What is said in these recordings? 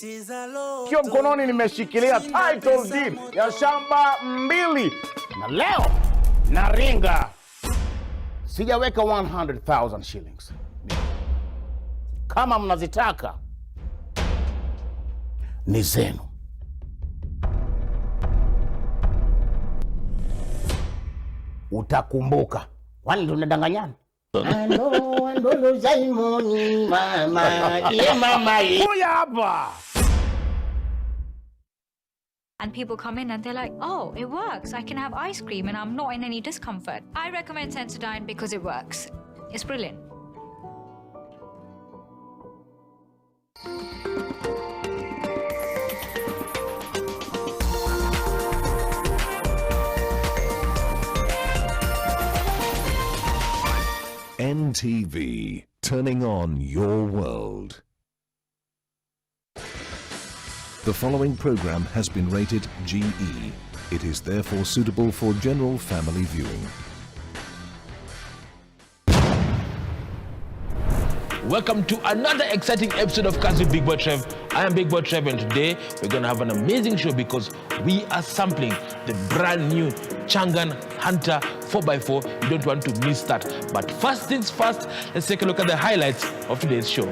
Kio mkononi nimeshikilia title deed ya shamba 2 na leo naringa. Sijaweka 100,000 shillings. Kama mnazitaka ni zenu. Utakumbuka. Kwani tunadanganyana? Ando Simoni mama, ye mama. Kuya hapa. And people come in and they're like, oh, it works. I can have ice cream and I'm not in any discomfort. I recommend Sensodyne because it works. It's brilliant. NTV, turning on your world. The following program has been rated GE. It is therefore suitable for general family viewing. Welcome to another exciting episode of Kazi Big Boy Trev. I am Big Boy Trev, and today we're going to have an amazing show because we are sampling the brand new Changan Hunter 4x4. You don't want to miss that. But first things first, let's take a look at the highlights of today's show.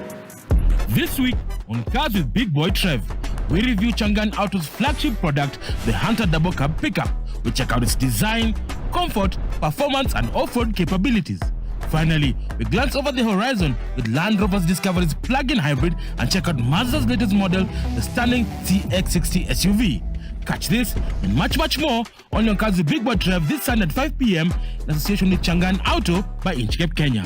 This week on Cars with Big Boy Trev, we review Changan Auto's flagship product, the Hunter Double Cab Pickup. We check out its design, comfort, performance, and off-road capabilities. Finally, we glance over the horizon with Land Rover's Discovery's plug-in hybrid and check out Mazda's latest model, the stunning CX-60 SUV. Catch this and much more on your Cars with Big Boy Trev this Sunday at 5 p.m. in association with Changan Auto by Inchcape, Kenya.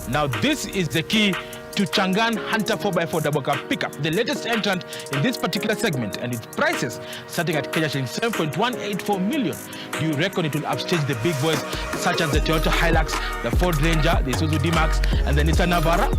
Now this is the key to Changan Hunter 4x4 double cab pickup, the latest entrant in this particular segment, and its prices starting at Kenya shillings 7.184 million. Do you reckon it will upstage the big boys such as the Toyota Hilux, the Ford Ranger, the Isuzu D-Max, and the Nissan Navara?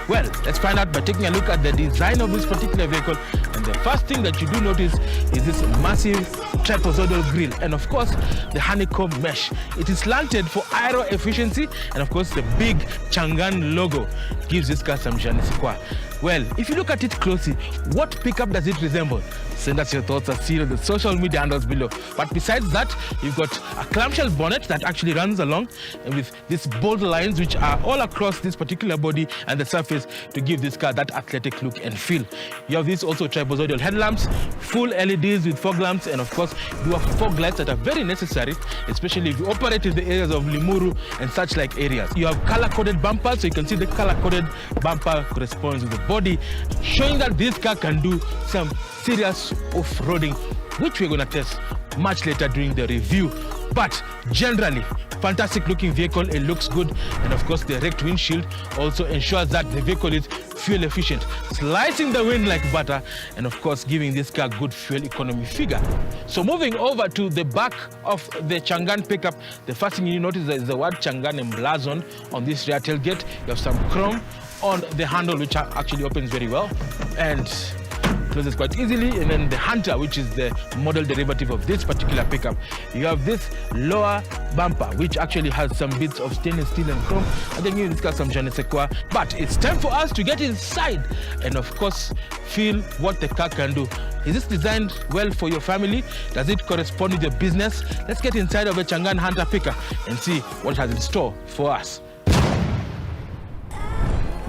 Well, let's find out by taking a look at the design of this particular vehicle. And the first thing that you do notice is this massive trapezoidal grille, and of course the honeycomb mesh. It is slanted for aero efficiency, and of course the big Changan logo gives this car some je ne sais quoi. Well, if you look at it closely, what pickup does it resemble? Send us your thoughts and see the social media handles below. But besides that, you've got a clamshell bonnet that actually runs along with these bold lines which are all across this particular body and the surface to give this car that athletic look and feel. You have these also trapezoidal headlamps, full LEDs with fog lamps, and of course you have fog lights that are very necessary, especially if you operate in the areas of Limuru and such like areas. You have color-coded bumpers, so you can see the color-coded bumper corresponds with the body, showing that this car can do some serious off-roading, which we're going to test much later during the review. But generally, fantastic looking vehicle. It looks good, and of course the erect windshield also ensures that the vehicle is fuel efficient, slicing the wind like butter, and of course giving this car good fuel economy figure. So moving over to the back of the Changan pickup, the first thing you notice is the word Changan emblazoned on this rear tailgate. You have some chrome on the handle, which actually opens very well and closes quite easily. And then the Hunter, which is the model derivative of this particular pickup, you have this lower bumper, which actually has some bits of stainless steel and chrome. And then you discuss some je ne sais quoi. But it's time for us to get inside and of course feel what the car can do. Is this designed well for your family? Does it correspond with your business? Let's get inside of a Changan Hunter pickup and see what it has in store for us.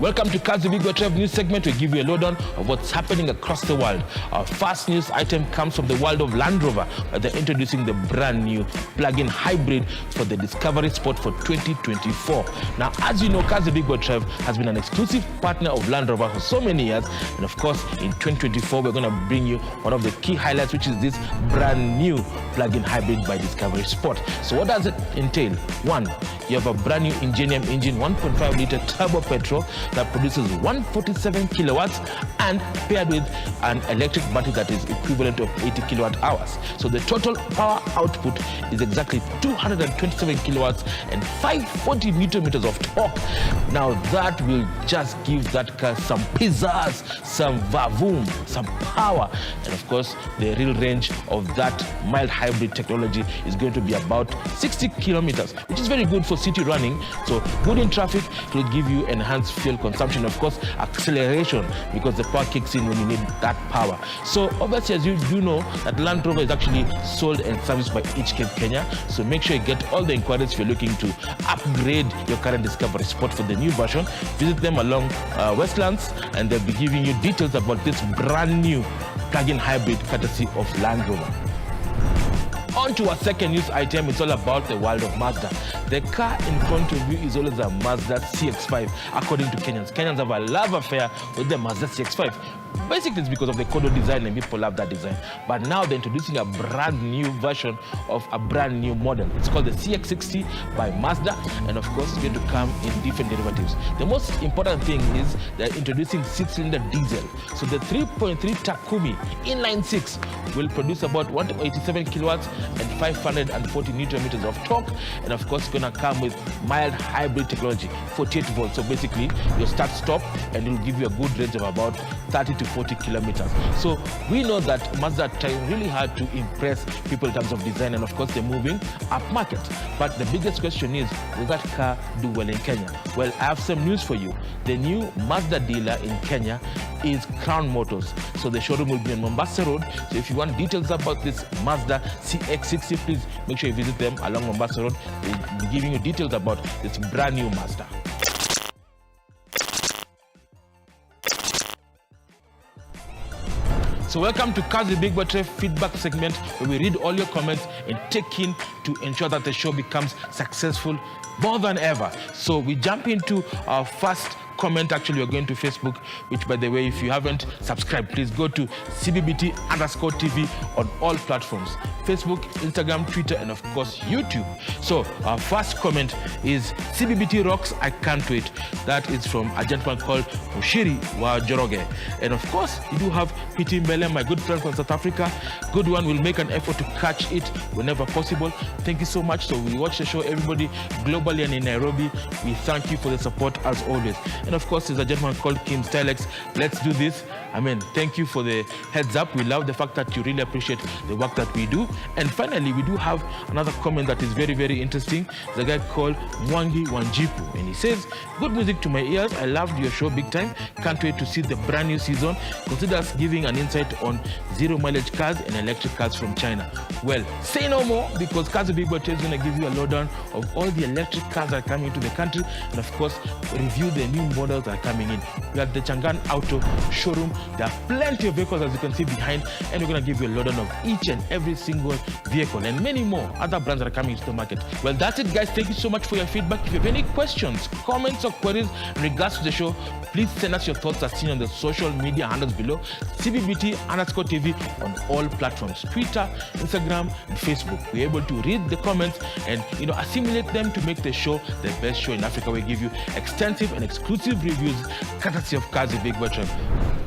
Welcome to Cars with Big Boy Trev news segment. We give you a lowdown of what's happening across the world. Our first news item comes from the world of Land Rover, where they're introducing the brand new plug-in hybrid for the Discovery Sport for 2024. Now, as you know, Cars with Big Boy Trev has been an exclusive partner of Land Rover for so many years. And of course, in 2024, we're going to bring you one of the key highlights, which is this brand new plug-in hybrid by Discovery Sport. So what does it entail? One, you have a brand new Ingenium engine, 1.5 liter turbo petrol that produces 147 kilowatts and paired with an electric battery that is equivalent of 80 kilowatt hours. So the total power output is exactly 227 kilowatts and 540 newton meters of torque. Now that will just give that car some pizzazz, some vavoom, some power. And of course, the real range of that mild hybrid technology is going to be about 60 kilometers, which is very good for city running. So good in traffic, it will give you enhanced fuel fuel consumption, of course, acceleration, because the power kicks in when you need that power. So obviously, as you do know, that Land Rover is actually sold and serviced by HK Kenya. So make sure you get all the inquiries if you're looking to upgrade your current Discovery Sport for the new version. Visit them along Westlands, and they'll be giving you details about this brand new plug-in hybrid courtesy of Land Rover. On to our second news item. It's all about the world of Mazda. The car in front of you is always a Mazda CX-5, according to Kenyans. Kenyans have a love affair with the Mazda CX-5. Basically, it's because of the Kodo design, and people love that design. But now they're introducing a brand new version of a brand new model. It's called the CX-60 by Mazda, and of course, it's going to come in different derivatives. The most important thing is they're introducing 6-cylinder diesel. So the 3.3 Takumi inline-6 will produce about 187 kilowatts and 540 newton meters of torque, and of course, it's going to come with mild hybrid technology, 48 volts. So basically, you start-stop, and it'll give you a good range of about 30 to 40 kilometers. So we know that Mazda are trying really hard to impress people in terms of design, and of course they're moving up market. But the biggest question is, will that car do well in Kenya? Well, I have some news for you. The new Mazda dealer in Kenya is Crown Motors. So the showroom will be on Mombasa Road. So if you want details about this Mazda CX-60, please make sure you visit them along Mombasa Road. They'll be giving you details about this brand new Mazda. So welcome to Kazi Big Battery feedback segment, where we read all your comments and take in to ensure that the show becomes successful more than ever. So we jump into our first comment. Actually, we're going to Facebook, which, by the way, if you haven't subscribed, please go to CBBT_TV on all platforms: Facebook, Instagram, Twitter, and of course YouTube. So our first comment is CBBT rocks, I can't wait. That is from a gentleman called Mushiri wa Joroge. And of course, you do have Piti Mbele, my good friend from South Africa. Good one. Will make an effort to catch it whenever possible. Thank you so much. So we watch the show, everybody globally and in Nairobi. We thank you for the support as always. And of course, there's a gentleman called Kim Stylex. Let's do this. I mean, thank you for the heads up. We love the fact that you really appreciate the work that we do. And finally, we do have another comment that is very, very interesting. The guy called Mwangi Wanjipu, and he says, good music to my ears. I loved your show big time. Can't wait to see the brand new season. Consider us giving an insight on zero mileage cars and electric cars from China. Well, say no more, because Kazi Big Battery is going to give you a lowdown of all the electric cars that are coming into the country, and of course, review the new models that are coming in. We are at the Changan Auto showroom. There are plenty of vehicles, as you can see behind, and we're going to give you a lowdown of each and every single vehicle and many more other brands that are coming into the market. Well, that's it, guys. Thank you so much for your feedback. If you have any questions, comments, or queries in regards to the show, please send us your thoughts as seen on the social media handles below. CBBT_TV on all platforms: Twitter, Instagram, and Facebook. We're able to read the comments and assimilate them to make the show the best show in Africa. We give you extensive and exclusive reviews courtesy of Kazi Big Battery.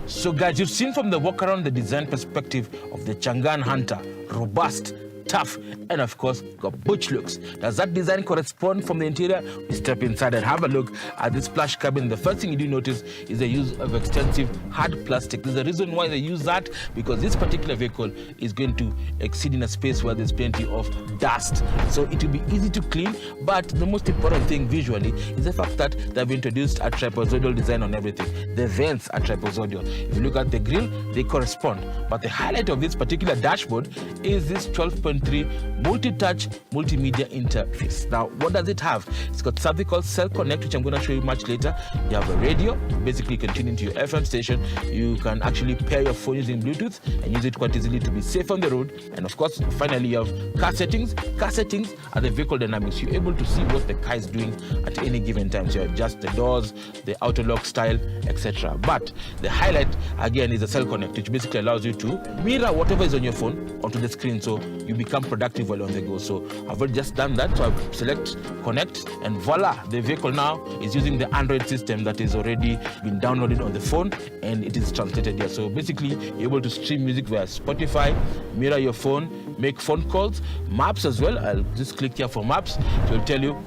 So guys, you've seen from the walk around the design perspective of the Changan Hunter: robust, tough, and of course got butch looks. Does that design correspond from the interior? We step inside and have a look at this plush cabin. The first thing you do notice is the use of extensive hard plastic. There's a reason why they use that, because this particular vehicle is going to exceed in a space where there's plenty of dust, so it will be easy to clean. But the most important thing visually is the fact that they've introduced a trapezoidal design on everything. The vents are trapezoidal. If you look at the grille, they correspond. But the highlight of this particular dashboard is this 12.3 multi-touch multimedia interface. Now, what does it have? It's got something called Cell Connect, which I'm going to show you much later. You have a radio. Basically, you can tune into your FM station. You can actually pair your phone using Bluetooth and use it quite easily to be safe on the road. And of course, finally, you have car settings. Car settings are the vehicle dynamics. You're able to see what the car is doing at any given time. So you adjust the doors, the auto lock style, etc. But the highlight, again, is the Cell Connect, which basically allows you to mirror whatever is on your phone onto the screen, so you become productive while on the go. So I've already just done that. So I select connect, and voila, the vehicle now is using the Android system that is already been downloaded on the phone, and it is translated here. So basically, you're able to stream music via Spotify, mirror your phone, make phone calls, maps as well. I'll just click here for maps. It will tell you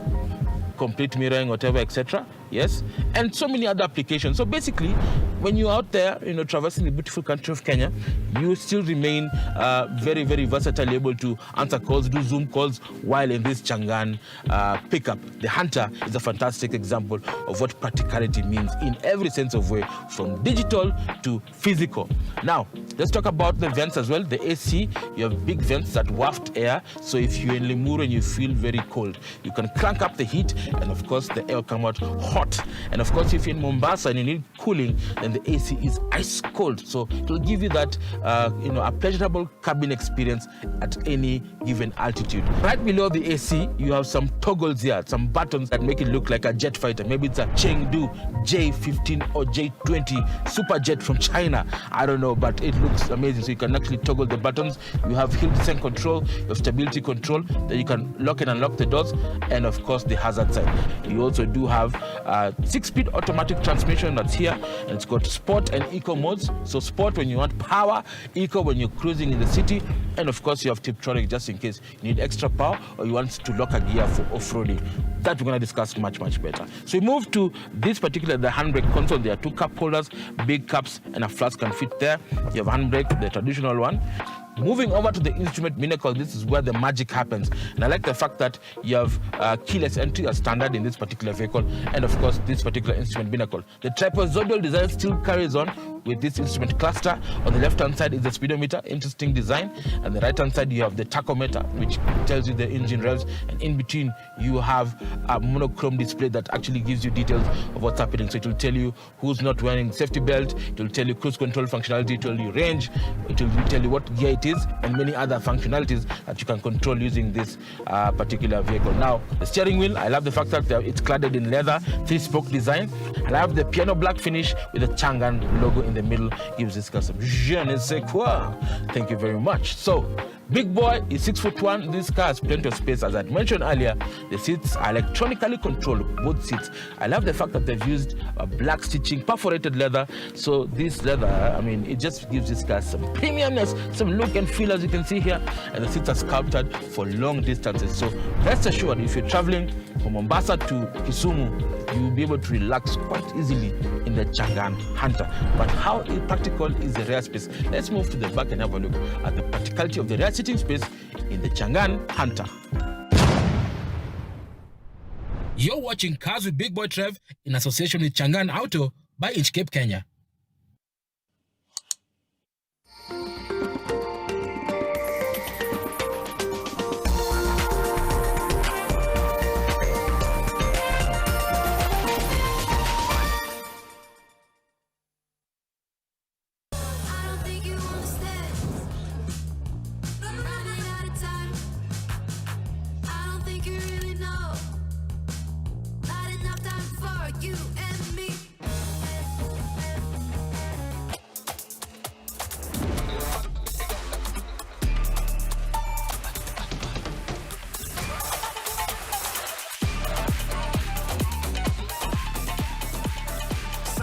complete mirroring, whatever, etc. Yes, and so many other applications. So basically, when you're out there, traversing the beautiful country of Kenya, you still remain very, very versatile, able to answer calls, do Zoom calls while in this Chang'an pickup. The Hunter is a fantastic example of what practicality means in every sense of way, from digital to physical. Now, let's talk about the vents as well. The AC, you have big vents that waft air. So if you're in Limuru and you feel very cold, you can crank up the heat, and of course the air will come out hot. And of course, if you're in Mombasa and you need cooling, then the AC is ice cold. So it will give you that, a pleasurable cabin experience at any given altitude. Right below the AC, you have some toggles here, some buttons that make it look like a jet fighter. Maybe it's a Chengdu J-15 or J-20 super jet from China. I don't know, but it looks amazing. So you can actually toggle the buttons. You have hill descent control, you have stability control, then you can lock and unlock the doors, and of course the hazard sign. You also do have 6-speed automatic transmission that's here, and it's got sport and eco modes. So sport when you want power, eco when you're cruising in the city, and of course you have Tiptronic just in case you need extra power or you want to lock a gear for off-roading. That we're going to discuss much better. So we move to this particular, the handbrake console. There are 2 cup holders, big cups, and a flask can fit there. You have handbrake, the traditional one. Moving over to the instrument miracle, this is where the magic happens. And I like the fact that you have keyless entry as standard in this particular vehicle, and of course this particular instrument miracle. The trapezoidal design still carries on with this instrument cluster. On the left-hand side is the speedometer, interesting design. And the right-hand side you have the tachometer, which tells you the engine revs. And in between you have a monochrome display that actually gives you details of what's happening. So it will tell you who's not wearing safety belt, it will tell you cruise control functionality, it will tell you range, it will tell you what gear it is, and many other functionalities that you can control using this particular vehicle. Now, the steering wheel, I love the fact that it's cladded in leather, 3-spoke design. And I have the piano black finish with the Chang'an logo in the middle. Gives this car some je ne sais quoi. Thank you very much. So, big boy is 6'1". This car has plenty of space. As I mentioned earlier, the seats are electronically controlled, both seats. I love the fact that they've used black stitching, perforated leather. So this leather, I mean, it just gives this car some premiumness, some look and feel, as you can see here. And the seats are sculpted for long distances. So rest assured, if you're traveling from Mombasa to Kisumu, you will be able to relax quite easily in the Chang'an Hunter. But how practical is the rear space? Let's move to the back and have a look at the practicality of the rear sitting space in the Chang'an Hunter. You're watching Cars with Big Boy Trev in association with Chang'an Auto by Inchcape, Kenya.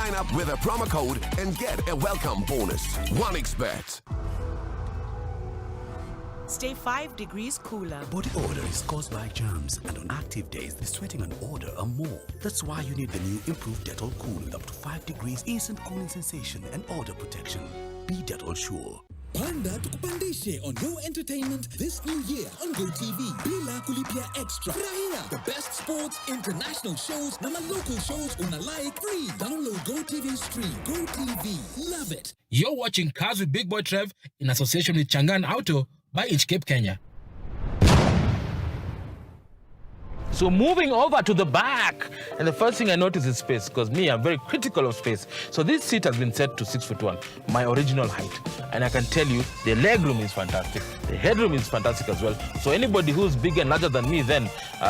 Sign up with a promo code and get a welcome bonus. 1xBet. Stay 5 degrees cooler. Body odor is caused by germs, and on active days, the sweating and odor are more. That's why you need the new improved Dettol Cool with up to 5 degrees instant cooling sensation and odor protection. Be Dettol sure. Panda tukupandishe on Go Entertainment this new year on Go TV. Bila kulipia extra. Furahia the best sports, international shows, na local shows unalike free. Download Go TV Stream. Go TV. Love it. You're watching Cars with Big Boy Trev in association with Chang'an Auto by Inchcape, Kenya. So moving over to the back, and the first thing I notice is space, because me, I'm very critical of space. So this seat has been set to 6'1", my original height. And I can tell you, the legroom is fantastic. The headroom is fantastic as well. So anybody who's bigger and larger than me, then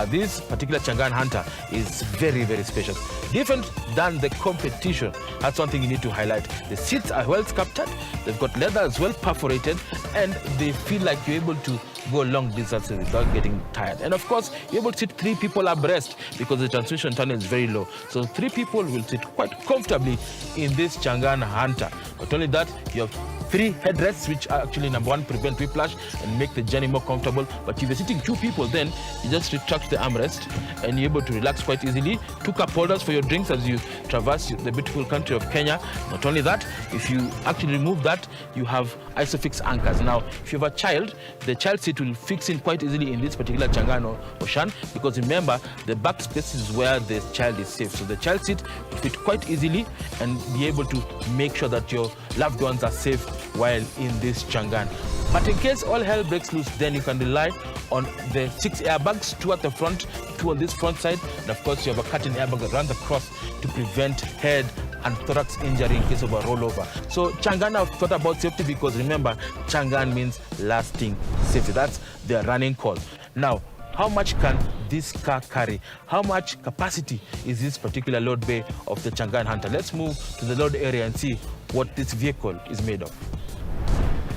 this particular Chang'an Hunter is very, very spacious. Different than the competition. That's one thing you need to highlight. The seats are well sculpted. They've got leather as well perforated, and they feel like you're able to go long distances without getting tired. And of course, you're able to sit 3 people abreast because the transmission tunnel is very low. So 3 people will sit quite comfortably in this Chang'an Hunter. Not only that, you have 3 headrests, which are actually, number 1, prevent whiplash and make the journey more comfortable. But if you're sitting 2 people, then you just retract the armrest and you're able to relax quite easily. 2 cup holders for your drinks as you traverse the beautiful country of Kenya. Not only that, if you actually remove that, you have isofix anchors. Now, if you have a child, the child seat will fix in quite easily in this particular Changan or Shan, because remember, the back space is where the child is safe. So the child seat will fit quite easily and be able to make sure that your loved ones are safe while in this Changan. But in case all hell breaks loose, then you can rely on the 6 airbags, 2 at the front, 2 on this front side, and of course you have a curtain airbag that runs across to prevent head and thorax injury in case of a rollover. So Changan have thought about safety because remember, Changan means lasting safety. That's their running call. Now, how much can this car carry? How much capacity is this particular load bay of the Changan Hunter? Let's move to the load area and see what this vehicle is made of.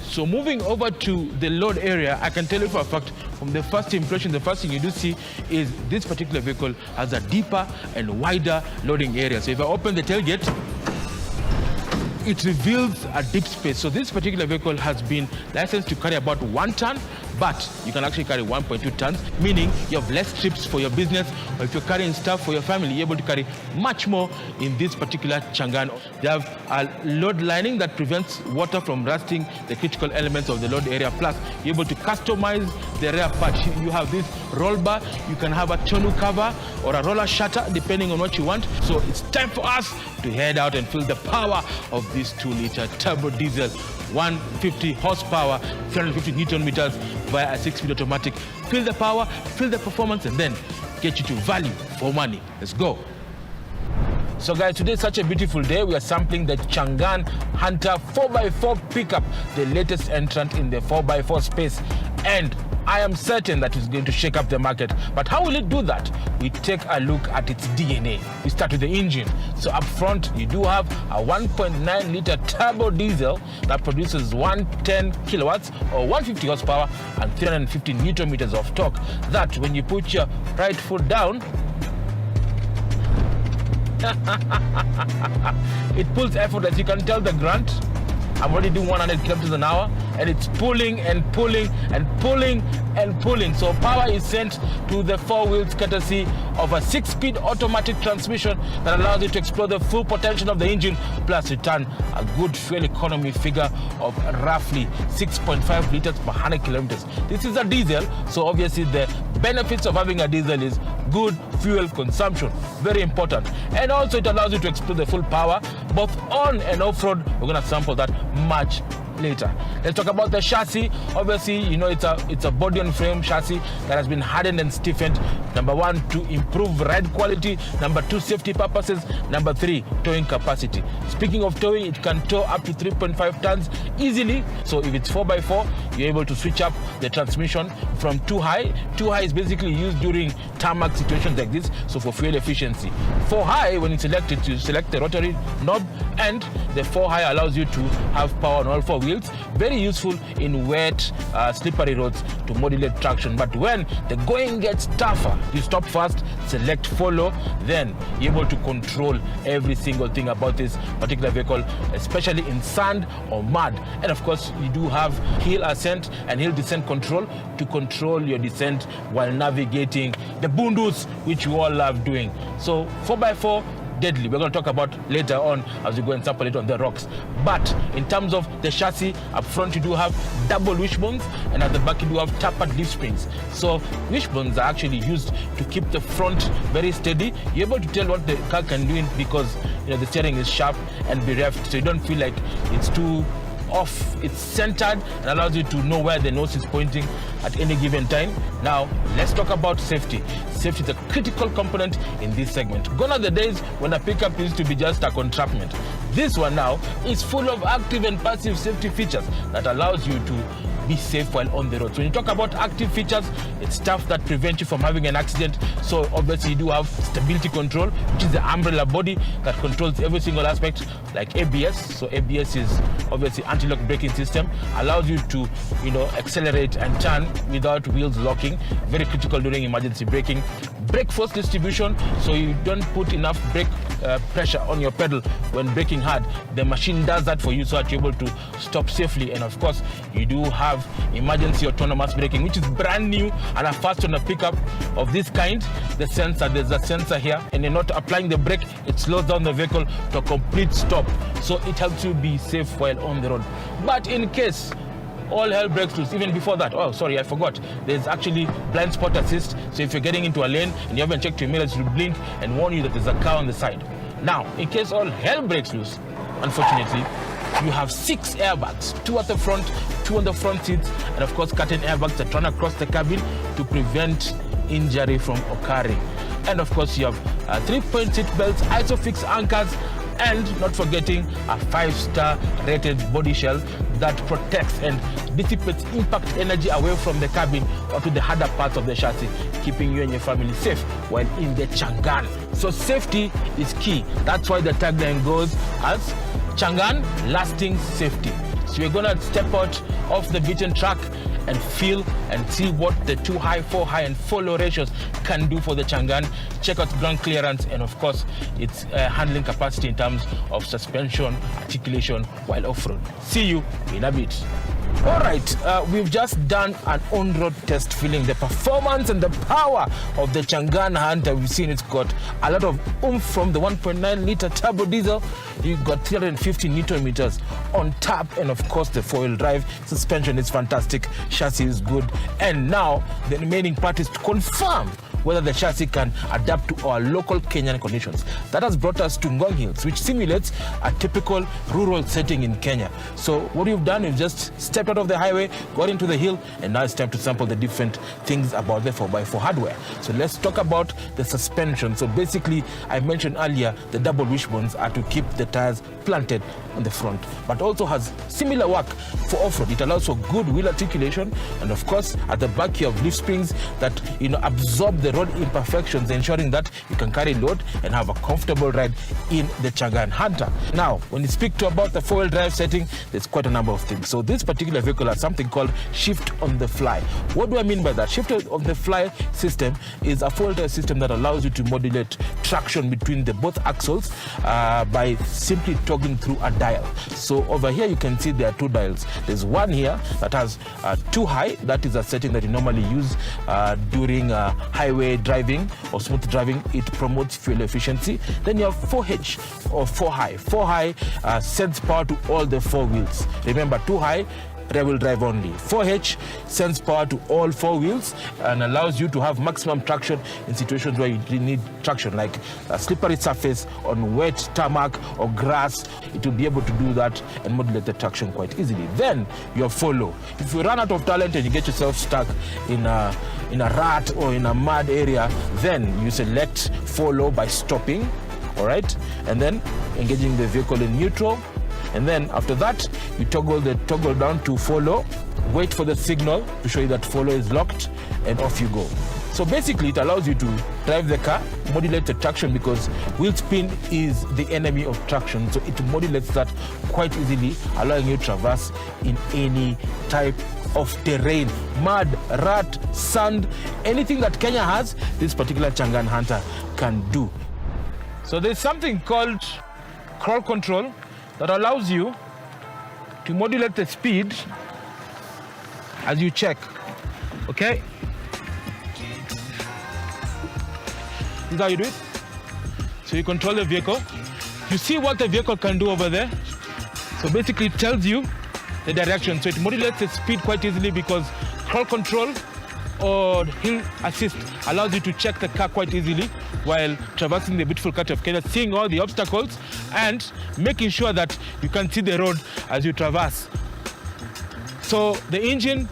So moving over to the load area, I can tell you for a fact, from the first impression, the first thing you do see is this particular vehicle has a deeper and wider loading area. So if I open the tailgate, it reveals a deep space. So this particular vehicle has been licensed to carry about 1 ton, but you can actually carry 1.2 tons, meaning you have less trips for your business, or if you're carrying stuff for your family, you're able to carry much more in this particular Changan. They have a load lining that prevents water from rusting the critical elements of the load area. Plus, you're able to customize the rear part. You have this roll bar, you can have a tonneau cover or a roller shutter, depending on what you want. So it's time for us to head out and feel the power of this 2-liter turbo diesel, 150 horsepower, 350 Newton meters via a 6-speed automatic. Feel the power, feel the performance, and then get you to value for money. Let's go. So guys, today is such a beautiful day. We are sampling the Changan Hunter 4x4 pickup, the latest entrant in the 4x4 space. And I am certain that it's going to shake up the market. But how will it do that? We take a look at its DNA. We start with the engine. So up front, you do have a 1.9-liter turbo diesel that produces 110 kilowatts or 150 horsepower and 350 Newton meters of torque. That, when you put your right foot down, it pulls effort, as you can tell the grunt. I'm already doing 100 kilometers an hour, and it's pulling and pulling and pulling and pulling. So power is sent to the 4 wheels courtesy of a 6-speed automatic transmission that allows you to explore the full potential of the engine, plus return a good fuel economy figure of roughly 6.5 liters per 100 kilometers. This is a diesel, so obviously the benefits of having a diesel is good fuel consumption, very important. And also it allows you to explore the full power, both on and off-road. We're gonna sample that much later. Let's talk about the chassis. Obviously, you know, it's a body on frame chassis that has been hardened and stiffened. Number 1, to improve ride quality. Number 2, safety purposes. Number 3, towing capacity. Speaking of towing, it can tow up to 3.5 tons easily. So if it's 4x4, you're able to switch up the transmission from 2 high. 2 high is basically used during tarmac situations like this, so for fuel efficiency. 4 high, when it's selected, you select the rotary knob, and the 4 high allows you to have power on all 4 wheels. Very useful in wet, slippery roads to modulate traction. But when the going gets tougher, you stop first, select follow, then you're able to control every single thing about this particular vehicle, especially in sand or mud. And of course, you do have hill ascent and hill descent control to control your descent while navigating the bundus, which you all love doing. So 4x4, deadly. We're going to talk about later on as we go and sample it on the rocks. But in terms of the chassis, up front you do have double wishbones, and at the back you do have tapered leaf springs. So wishbones are actually used to keep the front very steady. You're able to tell what the car can do because, you know, the steering is sharp and bereft, so you don't feel like it's too off. It's centered and allows you to know where the nose is pointing at any given time. Now, let's talk about safety. Safety is a critical component in this segment. Gone are the days when a pickup used to be just a contraption. This one now is full of active and passive safety features that allows you to be safe while on the road. So when you talk about active features, it's stuff that prevent you from having an accident. So obviously you do have stability control, which is the umbrella body that controls every single aspect, like ABS. So ABS is obviously anti-lock braking system, allows you to, you know, accelerate and turn without wheels locking. Very critical during emergency braking. brake force distribution, so you don't put enough brake pressure on your pedal when braking hard. The machine does that for you so that you're able to stop safely. And of course, you do have emergency autonomous braking, which is brand new and a first on a pickup of this kind. There's a sensor here, and you're not applying the brake, it slows down the vehicle to a complete stop. So it helps you be safe while on the road. But in case all hell breaks loose, even before that, oh sorry, I forgot, there's actually blind spot assist. So if you're getting into a lane and you haven't checked your mirrors, you blink and warn you that there's a car on the side. Now, in case all hell breaks loose, unfortunately, you have 6 airbags, 2 at the front, 2 on the front seats, and of course curtain airbags that run across the cabin to prevent injury from occurring. And of course you have 3-point seat belts, ISOFIX anchors, and not forgetting a 5-star rated body shell that protects and dissipates impact energy away from the cabin or to the harder parts of the chassis, keeping you and your family safe while in the Changan. So safety is key. That's why the tagline goes as Changan, lasting safety. So we're gonna step out off the beaten track and feel and see what the 2 high, 4 high, and 4 low ratios can do for the Changan. Check out ground clearance and of course its handling capacity in terms of suspension, articulation while off-road. See you in a bit. All right, we've just done an on-road test feeling the performance and the power of the Changan Hunter. We've seen it's got a lot of oomph from the 1.9 liter turbo diesel. You've got 350 Newton meters on tap, and of course the 4-wheel drive suspension is fantastic, chassis is good, and now the remaining part is to confirm whether the chassis can adapt to our local Kenyan conditions. That has brought us to Ngong Hills, which simulates a typical rural setting in Kenya. So what we've done is just stepped out of the highway, got into the hill, and now it's time to sample the different things about the 4x4 hardware. So let's talk about the suspension. So basically, I mentioned earlier, the double wishbones are to keep the tires planted on the front, but also has similar work for off-road. It allows for good wheel articulation, and of course, at the back you have leaf springs that absorb the road imperfections, ensuring that you can carry load and have a comfortable ride in the Changan Hunter. Now, when you speak about the 4-wheel drive setting, there's quite a number of things. So this particular vehicle has something called shift on the fly. What do I mean by that? Shift on the fly system is a 4-wheel drive system that allows you to modulate traction between the both axles by simply toggling through a dial. So over here you can see there are 2 dials. There's one here that has 2 high. That is a setting that you normally use during highway driving or smooth driving. It promotes fuel efficiency. Then you have 4H or 4 high. 4 high sends power to all the 4 wheels. Remember, 2 high rear-wheel drive only. 4H sends power to all 4 wheels and allows you to have maximum traction in situations where you need traction, like a slippery surface on wet tarmac or grass. It will be able to do that and modulate the traction quite easily. Then you have 4 low. If you run out of talent and you get yourself stuck in a rut or in a mud area, then you select 4 low by stopping, all right, and then engaging the vehicle in neutral. And then after that, you toggle down to 4 low, wait for the signal to show you that 4 low is locked, and off you go. So basically, it allows you to drive the car, modulate the traction, because wheel spin is the enemy of traction. So it modulates that quite easily, allowing you to traverse in any type of terrain, mud, rut, sand, anything that Kenya has, this particular Changan Hunter can do. So there's something called crawl control that allows you to modulate the speed as you check, okay? This is how you do it. So you control the vehicle. You see what the vehicle can do over there. So basically it tells you the direction. So it modulates the speed quite easily, because crawl control or hill assist allows you to check the car quite easily while traversing the beautiful country of Kenya, seeing all the obstacles and making sure that you can see the road as you traverse. So the engine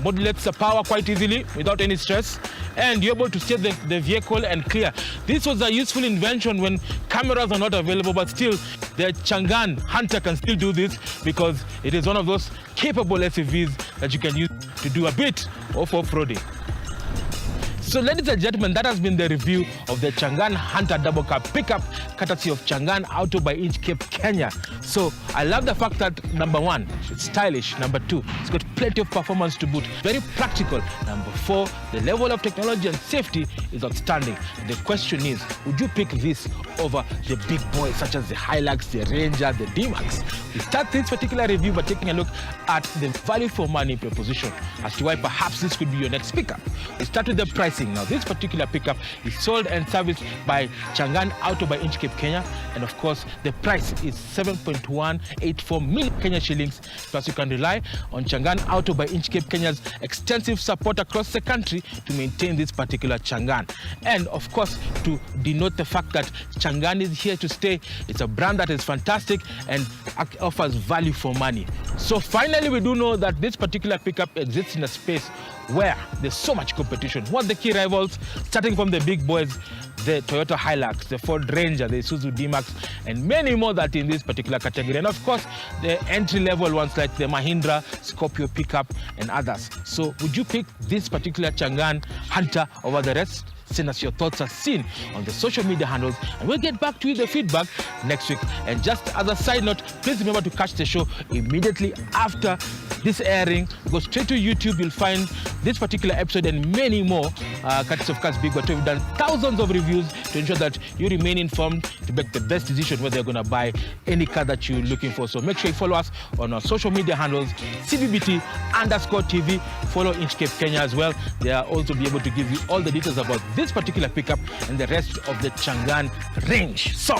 modulates the power quite easily without any stress, and you're able to steer the vehicle and clear. This was a useful invention when cameras are not available, but still the Changan Hunter can still do this because it is one of those capable SUVs that you can use to do a bit of off-roading. So ladies and gentlemen, that has been the review of the Changan Hunter double cab pickup, courtesy of Changan Auto by Inchcape, Kenya. So I love the fact that number 1, it's stylish. Number 2, it's got plenty of performance to boot. Very practical. Number 4, the level of technology and safety is outstanding. The question is, would you pick this over the big boys such as the Hilux, the Ranger, the D-Max? We start this particular review by taking a look at the value for money proposition as to why perhaps this could be your next pickup. We start with the pricing. Now, this particular pickup is sold and serviced by Changan Auto by Inchcape, Kenya. And of course, the price is 7.184 million Kenya shillings. Plus, you can rely on Changan Auto by Inchcape, Kenya's extensive support across the country to maintain this particular Changan. And of course, to denote the fact that Changan is here to stay, it's a brand that is fantastic and offers value for money. So finally, we do know that this particular pickup exists in a space where there's so much competition. What are the key rivals? Starting from the big boys, the Toyota Hilux, the Ford Ranger, the Isuzu D-Max, and many more that in this particular category. And of course, the entry-level ones like the Mahindra, Scorpio pickup, and others. So would you pick this particular Changan Hunter over the rest? Send us your thoughts as seen on the social media handles, and we'll get back to you the feedback next week. And just as a side note, please remember to catch the show immediately after this airing. Go straight to YouTube, you'll find this particular episode and many more courtesy of Cars Big Boy. We've done thousands of reviews to ensure that you remain informed to make the best decision whether you're going to buy any car that you're looking for. So make sure you follow us on our social media handles, CBBT_TV. Follow Inchcape Kenya as well. They are also be able to give you all the details about this particular pickup and the rest of the Changan range. So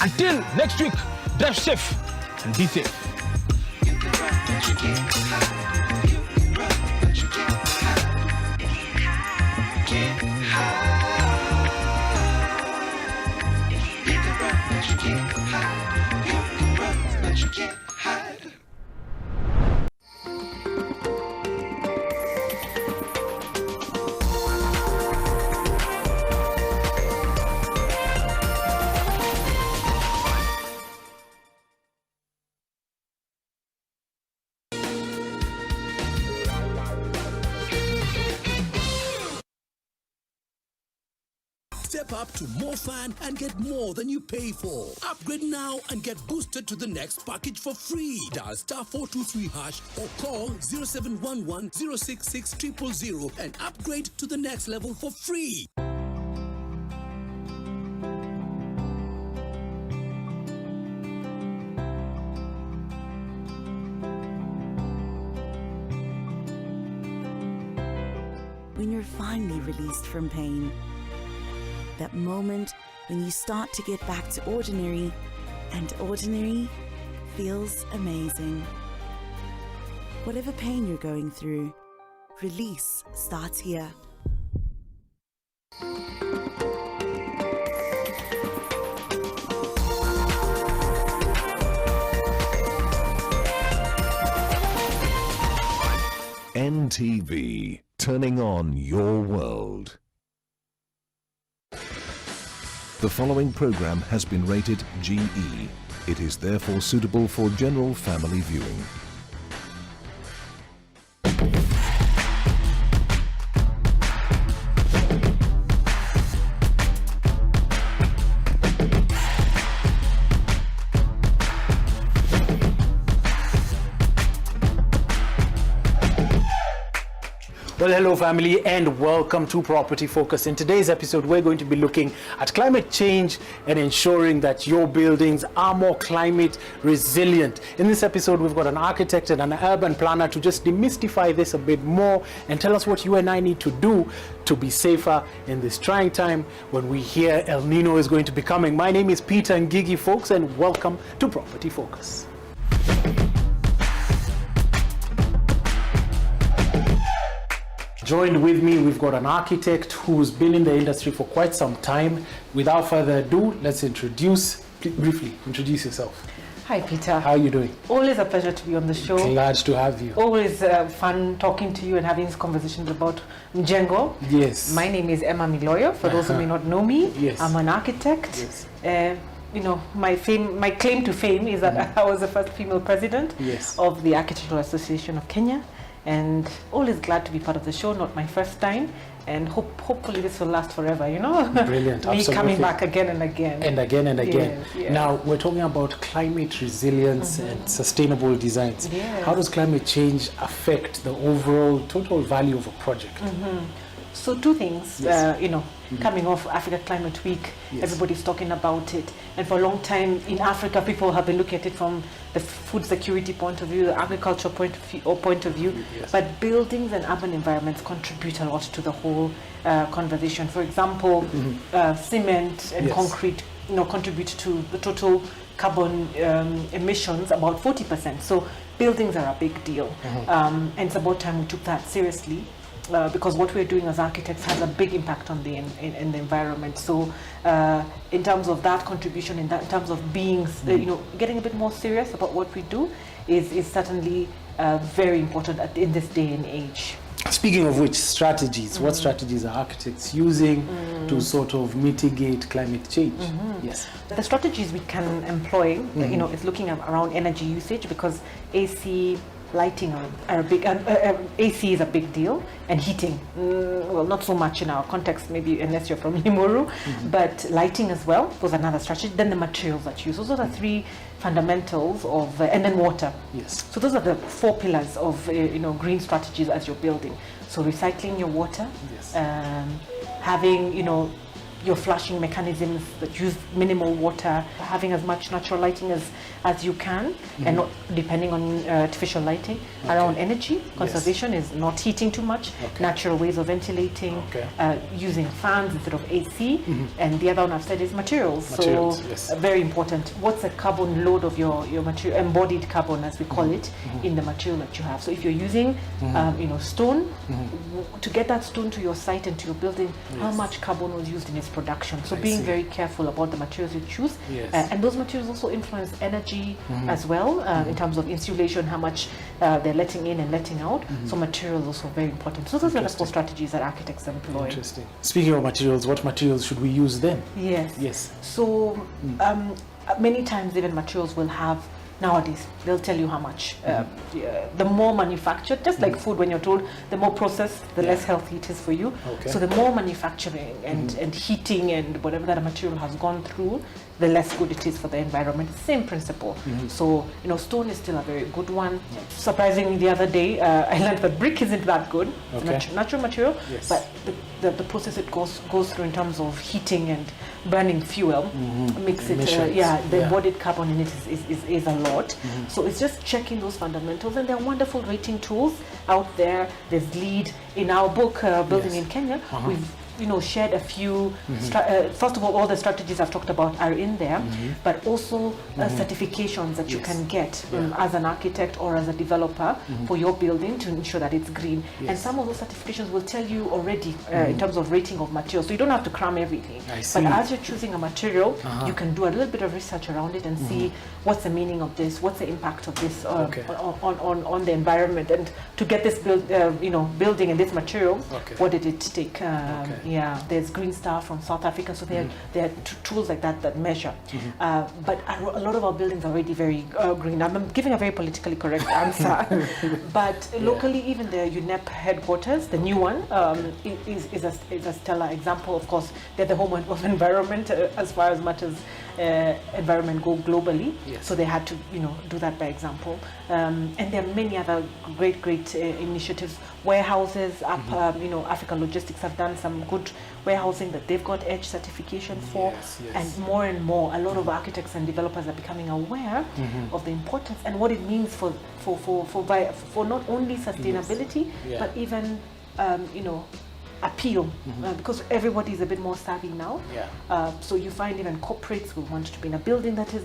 until next week, drive safe and be safe. Step up to more fun and get more than you pay for. Upgrade now and get boosted to the next package for free. Dial *423# or call 0711 066 000 and upgrade to the next level for free. When you're finally released from pain, that moment when you start to get back to ordinary, and ordinary feels amazing. Whatever pain you're going through, release starts here. NTV, turning on your world. The following program has been rated GE. It is therefore suitable for general family viewing. Well, hello family and welcome to Property Focus. In today's episode, we're going to be looking at climate change and ensuring that your buildings are more climate resilient. In this episode, we've got an architect and an urban planner to just demystify this a bit more and tell us what you and I need to do to be safer in this trying time when we hear El Nino is going to be coming. My name is Peter Ngigi, folks, and welcome to Property Focus. Joined with me, we've got an architect who's been in the industry for quite some time. Without further ado, let's briefly introduce yourself. Hi, Peter. How are you doing? Always a pleasure to be on the show. Glad to have you. Always fun talking to you and having these conversations about Mjengo. Yes. My name is Emma Miloyo. For those who may not know me, yes. I'm an architect. Yes. You know, my claim to fame is that I was the first female president yes. of the Architectural Association of Kenya. and always glad to be part of the show. Not my first time, and hopefully this will last forever. You know, brilliant. Me Absolutely. coming back again and again and again and again. Yes, yes. Now we're talking about climate resilience and sustainable designs. Yes. How does climate change affect the overall total value of a project? So two things, Yes. you know, coming off Africa Climate Week, everybody's talking about it. And for a long time in Africa, people have been looking at it from the food security point of view, the agricultural point of view. Yes. But buildings and urban environments contribute a lot to the whole conversation. For example, cement and Yes. concrete, you know, contribute to the total carbon emissions about 40%. So buildings are a big deal. And it's about time we took that seriously. Because what we're doing as architects has a big impact on the in the environment. So, in terms of that contribution, in terms of being, you know, getting a bit more serious about what we do, is certainly very important in this day and age. Speaking of which, strategies. What strategies are architects using to sort of mitigate climate change? Yes. The strategies we can employ, you know, is looking at around energy usage, because AC, lighting are a big, AC is a big deal, and heating, well, not so much in our context, maybe unless you're from Limuru, but lighting as well was another strategy. Then the materials that you use. Those are the three fundamentals of, and then water. Yes. So those are the four pillars of, you know, green strategies as you're building. So recycling your water, Yes. having, you know, your flushing mechanisms that use minimal water, having as much natural lighting as you can, and not depending on artificial lighting. Around energy conservation is not heating too much, natural ways of ventilating, using fans instead of AC, and the other one I've said is materials. So very important. What's the carbon load of your material, embodied carbon as we call it, in the material that you have. So if you're using you know, stone, to get that stone to your site and to your building, how much carbon was used in its production. So being very careful about the materials you choose, and those materials also influence energy as well, in terms of insulation, how much they're letting in and letting out. So materials also very important. So those are the four strategies that architects employ. Interesting. Speaking of materials, what materials should we use then? Yes. So many times even materials will have, nowadays they'll tell you how much. The more manufactured, just like food, when you're told the more processed, the less healthy it is for you. So the more manufacturing and heating and whatever that a material has gone through, the less good it is for the environment. Same principle. So, you know, stone is still a very good one. Surprisingly, the other day, I learned that brick isn't that good. It's a natural material, but the process it goes through in terms of heating and burning fuel makes it, the embodied carbon in it is a lot. So it's just checking those fundamentals, and there are wonderful rating tools out there. There's LEED. In our book, Building in Kenya, we've, you know, shared a few, first of all the strategies I've talked about are in there, but also certifications that you can get as an architect or as a developer for your building to ensure that it's green. And some of those certifications will tell you already in terms of rating of materials, so you don't have to cram everything. But as you're choosing a material, you can do a little bit of research around it and see what's the meaning of this, what's the impact of this on the environment, and to get this building and this material, what did it take? Yeah, there's Green Star from South Africa, so there are tools like that measure. But a lot of our buildings are already very green. I'm giving a very politically correct answer, but locally, even the UNEP headquarters, the new one, is a stellar example. Of course, they're the home of environment as far as matters environment go globally. So they had to, you know, do that by example. And there are many other great initiatives. Warehouses, you know, African Logistics have done some good warehousing that they've got EDGE certification for, and more, a lot of architects and developers are becoming aware of the importance and what it means for not only sustainability, but even, you know, appeal, because everybody is a bit more savvy now. So you find even corporates will want to be in a building that is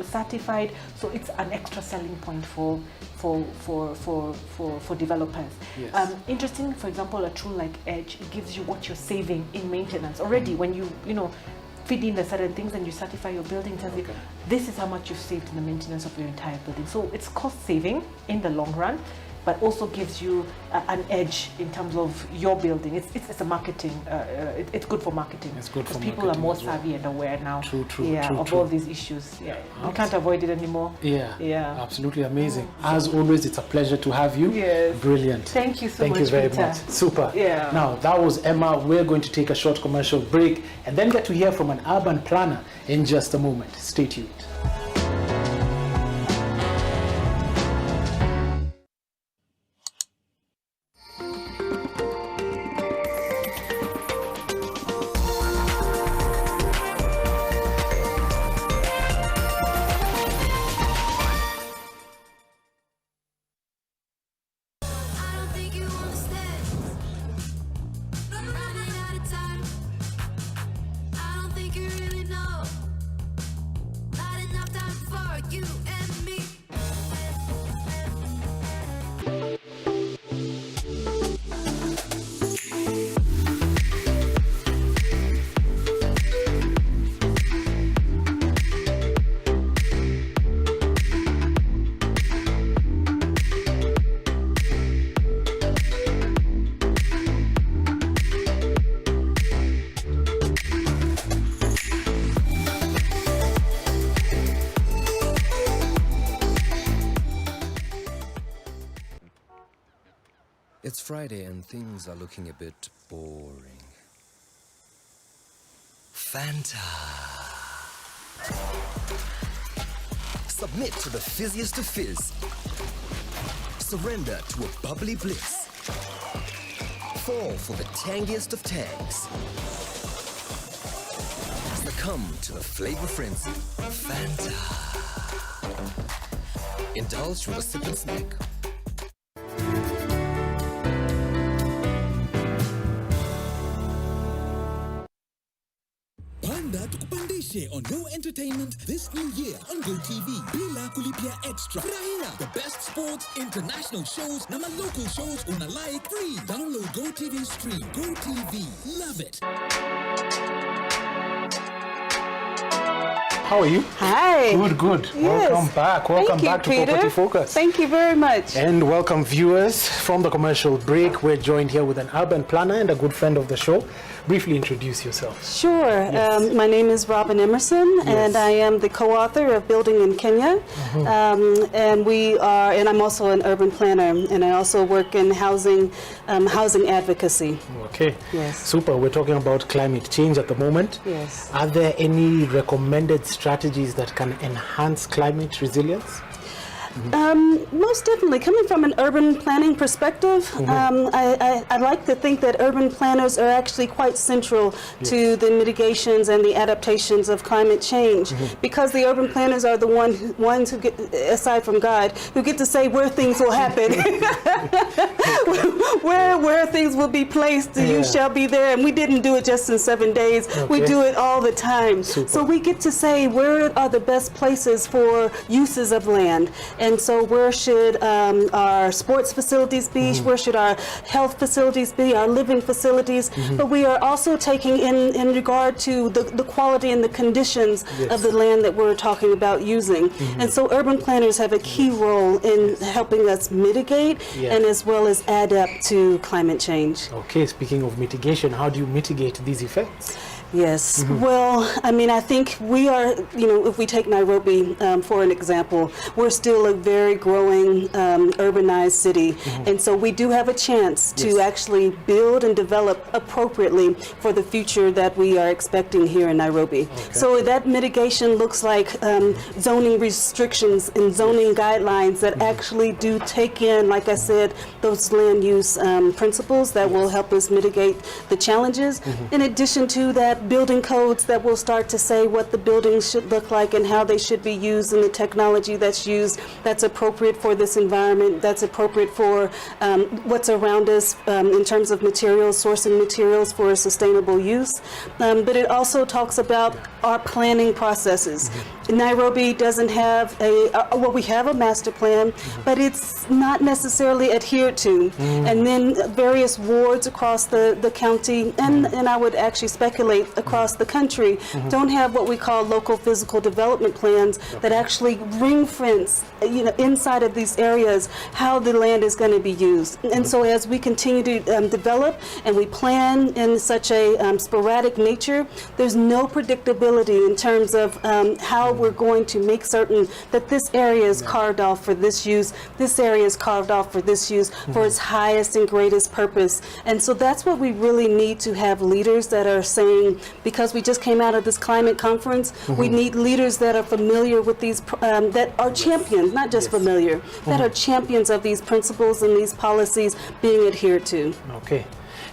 certified. So it's an extra selling point for developers. Interesting, for example, a tool like EDGE, it gives you what you're saving in maintenance already. When you know, feed in the certain things and you certify your building, tells you this is how much you've saved in the maintenance of your entire building. So it's cost saving in the long run. but also gives you an edge in terms of your building. It's a marketing. It's good for marketing. It's good for people are more savvy and aware now. True. Of all these issues. Yeah, you can't avoid it anymore. Yeah. Absolutely amazing. As always, it's a pleasure to have you. Yes. Brilliant. Thank you so much. Thank you very Peter. much. Super. Yeah. Now that was Emma. We're going to take a short commercial break and then get to hear from an urban planner in just a moment. Stay tuned. It's Friday and things are looking a bit boring. Fanta. Submit to the fizziest of fizz. Surrender to a bubbly bliss. Fall for the tangiest of tangs. Succumb to the flavor frenzy. Fanta. Indulge with a sip and snack. On Yo Entertainment this new year on GoTV. Bila kulipia extra. Furahia the best sports, international shows, na local shows una like free. Download GoTV Stream. GoTV. Love it. How are you? Hi. Good. Yes. Welcome back. Welcome back to Property Focus. Thank you very much. And welcome viewers from the commercial break. We're joined here with an urban planner and a good friend of the show. Briefly introduce yourself. Sure. Yes. My name is Robin Emerson, and I am the co-author of Building in Kenya. And I'm also an urban planner, and I also work in housing advocacy. Okay. Yes. Super. We're talking about climate change at the moment. Yes. Are there any recommended strategies that can enhance climate resilience? Most definitely. Coming from an urban planning perspective, I like to think that urban planners are actually quite central to the mitigations and the adaptations of climate change, because the urban planners are the ones who get, aside from God, who get to say where things will happen, where things will be placed. You shall be there, and we didn't do it just in 7 days. We do it all the time. Super. So we get to say where are the best places for uses of land. And so where should our sports facilities be? Where should our health facilities be? Our living facilities? But we are also taking in regard to the quality and the conditions of the land that we're talking about using. And so urban planners have a key role in helping us mitigate and as well as adapt to climate change. Okay, speaking of mitigation, how do you mitigate these effects? Yes. Well, I mean, I think we are, if we take Nairobi for an example, we're still a very growing urbanized city. And so we do have a chance to actually build and develop appropriately for the future that we are expecting here in Nairobi. So that mitigation looks like zoning restrictions and zoning guidelines that actually do take in, like I said, those land use principles that will help us mitigate the challenges. In addition to that, building codes that will start to say what the buildings should look like and how they should be used, and the technology that's used that's appropriate for this environment, that's appropriate for what's around us in terms of materials, sourcing materials for sustainable use. But it also talks about our planning processes. Nairobi doesn't have we have a master plan, but it's not necessarily adhered to. And then various wards across the county, and I would actually speculate across the country don't have what we call local physical development plans that actually ring fence, inside of these areas how the land is going to be used. And so as we continue to develop and we plan in such a sporadic nature, there's no predictability in terms of how we're going to make certain that this area is carved off for this use, this area is carved off for this use, for its highest and greatest purpose. And so that's what we really need to have leaders that are saying, because we just came out of this climate conference, we need leaders that are familiar with these, that are champions, not just familiar, that are champions of these principles and these policies being adhered to. Okay.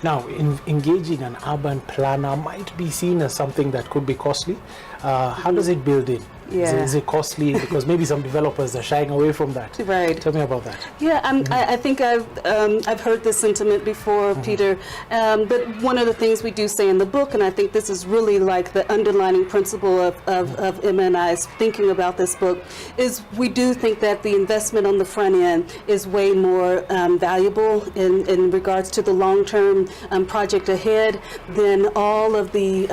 Now, engaging an urban planner might be seen as something that could be costly. How does it build in? Yeah. Is it costly? Because maybe some developers are shying away from that. Right. Tell me about that. Yeah, I think I've heard this sentiment before, Peter. But one of the things we do say in the book, and I think this is really like the underlining principle of Emma and I's thinking about this book, is we do think that the investment on the front end is way more valuable in regards to the long-term project ahead than all of the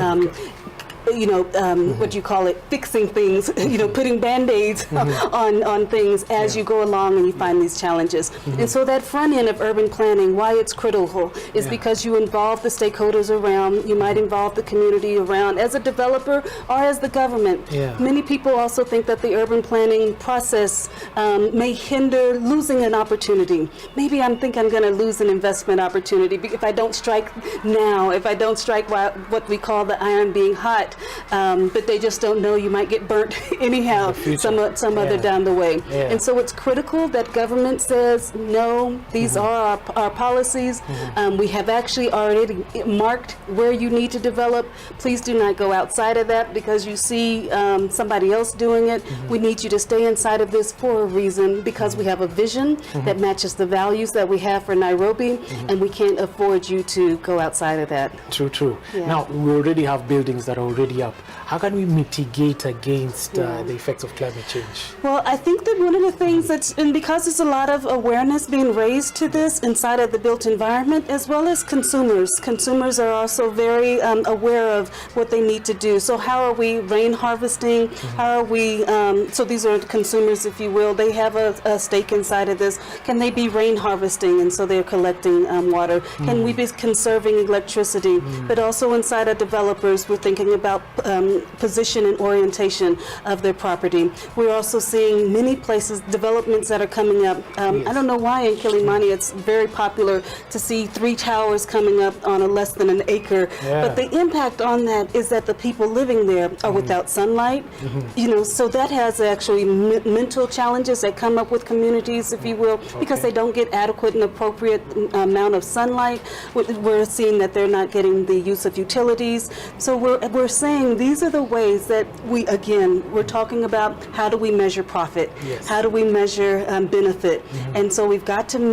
what do you call it, fixing things, putting band-aids on things as you go along and you find these challenges. And so that front end of urban planning, why it's critical is because you involve the stakeholders around, you might involve the community around as a developer or as the government. Many people also think that the urban planning process may hinder losing an opportunity. Maybe I'm going to lose an investment opportunity if I don't strike now, if I don't strike what we call the iron being hot. But they just don't know you might get burnt anyhow some other down the way. And so it's critical that government says, no, these are our policies. We have actually already marked where you need to develop. Please do not go outside of that because you see somebody else doing it. We need you to stay inside of this for a reason, because we have a vision that matches the values that we have for Nairobi, and we can't afford you to go outside of that. True. Now, we already have buildings that are already up. How can we mitigate against the effects of climate change? Well, I think that one of the things and because there's a lot of awareness being raised to this inside of the built environment, as well as consumers. Consumers are also very aware of what they need to do. So how are we rain harvesting? How are we, so these are consumers, if you will, they have a stake inside of this. Can they be rain harvesting? And so they're collecting water. Can we be conserving electricity? But also inside of developers, we're thinking about position and orientation of their property. We're also seeing many places, developments that are coming up. I don't know why in Kilimani it's very popular to see 3 towers coming up on a less than an acre. But the impact on that is that the people living there are without sunlight. So that has actually mental challenges that come up with communities, if you will, because they don't get adequate and appropriate amount of sunlight. We're seeing that they're not getting the use of utilities. So we're saying these are the ways that we're talking about how do we measure profit? How do we measure benefit? And so we've got to,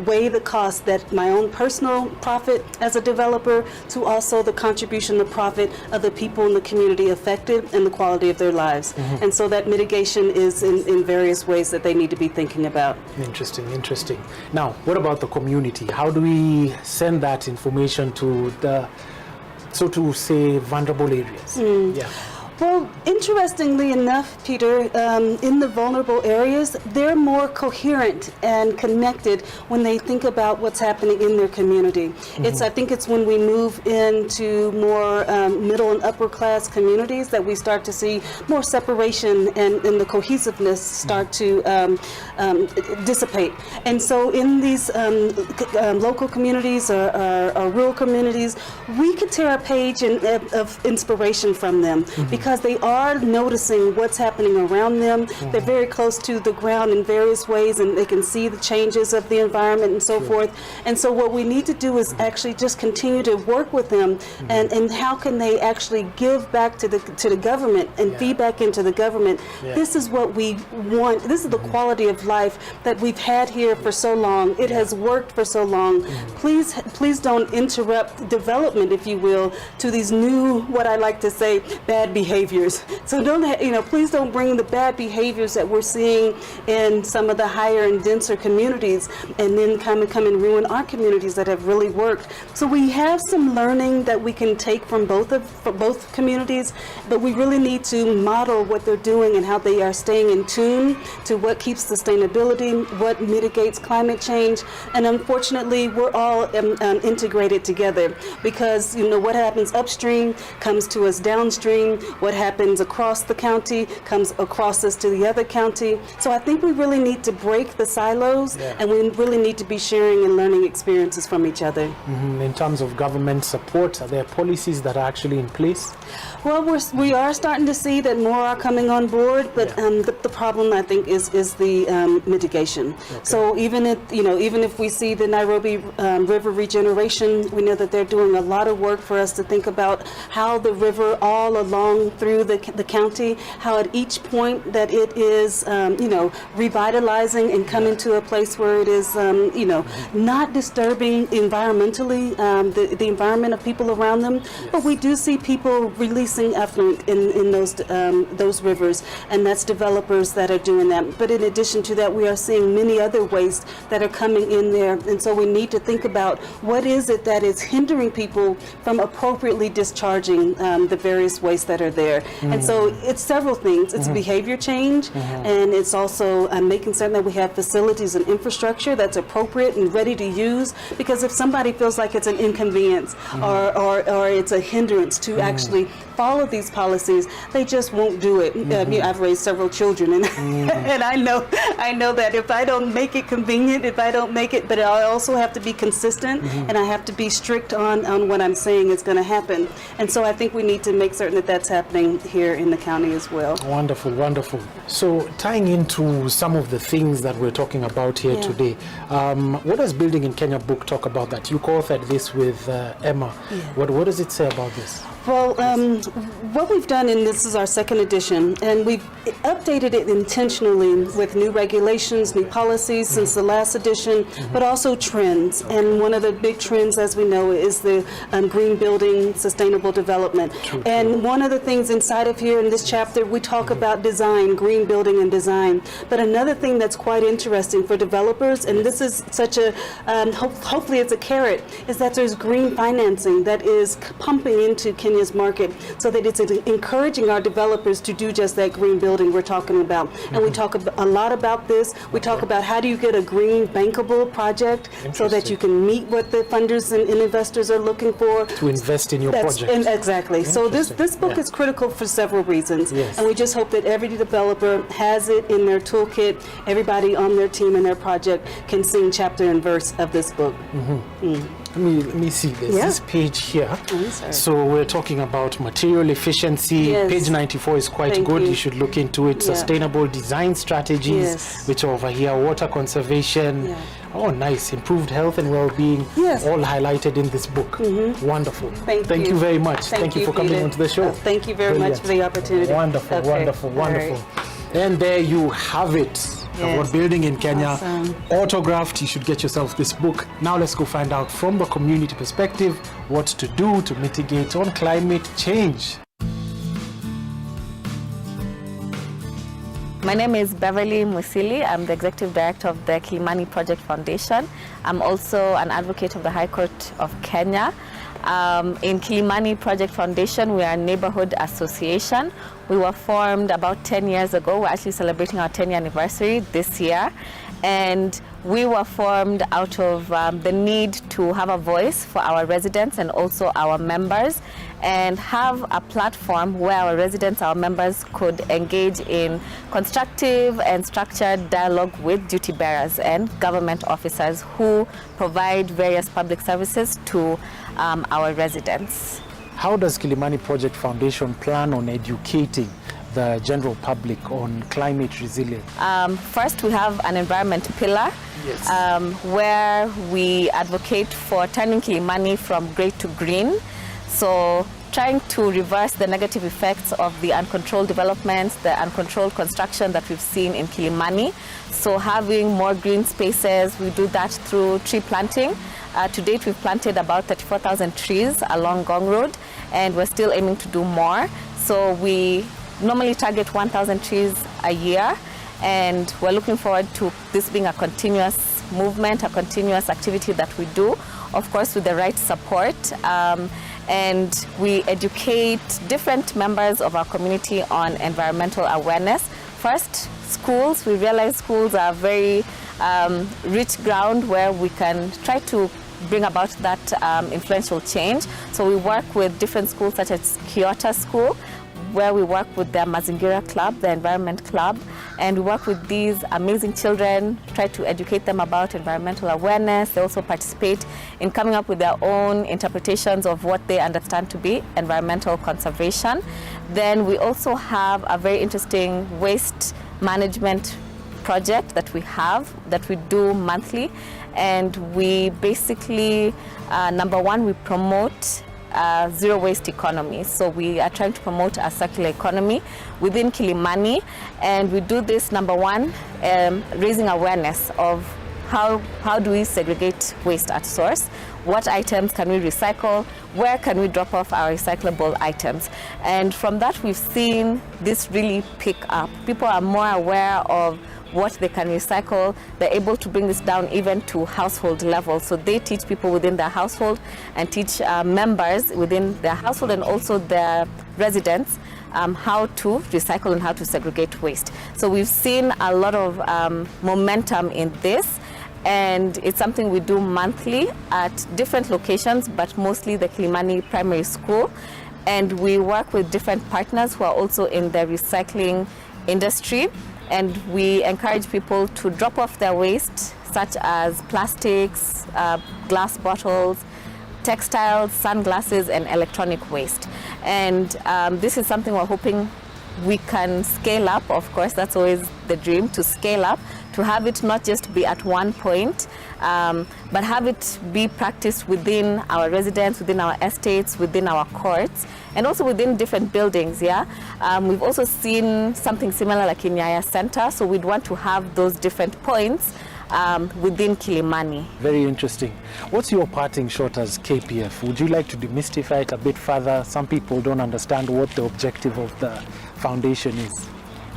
weigh the cost that my own personal profit as a developer to also the contribution, the profit of the people in the community affected and the quality of their lives. And so that mitigation is in various ways that they need to be thinking about. Interesting. Now, what about the community? How do we send that information to the, so to say, vulnerable areas? Well, interestingly enough, Peter, in the vulnerable areas, they're more coherent and connected when they think about what's happening in their community. I think it's when we move into more middle and upper class communities that we start to see more separation and the cohesiveness start to dissipate. And so in these local communities or rural communities, we could tear a page of inspiration from them because they are noticing what's happening around them. They're very close to the ground in various ways, and they can see the changes of the environment and so forth. And so what we need to do is actually just continue to work with them and how can they actually give back to the government and feed back into the government. This is what we want. This is the quality of life that we've had here for so long. It has worked for so long. Please don't interrupt development, if you will, to these new, what I like to say, bad behaviors. behaviors. So please don't bring the bad behaviors that we're seeing in some of the higher and denser communities and then come and ruin our communities that have really worked. So we have some learning that we can take from both communities, but we really need to model what they're doing and how they are staying in tune to what keeps sustainability, what mitigates climate change, and unfortunately we're all integrated together, because what happens upstream comes to us downstream, what happens across the county comes across us to the other county. So I think we really need to break the silos, and we really need to be sharing and learning experiences from each other. In terms of government support, are there policies that are actually in place? Well, we are starting to see that more are coming on board, but the problem, I think, is the mitigation. Okay. So even if we see the Nairobi River regeneration, we know that they're doing a lot of work for us to think about how the river all along through the county, how at each point that it is revitalizing and coming to a place where it is not disturbing environmentally the environment of people around them. Yes. But we do see people releasing effluent in those rivers, and that's developers that are doing that. But in addition to that, we are seeing many other waste that are coming in there, and so we need to think about what is it that is hindering people from appropriately discharging the various wastes that are there. And so it's several things. It's behavior change, and it's also making certain that we have facilities and infrastructure that's appropriate and ready to use, because if somebody feels like it's an inconvenience or it's a hindrance to actually follow these policies, they just won't do it. I've raised several children, and and I know that if I don't make it convenient, if I don't make it, but I also have to be consistent, and I have to be strict on what I'm saying is going to happen. And so I think we need to make certain that that's happening here in the county as well. Wonderful, wonderful. So tying into some of the things that we're talking about here today, what does Building in Kenya book talk about that? You co-authored this with Emma. Yeah. What does it say about this? Well, what we've done, and this is our second edition, and we've updated it intentionally with new regulations, new policies since the last edition, but also trends. And one of the big trends, as we know, is the green building, sustainable development. And one of the things inside of here in this chapter, we talk about design, green building and design. But another thing that's quite interesting for developers, and this is such a, hopefully it's a carrot, is that there's green financing that is pumping into Kenya's market, so that it's encouraging our developers to do just that green building we're talking about. And we talk a lot about this. We talk about how do you get a green bankable project so that you can meet what the funders and investors are looking for. To invest in your project. Exactly. So this book is critical for several reasons. Yes. And we just hope that every developer has it in their toolkit. Everybody on their team and their project can sing chapter and verse of this book. Let me see this page here. So we're talking about material efficiency. Page 94 is quite good. You should look into it. Sustainable design strategies, which are over here. Water conservation. Oh, nice. Improved health and well-being. All highlighted in this book. Wonderful. Thank you very much. Thank you for coming onto the show. Thank you very much for the opportunity. Wonderful, wonderful, wonderful. And there you have it. About Building in Kenya, autographed. You should get yourself this book. Now let's go find out from the community perspective what to do to mitigate on climate change. My name is Beverly Musili. I'm the Executive Director of the Kilimani Project Foundation. I'm also an advocate of the High Court of Kenya. In Kilimani Project Foundation, we are a neighborhood association. We were formed about 10 years ago. We're actually celebrating our 10th anniversary this year. And we were formed out of the need to have a voice for our residents and also our members, and have a platform where our residents, our members, could engage in constructive and structured dialogue with duty bearers and government officers who provide various public services to our residents. How does Kilimani Project Foundation plan on educating the general public on climate resilience? First, we have an environment pillar where we advocate for turning Kilimani from grey to green. So trying to reverse the negative effects of the uncontrolled developments, the uncontrolled construction that we've seen in Kilimani. So having more green spaces, we do that through tree planting. To date, we've planted about 34,000 trees along Gong Road, and we're still aiming to do more. So we normally target 1,000 trees a year, and we're looking forward to this being a continuous movement, a continuous activity that we do, of course with the right support. And we educate different members of our community on environmental awareness. First, schools. We realize schools are very rich ground where we can try to bring about that influential change. So we work with different schools such as Kyoto School, where we work with the Mazingira Club, the Environment Club, and we work with these amazing children, try to educate them about environmental awareness. They also participate in coming up with their own interpretations of what they understand to be environmental conservation. Then we also have a very interesting waste management project that we do monthly, and we basically, number one, we promote zero waste economy. So we are trying to promote a circular economy within Kilimani, and we do this, number one, raising awareness of how do we segregate waste at source, what items can we recycle, where can we drop off our recyclable items. And from that we've seen this really pick up. People are more aware of what they can recycle. They're able to bring this down even to household level. So they teach people within their household and teach members within their household and also their residents how to recycle and how to segregate waste. So we've seen a lot of momentum in this, and it's something we do monthly at different locations, but mostly the Kilimani Primary School. And we work with different partners who are also in the recycling industry. And we encourage people to drop off their waste, such as plastics, glass bottles, textiles, sunglasses, and electronic waste. And this is something we're hoping we can scale up. Of course, that's always the dream, to scale up, to have it not just be at one point, but have it be practiced within our residents, within our estates, within our courts, and also within different buildings. We've also seen something similar like in Yaya Center, so we'd want to have those different points within Kilimani. Very interesting. What's your parting shot as KPF? Would you like to demystify it a bit further? Some people don't understand what the objective of the foundation is.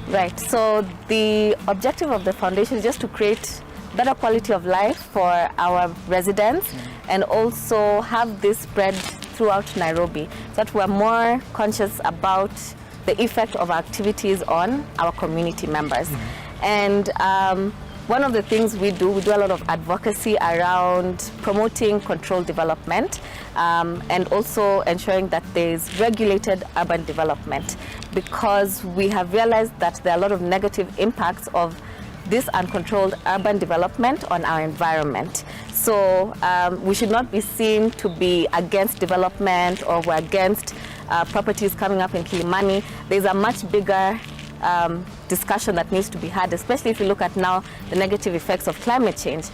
Right, so the objective of the foundation is just to create better quality of life for our residents and also have this spread throughout Nairobi, so that we're more conscious about the effect of our activities on our community members. And one of the things we do a lot of advocacy around promoting controlled development and also ensuring that there is regulated urban development, because we have realized that there are a lot of negative impacts of this uncontrolled urban development on our environment. So we should not be seen to be against development or we're against properties coming up in Kilimani. There's a much bigger discussion that needs to be had, especially if you look at now the negative effects of climate change.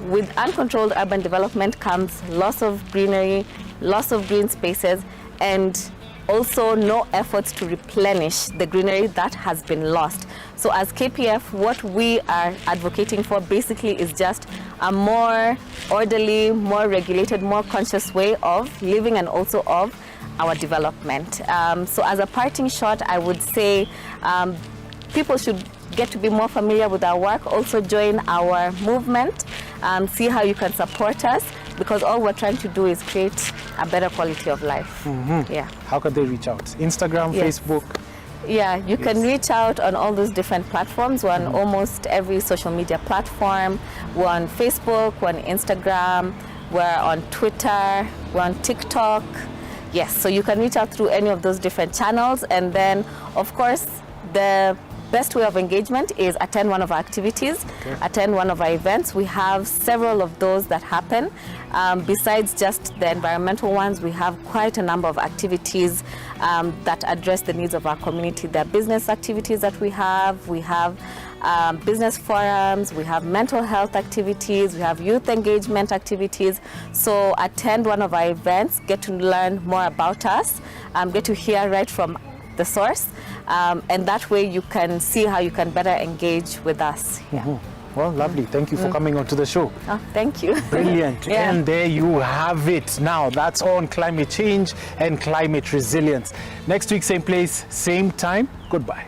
With uncontrolled urban development comes loss of greenery, loss of green spaces, and also no efforts to replenish the greenery that has been lost. So as KPF, what we are advocating for basically is just a more orderly, more regulated, more conscious way of living and also of our development. So as a parting shot, I would say people should get to be more familiar with our work, also join our movement, see how you can support us, because all we're trying to do is create a better quality of life. Yeah. How can they reach out? Instagram, Yes. Facebook? Yeah, you can reach out on all those different platforms. We're on almost every social media platform. We're on Facebook, we're on Instagram, we're on Twitter, we're on TikTok. Yes, so you can reach out through any of those different channels. And then, of course, the best way of engagement is attend one of our activities, attend one of our events. We have several of those that happen. Besides just the environmental ones, we have quite a number of activities that address the needs of our community. There are business activities that we have business forums, we have mental health activities, we have youth engagement activities. So attend one of our events, get to learn more about us, get to hear right from the source, and that way you can see how you can better engage with us. Well, lovely. Thank you for coming onto the show. Oh, thank you. Brilliant. Yeah. And there you have it. Now, that's on climate change and climate resilience. Next week, same place, same time. Goodbye.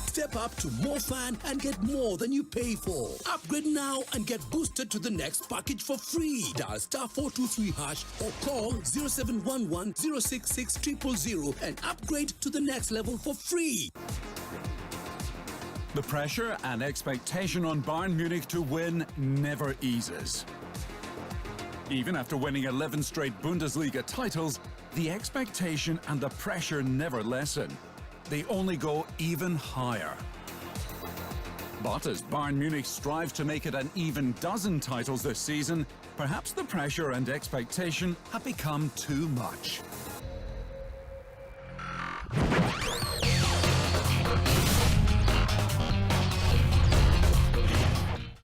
Step up to more fun and get more than you pay for. Upgrade now and get boosted to the next package for free. Dial *423# or call 0711 066 000 and upgrade to the next level for free. The pressure and expectation on Bayern Munich to win never eases. Even after winning 11 straight Bundesliga titles, the expectation and the pressure never lessen. They only go even higher. But as Bayern Munich strives to make it an even dozen titles this season, perhaps the pressure and expectation have become too much.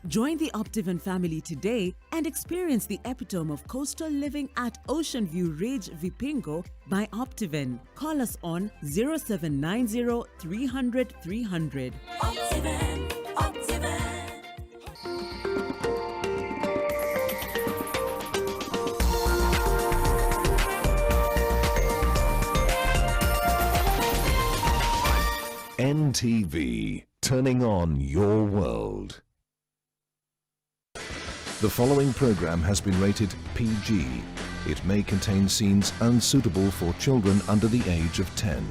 Join the Optivan family today and experience the epitome of coastal living at Ocean View Ridge, Vipingo by Optivan. Call us on 0790 300 300. Optivan, Optivan. NTV, turning on your world. The following program has been rated PG. It may contain scenes unsuitable for children under the age of 10.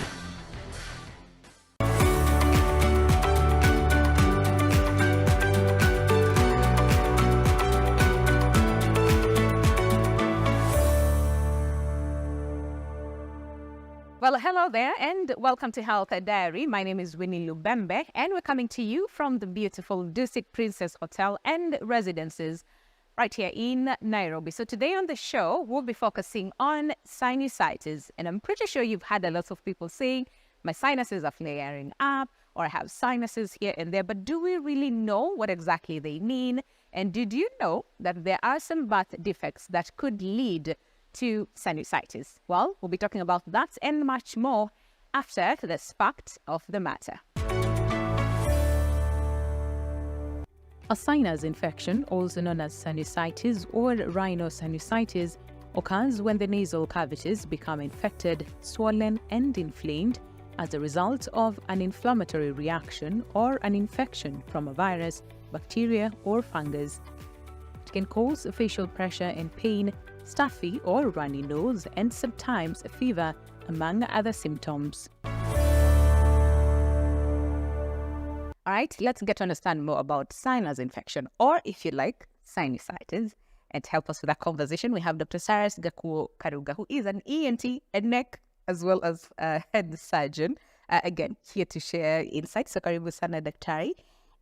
Well, hello there and welcome to Health Diary. My name is Winnie Lubembe and we're coming to you from the beautiful Dusit Princess Hotel and Residences right here in Nairobi. So today on the show, we'll be focusing on sinusitis. And I'm pretty sure you've had a lot of people saying, my sinuses are flaring up or I have sinuses here and there. But do we really know what exactly they mean? And did you know that there are some birth defects that could lead to sinusitis? Well, we'll be talking about that and much more after the fact of the matter. A sinus infection, also known as sinusitis or rhinosinusitis, occurs when the nasal cavities become infected, swollen, and inflamed as a result of an inflammatory reaction or an infection from a virus, bacteria, or fungus. It can cause facial pressure and pain, stuffy or runny nose, and sometimes a fever, among other symptoms. All right, let's get to understand more about sinus infection, or if you like, sinusitis. And to help us with that conversation, we have Dr. Cyrus Gakuo Karuga, who is an ENT, a neck, as well as a head surgeon. Again, here to share insights. So karibu sana daktari.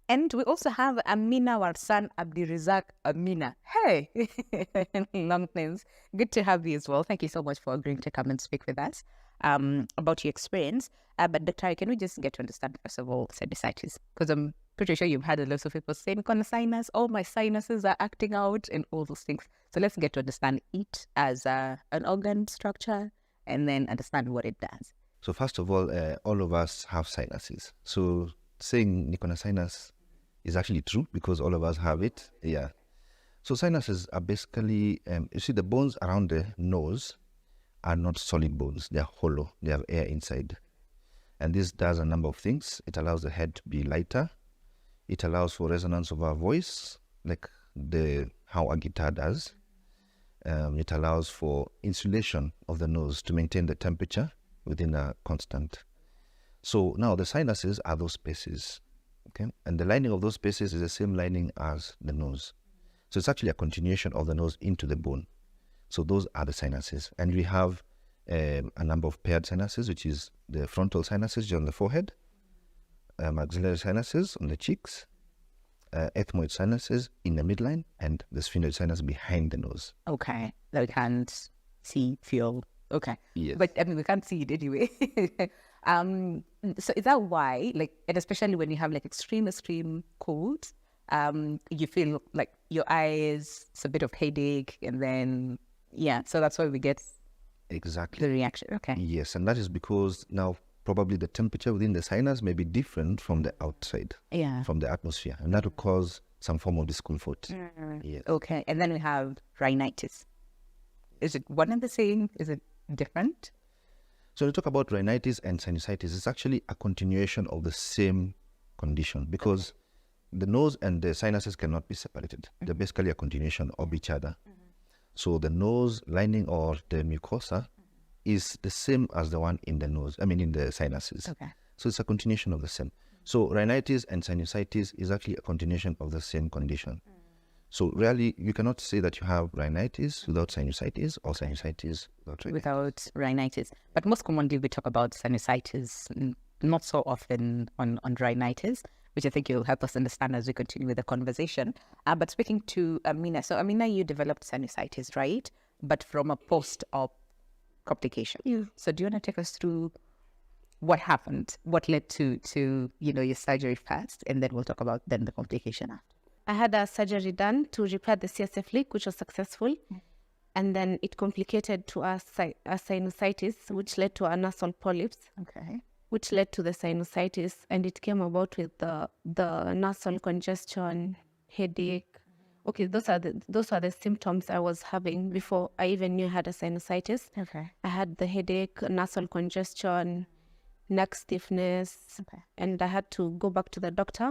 And we also have Amina Warsan Abdirizak Amina. Hey, long names. Good to have you as well. Thank you so much for agreeing to come and speak with us about your experience. But Dr. can we just get to understand, first of all, sinusitis? Because I'm pretty sure you've had a lot of people saying, sinus, oh, my sinuses are acting out and all those things. So let's get to understand it as an organ structure and then understand what it does. So first of all of us have sinuses. So saying Nikona sinus is actually true because all of us have it. Yeah. So sinuses are basically, you see the bones around the nose are not solid bones. They are hollow. They have air inside. And this does a number of things. It allows the head to be lighter. It allows for resonance of our voice, like how a guitar does. It allows for insulation of the nose to maintain the temperature within a constant. So now the sinuses are those spaces, okay? And the lining of those spaces is the same lining as the nose. So it's actually a continuation of the nose into the bone. So those are the sinuses. And we have a number of paired sinuses, which is the frontal sinuses on the forehead, maxillary sinuses on the cheeks, ethmoid sinuses in the midline, and the sphenoid sinus behind the nose. Okay, that we can't see, feel. Okay, yes. But I mean, we can't see it anyway. So is that why, like, and especially when you have like extreme cold, you feel like your eyes, it's a bit of headache, and then so that's why we get exactly the reaction. Okay. Yes, and that is because now probably the temperature within the sinus may be different from the outside, from the atmosphere, and that will cause some form of discomfort. Yes. Okay, and then we have rhinitis. Is it one and the same? Is it different? So when we talk about rhinitis and sinusitis, it's actually a continuation of the same condition, because the nose and the sinuses cannot be separated. They're basically a continuation of each other. So the nose lining or the mucosa is the same as the one in the nose, in the sinuses. Okay. So it's a continuation of the same. So rhinitis and sinusitis is actually a continuation of the same condition. So really, you cannot say that you have rhinitis without sinusitis, or sinusitis without rhinitis. But most commonly we talk about sinusitis, not so often on rhinitis, which I think you'll help us understand as we continue with the conversation. But speaking to Amina, so Amina, you developed sinusitis, right? But from a post-op complication. Yeah. So do you want to take us through what happened? What led to your surgery first, and then we'll talk about then the complication after. I had a surgery done to repair the CSF leak, which was successful. And then it complicated to a sinusitis, which led to a nasal polyps. Okay. Which led to the sinusitis, and it came about with the nasal congestion, headache. Okay, those are the symptoms I was having before I even knew I had a sinusitis. Okay. I had the headache, nasal congestion, neck stiffness, and I had to go back to the doctor.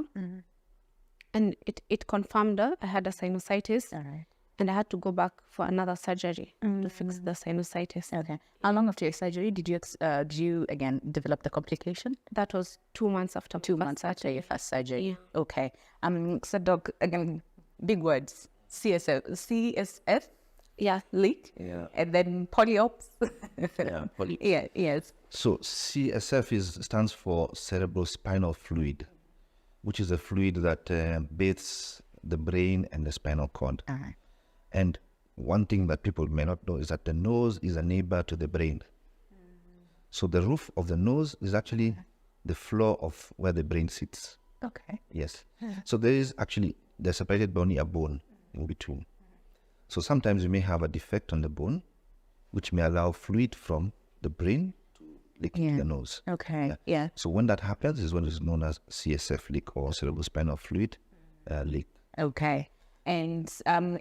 And it confirmed I had a sinusitis. All right. And I had to go back for another surgery to fix the sinusitis. Okay. How long after your surgery did you again develop the complication? That was 2 months after. 2 months after your first surgery. Yeah. Okay. So doc, again, big words. CSF. Yeah. Leak. Yeah. And then polyops. Yeah, polyps. Yeah. Yes. So CSF stands for cerebrospinal fluid, which is a fluid that bathes the brain and the spinal cord. And one thing that people may not know is that the nose is a neighbor to the brain. So the roof of the nose is actually the floor of where the brain sits. Okay. Yes. So they're separated by only a bone in between. So sometimes you may have a defect on the bone, which may allow fluid from the brain to leak into the nose. Okay. Yeah. So when that happens is when it's known as CSF leak, or cerebrospinal fluid leak. Okay. And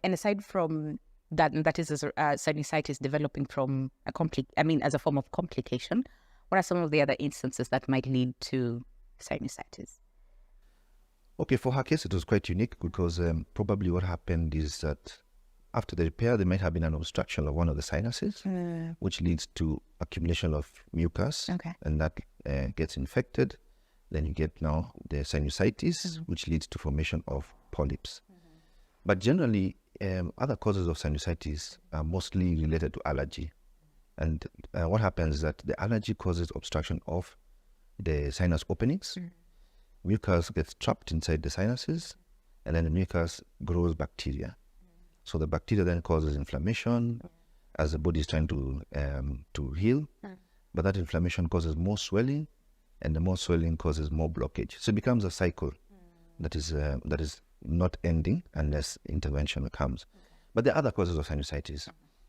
aside from that is sinusitis developing from as a form of complication, what are some of the other instances that might lead to sinusitis? Okay, for her case, it was quite unique because probably what happened is that after the repair, there might have been an obstruction of one of the sinuses, which leads to accumulation of mucus, and that gets infected. Then you get now the sinusitis, which leads to formation of polyps. But generally, other causes of sinusitis are mostly related to allergy. And what happens is that the allergy causes obstruction of the sinus openings. Mucus gets trapped inside the sinuses, and then the mucus grows bacteria. So the bacteria then causes inflammation as the body is trying to heal. But that inflammation causes more swelling, and the more swelling causes more blockage. So it becomes a cycle that is not ending unless intervention comes. But there are other causes of sinusitis,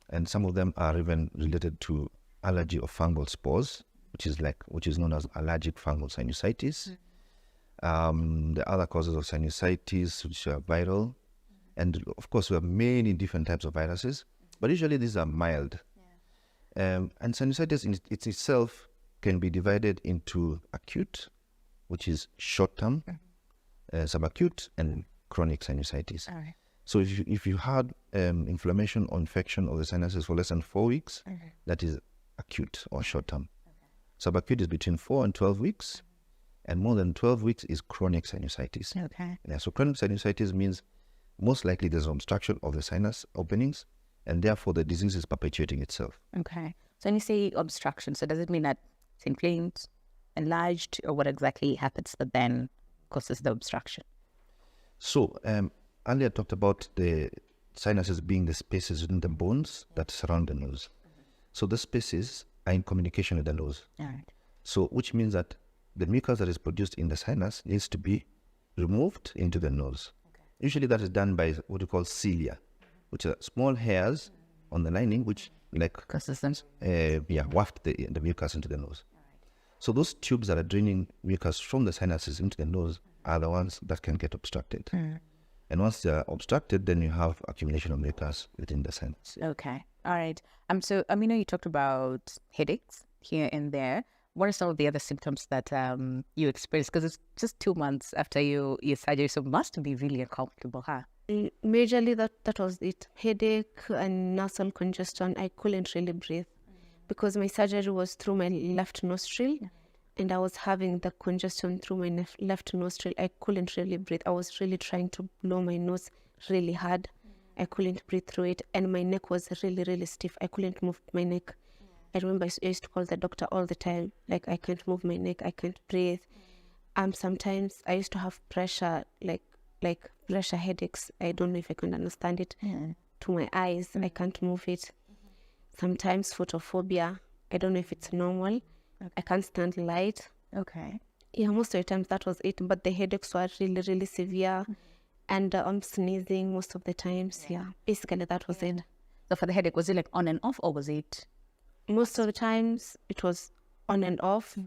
and some of them are even related to allergy of fungal spores, which is known as allergic fungal sinusitis. The other causes of sinusitis, which are viral, and of course we have many different types of viruses, but usually these are mild. And sinusitis in itself can be divided into acute, which is short-term, subacute, and chronic sinusitis. All right. So if you had inflammation or infection of the sinuses for less than 4 weeks, that is acute or short-term. Subacute is between 4 and 12 weeks, and more than 12 weeks is chronic sinusitis. Okay. Yeah, so chronic sinusitis means most likely there's an obstruction of the sinus openings, and therefore the disease is perpetuating itself. Okay. So when you say obstruction, so does it mean that it's inflamed, enlarged, or what exactly happens that then causes the obstruction? So earlier I talked about the sinuses being the spaces within the bones that surround the nose. So the spaces are in communication with the nose. All right. So which means that the mucus that is produced in the sinus needs to be removed into the nose. Okay. Usually that is done by what we call cilia, which are small hairs on the lining which waft the mucus into the nose. Right. So those tubes that are draining mucus from the sinuses into the nose are the ones that can get obstructed. And once they are obstructed, then you have accumulation of mucus within the sinus. Okay. All right. So Amina, you talked about headaches here and there. What are some of the other symptoms that you experience? Because it's just 2 months after your surgery, so it must be really uncomfortable, huh? Majorly that was it. Headache and nasal congestion. I couldn't really breathe because my surgery was through my left nostril, and I was having the congestion through my left nostril. I couldn't really breathe. I was really trying to blow my nose really hard. I couldn't breathe through it, and my neck was really, really stiff. I couldn't move my neck. I remember I used to call the doctor all the time, like, I can't move my neck, I can't breathe. Sometimes I used to have pressure, like pressure headaches. I don't know if I can understand it. To my eyes, I can't move it. Sometimes photophobia. I don't know if it's normal. I can't stand light. Okay. Yeah, most of the times that was it. But the headaches were really, really severe. And I'm sneezing most of the times. Yeah, basically that was it. So for the headache, was it like on and off, or was it? Most of the times it was on and off.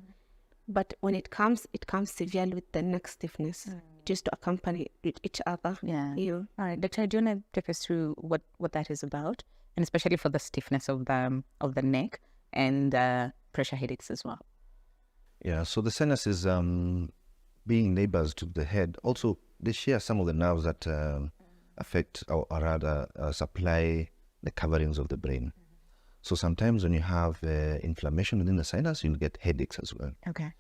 But when it comes severely with the neck stiffness. It used to accompany each other. Yeah. All right, Doctor, do you want to take us through what that is about, and especially for the stiffness of the neck and pressure headaches as well? Yeah. So the sinus is being neighbors to the head. Also, they share some of the nerves that affect or rather supply the coverings of the brain. So sometimes when you have inflammation within the sinus, you'll get headaches as well. Okay.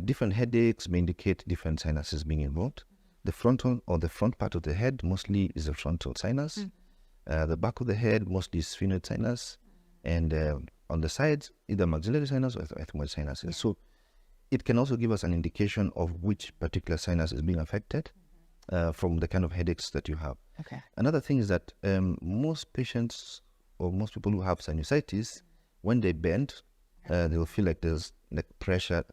Different headaches may indicate different sinuses being involved. The frontal or the front part of the head mostly is the frontal sinus. The back of the head mostly is sphenoid sinus. And on the sides, either maxillary sinus or ethmoid sinuses. So it can also give us an indication of which particular sinus is being affected from the kind of headaches that you have. Okay. Another thing is that most patients or most people who have sinusitis, when they bend, they'll feel like there's like pressure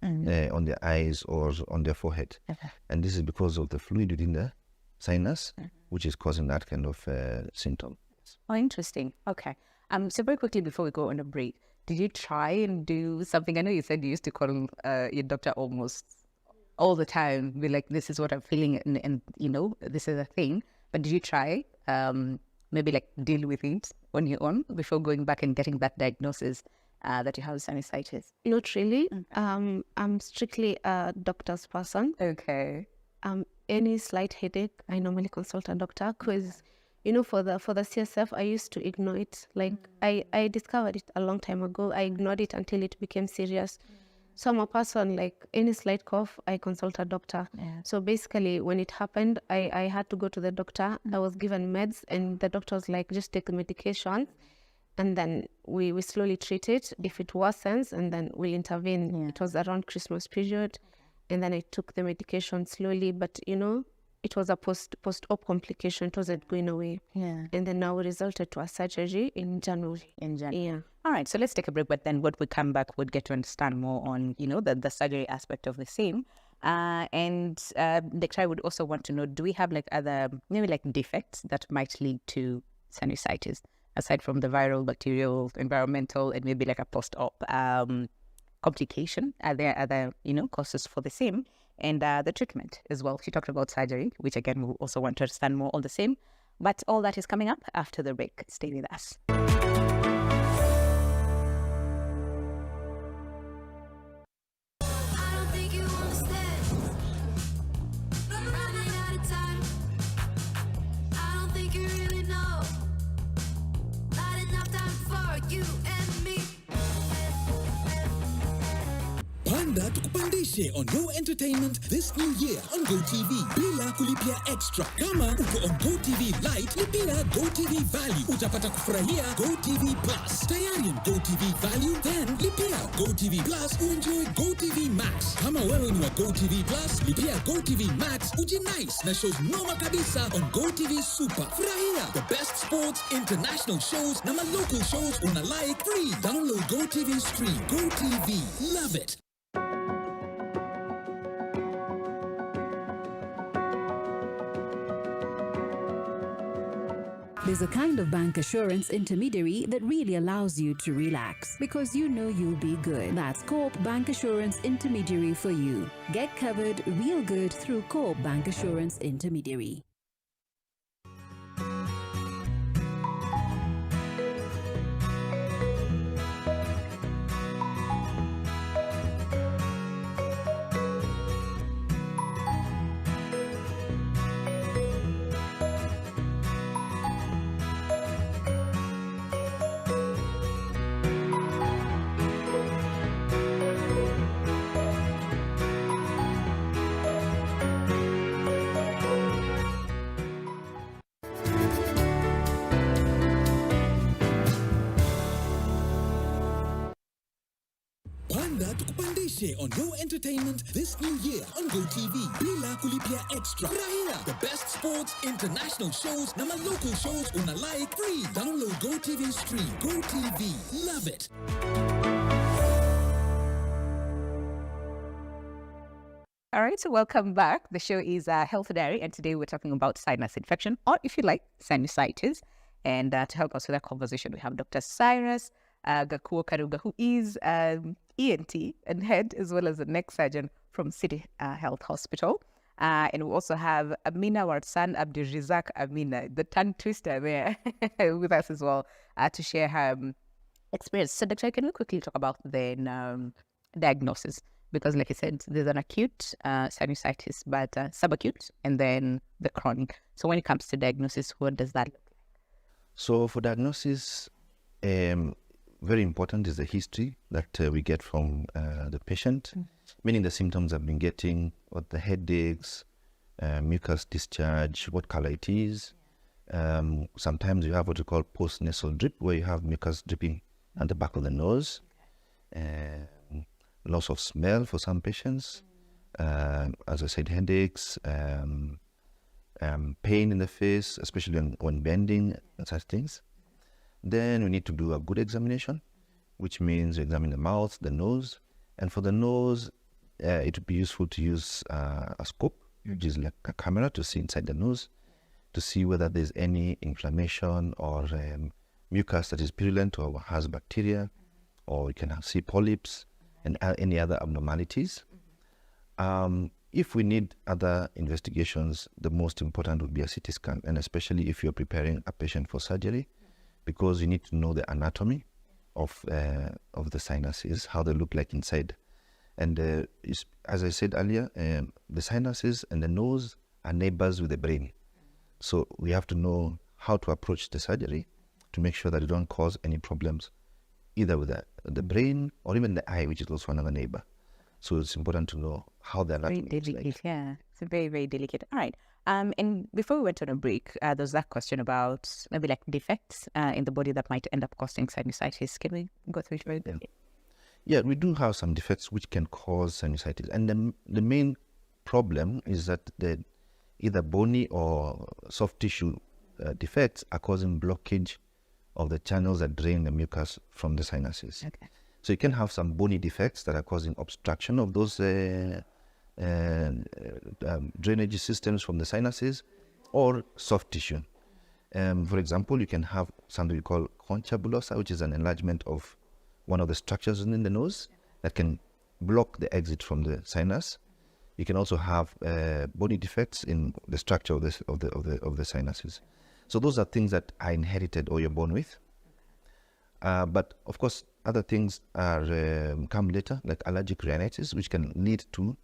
on their eyes or on their forehead. Okay. And this is because of the fluid within the sinus, which is causing that kind of symptom. Oh, interesting. Okay. So very quickly before we go on a break, did you try and do something? I know you said you used to call your doctor almost all the time, be like, this is what I'm feeling, and you know, this is a thing. But did you try maybe like deal with it on your own before going back and getting that diagnosis that you have sinusitis? Not really. I'm strictly a doctor's person. Okay. Any slight headache, I normally consult a doctor because, you know, for the CSF, I used to ignore it. Like I discovered it a long time ago. I ignored it until it became serious. So I'm a person, like any slight cough, I consult a doctor. Yeah. So basically when it happened, I had to go to the doctor. I was given meds and the doctor was like, just take the medication and then we slowly treat it. If it worsens, and then we'll intervene. Yeah. It was around Christmas period. And then I took the medication slowly, but you know, it was a post-op complication. It wasn't going away. Yeah. And then now it resulted to a surgery in January. Yeah. All right, so let's take a break, but then when we come back, we'll get to understand more on, you know, the surgery aspect of the same. And Doctor, I would also want to know, do we have like other, maybe like defects that might lead to sinusitis, aside from the viral, bacterial, environmental, and maybe like a post-op complication? Are there other, you know, causes for the same? And the treatment as well. She talked about surgery, which again, we also want to understand more on the same. But all that is coming up after the break. Stay with us. Panda tukupandishe on Go Entertainment this new year on GoTV bila kulipia extra. Kama uko on GoTV Lite, lipia GoTV Value. Utapata kufurahia GoTV Plus. Tayari on GoTV Value, then lipia GoTV Plus uenjoy GoTV Max. Kama wewe ni wa GoTV Plus, lipia GoTV Max ujinice na shows noma kabisa on GoTV Super. Furahia the best sports, international shows na local shows una like free. Download GoTV Stream. GoTV. Love it. There's a kind of bank assurance intermediary that really allows you to relax because you know you'll be good. That's Coop Bank Assurance Intermediary for you. Get covered real good through Coop Bank Assurance Intermediary. Panda tukupandishe on Go Entertainment this new year on GoTV bila kulipia extra. Furahia the best sports, international shows na local shows una like free. Download GoTV Stream. GoTV. Love it. All right, so welcome back. The show is Health Diary, and today we're talking about sinus infection, or if you like, sinusitis. And to help us with that conversation, we have Dr. Cyrus Gakuo Karuga, who is ENT and head, as well as a neck surgeon from City Health Hospital. And we also have Amina Warsan Abdurizak Amina, the tongue twister there, with us as well to share her experience. So, Doctor, can we quickly talk about the diagnosis? Because like I said, there's an acute sinusitis, but subacute, and then the chronic. So when it comes to diagnosis, what does that look like? So for diagnosis, very important is the history that we get from the patient, meaning the symptoms I've been getting, what the headaches, mucus discharge, what color it is. Sometimes you have what we call post-nasal drip, where you have mucus dripping at the back of the nose. Loss of smell for some patients, as I said, headaches, pain in the face, especially when bending and such things. Then we need to do a good examination, which means you examine the mouth, the nose, and for the nose, it would be useful to use a scope, which is like a camera to see inside the nose, to see whether there's any inflammation or mucus that is purulent or has bacteria, or you can see polyps and any other abnormalities. If we need other investigations, the most important would be a CT scan, and especially if you're preparing a patient for surgery, because you need to know the anatomy of the sinuses, how they look like inside. And as I said earlier, the sinuses and the nose are neighbors with the brain. So we have to know how to approach the surgery to make sure that you don't cause any problems either with the brain or even the eye, which is also another neighbor. So it's important to know how the anatomy very delicate, like. Yeah. It's very, very delicate. All right. And before we went on a break, there was that question about maybe like defects in the body that might end up causing sinusitis. Can we go through it very quickly? Yeah, we do have some defects which can cause sinusitis. And the main problem is that the either bony or soft tissue defects are causing blockage of the channels that drain the mucus from the sinuses. Okay. So you can have some bony defects that are causing obstruction of those drainage systems from the sinuses, or soft tissue. For example, you can have something we call concha bullosa, which is an enlargement of one of the structures in the nose that can block the exit from the sinus. You can also have bony defects in the structure of the sinuses. So those are things that are inherited or you're born with. But of course, other things are come later, like allergic rhinitis, which can lead to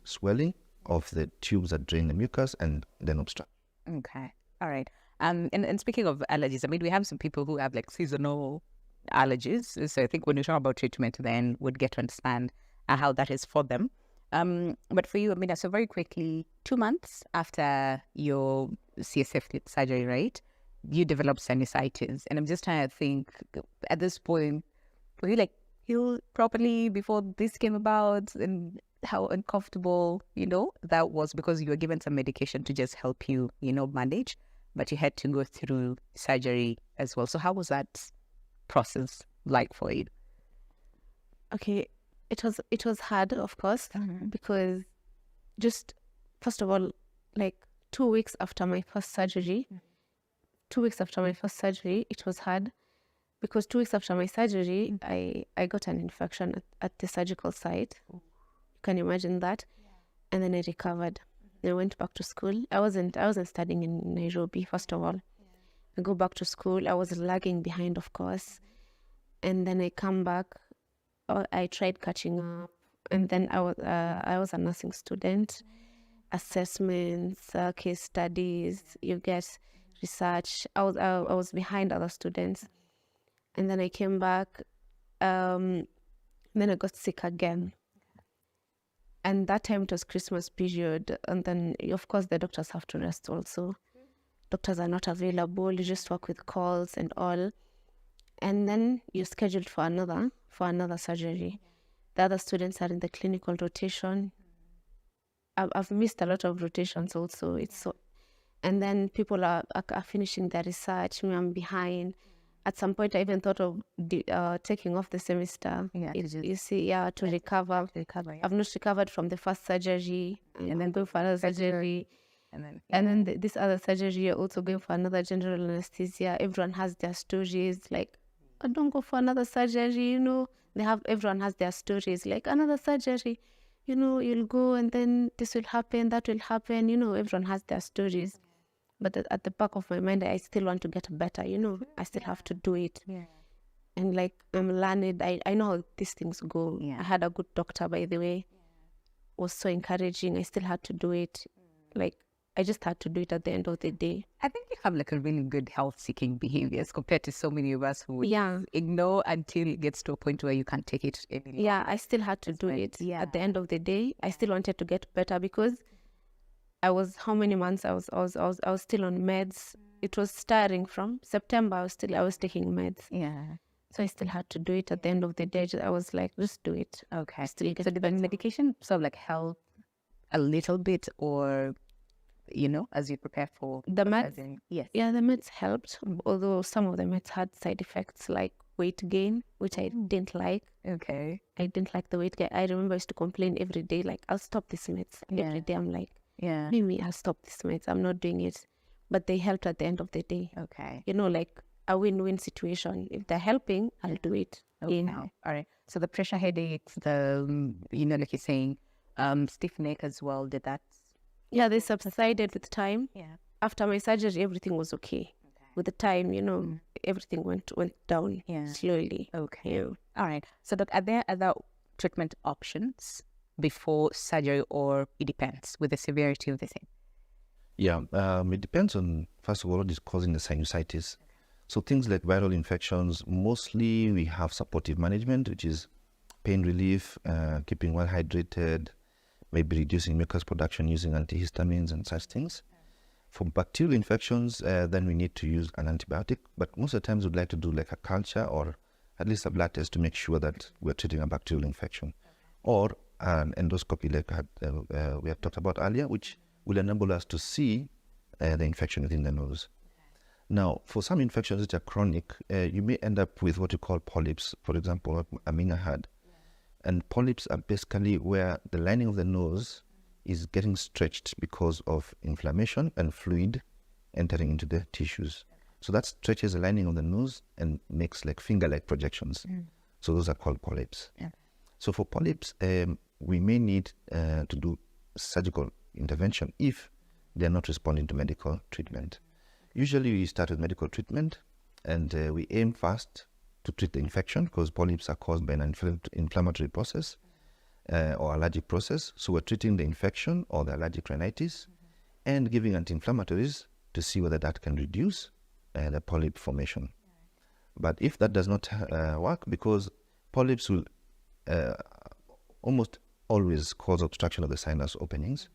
swelling of the tubes that drain the mucus and then obstruct. Okay. All right. And speaking of allergies, I mean, we have some people who have like seasonal allergies. So I think when you talk about treatment, then we'd get to understand how that is for them. But for you, Amina, so very quickly, 2 months after your CSF surgery, right, you developed sinusitis. And I'm just trying to think, at this point, were you like healed properly before this came about? And how uncomfortable, that was, because you were given some medication to just help you, manage, but you had to go through surgery as well. So how was that process like for you? Okay, it was hard, of course, because just first of all, like 2 weeks after my first surgery, it was hard because 2 weeks after my surgery, I got an infection at the surgical site. You can imagine that. And then I recovered. I went back to school. I wasn't studying in Nairobi, first of all. I go back to school. I was lagging behind, of course. And then I come back. I tried catching up. And then I was a nursing student. Assessments, case studies, you get research. I was behind other students. And then I came back. Then I got sick again. And that time it was Christmas period. And then, of course, the doctors have to rest also. Doctors are not available. You just work with calls and all. And then you're scheduled for another surgery. The other students are in the clinical rotation. I've missed a lot of rotations also. And then people are finishing their research. Me, I'm behind. At some point, I even thought of taking off the semester. To recover. I've not recovered from the first surgery, and then going for another surgery. And then this other surgery, you're also going for another general anesthesia. Everyone has their stories. Like, I don't go for another surgery, everyone has their stories. Like, another surgery, you'll go and then this will happen, that will happen. Everyone has their stories. But at the back of my mind, I still want to get better, I still have to do it. And like, I'm learned. I know how these things go. I had a good doctor, by the way. Was so encouraging. I still had to do it. Like, I just had to do it at the end of the day. I think you have like a really good health-seeking behaviors compared to so many of us who ignore until it gets to a point where you can't take it anymore. Yeah, I still had to do it. At the end of the day, I still wanted to get better because I was, how many months I was still on meds. It was starting from September. I was taking meds. So I still had to do it at the end of the day. I was like, just do it. Okay. So did the medication sort of like help a little bit, or as you prepare for the meds? Yes. Yeah, the meds helped, although some of the meds had side effects like weight gain, which I didn't like. Okay. I didn't like the weight gain. I remember I used to complain every day, like, I'll stop these meds. Every day I'm like, maybe I'll stop these meds. I'm not doing it. But they helped at the end of the day. Okay. Like a win-win situation. If they're helping, I'll do it. Okay. All right. So the pressure headaches, the, like you're saying, stiff neck as well, did that? Yeah, they subsided with time. Yeah. After my surgery, everything was okay. With the time, everything went down slowly. Okay. Yeah. All right. So are there other treatment options before surgery, or it depends with the severity of the thing? Yeah, it depends on, first of all, what is causing the sinusitis. So things like viral infections, mostly we have supportive management, which is pain relief, keeping well hydrated, maybe reducing mucus production using antihistamines and such things. For bacterial infections, then we need to use an antibiotic, but most of the times we'd like to do like a culture or at least a blood test to make sure that we're treating a bacterial infection. Or an endoscopy like we have talked about earlier, which will enable us to see the infection within the nose. Now, for some infections which are chronic, you may end up with what you call polyps, for example, what Amina had. And polyps are basically where the lining of the nose is getting stretched because of inflammation and fluid entering into the tissues. So that stretches the lining of the nose and makes like finger-like projections. So those are called polyps. So for polyps, we may need to do surgical intervention if they're not responding to medical treatment. Usually we start with medical treatment, and we aim first to treat the infection because polyps are caused by an inflammatory process or allergic process. So we're treating the infection or the allergic rhinitis and giving anti-inflammatories to see whether that can reduce the polyp formation. But if that does not work, because polyps will almost always cause obstruction of the sinus openings,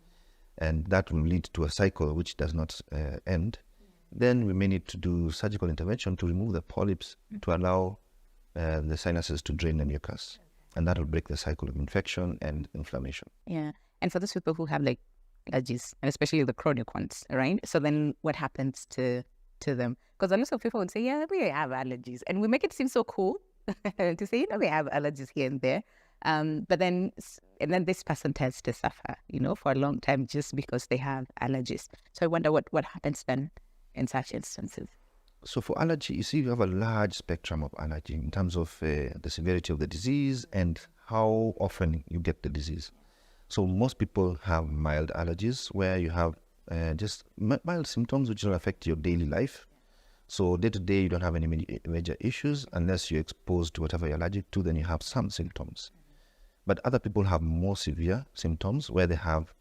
and that will lead to a cycle which does not end. Then we may need to do surgical intervention to remove the polyps to allow the sinuses to drain the mucus, and that will break the cycle of infection and inflammation. Yeah. And for those people who have like allergies, and especially the chronic ones, right? So then what happens to them? Because a lot of people would say, yeah, we have allergies, and we make it seem so cool to say, we have allergies here and there. But then this person tends to suffer, for a long time just because they have allergies. So I wonder what happens then in such instances. So for allergy, you see, you have a large spectrum of allergy in terms of the severity of the disease and how often you get the disease. So most people have mild allergies where you have just mild symptoms which will affect your daily life. So day to day, you don't have any major issues unless you're exposed to whatever you're allergic to, then you have some symptoms. But other people have more severe symptoms where they have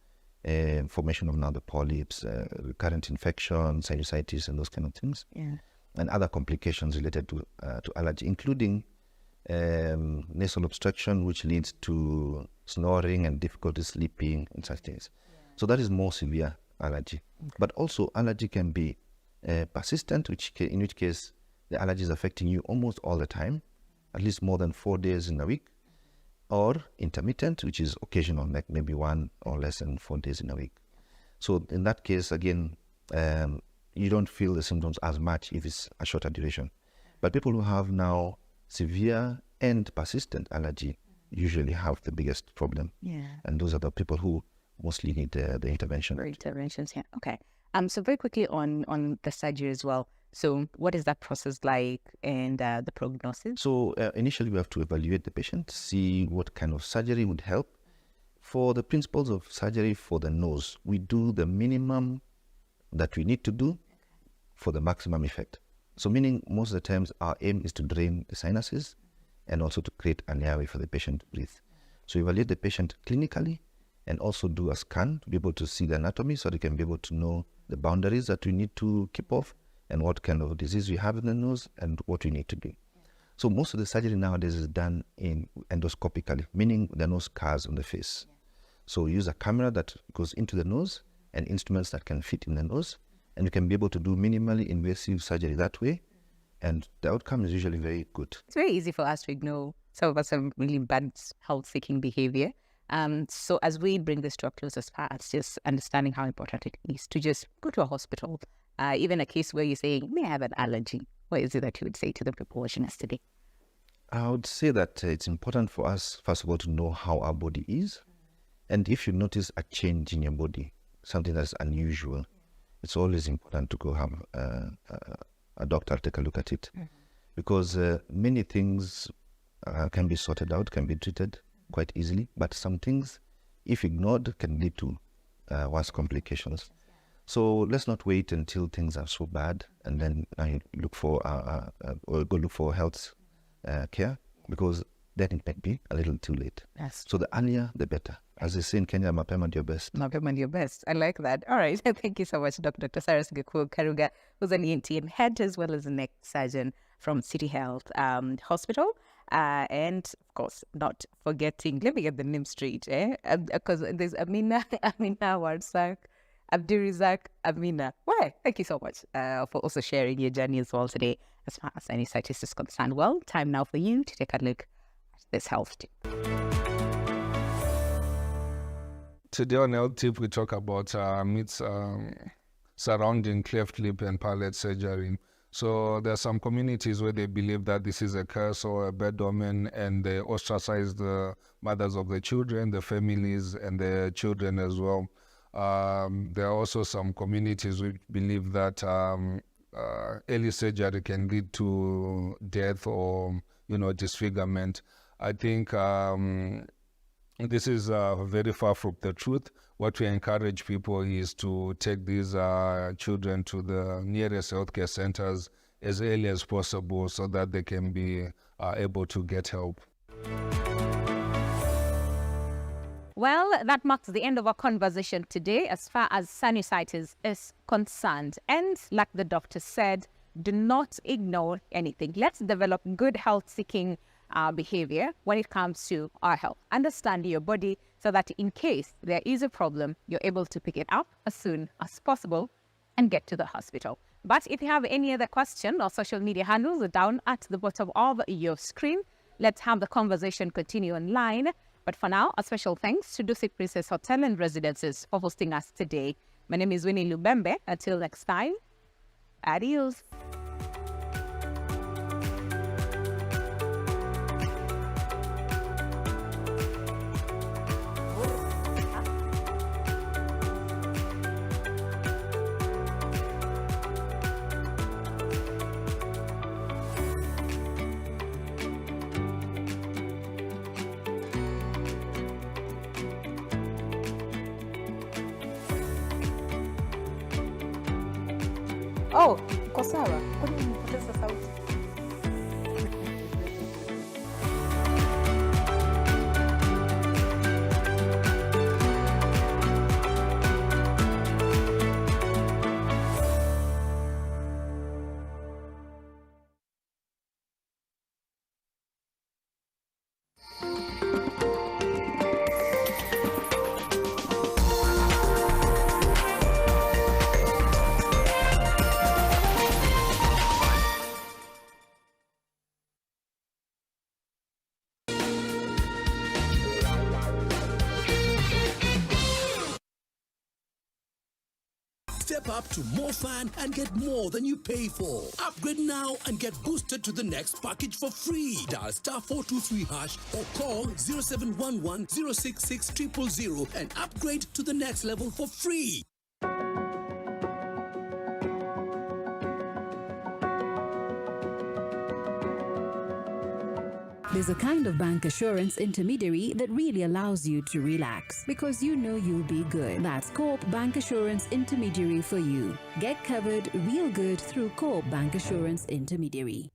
formation of now the polyps, recurrent infection, sinusitis, and those kind of things. Yeah. And other complications related to allergy, including nasal obstruction, which leads to snoring and difficulty sleeping and such things. So that is more severe allergy. But also allergy can be persistent, in which case the allergy is affecting you almost all the time, at least more than 4 days in a week, or intermittent, which is occasional, like maybe 1 or less than 4 days in a week. So in that case, again, you don't feel the symptoms as much if it's a shorter duration. But people who have now severe and persistent allergy usually have the biggest problem. Yeah. And those are the people who mostly need the intervention. Interventions, yeah. Okay. So very quickly on the surgery as well. So what is that process like, and the prognosis? So initially we have to evaluate the patient, see what kind of surgery would help. For the principles of surgery for the nose, we do the minimum that we need to do for the maximum effect. So meaning most of the times our aim is to drain the sinuses and also to create an airway for the patient to breathe. So evaluate the patient clinically and also do a scan to be able to see the anatomy so they can be able to know the boundaries that we need to keep off and what kind of disease we have in the nose and what we need to do. So most of the surgery nowadays is done in endoscopically, meaning there are no scars on the face. So we use a camera that goes into the nose and instruments that can fit in the nose, and you can be able to do minimally invasive surgery that way, and the outcome is usually very good. It's very easy for us to ignore some of us have really bad health-seeking behavior. So as we bring this to a close, as far as just understanding how important it is to just go to a hospital, even a case where you're saying, may I have an allergy? What is it that you would say to the people watching us today? I would say that it's important for us, first of all, to know how our body is. And if you notice a change in your body, something that's unusual, it's always important to go have a doctor take a look at it. Because many things can be sorted out, can be treated quite easily, but some things, if ignored, can lead to worse complications. So let's not wait until things are so bad and then look for or go look for health care, because then it might be a little too late. Yes. So the earlier, the better. As they say in Kenya, mapema ndio best. Mapema ndio best. I like that. All right. Thank you so much, Dr. Cyrus Karuga, who's an ENT and head as well as a neck surgeon from City Health Hospital. And of course, not forgetting, let me get the name straight, because there's Amina Warsak, Abdurizak, Amina. Well, thank you so much for also sharing your journey as well today as far as sinusitis is concerned. Well, time now for you to take a look at this health tip. Today on Health Tip, we talk about myths surrounding cleft lip and palate surgery. So there are some communities where they believe that this is a curse or a bad omen, and they ostracize the mothers of the children, the families, and the children as well. There are also some communities which believe that early surgery can lead to death or, disfigurement. I think this is very far from the truth. What we encourage people is to take these children to the nearest healthcare centers as early as possible so that they can be able to get help. Well, that marks the end of our conversation today as far as sinusitis is concerned. And like the doctor said, do not ignore anything. Let's develop good health-seeking behavior when it comes to our health. Understand your body so that in case there is a problem, you're able to pick it up as soon as possible and get to the hospital. But if you have any other question, our social media handles are down at the bottom of your screen. Let's have the conversation continue online. But for now, a special thanks to Dusit Princess Hotel and Residences for hosting us today. My name is Winnie Lubembe. Until next time, adios. Oh, uko sawa? Kwani umepoteza sauti? Step up to more fun and get more than you pay for. Upgrade now and get boosted to the next package for free. Dial *423# or call 0711 066 000 and upgrade to the next level for free. There's a kind of bank assurance intermediary that really allows you to relax because you know you'll be good. That's Coop Bank Assurance Intermediary for you. Get covered real good through Coop Bank Assurance Intermediary.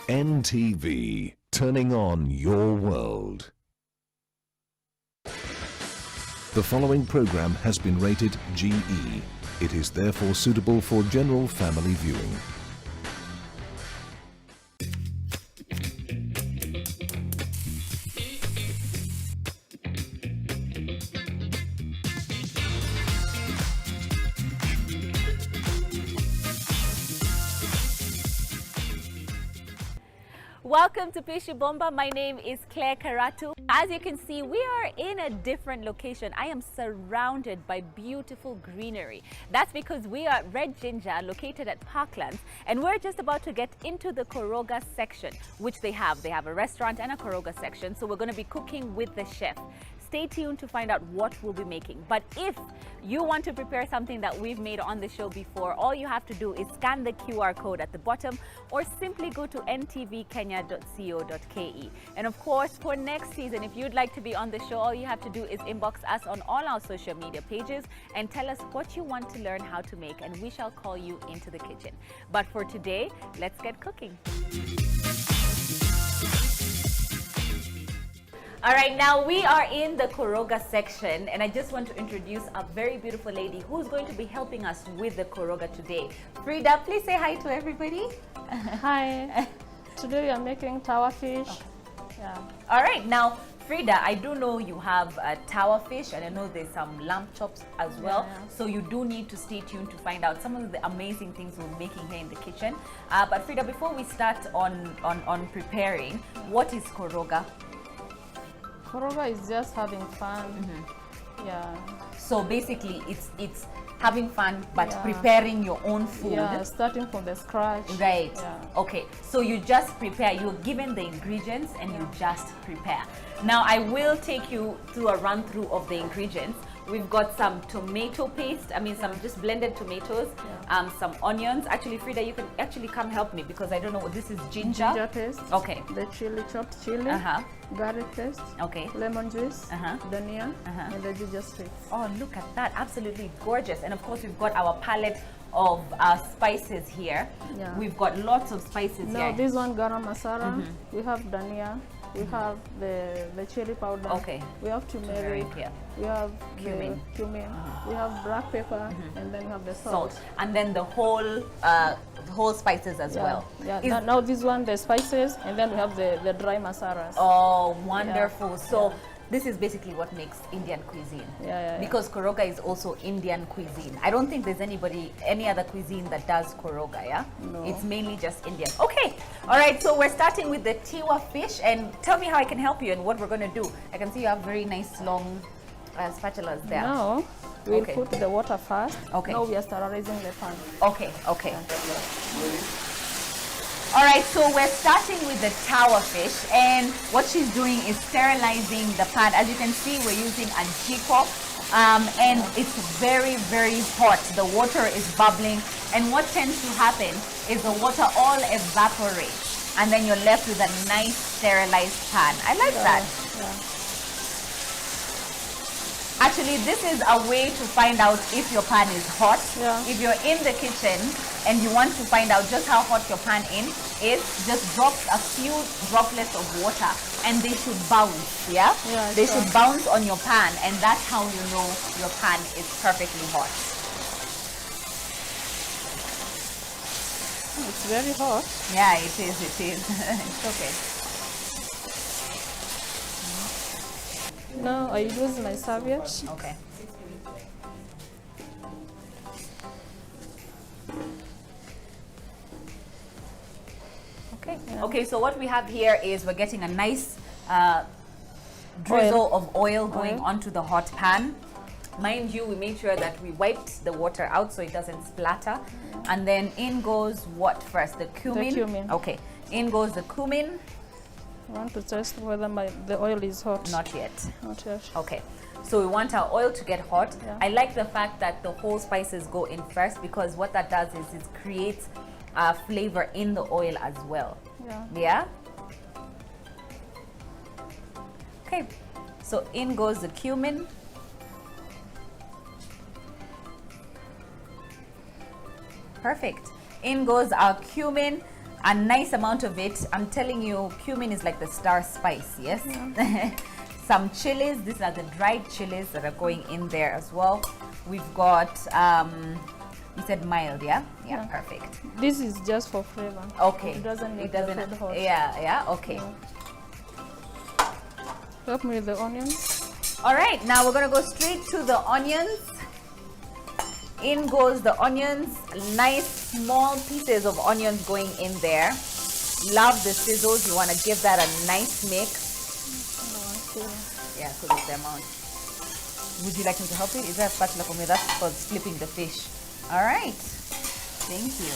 NTV, turning on your world. The following program has been rated GE. It is therefore suitable for general family viewing. Welcome to Pishi Bomba. My name is Claire Karatu. As you can see, we are in a different location. I am surrounded by beautiful greenery. That's because we are at Red Ginger, located at Parklands, and we're just about to get into the Koroga section, which they have. They have a restaurant and a Koroga section, so we're going to be cooking with the chef. Stay tuned to find out what we'll be making. But if you want to prepare something that we've made on the show before, all you have to do is scan the QR code at the bottom or simply go to ntvkenya.co.ke. And of course, for next season, if you'd like to be on the show, all you have to do is inbox us on all our social media pages and tell us what you want to learn how to make, and we shall call you into the kitchen. But for today, let's get cooking. All right, now we are in the Koroga section, and I just want to introduce a very beautiful lady who's going to be helping us with the Koroga today. Frida, please say hi to everybody. Hi. Today we are making tower fish. Okay. Yeah. All right, now Frida, I do know you have tower fish, and I know there's some lamb chops as well. Yeah. So you do need to stay tuned to find out some of the amazing things we're making here in the kitchen. But Frida, before we start on preparing, what is Koroga? Koroga is just having fun. Yeah. So basically, it's having fun, but preparing your own food. Yeah, starting from the scratch. Right. Yeah. Okay. So you just prepare. You're given the ingredients, and you just prepare. Now I will take you through a run through of the ingredients. We've got some tomato paste, some just blended tomatoes, some onions. Actually, Frida, you can actually come help me because I don't know what this is. Ginger? Ginger paste. Okay. The chopped chili. Garlic paste. Okay. Lemon juice. Dhania. And the ginger sticks. Oh, look at that. Absolutely gorgeous. And of course, we've got our palette of spices here. Yeah. We've got lots of spices here. Now, this one, garam masala. We have dhania. we have the chili powder. Okay. We have turmeric. Yeah. We have Cumin. the cumin. We have black pepper, and then we have the salt. And then the whole spices as well. Yeah. Now this one, the spices, and then we have the dry masalas. Oh, wonderful. So this is basically what makes Indian cuisine. Because koroga is also Indian cuisine. I don't think there's any other cuisine that does koroga, yeah? No. It's mainly just Indian. Okay. All right. So we're starting with the tiwa fish, and tell me how I can help you and what we're going to do. I can see you have very nice long spatulas there. Now we'll put the water first. Okay. Now we are sterilizing the pan. Okay. All right, so we're starting with the tower fish, and what she's doing is sterilizing the pan. As you can see, we're using a jiko, and it's very, very hot. The water is bubbling, and what tends to happen is the water all evaporates, and then you're left with a nice sterilized pan. I like that. Actually, this is a way to find out if your pan is hot. If you're in the kitchen and you want to find out just how hot your pan is, just drop a few droplets of water and they should bounce, they should bounce on your pan, and that's how you know your pan is perfectly hot. It's very hot. Yeah, it is. It's okay. Now I use my serviette. Okay. Okay, so what we have here is we're getting a nice drizzle of oil going onto the hot pan. Mind you, we made sure that we wiped the water out so it doesn't splatter. And then in goes what first? The cumin? The cumin. Okay, in goes the cumin. I want to test whether the oil is hot. Not yet. Not yet. Okay. So we want our oil to get hot. I like the fact that the whole spices go in first, because what that does is it creates flavor in the oil as well. Yeah? Okay. So in goes the cumin. Perfect. In goes our cumin. A nice amount of it. I'm telling you, cumin is like the star spice, yes? Some chilies. These are the dried chilies that are going in there as well. We've got, you said mild, yeah? Yeah, perfect. This is just for flavor. Okay. It doesn't make the food hot. Yeah, okay. Help me with the onions. All right, now we're gonna go straight to the onions. In goes the onions, nice small pieces of onions going in there. Love the sizzles, you want to give that a nice mix. Yeah, so that's the amount. Would you like me to help you? Is there a spatula for me? That's for flipping the fish. All right, thank you.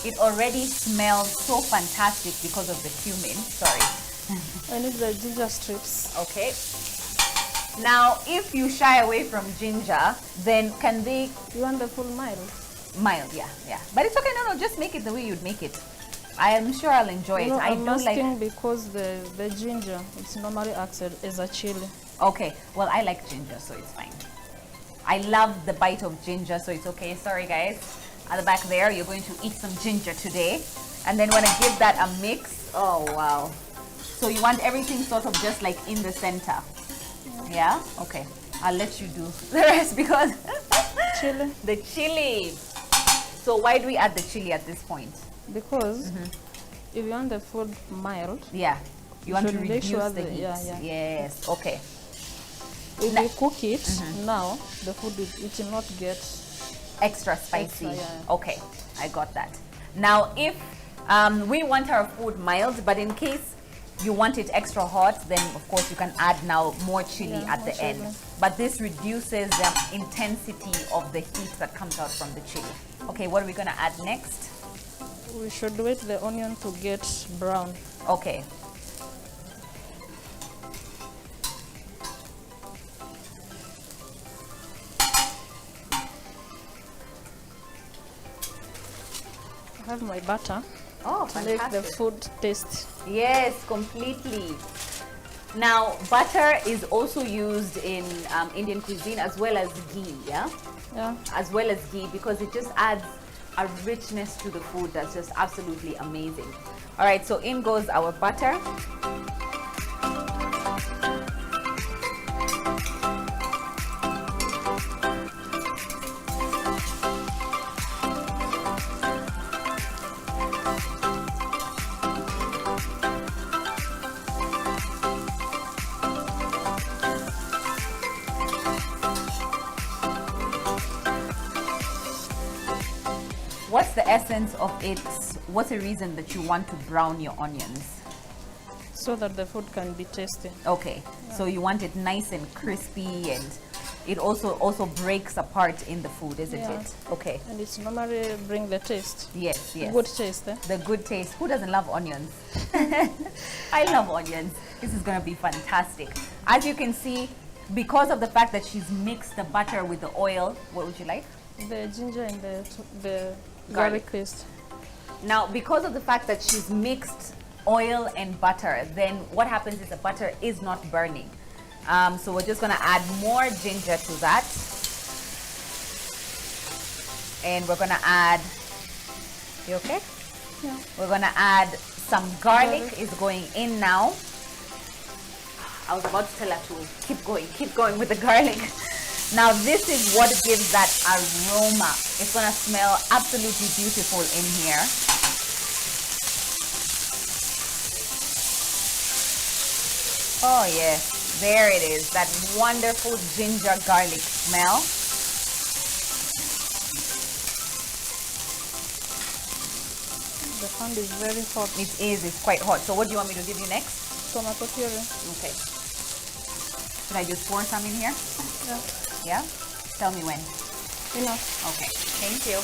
It already smells so fantastic because of the cumin. Sorry. I need the ginger strips. Okay. Now, if you shy away from ginger, then can they... You want the full mild? Mild, yeah. But it's okay, no, just make it the way you'd make it. I am sure I'll enjoy it. I'm asking because the ginger, it's normally acted as a chili. Okay, well, I like ginger, so it's fine. I love the bite of ginger, so it's okay. Sorry, guys. At the back there, you're going to eat some ginger today. And then when I give that a mix, oh, wow. So you want everything sort of just like in the center. Yeah? Okay. I'll let you do the rest because chili. The chili. So why do we add the chili at this point? Because if you want the food mild, you want to reduce sure the heat. Yes. Okay. If you cook it now, the food it will not get extra spicy. Okay, I got that. Now, if we want our food mild, but in case you want it extra hot, then of course you can add now more chili at the end. But this reduces the intensity of the heat that comes out from the chili. Okay, what are we gonna add next? We should wait the onion to get brown. Okay. I have my butter. Oh, to make the food taste. Yes, completely. Now, butter is also used in Indian cuisine as well as ghee, yeah? As well as ghee, because it just adds a richness to the food that's just absolutely amazing. All right, so in goes our butter. essence of it, what's the reason that you want to brown your onions? So that the food can be tasty. Okay, so you want it nice and crispy, and it also breaks apart in the food, isn't it? Okay. And it's normally bring the taste. Yes, yes. Good taste. The good taste. Who doesn't love onions? I love onions. This is going to be fantastic. As you can see, because of the fact that she's mixed the butter with the oil, what would you like? The ginger and the garlic paste. Now, because of the fact that she's mixed oil and butter, then what happens is the butter is not burning. So we're just going to add more ginger to that. And we're going to add, you okay? Yeah. We're going to add some garlic is going in now. I was about to tell her to keep going with the garlic. Now this is what gives that aroma. It's going to smell absolutely beautiful in here. Oh yes, there it is, that wonderful ginger garlic smell. The pan is very hot. It is, it's quite hot. So what do you want me to give you next? Tomato puree. Okay. Should I just pour some in here? Yeah. Yeah? Tell me when. Enough. Okay, thank you.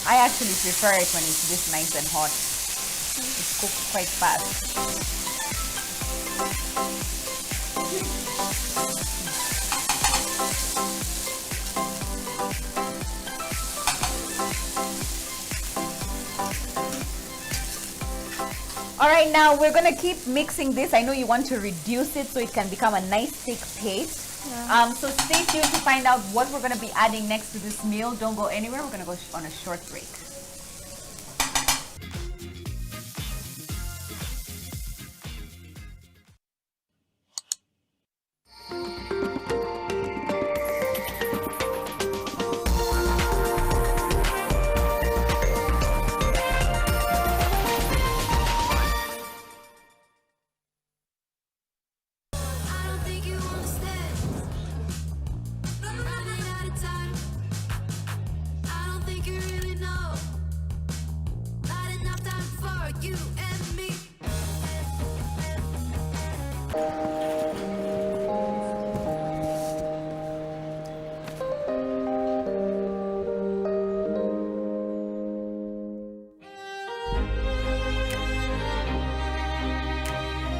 I actually prefer it when it's this nice and hot. It's cooked quite fast. All right, now we're gonna keep mixing this. I know you want to reduce it so it can become a nice thick paste. Yeah. So stay tuned to find out what we're gonna be adding next to this meal. Don't go anywhere. We're gonna go on a short break.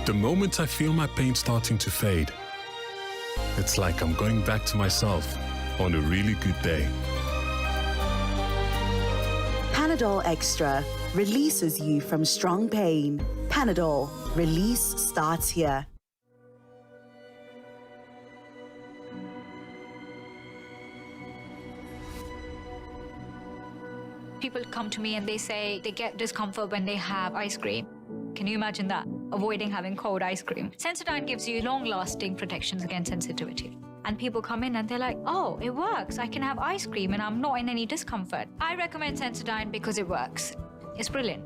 The moment I feel my pain starting to fade, it's like I'm going back to myself on a really good day. Panadol Extra releases you from strong pain. Panadol, release starts here. People come to me and they say they get discomfort when they have ice cream. Can you imagine that? Avoiding having cold ice cream. Sensodyne gives you long-lasting protections against sensitivity. And people come in and they're like, oh, it works. I can have ice cream and I'm not in any discomfort. I recommend Sensodyne because it works. It's brilliant.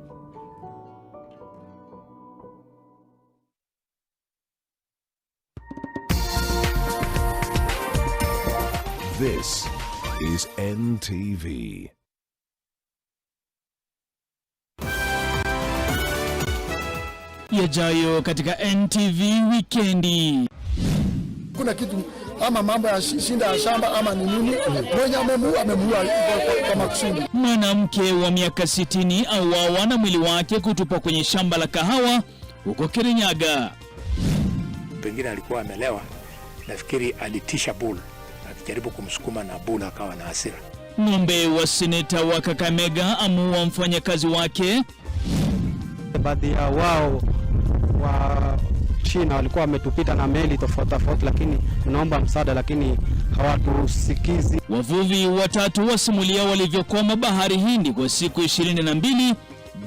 This is NTV. Yajayo katika NTV Weekendi. Kuna kitu ama mambo ya shinda ya shamba ama ni nini, mwenye amemuua kwa makusudi. Mwanamke wa miaka 60 auawa na mwili wake kutupwa kwenye shamba la kahawa huko Kirinyaga. Pengine alikuwa amelewa, nafikiri alitisha bull akijaribu kumsukuma na bull akawa na hasira. Ng'ombe wa seneta wa Kakamega amuua mfanyakazi wake. Baadhi ya wao wa China walikuwa wametupita na meli tofauti, lakini tunaomba msaada lakini hawatusikizi. Wavuvi watatu wasimulia walivyokwama bahari Hindi kwa siku 22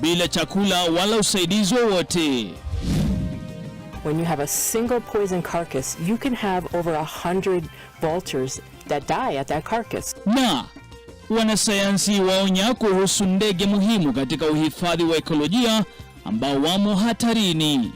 bila chakula wala usaidizi wowote. When you have a single poison carcass, you can have over 100 vultures that die at that carcass. Na wanasayansi waonya kuhusu ndege muhimu katika uhifadhi wa ekolojia ambao wamo hatarini.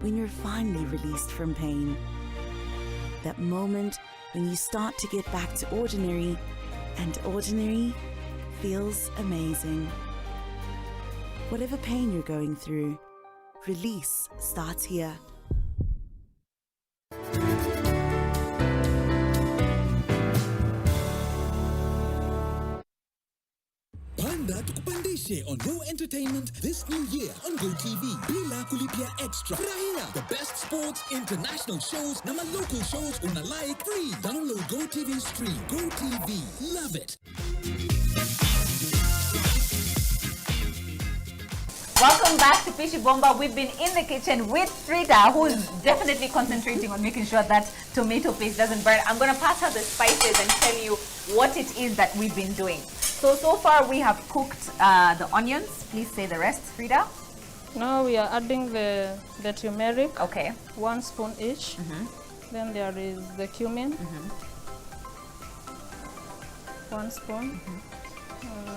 when you're finally released from pain. That moment when you start to get back to ordinary, and ordinary feels amazing. Whatever pain you're going through, release starts here. Panda tukupandishe on Go Entertainment this new year on GoTV. Bila kulipia extra. Furahia the best sports, international shows, na local shows una like free. Download GoTV Stream. GoTV. Love it. Welcome back to Fishy Bomba. We've been in the kitchen with Frida, who is definitely concentrating on making sure that tomato paste doesn't burn. I'm going to pass her the spices and tell you what it is that we've been doing. So far we have cooked the onions. Please say the rest, Frida. Now we are adding the turmeric. Okay. 1 spoon each. Then there is the cumin. 1 spoon.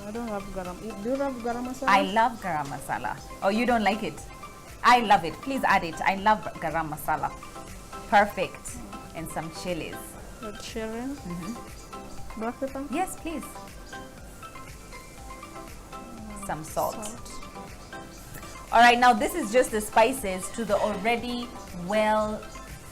I don't have garam. Do you have garam masala? I love garam masala. Oh, you don't like it? I love it. Please add it. I love garam masala. Perfect. And some chilies. Red chili. Black pepper? Yes, please. Some salt. All right, now this is just the spices to the already well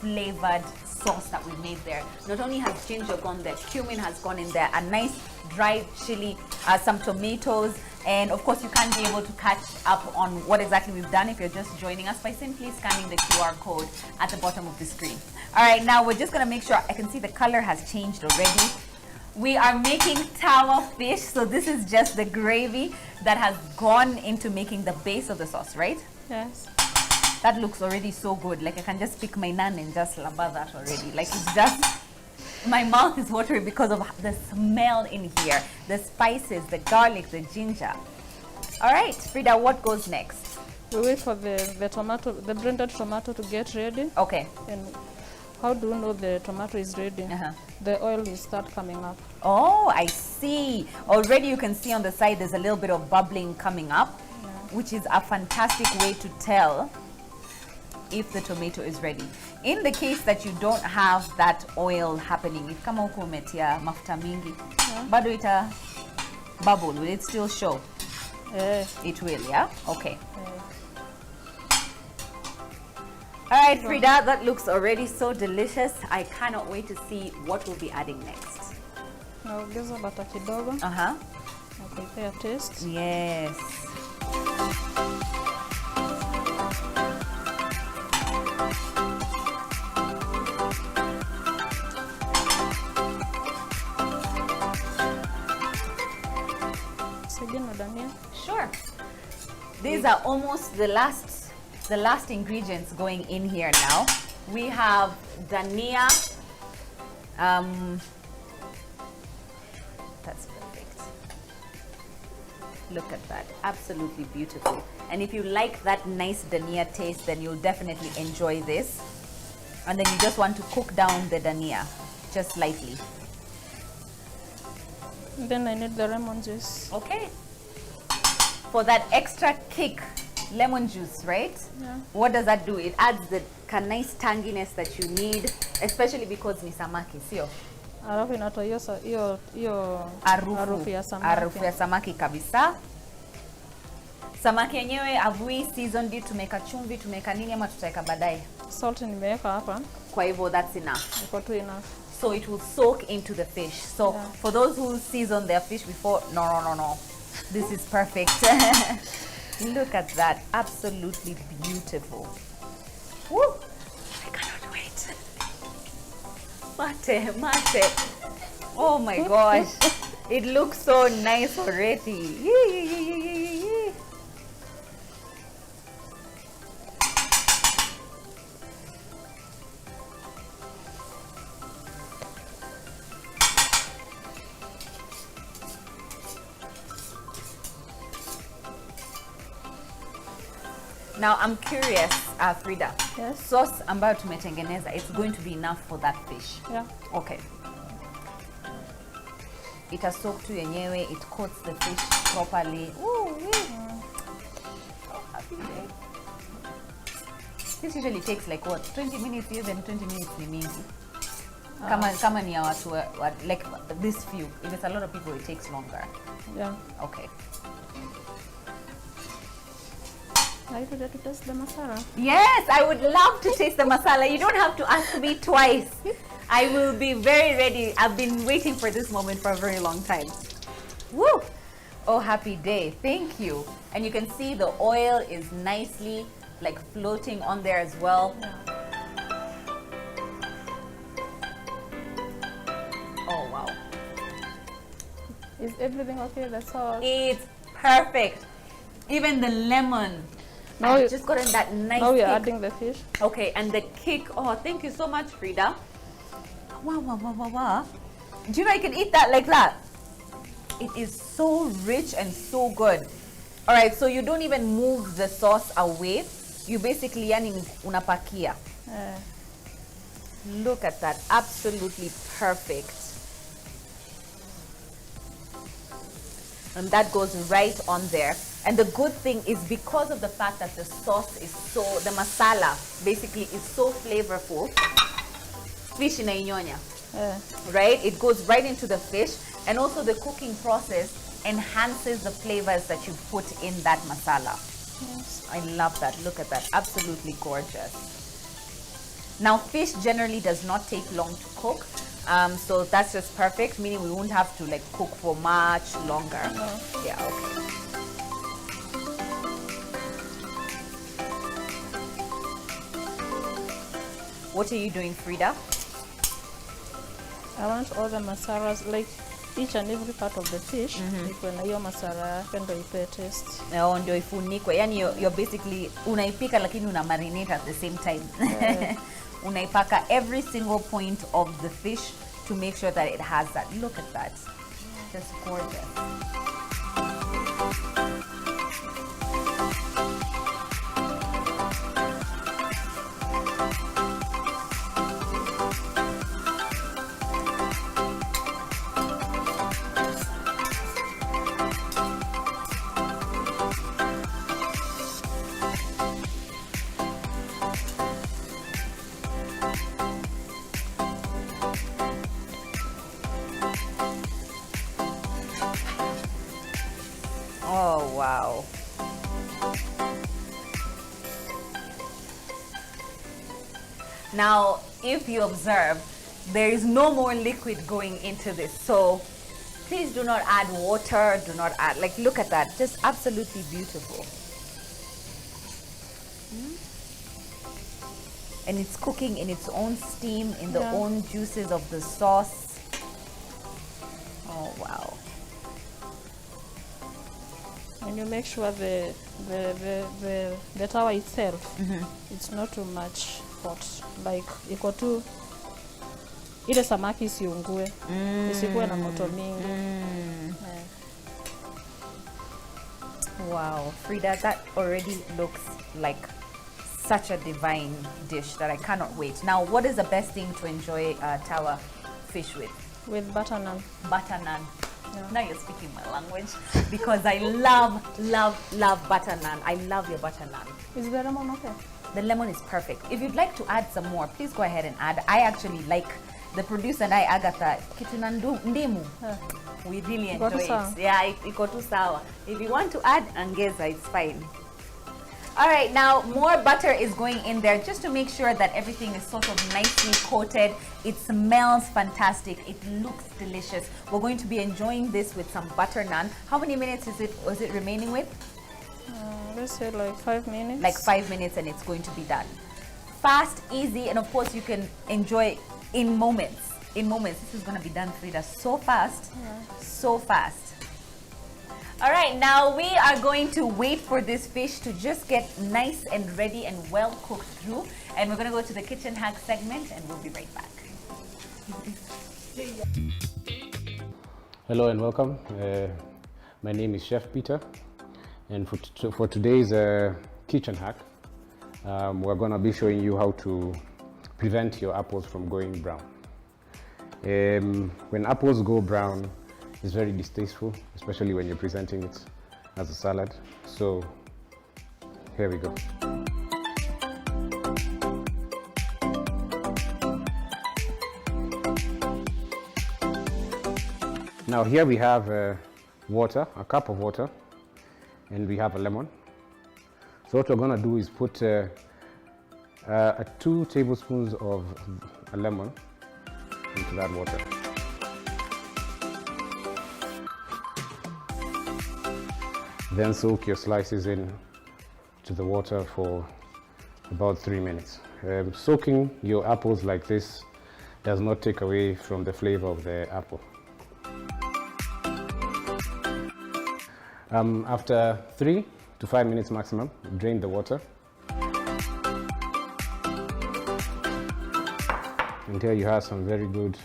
flavored sauce that we made there. Not only has ginger gone there, cumin has gone in there, a nice dried chili, some tomatoes, and of course you can't be able to catch up on what exactly we've done if you're just joining us by simply scanning the QR code at the bottom of the screen. All right, now we're just gonna make sure, I can see the color has changed already. We are making tawa fish, so this is just the gravy that has gone into making the base of the sauce, right? Yes. That looks already so good. Like I can just pick my naan and just lamba that already. Like it's just, my mouth is watering because of the smell in here, the spices, the garlic, the ginger. All right, Frida, what goes next? We wait for the tomato, the blended tomato to get ready. Okay. And how do you know the tomato is ready? The oil will start coming up. Oh, I see. Already you can see on the side there's a little bit of bubbling coming up, which is a fantastic way to tell if the tomato is ready. In the case that you don't have that oil happening, if kama uko umetia mafuta mingi, bado ita bubble, will it still show? It will, yeah? Okay. All right, Frida, that looks already so delicious. I cannot wait to see what we'll be adding next. Naongeza bata kidogo. Nakuipea taste. Yes. Sure. These are almost the last ingredients going in here now. We have dania. That's perfect. Look at that, absolutely beautiful. And if you like that nice dania taste, then you'll definitely enjoy this. And then you just want to cook down the dania, just lightly. And then I need the lemon juice. Okay. For that extra kick, lemon juice, right? Yeah. What does that do? It adds the nice tanginess that you need, especially because ni samaki, sio? Alafu inatoa hiyo harufu ya samaki. Harufu ya samaki kabisa. Samaki yenyewe avui seasoned, tumeka chumvi, tumeka nini ama tutaweka baadaye? Salt nimeweka hapa. Kwa hivyo that's enough. Iko tu enough. So it will soak into the fish. So for those who season their fish before, no. This is perfect. Look at that. Absolutely beautiful. Woo! I cannot wait. Mate. Oh my gosh. It looks so nice already. Now I'm curious, Frida. Yes. Sauce ambayo tumetengeneza, it's going to be enough for that fish. Yeah. Okay. Ita soak tu yenyewe, it coats the fish properly. Ooh, so happy day. This usually takes like what, 20 minutes, even 20 minutes ni mingi. Kama ni ya watu like this few. If it's a lot of people, it takes longer. Yeah. Okay. Are you ready to taste the masala? Yes, I would love to taste the masala. You don't have to ask me twice. I will be very ready. I've been waiting for this moment for a very long time. Woo! Oh, happy day. Thank you. And you can see the oil is nicely like floating on there as well. Oh, wow. Is everything okay? The sauce? It's perfect. Even the lemon. Now I've just gotten that nice Now we're kick. adding the fish. Okay, and the kick. Oh, thank you so much, Frida. Wow, wow, wow, wow, wow. Do you know I can eat that like that? It is so rich and so good. All right, so you don't even move the sauce away. You basically unapakia. Look at that, absolutely perfect. And that goes right on there. And the good thing is because of the fact that the sauce is so, the masala basically is so flavorful, fish inainyonya, right? It goes right into the fish, and also the cooking process enhances the flavors that you put in that masala. Yes. I love that. Look at that. Absolutely gorgeous. Now, fish generally does not take long to cook. So that's just perfect, meaning we won't have to like cook for much longer. No. Yeah, okay. What are you doing, Frida? I want all the masalas, like each and every part of the fish, iko na hiyo masala yake ndio ipe taste. Ndio ifunikwe. Yani you're basically unaipika lakini una marinate at the same time. Unaipaka every single point of the fish to make sure that it has that. Look at that. Just gorgeous. Oh, wow. Now, if you observe, there is no more liquid going into this. So please do not add water, do not add, like, look at that, just absolutely beautiful. And it's cooking in its own steam, in the own juices of the sauce. Oh, wow. And you make sure the tawa itself, it's not too much hot. Like iko tu ile samaki isiungue, isikuwe na moto mingi. Wow, Frida, that already looks like such a divine dish that I cannot wait. Now, what is the best thing to enjoy tawa fish with? With butter naan. Butter naan. Yeah. Now you're speaking my language because I love, love, love butter naan. I love your butter naan. Is the lemon okay? The lemon is perfect. If you'd like to add some more, please go ahead and add. I actually like, the producer and I, Agatha, kitu na ndimu. We really enjoy it. Yeah, iko tu sawa. If you want to add angeza, it's fine. All right, now more butter is going in there just to make sure that everything is sort of nicely coated. It smells fantastic. It looks delicious. We're going to be enjoying this with some butter naan. How many minutes is it remaining with? Let's say like 5 minutes. Like 5 minutes and it's going to be done. Fast, easy, and of course you can enjoy in moments. In moments. This is going to be done, Frida, so fast. So fast. All right, now we are going to wait for this fish to just get nice and ready and well cooked through. And we're going to go to the kitchen hack segment and we'll be right back. Hello and welcome. My name is Chef Peter. And for today's kitchen hack, we're going to be showing you how to prevent your apples from going brown. When apples go brown, it's very distasteful, especially when you're presenting it as a salad. So here we go. Now here we have water, a cup of water, and we have a lemon. So what we're going to do is put 2 tablespoons of a lemon into that water. Then soak your slices in to the water for about 3 minutes. Soaking your apples like this does not take away from the flavor of the apple. After 3 to 5 minutes maximum, drain the water. And here you have some very good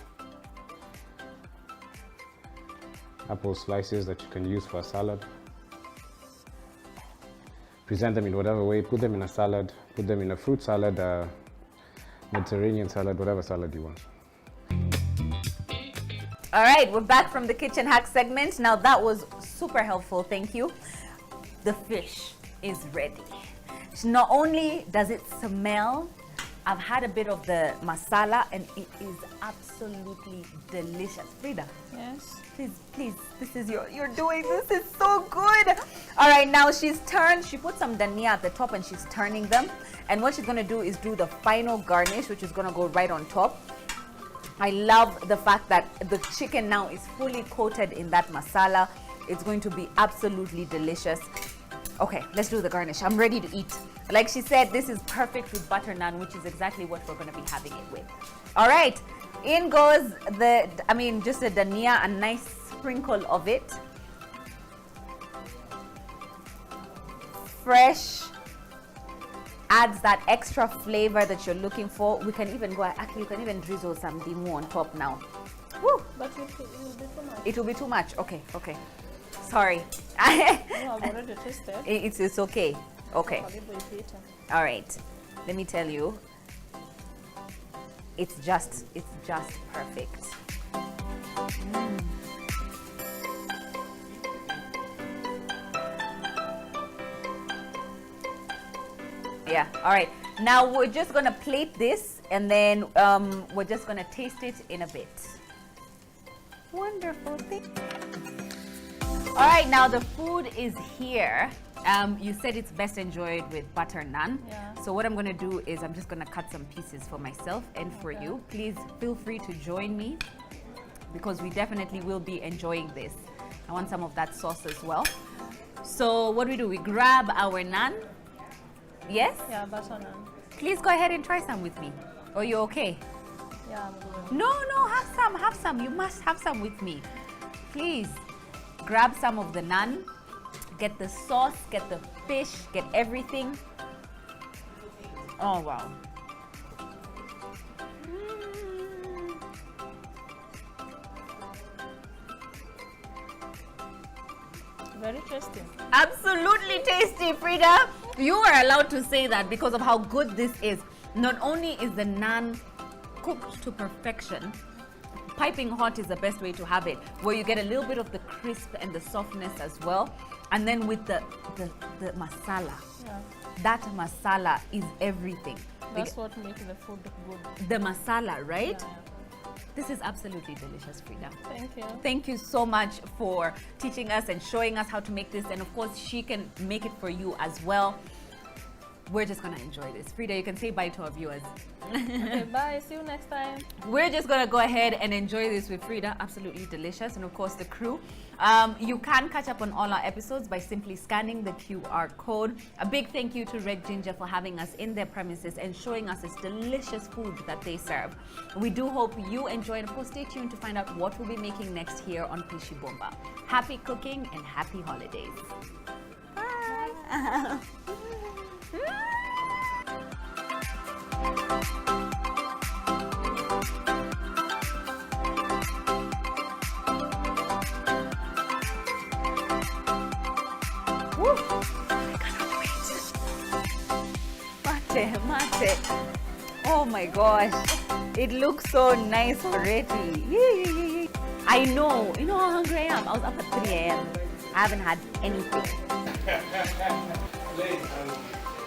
apple slices that you can use for a salad. Present them in whatever way, put them in a salad, put them in a fruit salad, Mediterranean salad, whatever salad you want. All right, we're back from the kitchen hack segment. Now that was super helpful, thank you. The fish is ready. Not only does it smell, I've had a bit of the masala and it is absolutely delicious. Frida. Yes. Please, this is you're doing this is so good. All right, now she's turned, she put some dania at the top and she's turning them. And what she's gonna do is do the final garnish, which is gonna go right on top. I love the fact that the chicken now is fully coated in that masala. It's going to be absolutely delicious. Okay, let's do the garnish. I'm ready to eat. Like she said, this is perfect with butter naan, which is exactly what we're going to be having it with. All right, in goes just a dania, a nice sprinkle of it. Fresh. Adds that extra flavor that you're looking for. We can even go, actually you can even drizzle some dimu on top now. Woo! But it will be too much. It will be too much. Okay. Sorry. No, I've already tasted. It's okay. Okay. All right. Let me tell you. It's just perfect. Yeah, all right. Now we're just gonna plate this and then we're just gonna taste it in a bit. Wonderful thing. All right, now the food is here. You said it's best enjoyed with butter naan. Yeah. So what I'm gonna do is I'm just gonna cut some pieces for myself and for you. Please feel free to join me because we definitely will be enjoying this. I want some of that sauce as well. So what do? We grab our naan. Yes? Yeah, butter naan. Please go ahead and try some with me. Are you okay? Yeah, I'm good. No, have some. You must have some with me. Please, grab some of the naan, get the sauce, get the fish, get everything. Oh, wow. Very tasty. Absolutely tasty, Frida. You are allowed to say that because of how good this is. Not only is the naan cooked to perfection, piping hot is the best way to have it, where you get a little bit of the crisp and the softness as well. And then with the masala, that masala is everything. That's what makes the food good. The masala, right? Yeah. This is absolutely delicious, Frida. Thank you. Thank you so much for teaching us and showing us how to make this. And of course, she can make it for you as well. We're just going to enjoy this. Frida, you can say bye to our viewers. Okay, bye. See you next time. We're just going to go ahead and enjoy this with Frida. Absolutely delicious. And of course, the crew. You can catch up on all our episodes by simply scanning the QR code. A big thank you to Red Ginger for having us in their premises and showing us this delicious food that they serve. We do hope you enjoy. And of course, stay tuned to find out what we'll be making next here on Pishi Bomba. Happy cooking and happy holidays. Bye. Woo. I cannot wait. Mate. Oh my gosh. It looks so nice already. I know. You know how hungry I am. I was up at 3 a.m. I haven't had anything.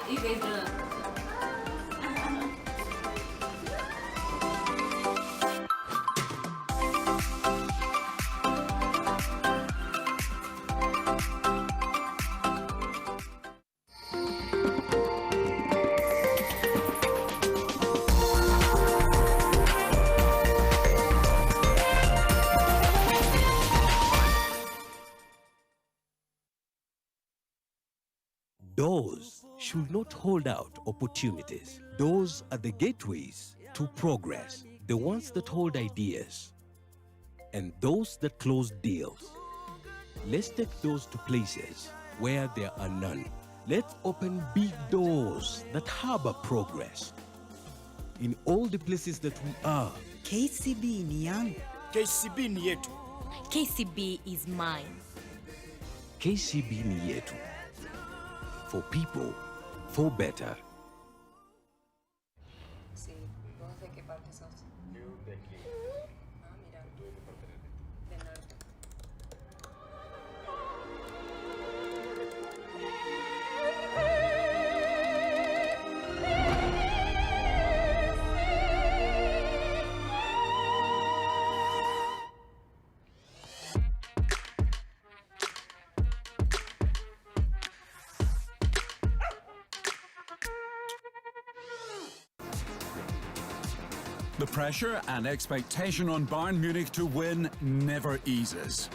You guys gonna... Doors should not hold out opportunities. Doors are the gateways to progress, the ones that hold ideas, and those that close deals. Let's take those to places where there are none. Let's open big doors that harbor progress. In all the places that we are, KCB ni yangu. KCB ni yetu. KCB is mine. KCB ni yetu. For people, for better. The pressure and expectation on Bayern Munich to win never eases.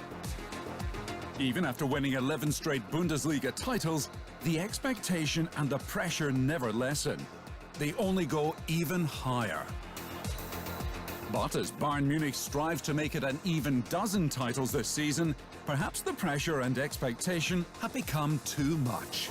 Even after winning 11 straight Bundesliga titles, the expectation and the pressure never lessen. They only go even higher. But as Bayern Munich strive to make it an even dozen titles this season, perhaps the pressure and expectation have become too much.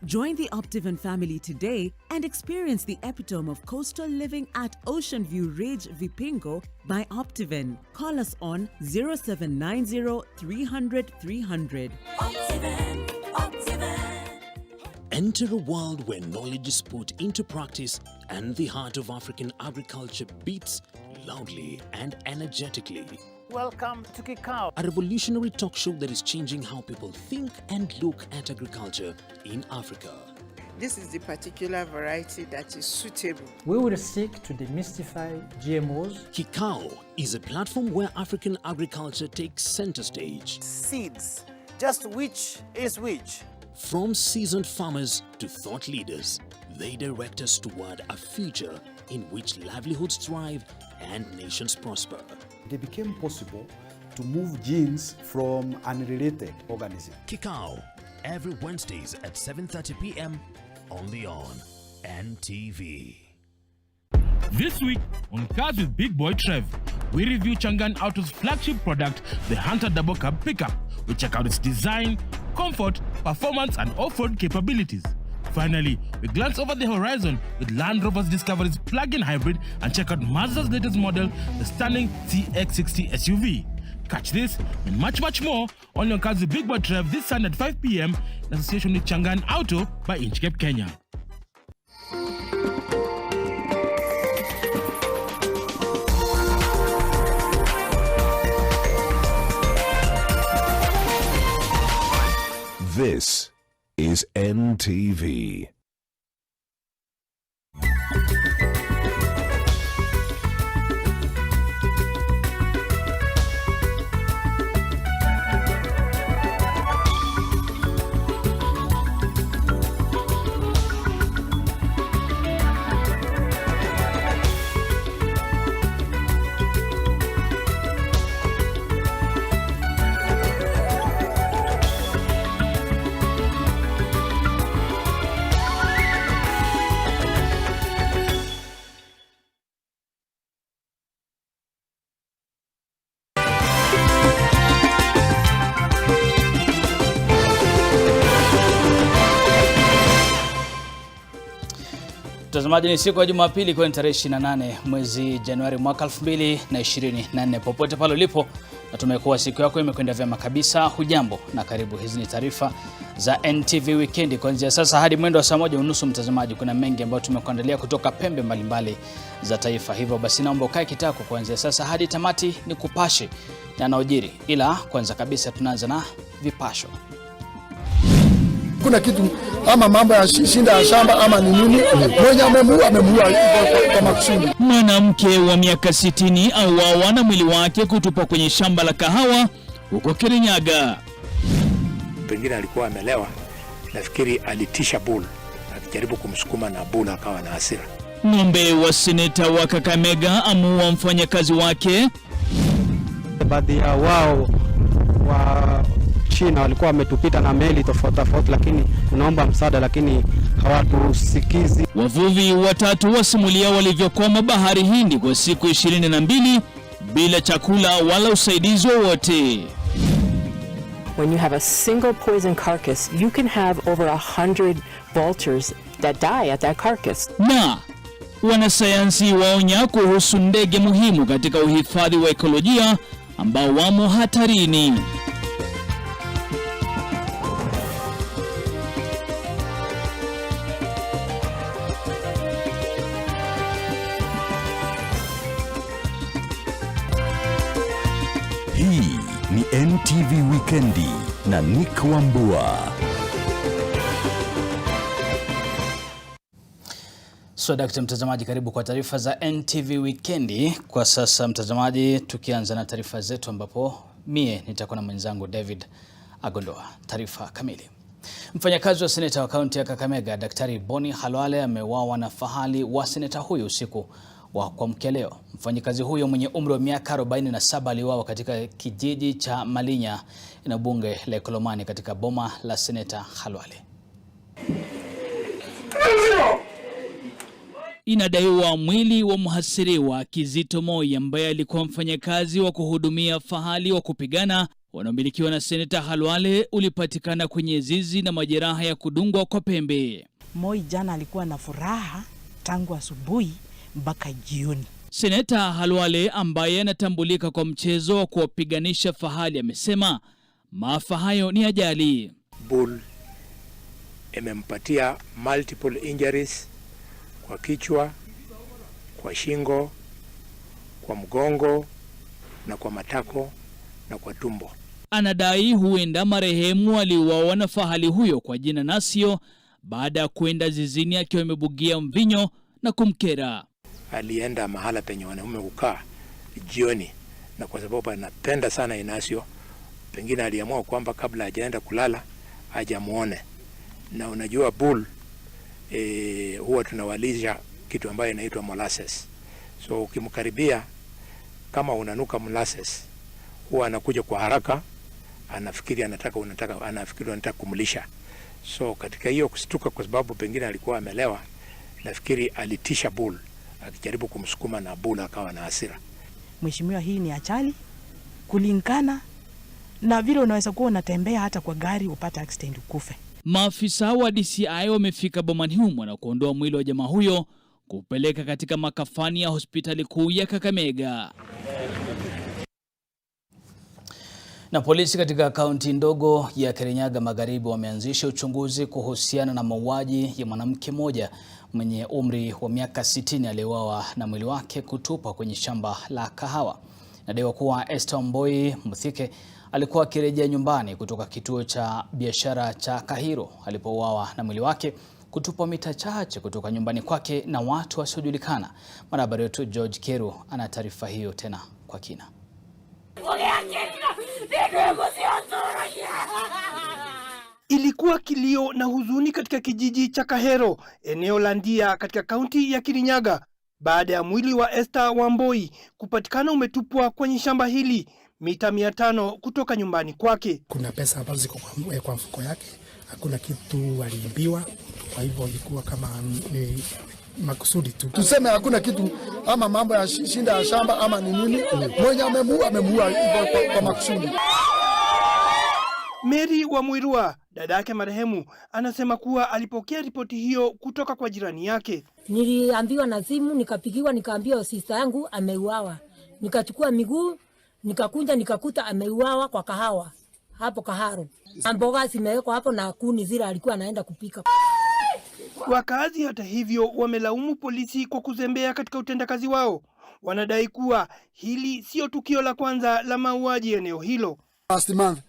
Join the Optivan family today and experience the epitome of coastal living at Ocean View Ridge, Vipingo by Optivan. Call us on 0790 300 300. Optivan, Optivan. Enter a world where knowledge is put into practice and the heart of African agriculture beats loudly and energetically. Welcome to Kikao, a revolutionary talk show that is changing how people think and look at agriculture in Africa. This is the particular variety that is suitable. We will seek to demystify GMOs. Kikao is a platform where African agriculture takes center stage. Seeds, just which is which. From seasoned farmers to thought leaders, they direct us toward a future in which livelihoods thrive and nations prosper. It became possible to move genes from unrelated organisms. Kikao, every Wednesdays at 7:30 p.m. only on NTV. This week on Cars with Big Boy Trev, we review Changan Auto's flagship product, the Hunter Double Cab Pickup. We check out its design, comfort, performance, and off-road capabilities. Finally, we glance over the horizon with Land Rover's Discovery's plug-in hybrid and check out Mazda's latest model, the stunning CX-60 SUV. Catch this and much more on your Cars with Big Boy Trev this Sunday at 5 p.m. in association with Changan Auto by Inchcape, Kenya. This is NTV. Mtazamaji, ni siku ya Jumapili kwa tarehe 28 mwezi Januari mwaka 2024. Popote pale ulipo, natumai kuwa siku yako imekwenda vyema kabisa. Hujambo na karibu. Hizi ni taarifa za NTV Weekend kuanzia sasa hadi mwendo wa saa 1:30. Mtazamaji, kuna mengi ambayo tumekuandalia kutoka pembe mbalimbali za taifa. Hivyo basi naomba ukae kitako kuanzia sasa hadi tamati ni kupashe yanayojiri. Ila kwanza kabisa tunaanza na vipasho. Kuna kitu ama mambo ya shinda ya shamba ama ni nini, mwenye amemuua kwa makusudi. Mwanamke wa miaka 60 auawa na mwili wake kutupwa kwenye shamba la kahawa huko Kirinyaga. Pengine alikuwa amelewa, nafikiri alitisha bull akijaribu kumsukuma na bull akawa na hasira. Ng'ombe wa seneta wa Kakamega amuua mfanyakazi wake. Baadhi ya wao wa China walikuwa wametupita na meli tofauti, lakini tunaomba msaada, lakini hawatusikizi. Wavuvi watatu wasimulia walivyokwama bahari Hindi kwa siku 22 bila chakula wala usaidizi wowote. When you have a single poison carcass, you can have over 100 vultures that die at that carcass. Na wanasayansi waonya kuhusu ndege muhimu katika uhifadhi wa ekolojia ambao wamo hatarini. Hii ni NTV Weekendi na Nick Wambua. So dakta mtazamaji, karibu kwa taarifa za NTV Weekendi. Kwa sasa mtazamaji, tukianza na taarifa zetu ambapo mie nitakuwa na mwenzangu David Agondoa. Taarifa kamili. Mfanyakazi wa seneta wa kaunti ya Kakamega, Daktari Boni Halwale ameuawa na fahali wa seneta huyo usiku wa kuamkia leo. Mfanyakazi huyo mwenye umri wa miaka 47 aliuawa katika kijiji cha Malinya na bunge la Kolomani katika boma la seneta Halwale. Inadaiwa mwili wa mhasiriwa Kizito Moi ambaye alikuwa mfanyakazi wa kuhudumia fahali wa kupigana wanaomilikiwa na seneta Halwale ulipatikana kwenye zizi na majeraha ya kudungwa kwa pembe. Moi jana alikuwa na furaha tangu asubuhi mpaka jioni. Seneta Halwale ambaye anatambulika kwa mchezo wa kuwapiganisha fahali amesema maafa hayo ni ajali. Bull imempatia multiple injuries kwa kichwa, kwa shingo, kwa mgongo na kwa matako na kwa tumbo. Anadai huenda marehemu aliuawa na fahali huyo kwa jina Nasio baada ya kwenda zizini akiwa amebugia mvinyo na kumkera. Alienda mahala penye wanaume hukaa jioni, na kwa sababu anapenda sana Inasio, pengine aliamua kwamba kabla hajaenda kulala hajamuone. Na unajua bull huwa tunawalisha kitu ambayo inaitwa molasses. So ukimkaribia kama unanuka molasses, huwa anakuja kwa haraka, anafikiri unataka kumlisha. So katika hiyo kustuka, kwa sababu pengine alikuwa amelewa, nafikiri alitisha bull akijaribu kumsukuma na bull akawa na hasira. Mheshimiwa, hii ni ajali kulingana na vile unaweza kuwa unatembea hata kwa gari upata accident ukufe. Maafisa wa DCI wamefika bomani humo na kuondoa mwili wa jamaa huyo kupeleka katika makafani ya hospitali kuu ya Kakamega. Na polisi katika kaunti ndogo ya Kirinyaga Magharibi wameanzisha uchunguzi kuhusiana na mauaji ya mwanamke mmoja mwenye umri wa miaka 60 aliyeuawa na mwili wake kutupwa kwenye shamba la kahawa. Inadaiwa kuwa Esther Mboi Muthike alikuwa akirejea nyumbani kutoka kituo cha biashara cha Kahiro alipouawa na mwili wake kutupwa mita chache kutoka nyumbani kwake na watu wasiojulikana. Mwanahabari wetu George Keru ana taarifa hiyo tena kwa kina. Ilikuwa kilio na huzuni katika kijiji cha Kahero, eneo la Ndia katika kaunti ya Kirinyaga, baada ya mwili wa Esther Wamboi kupatikana umetupwa kwenye shamba hili mita 500 kutoka nyumbani kwake. Kuna pesa ambazo ziko kwa mfuko yake, hakuna kitu aliibiwa, kwa hivyo ilikuwa kama ni makusudi tu. Tuseme hakuna kitu ama mambo ya shinda ya shamba ama ni nini, mwenye amemuua kwa makusudi. Mary wa Mwirua, dada yake marehemu, anasema kuwa alipokea ripoti hiyo kutoka kwa jirani yake. Niliambiwa na simu, nikapigiwa, nikaambiwa sister yangu ameuawa. Nikachukua miguu, nikakunja, nikakuta ameuawa kwa kahawa hapo Kaharo. Mboga zimewekwa hapo na kuni zile alikuwa anaenda kupika. Wakazi hata hivyo wamelaumu polisi kwa kuzembea katika utendakazi wao. Wanadai kuwa hili sio tukio la kwanza la mauaji eneo hilo. Last month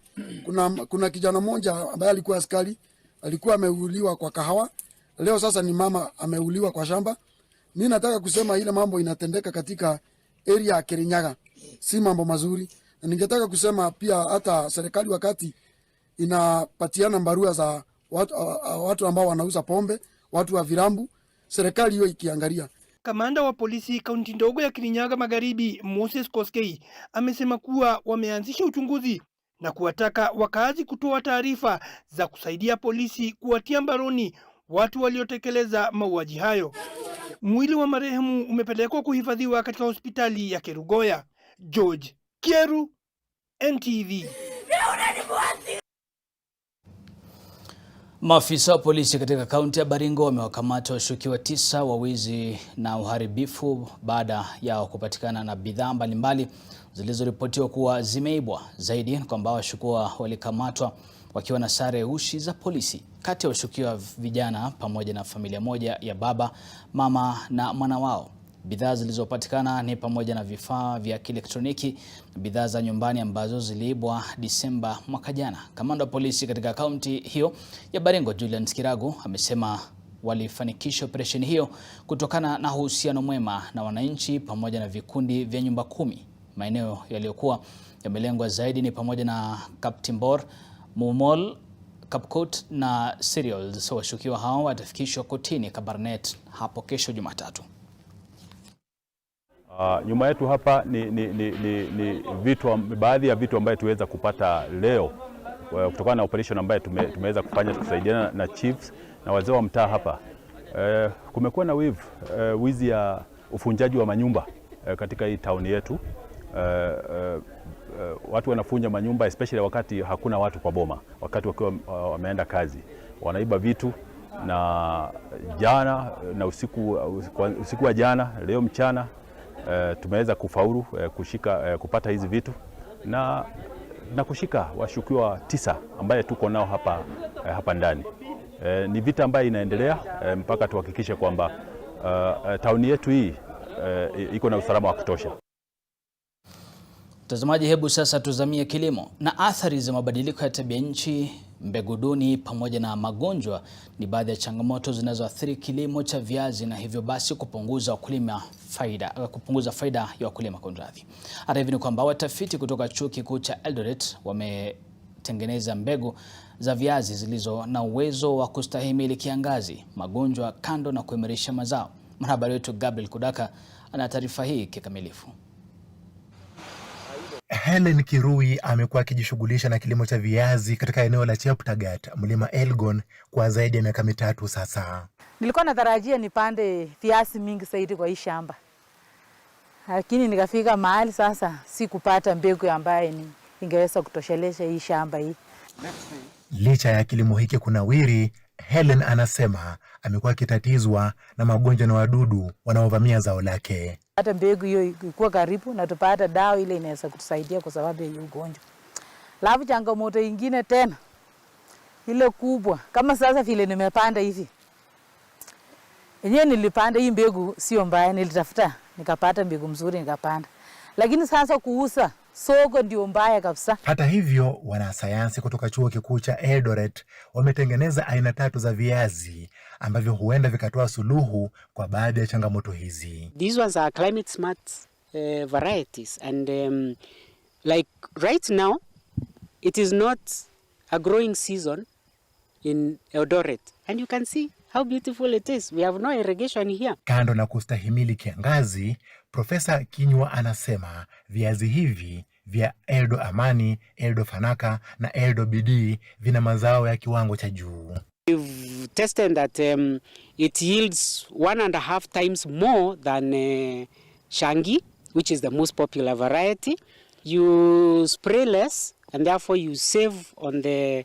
kuna kijana mmoja ambaye alikuwa askari, alikuwa ameuliwa kwa kahawa. Leo sasa ni mama ameuliwa kwa shamba. Mimi nataka kusema ile mambo inatendeka katika area ya Kirinyaga si mambo mazuri. Na ningetaka kusema pia hata serikali wakati inapatiana barua za watu ambao wanauza pombe, watu wa virambu, serikali hiyo ikiangalia. Kamanda wa polisi kaunti ndogo ya Kirinyaga Magharibi, Moses Koskei, amesema kuwa wameanzisha uchunguzi na kuwataka wakazi kutoa taarifa za kusaidia polisi kuwatia mbaroni watu waliotekeleza mauaji hayo. Mwili wa marehemu umepelekwa kuhifadhiwa katika hospitali ya Kerugoya. George Kieru, NTV. Maafisa wa polisi katika kaunti ya Baringo wamewakamata washukiwa 9 wa wizi na uharibifu baada ya kupatikana na bidhaa mbalimbali zilizoripotiwa kuwa zimeibwa. Zaidi kwamba washukiwa walikamatwa wakiwa na sare ushi za polisi. Kati ya washukiwa vijana pamoja na familia moja ya baba, mama na mwana wao. Bidhaa zilizopatikana ni pamoja na vifaa vya kielektroniki na bidhaa za nyumbani ambazo ziliibwa Disemba mwaka jana. Kamanda wa polisi katika kaunti hiyo ya Baringo, Julian Kiragu, amesema walifanikisha operesheni hiyo kutokana na uhusiano mwema na wananchi pamoja na vikundi vya nyumba 10. Maeneo yaliyokuwa yamelengwa zaidi ni pamoja na Kaptimbor, Mumol, Kapkut na Cereals. Washukiwa hao watafikishwa kotini Kabarnet hapo kesho Jumatatu. Nyuma yetu hapa ni vitu, baadhi ya vitu ambayo tuweza kupata leo kutokana na operation ambayo tumeweza kufanya kusaidiana na chiefs na wazee wa mtaa hapa. Kumekuwa na wizi ya ufunjaji wa manyumba katika hii town yetu. Watu wanafunja manyumba especially wakati hakuna watu kwa boma, wakati wakiwa wameenda kazi. Wanaiba vitu, na jana na usiku wa jana, leo mchana tumeweza kufaulu kupata hizi vitu na kushika washukiwa 9 ambaye tuko nao hapa ndani. Ni vita ambayo inaendelea mpaka tuhakikishe kwamba tauni yetu hii iko na usalama wa kutosha. Mtazamaji, hebu sasa tuzamie kilimo na athari za mabadiliko ya tabia nchi. Mbegu duni pamoja na magonjwa ni baadhi ya changamoto zinazoathiri kilimo cha viazi na hivyo basi kupunguza faida ya wakulima kwa undani. Hata hivyo ni kwamba watafiti kutoka chuo kikuu cha Eldoret wametengeneza mbegu za viazi zilizo na uwezo wa kustahimili kiangazi, magonjwa, kando na kuimarisha mazao. Mwanahabari wetu Gabriel Kudaka ana taarifa hii kikamilifu. Helen Kirui amekuwa akijishughulisha na kilimo cha viazi katika eneo la Cheptagat, Mlima Elgon kwa zaidi ya miaka 3 sasa. Nilikuwa natarajia nipande viazi mingi zaidi kwa hii shamba. Lakini nikafika mahali sasa sikupata mbegu ambayo ingeweza kutosheleza hii shamba hii. Licha ya kilimo hiki kunawiri, Helen anasema amekuwa akitatizwa na magonjwa na wadudu wanaovamia zao lake. Hata mbegu hiyo ilikuwa karibu na tupata dawa ile inaweza kutusaidia kwa sababu ya ugonjwa. Alafu changamoto nyingine tena ile kubwa, kama sasa vile nimepanda hivi. Yenyewe nilipanda hii mbegu sio mbaya, nilitafuta nikapata mbegu mzuri nikapanda. Lakini sasa kuuza soko ndio mbaya kabisa. Hata hivyo, wanasayansi kutoka chuo kikuu cha Eldoret wametengeneza aina 3 za viazi ambavyo huenda vikatoa suluhu kwa baadhi ya changamoto hizi. These ones are climate smart varieties and like right now it is not a growing season in Eldoret and you can see how beautiful it is. We have no irrigation here. Kando na kustahimili kiangazi, Profesa Kinywa anasema viazi hivi vya Eldo Amani, Eldo Fanaka na Eldo Bidii vina mazao ya kiwango cha juu. We've tested that it yields 1.5 times more than Shangi, which is the most popular variety. You spray less and therefore you save on the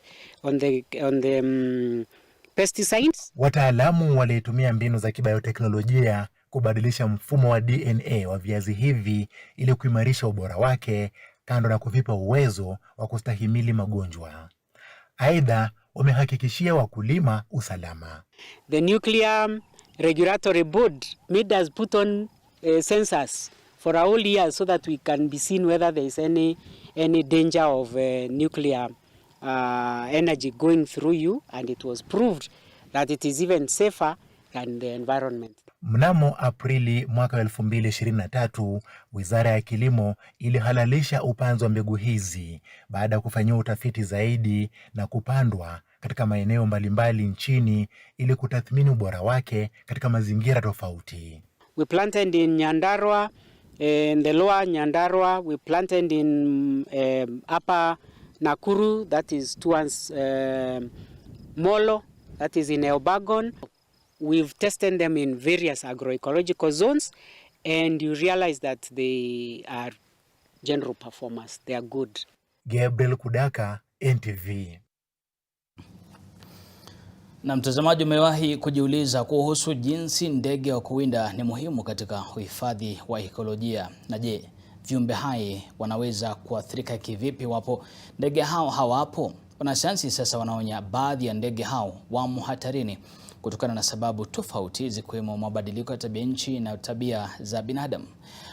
pesticides. Wataalamu walitumia mbinu za kibayoteknolojia kubadilisha mfumo wa DNA wa viazi hivi ili kuimarisha ubora wake, kando na kuvipa uwezo wa kustahimili magonjwa. Aidha, wamehakikishia wakulima usalama. The Nuclear Regulatory Board made us put on sensors for a whole year so that we can be seen whether there is any danger of nuclear energy going through you, and it was proved that it is even safer than the environment. Mnamo Aprili mwaka 2023, Wizara ya Kilimo ilihalalisha upanzi wa mbegu hizi baada ya kufanyiwa utafiti zaidi na kupandwa katika maeneo mbalimbali nchini ili kutathmini ubora wake katika mazingira tofauti. We planted in Nyandarua, in the lower Nyandarua. We planted in upper Nakuru, that is towards Molo, that is in Elbagon. We've tested them in various agroecological zones, and you realize that they are general performers. They are good. Gabriel Kudaka, NTV. Na mtazamaji, umewahi kujiuliza kuhusu jinsi ndege wa kuwinda ni muhimu katika uhifadhi wa ekolojia? Na je, viumbe hai wanaweza kuathirika kivipi wapo ndege hao hawapo? Wanasayansi sasa wanaonya baadhi ya ndege hao wamo hatarini kutokana na sababu tofauti zikiwemo mabadiliko ya tabia nchi na tabia za binadamu.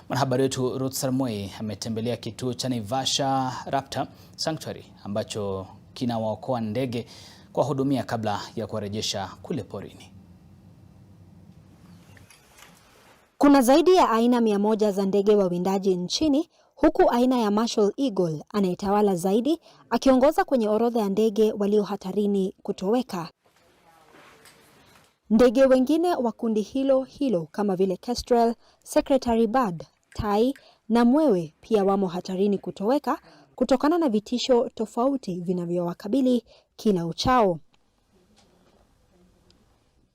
Mwanahabari wetu Ruth Sarmoi ametembelea kituo cha Naivasha Raptor Sanctuary ambacho kinawaokoa ndege kwa hudumia kabla ya kuwarejesha kule porini. Kuna zaidi ya aina 100 za ndege wawindaji nchini, huku aina ya Marshall Eagle anayetawala zaidi akiongoza kwenye orodha ya ndege walio hatarini kutoweka. Ndege wengine wa kundi hilo kama vile kestrel, secretary bird, tai na mwewe pia wamo hatarini kutoweka kutokana na vitisho tofauti vinavyowakabili kila uchao.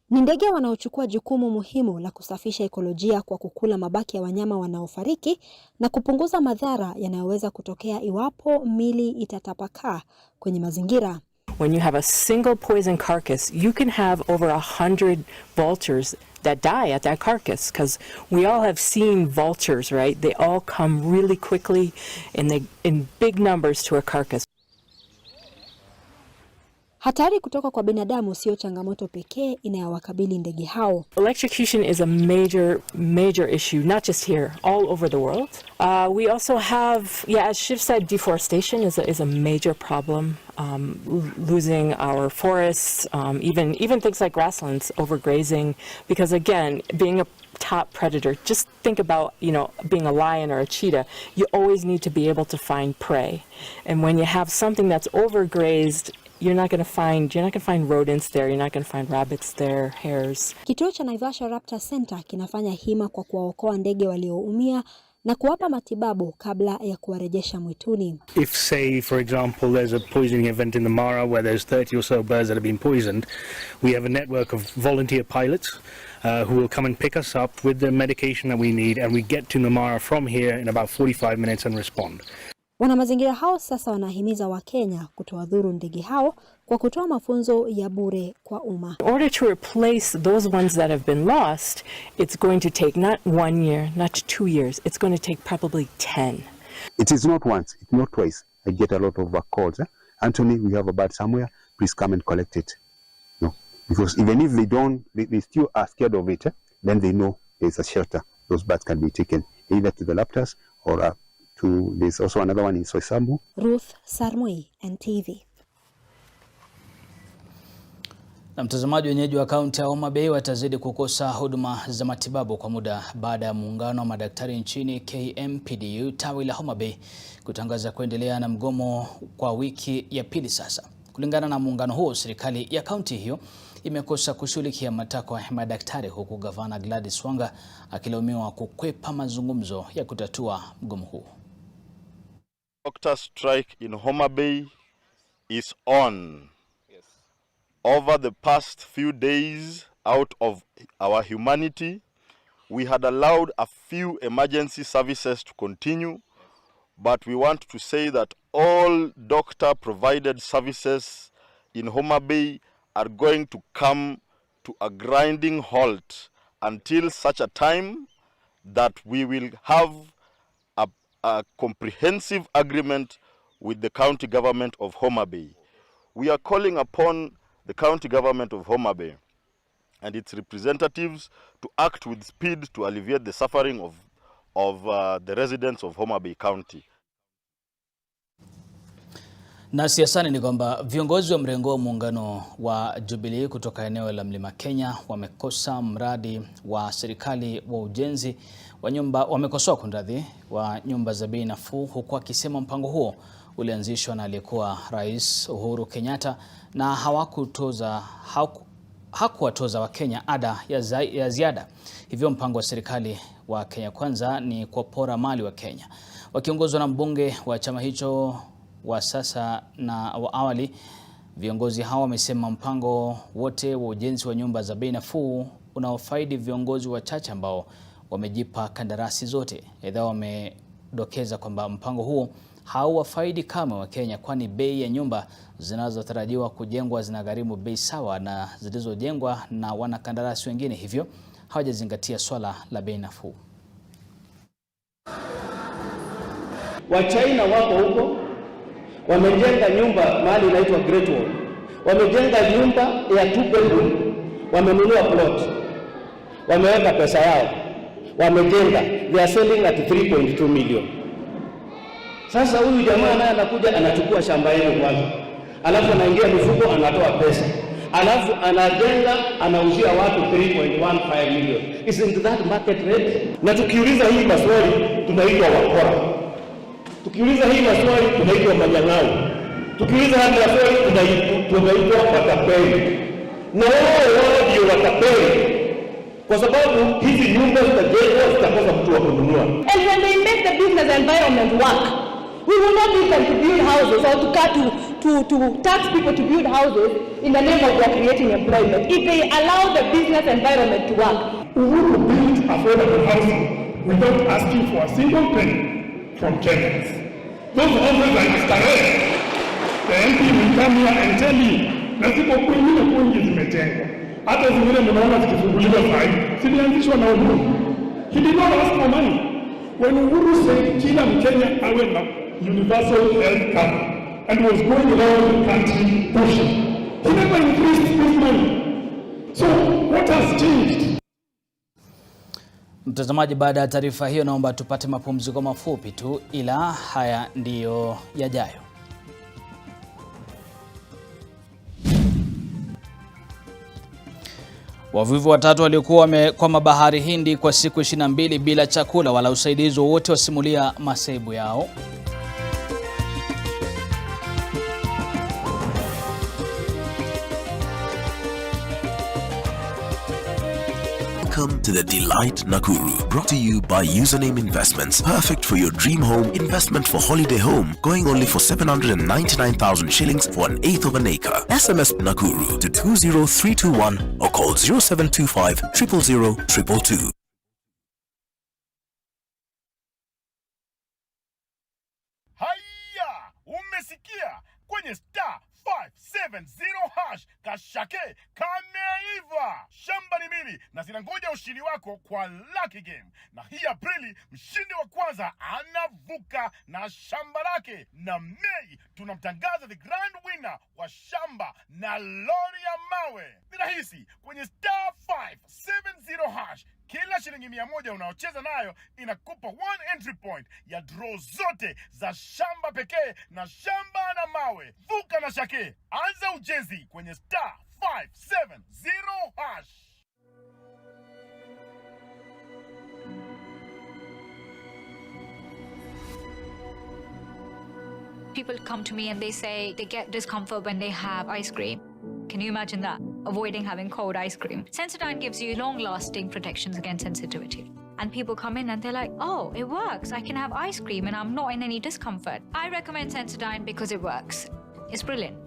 Ni ndege wanaochukua jukumu muhimu la kusafisha ekolojia kwa kukula mabaki ya wanyama wanaofariki na kupunguza madhara yanayoweza kutokea iwapo mili itatapakaa kwenye mazingira. When you have a single poison carcass, you can have over 100 vultures that die at that carcass, because we all have seen vultures, right? They all come really quickly and in big numbers to a carcass. Hatari kutoka kwa binadamu sio changamoto pekee inayowakabili ndege hao. Electrocution is a major issue, not just here, all over the world. We also have, as Shiv said, deforestation is a major problem. Losing our forests, even things like grasslands, overgrazing, because again, being a top predator, just think about, being a lion or a cheetah, you always need to be able to find prey. And when you have something that's overgrazed, you're not going to find rodents there, you're not going to find rabbits there, hares. Kituo cha Naivasha Raptor Center kinafanya hima kwa kuwaokoa ndege walioumia na kuwapa matibabu kabla ya kuwarejesha mwituni. If, say, for example, there's a poisoning event in the Mara where there's 30 or so birds that have been poisoned, we have a network of volunteer pilots who will come and pick us up with the medication that we need, and we get to the Mara from here in about 45 minutes and respond. Wanamazingira hao sasa wanahimiza Wakenya kutowadhuru ndege hao kwa kutoa mafunzo ya bure kwa umma. In order to replace those ones that have been lost, it's going to take not 1 year, not 2 years, it's going to take probably 10. It is not once, it's not twice. I get a lot of calls. Anthony, we have a bird somewhere, please come and collect it. No, because even if they still are scared of it, then they know there's a shelter. Those birds can be taken either to the Raptors or there's also another one in Soisambu. Ruth Sarmoi, NTV. Na mtazamaji, wenyeji wa kaunti ya Homa Bay watazidi kukosa huduma za matibabu kwa muda baada ya muungano wa madaktari nchini KMPDU tawi la Homa Bay kutangaza kuendelea na mgomo kwa wiki ya pili sasa. Kulingana na muungano huo, serikali ya kaunti hiyo imekosa kushughulikia matakwa ya madaktari, huku gavana Gladys Wanga akilaumiwa kukwepa mazungumzo ya kutatua mgomo huo. Doctor strike in Homa Bay is on. Yes. Over the past few days, out of our humanity, we had allowed a few emergency services to continue, but we want to say that all doctor-provided services in Homa Bay are going to come to a grinding halt until such a time that we will have a comprehensive agreement with the county government of Homa Bay. We are calling upon the county government of Homa Bay and its representatives to act with speed to alleviate the suffering of the residents of Homa Bay County. Na siasani ni kwamba viongozi wa mrengo wa muungano wa Jubilee kutoka eneo la Mlima Kenya wamekosa mradi wa serikali wa ujenzi wa nyumba, wamekosoa kunradhi wa nyumba za bei nafuu, huku akisema mpango huo ulianzishwa na aliyekuwa Rais Uhuru Kenyatta na hakuwatoza Wakenya ada ya ziada. Hivyo mpango wa serikali wa Kenya Kwanza ni kupora mali wa Kenya. Wakiongozwa na mbunge wa chama hicho wa sasa na wa awali, viongozi hao wamesema mpango wote wa ujenzi wa nyumba za bei nafuu unaofaidi viongozi wachache ambao wamejipa kandarasi zote. Aidha, wamedokeza kwamba mpango huo hauwafaidi kama wa Kenya, kwani bei ya nyumba zinazotarajiwa kujengwa zinagharimu bei sawa na zilizojengwa na wanakandarasi wengine, hivyo hawajazingatia swala la bei nafuu. Wachina wako huko wamejenga nyumba mahali inaitwa Great Wall. Wamejenga nyumba ya 2 bedroom, wamenunua plot, wameweka pesa yao, wamejenga, they are selling at 3.2 million. Sasa huyu jamaa naye anakuja anachukua shamba yenu kwanza, alafu anaingia mifuko anatoa pesa, alafu anajenga anauzia watu 3.15 million. Isn't that market rate? Na tukiuliza hii maswali tunaitwa wakora. Tukiuliza hii maswali tunaitwa manyang'au. Tukiuliza hii maswali tunaitwa watapeli. Na wao ndio watapeli, kwa sababu hizi nyumba zitajengwa zitakosa mtu wa kununua. And when they make the business environment work, we will not need them to build houses or to tax people to build houses in the name of they are creating employment. If they allow the business environment to work, we will build affordable housing without asking for a single penny from Kenyans. Those houses are starehe. The MP will come here and tell you, na sipo kwingine kwingi zimetengwa. Hata zingine mnaona zikifunguliwa sahi, zilianzishwa na Uhuru. He did not ask for money. When Uhuru said kila Mkenya awe na universal health cover and was going around the country pushing, he never increased this money. So what has changed? Mtazamaji, baada ya taarifa hiyo naomba tupate mapumziko mafupi tu, ila haya ndiyo yajayo. Wavuvi watatu waliokuwa wamekwama bahari Hindi kwa siku 22 bila chakula wala usaidizi wowote wasimulia masaibu yao. Welcome to the Delight Nakuru, brought to you by Username Investments. Perfect for your dream home investment for holiday home, going only for 799,000 shillings for 1/8 of an acre. SMS Nakuru to 20321 or call 0725 000 222. Haya, umesikia kwenye *570# kashake kameiva. Shamba ni mili na zinangoja ushindi wako kwa Lucky Game. Na hii Aprili mshindi wa kwanza anavuka na shamba lake, na Mei tunamtangaza the grand winner wa shamba na lori ya mawe. Ni rahisi, kwenye *570#. Kila shilingi 100 unaocheza nayo inakupa 1 entry point ya draw zote za shamba pekee na shamba na mawe. Vuka na shake, anza ujenzi kwenye *570#. People come to me and they say they get discomfort when they have ice cream. Can you imagine that? Avoiding having cold ice cream. Sensodyne gives you long-lasting protections against sensitivity. And people come in and they're like, oh, it works. I can have ice cream and I'm not in any discomfort. I recommend Sensodyne because it works. It's brilliant.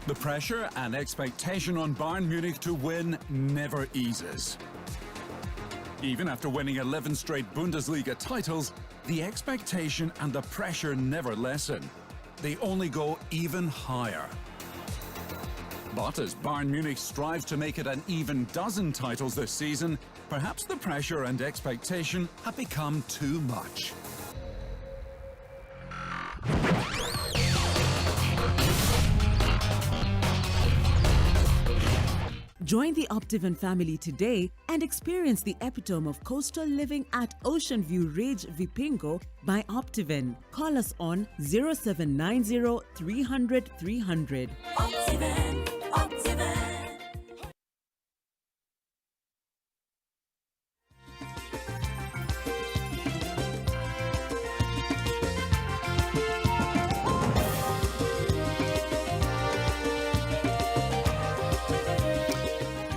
The pressure and expectation on Bayern Munich to win never eases. Even after winning 11 straight Bundesliga titles, the expectation and the pressure never lessen. They only go even higher. But as Bayern Munich strives to make it an even dozen titles this season, perhaps the pressure and expectation have become too much. Join the Optiven family today and experience the epitome of coastal living at Ocean View Ridge, Vipingo by Optiven. Call us on 0790 300 300. Optiven, Optiven.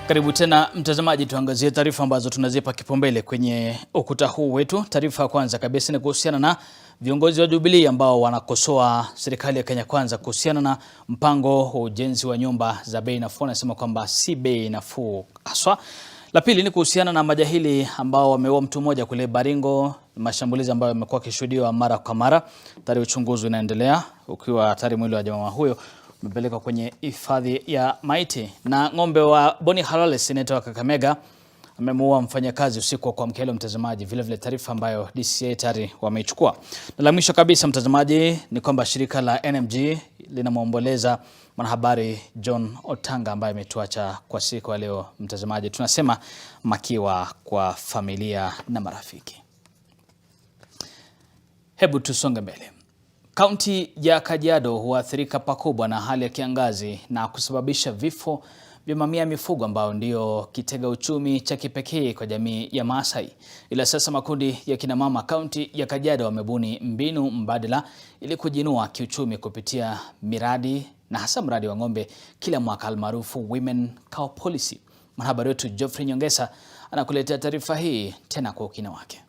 Karibu tena mtazamaji, tuangazie taarifa ambazo tunazipa kipaumbele kwenye ukuta huu wetu. Taarifa ya kwanza kabisa ni kuhusiana na viongozi wa Jubilee ambao wanakosoa serikali ya Kenya Kwanza kuhusiana na mpango wa ujenzi wa nyumba za bei nafuu. Anasema kwamba si bei nafuu haswa. La pili ni kuhusiana na majahili ambao wameua mtu mmoja kule Baringo, mashambulizi ambayo yamekuwa kishuhudiwa mara kwa mara. Tayari uchunguzi unaendelea ukiwa tayari mwili wa jamaa huyo umepelekwa kwenye hifadhi ya maiti. Na ng'ombe wa Boni Halale, seneta wa Kakamega, amemuua mfanyakazi usiku wa kuamkia leo mtazamaji. Vile vile taarifa ambayo DCI tayari wameichukua. Na la mwisho kabisa mtazamaji ni kwamba shirika la NMG linamwomboleza mwanahabari John Otanga ambaye ametuacha kwa siku ya leo mtazamaji. Tunasema makiwa kwa familia na marafiki. Hebu tusonge mbele. Kaunti ya Kajiado huathirika pakubwa na hali ya kiangazi na kusababisha vifo vya mamia mifugo ambao ndio kitega uchumi cha kipekee kwa jamii ya Maasai. Ila sasa makundi ya kina mama kaunti ya Kajiado wamebuni mbinu mbadala ili kujinua kiuchumi kupitia miradi na hasa mradi wa ng'ombe kila mwaka almaarufu Women Cow Policy. Mwanahabari wetu Geoffrey Nyongesa anakuletea taarifa hii tena kwa ukina wake.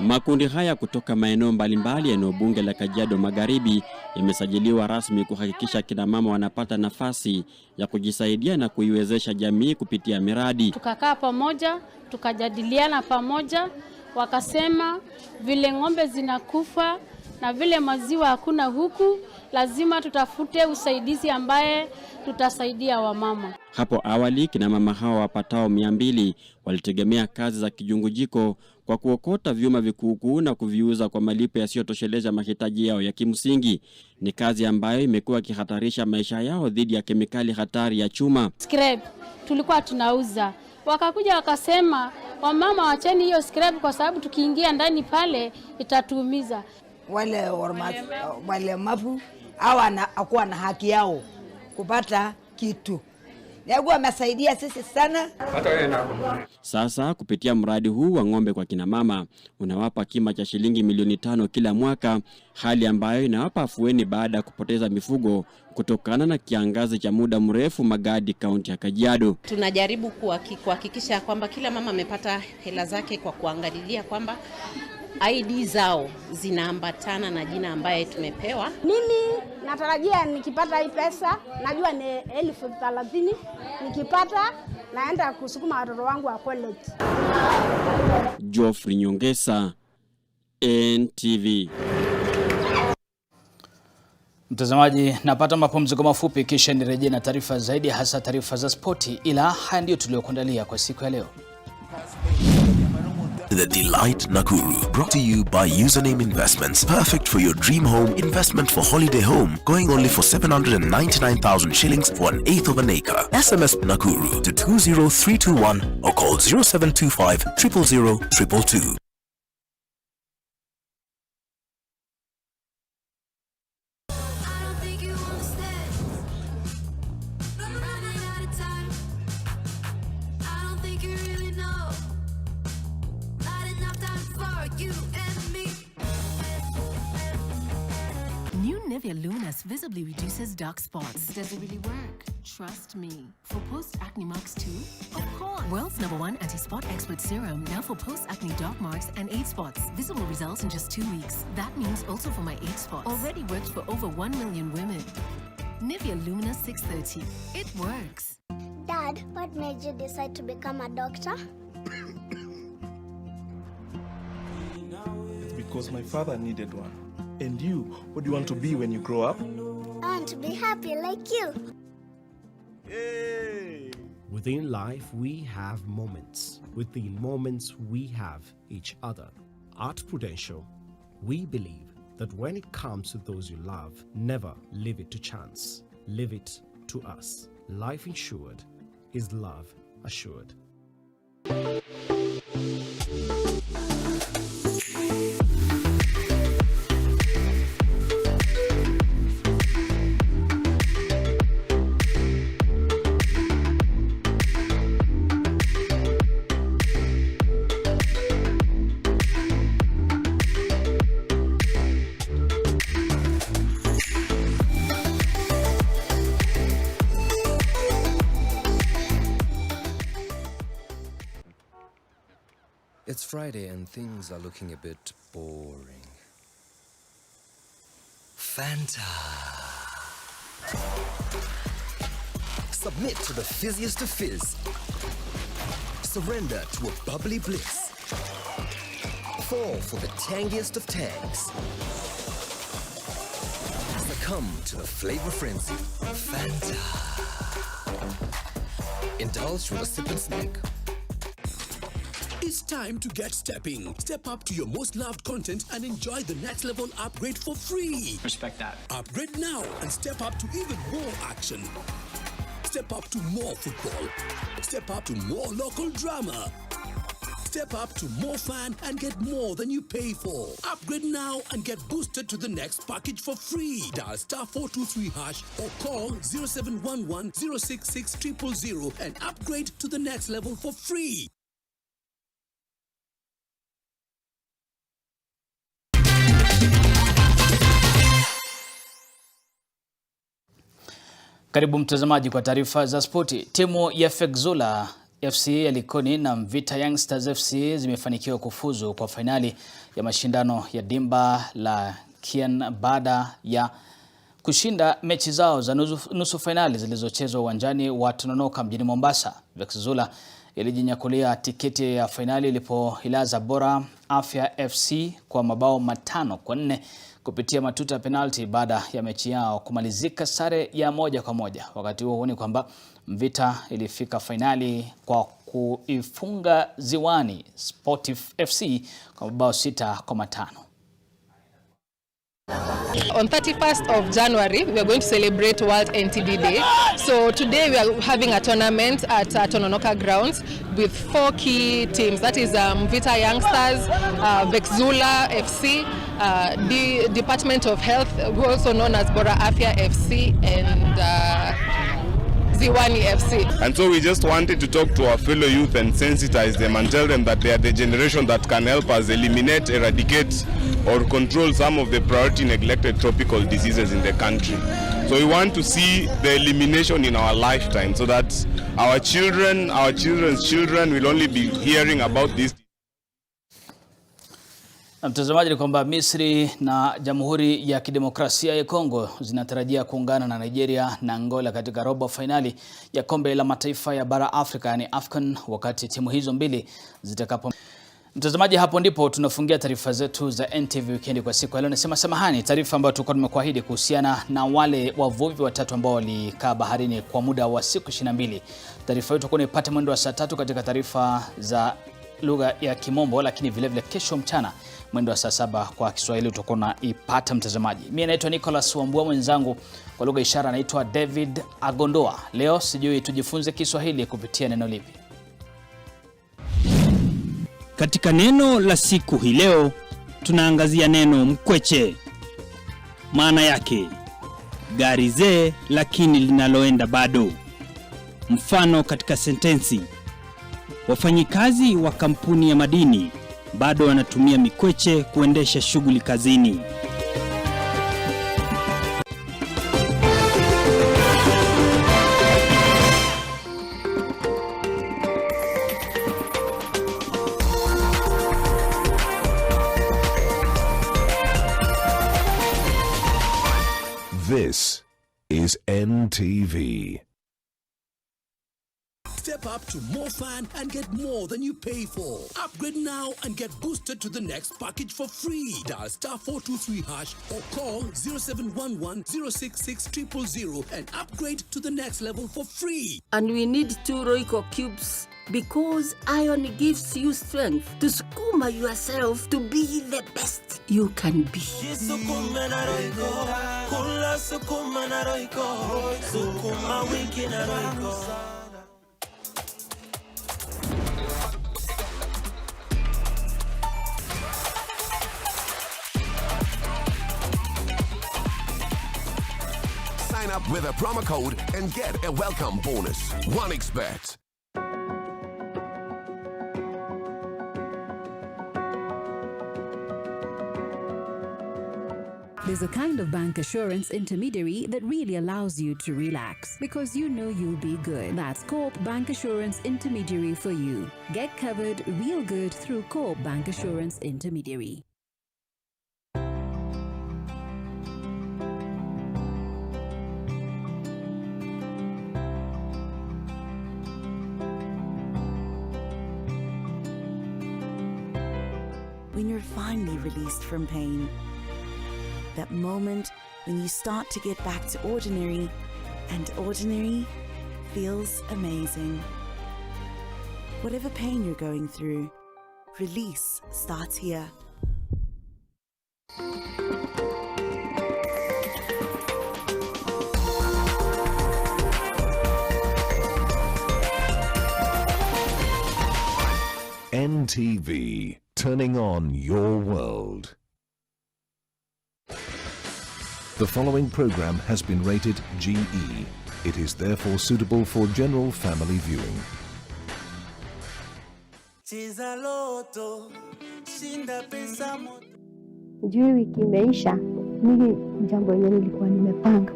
Makundi haya kutoka maeneo mbalimbali ya eneo bunge la Kajiado Magharibi yamesajiliwa rasmi kuhakikisha kina mama wanapata nafasi ya kujisaidia na kuiwezesha jamii kupitia miradi. Tukakaa pamoja, tukajadiliana pamoja, wakasema vile ng'ombe zinakufa na vile maziwa hakuna huku, lazima tutafute usaidizi ambaye tutasaidia wamama. Hapo awali kina mama hawa wapatao 200 walitegemea kazi za kijungujiko kwa kuokota vyuma vikuukuu na kuviuza kwa malipo yasiyotosheleza mahitaji yao ya kimsingi. Ni kazi ambayo imekuwa ikihatarisha maisha yao dhidi ya kemikali hatari ya chuma. Scrap tulikuwa tunauza. Wakakuja wakasema wamama wacheni hiyo scrap kwa sababu tukiingia ndani pale itatuumiza. Wale mafu hakuwa na haki yao kupata kitu. Yagu amesaidia sisi sana. Sasa kupitia mradi huu wa ng'ombe kwa kina mama unawapa kima cha shilingi milioni 5 kila mwaka, hali ambayo inawapa afueni baada ya kupoteza mifugo kutokana na kiangazi cha muda mrefu Magadi, kaunti ya Kajiado. Tunajaribu kuhakikisha kwamba kila mama amepata hela zake kwa kuangalilia kwamba ID zao zinaambatana na jina ambaye tumepewa. Mimi natarajia nikipata hii pesa, najua ni 30,000, nikipata naenda kusukuma watoto wangu wa college. Geoffrey Nyongesa, NTV. Mtazamaji, napata mapumziko mafupi kisha nirejee na taarifa zaidi, hasa taarifa za spoti, ila haya ndio tuliokuandalia kwa siku ya leo. The Delight Nakuru, brought to you by Username Investments. Perfect for your dream home investment for holiday home, going only for 799,000 shillings for 1/8 of an acre. SMS Nakuru to 20321 or call 0725 000 222. Nivea Luminous visibly reduces dark spots. Does it really work? Trust me. For post-acne marks too? Of course. World's #1 anti-spot expert serum, now for post-acne dark marks and age spots. Visible results in just 2 weeks. That means also for my age spots. Already works for over 1 million women. Nivea Luminous 630. It works. Dad, what made you decide to become a doctor? It's because my father needed one. And you, what do you want to be when you grow up? I want to be happy like you. Hey. Within life, we have moments. Within moments, we have each other. At Prudential, we believe that when it comes to those you love, never leave it to chance. Leave it to us. Life insured is love assured. It's Friday and things are looking a bit boring. Fanta. Submit to the fizziest of fizz. Surrender to a bubbly bliss. Fall for the tangiest of tangs. Succumb to the flavor frenzy. Fanta. Indulge with a sip and snack. It's time to get stepping. Step up to your most loved content and enjoy the next level upgrade for free. Respect that. Upgrade now and step up to even more action. Step up to more football. Step up to more local drama. Step up to more fun and get more than you pay for. Upgrade now and get boosted to the next package for free. Dial *423# or call 0711 066 000 and upgrade to the next level for free. Karibu mtazamaji kwa taarifa za spoti. Timu ya Fexula FC ya Likoni na Mvita Youngsters FC zimefanikiwa kufuzu kwa fainali ya mashindano ya dimba la Kian baada ya kushinda mechi zao za nusu fainali zilizochezwa uwanjani wa Tononoka mjini Mombasa. Fexula ilijinyakulia tiketi ya fainali ilipoilaza Bora Afya FC kwa mabao 5-4 kupitia matuta ya penalti baada ya mechi yao kumalizika sare ya 1-1. Wakati huo ni kwamba Mvita ilifika fainali kwa kuifunga Ziwani Sportif FC kwa mabao 6-5. On 31st of January, we are going to celebrate World NTV Day. So today we are having a tournament at Tononoka grounds with 4 key teams. That is Mvita Youngsters, Fexula FC, the Department of Health, also known as Bora Afya FC, and Ziwani FC. And so we just wanted to talk to our fellow youth and sensitize them and tell them that they are the generation that can help us eliminate, eradicate or control some of the priority neglected tropical diseases in the country. So we want to see the elimination in our lifetime so that our children, our children's children will only be hearing about this. Mtazamaji ni kwamba Misri na Jamhuri ya Kidemokrasia ya Kongo zinatarajia kuungana na Nigeria na Angola katika robo finali ya kombe la mataifa ya bara Afrika yani AFCON wakati timu hizo mbili zitakapo. Mtazamaji, hapo ndipo tunafungia taarifa zetu za NTV Weekend kwa siku ya leo. Nasema samahani, taarifa ambayo tulikuwa tumekuahidi kuhusiana na wale wavuvi watatu ambao walikaa baharini kwa muda wa siku 22. Taarifa hiyo tutakuwa tunapata mwendo wa saa 3 katika taarifa za lugha ya Kimombo, lakini vile vile kesho mchana mwendo wa saa 7 kwa Kiswahili utakuwa unaipata mtazamaji. Mimi naitwa Nicholas Wambua, mwenzangu kwa lugha ishara anaitwa David Agondoa. Leo sijui tujifunze Kiswahili kupitia neno lipi. Katika neno la siku hii leo tunaangazia neno mkweche. Maana yake gari zee lakini linaloenda bado. Mfano katika sentensi: wafanyikazi wa kampuni ya madini bado wanatumia mikweche kuendesha shughuli kazini. This is NTV. Step up to more fun and get more than you pay for. Upgrade now and get boosted to the next package for free. Dial *423# or call 0711 066 000 and upgrade to the next level for free. And we need 2 Royco cubes because iron gives you strength to sukuma yourself to be the best you can be. Sign up with a promo code and get a welcome bonus. OneXBet. There's a kind of bank assurance intermediary that really allows you to relax because you know you'll be good. That's Coop Bank Assurance Intermediary for you. Get covered real good through Coop Bank Assurance Intermediary. When you're finally released from pain, that moment when you start to get back to ordinary, and ordinary feels amazing. Whatever pain you're going through, release starts here. NTV, turning on your world. The following program has been rated GE. It is therefore suitable for general family viewing. Juu wiki imeisha, mimi jambo yenye nilikuwa nimepanga.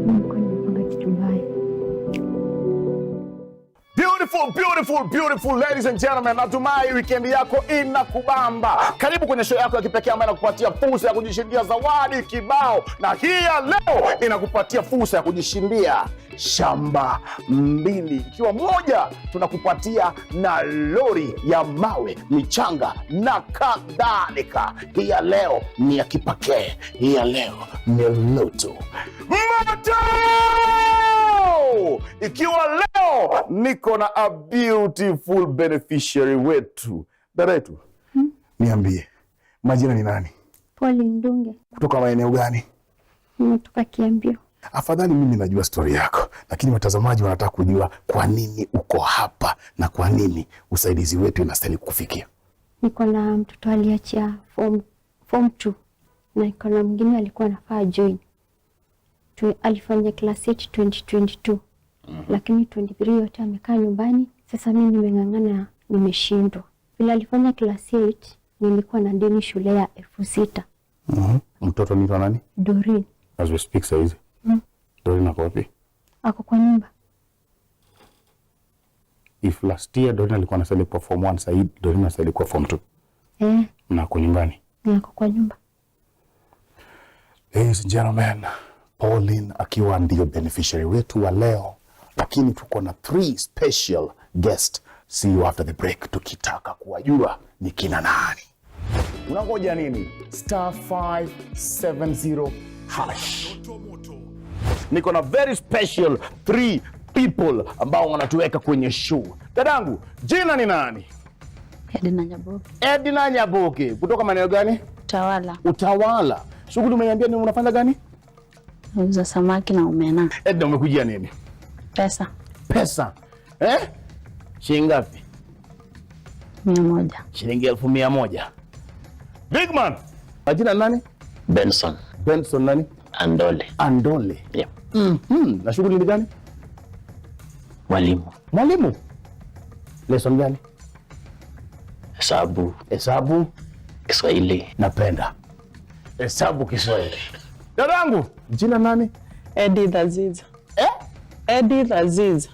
Nilikuwa nimepanga kitu mbaya. Beautiful ladies and gentlemen, natumai weekend yako inakubamba. Karibu kwenye show yako ya kipekee ambayo inakupatia fursa ya kujishindia zawadi kibao, na hii ya leo inakupatia fursa ya kujishindia shamba 2, ikiwa moja tunakupatia na lori ya mawe, michanga na kadhalika. Hii ya leo ni ya kipekee, hii ya leo ni loto moto. Ikiwa leo niko na a beautiful beneficiary wetu. Dada yetu, niambie, majina ni nani? Pole Ndunge. Kutoka maeneo gani? Kutoka Kiambio. Afadhali mimi najua story yako, lakini watazamaji wanataka kujua kwa nini uko hapa na kwa nini usaidizi wetu unastahili kufikia. Niko na mtoto aliachia form 2 na niko na mwingine alikuwa anafaa join. Alifanya class 8 2022. Lakini 23 yote amekaa nyumbani. Sasa mimi nimeng'ang'ana, nimeshindwa. Bila alifanya class 8 nilikuwa na deni shule ya 6,000. Mtoto ni nani? Doreen. As we speak saizi. Doreen ako wapi? Ako kwa nyumba. If last year Doreen alikuwa anasali kwa form 1, sasa Doreen anasali kwa form 2. Na kwa nyumbani. Ako kwa nyumba. Ladies and gentlemen, Pauline akiwa ndio beneficiary wetu wa leo, lakini tuko na 3 special guest. See you after the break, tukitaka kuwajua ni kina nani. Unangoja nini? *570#. Niko na very special 3 people ambao wanatuweka kwenye show. Dadangu, jina ni nani? Edna Nyaboke. Edna Nyaboke. Kutoka maeneo gani? Utawala. Utawala. Shughuli umeniambia ni unafanya gani? Nauza samaki na omena. Edna, umekujia nini? Pesa. Pesa? Shilingi ngapi? 100. Shilingi 1,100. Big man. Majina nani? Benson. Benson nani? Andole. Andole. Yeah. Na shughuli ni gani? Mwalimu. Mwalimu? Lesson gani? Hesabu. Hesabu? Kiswahili. Napenda hesabu, Kiswahili. Dadangu, jina nani? Edith Aziz. Edith Aziz.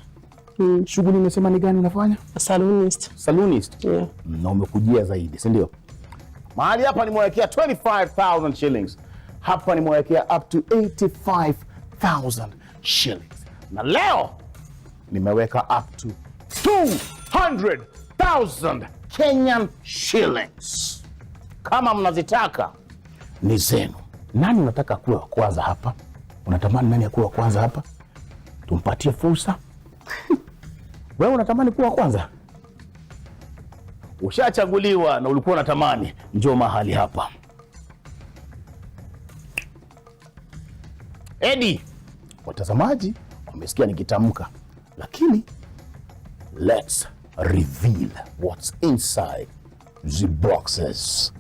Shughuli umesema ni gani unafanya? Salonist. Salonist? Yeah. Na umekujia zaidi, si ndio? Mahali hapa nimewekea 25,000 shillings. Hapa nimewekea up to 85,000 shillings. Na leo nimeweka up to 200,000 Kenyan shillings. Kama mnazitaka ni zenu. Nani unataka kuwa wa kwanza hapa? Unatamani nani akuwe wa kwanza hapa? Tumpatie fursa. Wewe unatamani kuwa wa kwanza? Ushachaguliwa na ulikuwa unatamani, njoo mahali hapa. Eddie, watazamaji wamesikia nikitamka, lakini let's reveal what's inside the boxes.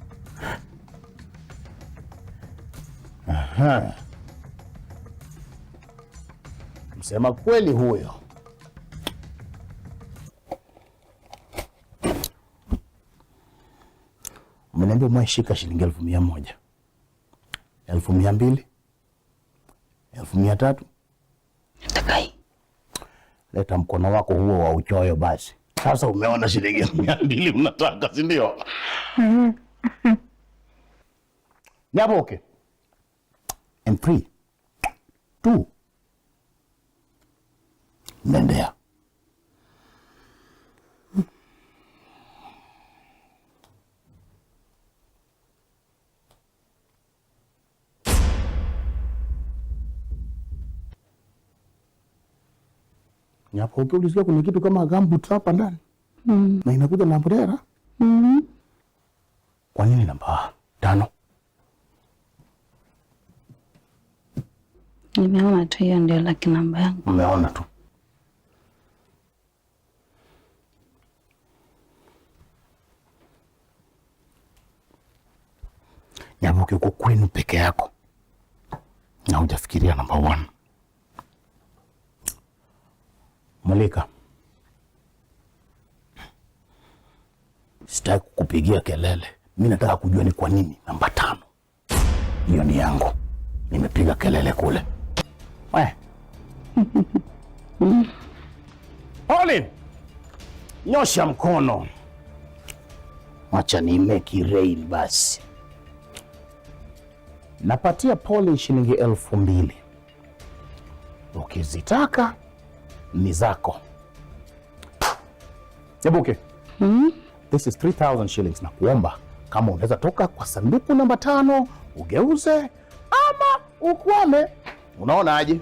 Aha. Msema kweli huyo. Umeniambia umeshika shilingi 1,100. 1,200. 1,300. Takai. Leta mkono wako huo wa uchoyo basi. Sasa umeona shilingi 200 unataka, si ndio? Nyaboke. And 3, 2, nendea. Nyaboke, ulisikia kuna kitu kama gambut hapa ndani? Na inakuja na umbrella? Kwa nini namba 5? Nimeona tu hiyo ndio lucky namba yangu. Umeona tu. Nyaboke, uko kwenu peke yako na hujafikiria namba 1. Malika, sitaki kukupigia kelele. Mimi nataka kujua ni kwa nini namba 5. Hiyo ni yangu. Nimepiga kelele kule. Pauline, nyosha mkono. Wacha ni make rain basi. Napatia Pauline shilingi 2,000. Ukizitaka ni zako. Nyaboke. This is 3,000 shillings. Na kuomba kama unaweza toka kwa sanduku namba 5, ugeuze ama ukwame. Unaona aje?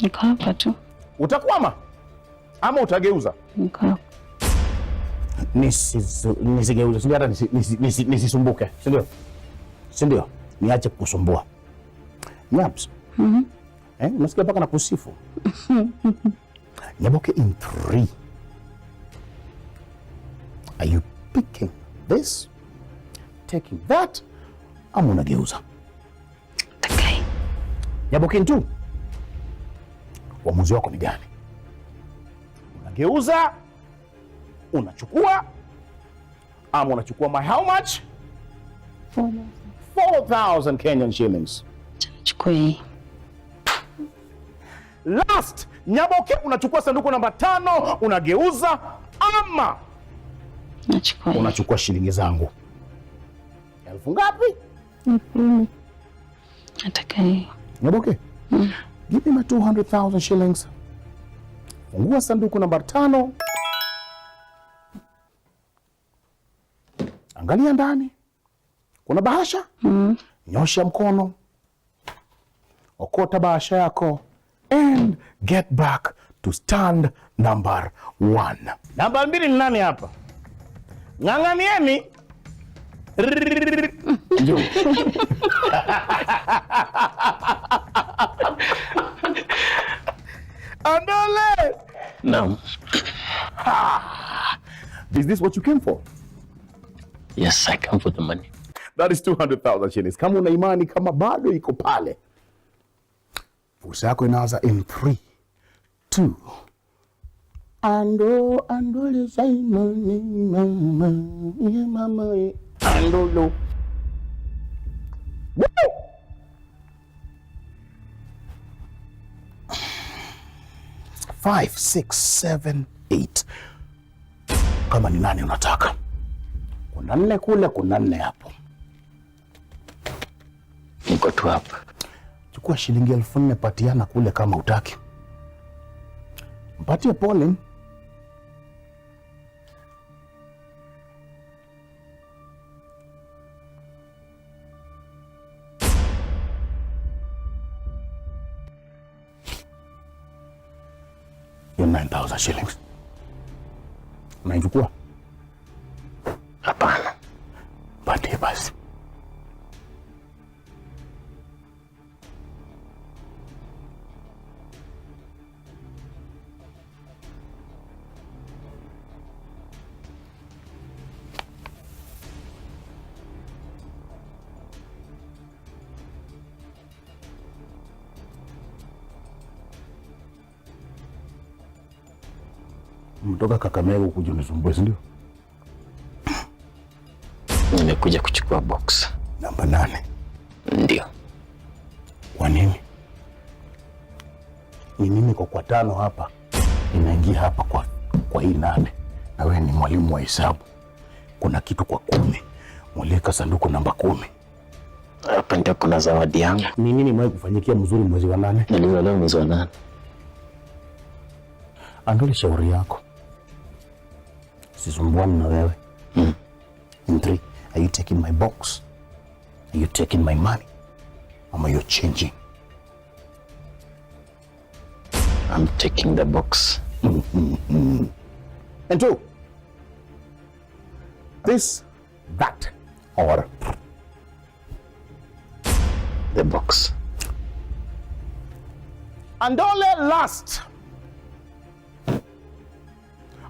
Niko hapa tu. Utakwama ama utageuza? Niko hapa. Nisigeuze, sio hata nisisumbuke, si ndio? Si ndio? Niache kukusumbua. Nyaps. Unasikia paka na kusifu. Nyaboke, in 3. Are you picking this, taking that, ama unageuza? Okay. Nyaboke, in 2. Uamuzi wako ni gani? Unageuza, unachukua, ama unachukua my how much? 4,000 Kenyan shillings. Chukua hii. Last, Nyaboke, unachukua sanduku namba 5, unageuza ama nachukua hii. Unachukua shilingi zangu. 1,000 ngapi? 10. Nataka hii. Nyaboke, give me my 200,000 shillings. Fungua sanduku namba 5. Angalia ndani. Kuna bahasha? Nyosha mkono. Okota bahasha yako and get back to stand number 1. Namba 2 ni nani hapa? Ng'ang'anieni. Njoo. Andole. No. Is this what you came for? Yes, I come for the money. That is 200,000 shillings. Kama una imani kama bado iko pale. Fursa yako inaanza in 3, 2. Andole Simon mama, mama andolo. Woo! 5, 6, 7, 8. Kama ni nani unataka? Kuna 4 kule, kuna 4 hapo. Niko tu hapa. Chukua shilingi 4,000 patiana kule kama utaki. Mpatie pole. Your 9,000 shillings. Unaichukua? Hapana. Mpatie basi. Mtoka Kakamega kuja nisumbue, si ndio? Nimekuja kuchukua box namba 8. Ndio. Kwa nini? Ni mimi kwa 5 hapa. Inaingia hapa kwa hii 8. Na wewe ni mwalimu wa hesabu. Kuna kitu kwa 10. Mweleka sanduku namba 10. Hapa ndio kuna zawadi yangu. Ni nini mwe kufanyikia mzuri mwezi wa 8? Nilizaliwa mwezi wa 8. Andole shauri yako. Sisumbuani na wewe. In 3, are you taking my box? Are you taking my money? Or are you changing? I'm taking the box. And 2, this, that, or the box. Andole last.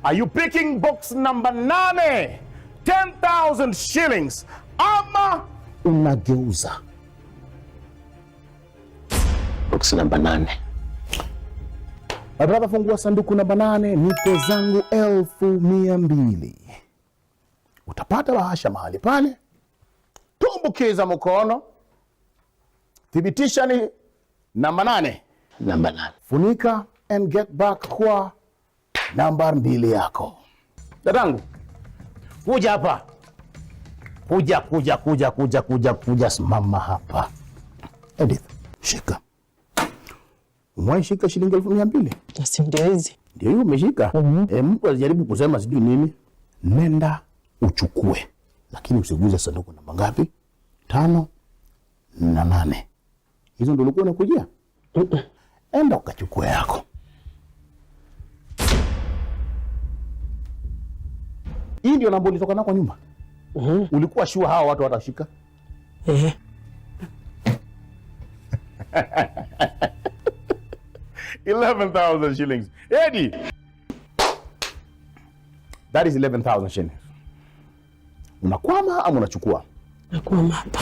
Are you picking box number 8? 10,000 shillings. Ama unageuza? Box number 8. Nataka fungua sanduku namba 8, nipe zangu 1,200. Utapata bahasha mahali pale. Tumbukiza mkono. Thibitisha ni namba 8. Namba 8. Funika and get back kwa namba 2 yako. Dadangu, kuja hapa. Kuja, simama hapa. Edith, shika. Umeshika shilingi 1,200? Si ndio hizi? Ndio hiyo umeshika. Mtu alijaribu kusema sijui nini. Nenda uchukue. Lakini usiguze sanduku namba ngapi? 5 na 8. Hizo ndio ulikuwa unakujia? Enda ukachukue yako. Hii ndio namba ulitoka nako nyuma. Ulikuwa sure hawa watu watashika? 11,000 shillings. Eddie. That is 11,000 shillings. Unakwama ama unachukua? Nakwama hapa.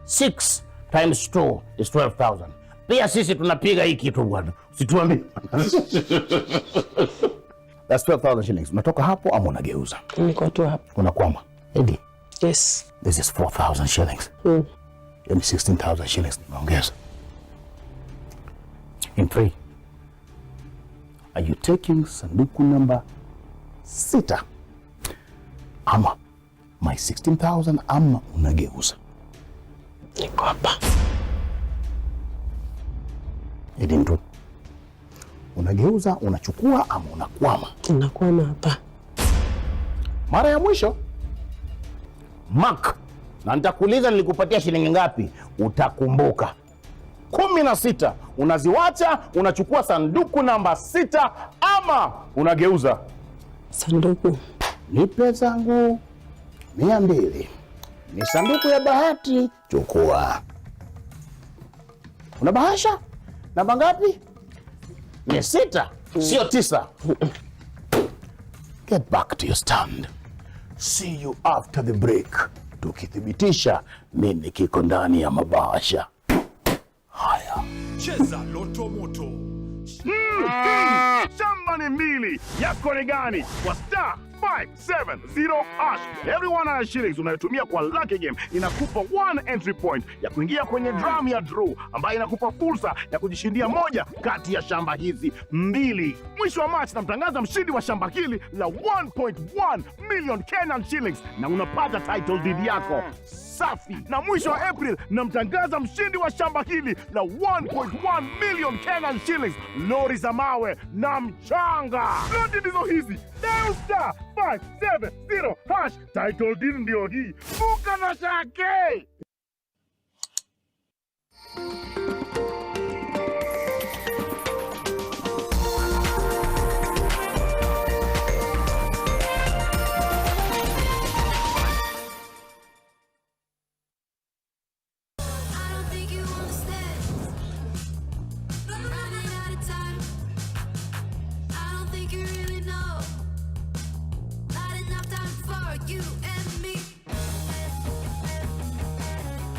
6 times 2 is 12,000. Pia sisi tunapiga hii kitu bwana. Usituambie. That's 12,000 shillings. Unatoka hapo ama unageuza? Niko tu hapo. Unakwama. Eddie. Yes. This is 4,000 shillings. Yani 16,000 shillings nimeongeza. In 3. Are you taking sanduku namba 6? Ama my 16,000 ama unageuza? Niko hapa. Edinto. Unageuza, unachukua ama unakwama? Unakwama hapa. Mara ya mwisho. Mark. Na nitakuuliza nilikupatia shilingi ngapi? Utakumbuka. 16. Unaziwacha, unachukua sanduku namba 6 ama unageuza? Sanduku. Nipe zangu 200. Ni sanduku ya bahati. Chukua. Una bahasha? Namba ngapi? Ni 6, sio 9. Get back to your stand. See you after the break. Tukithibitisha nini kiko ndani ya mabahasha. Haya. Cheza Loto Moto. Shamba ni mbili. Yako ni gani? Kwa star 570 hash. Everyone has shillings unayotumia kwa Lucky Game inakupa 1 entry point ya kuingia kwenye drum ya draw ambayo inakupa fursa ya kujishindia moja kati ya shamba hizi mbili. Mwisho wa match namtangaza mshindi wa shamba hili la 1.1 million Kenyan shillings na unapata title deed yako. safi. Na mwisho wa April namtangaza mshindi wa shamba hili la 1.1 million Kenyan shillings, lori za mawe na mchanga. Lodi ndizo hizi. Dial star 570 hash. Title deed ndio hii. Buka na shake.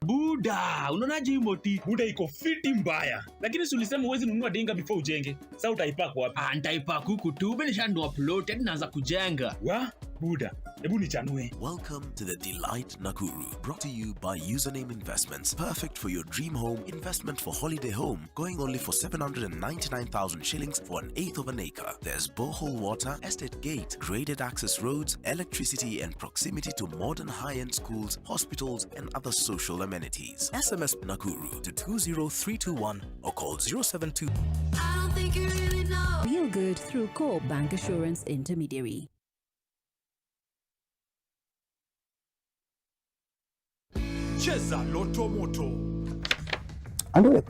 Buda, unaonaje hii moti? Buda iko fiti mbaya. Lakini si ulisema uwezi nunua dinga before ujenge. Sasa utaipaku wapi? Nitaipaku huku tu, bado nishanunua plot, hadi naanza kujenga. Wa? Buda, hebu nichanue. Welcome to the Delight Nakuru, brought to you by Username Investments. Perfect for your dream home, investment for holiday home, going only for 799,000 shillings for 1/8 of an acre. There's borehole water, estate gate, graded access roads, electricity and proximity to modern high-end schools, hospitals and other social amenities. SMS Nakuru to 20321 or call 072. I don't think you really know. Feel good through Coop Bank Assurance Intermediary. Cheza Loto Moto. Andole.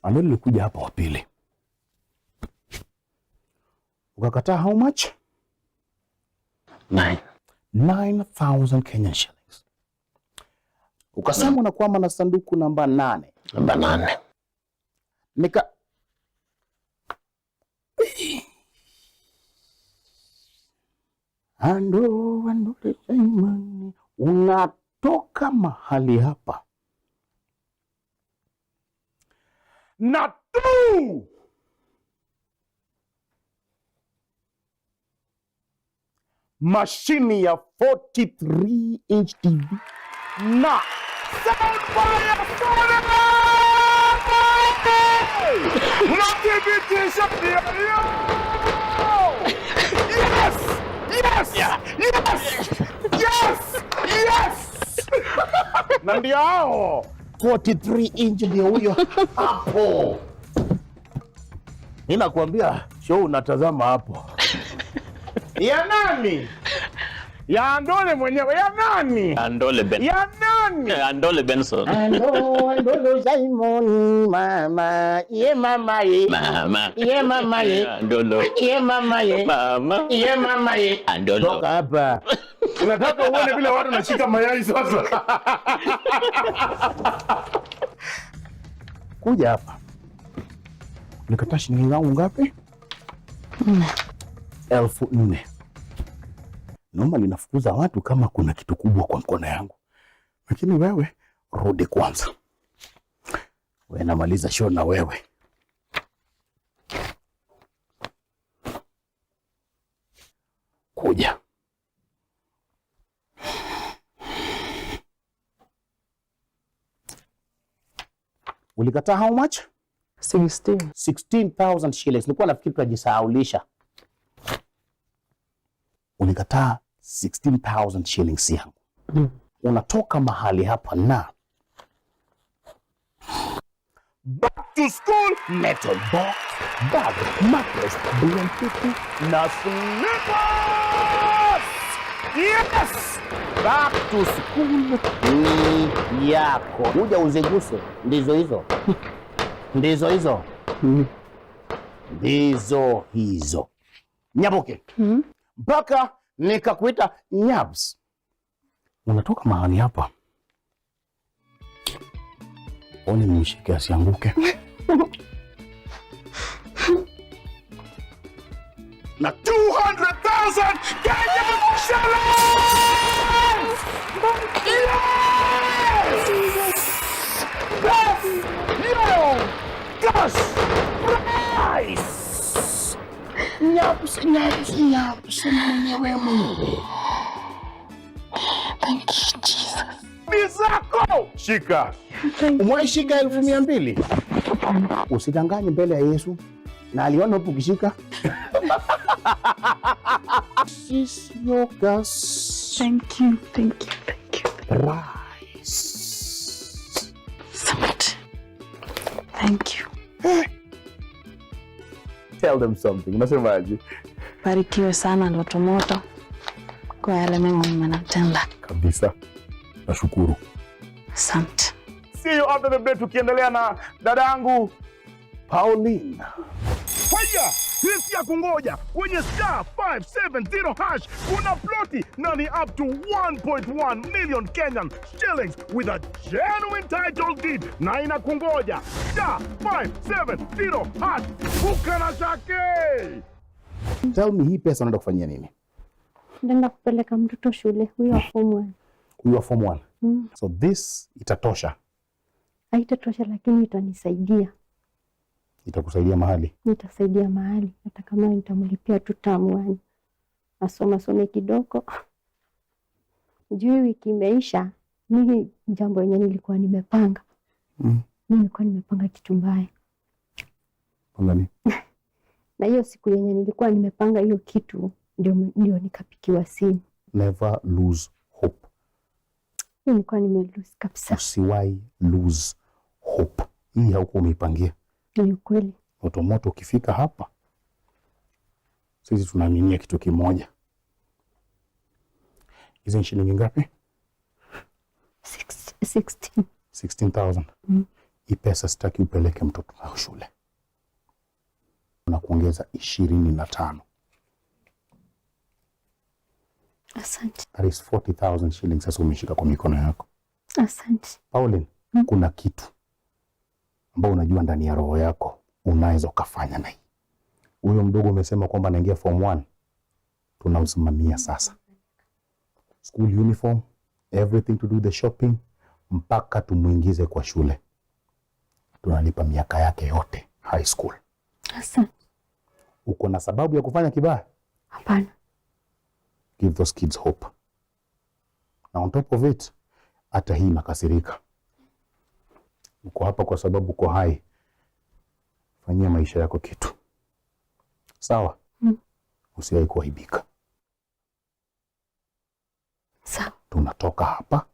Andole nilikuja hapa wa pili. Ukakataa how much? 9,000 Kenyan shillings. Ukasema unakwama na sanduku namba 8. Namba 8. Nika Andole Simon, unatoka mahali hapa na tu mashini ya 43 inch TV na soundbar unathibitisha ndio. Yes! Yes! Yeah. Yes! Yes! Yes! Na ndio hao 43 inch ndio huyo hapo. Ninakwambia show unatazama hapo. Ya nani? Ya Andole mwenyewe. Ya nani? Andole Ben. Ya nani? Andole Benson. Andole Simon, mama. Ye mama ye. Mama. Ye mama ye. Andolo. Ye mama ye. Mama. Ye mama ye. Andolo. Toka hapa. Unataka uone vile watu wanashika mayai sasa. Kuja hapa. Nikataa shilingi zangu ngapi? 4,000. Naomba ninafukuza watu kama kuna kitu kubwa kwa mkono yangu. Lakini wewe rudi kwanza. Wewe namaliza show na wewe. Kuja. Ulikataa how much? 16,000 shillings. Nilikuwa nafikiri tunajisahaulisha. Ulikataa 16,000 shillings yangu. Unatoka mahali hapa na back to school metal box, bag, mattress, blanket na slippers. Yes! Back to school ni yako. Uja uziguse. Ndizo hizo. Ndizo hizo. Ndizo hizo. Nyabuke. Mpaka nikakuita Nyabs. Unatoka mahali hapa. Oni mshike asianguke. Na 200,000 Kenyan shillings! Yes! Yes! Yo! Gosh! Price! Nyabs, Nyabs, Nyabs, mwenyewe Mungu. Thank you, Jesus. Mizako! Shika. Umwe shika 200,000. Usidanganye mbele ya Yesu. Na aliona hapo ukishika. This is your gas. Thank you, thank you, thank you. Rice. Asante. Thank you. Tell them something. Unasemaje? Barikiwe sana ndoto moto kwa yale mema mmenatenda. Kabisa. Nashukuru. Asante. See you after the break, tukiendelea na dadangu Pauline. Haya, hisi ya kungoja kwenye star 570 hash kuna ploti na ni up to 1.1 million Kenyan shillings with a genuine title deed na inakungoja star 570 hash. Ukana chake. Tell me, hii pesa unaenda kufanyia nini? Nenda kupeleka mtoto shule, huyo form 1. Huyo form 1. So this itatosha. Haitatosha lakini itanisaidia. Itakusaidia mahali? Nitasaidia mahali. Hata kama nitamlipia tu term 1. Asome kidogo. Juu wiki imeisha, mimi jambo yenye nilikuwa nimepanga. Mimi nilikuwa nimepanga kitu mbaya. Pangani? Na hiyo siku yenye nilikuwa nimepanga hiyo kitu ndio nikapikiwa simu. Never lose hope. Nilikuwa nimelose kabisa. Usiwahi lose hope. Hii hauko umeipangia. Ni kweli. Moto ukifika hapa, sisi tunaaminia kitu kimoja. Hizi ni shilingi ngapi? 16. 16,000. Hii pesa sitaki upeleke mtoto wako shule. Na kuongeza 25. Asante. That is 40,000 shillings sasa umeshika kwa mikono yako. Asante. Pauline, kuna kitu ambao unajua ndani ya roho yako unaweza ukafanya na hii. Huyo mdogo umesema kwamba anaingia form 1. Tunamsimamia sasa. School uniform, everything to do the shopping, mpaka tumuingize kwa shule. Tunalipa miaka yake yote high school. Asante. Uko na sababu ya kufanya kibaya? Hapana. Give those kids hope. Na on top of it, hata hii nakasirika. Uko hapa kwa sababu uko hai. Fanyia maisha yako kitu. Sawa? Usiwahi kuaibika. Sawa. Tunatoka hapa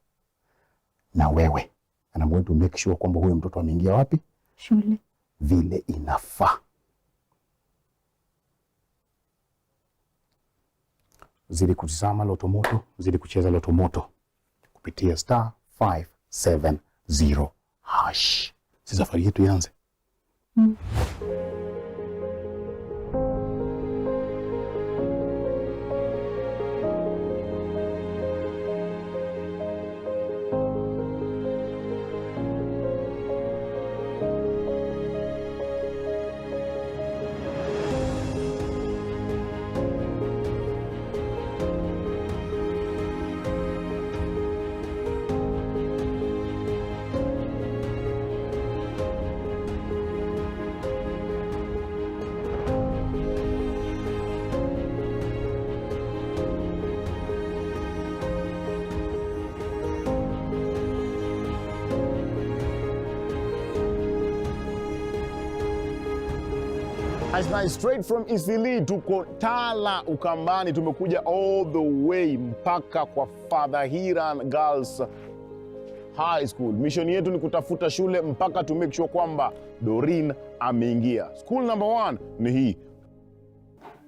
na wewe. And I'm going to make sure kwamba huyo mtoto ameingia wapi? Shule. Vile inafaa. Zidi kutizama Loto Moto, zidi kucheza Loto Moto kupitia star 570 hash. Si safari yetu ianze. Nice, straight from Isili tuko Tala Ukambani, tumekuja all the way mpaka kwa Father Hiran Girls High School. Mission yetu ni kutafuta shule mpaka to make sure kwamba Doreen ameingia. School number 1 ni hii.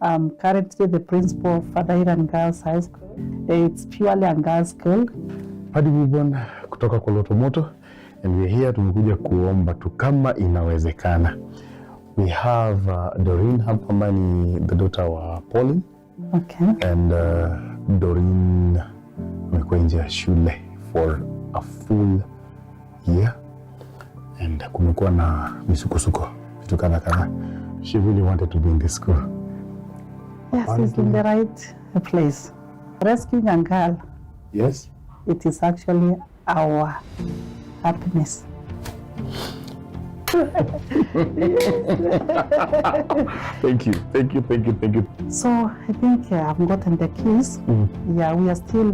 I'm currently the principal of Father Hiran Girls High School. It's purely a girls' school. Hadi Bubon kutoka kwa Loto Moto, and we're here tumekuja kuomba tu kama inawezekana. We have Doreen hapa ambaye ni the daughter wa Pauline. Okay. And Doreen amekuwa nje ya shule for a full year. And kumekuwa na misukosuko vitu kadhaa. She really wanted to be in this school. Yes, it's in the right place. Rescuing a girl. Yes. It is actually our happiness. Thank you. So I think I've gotten the keys. Yeah, we are still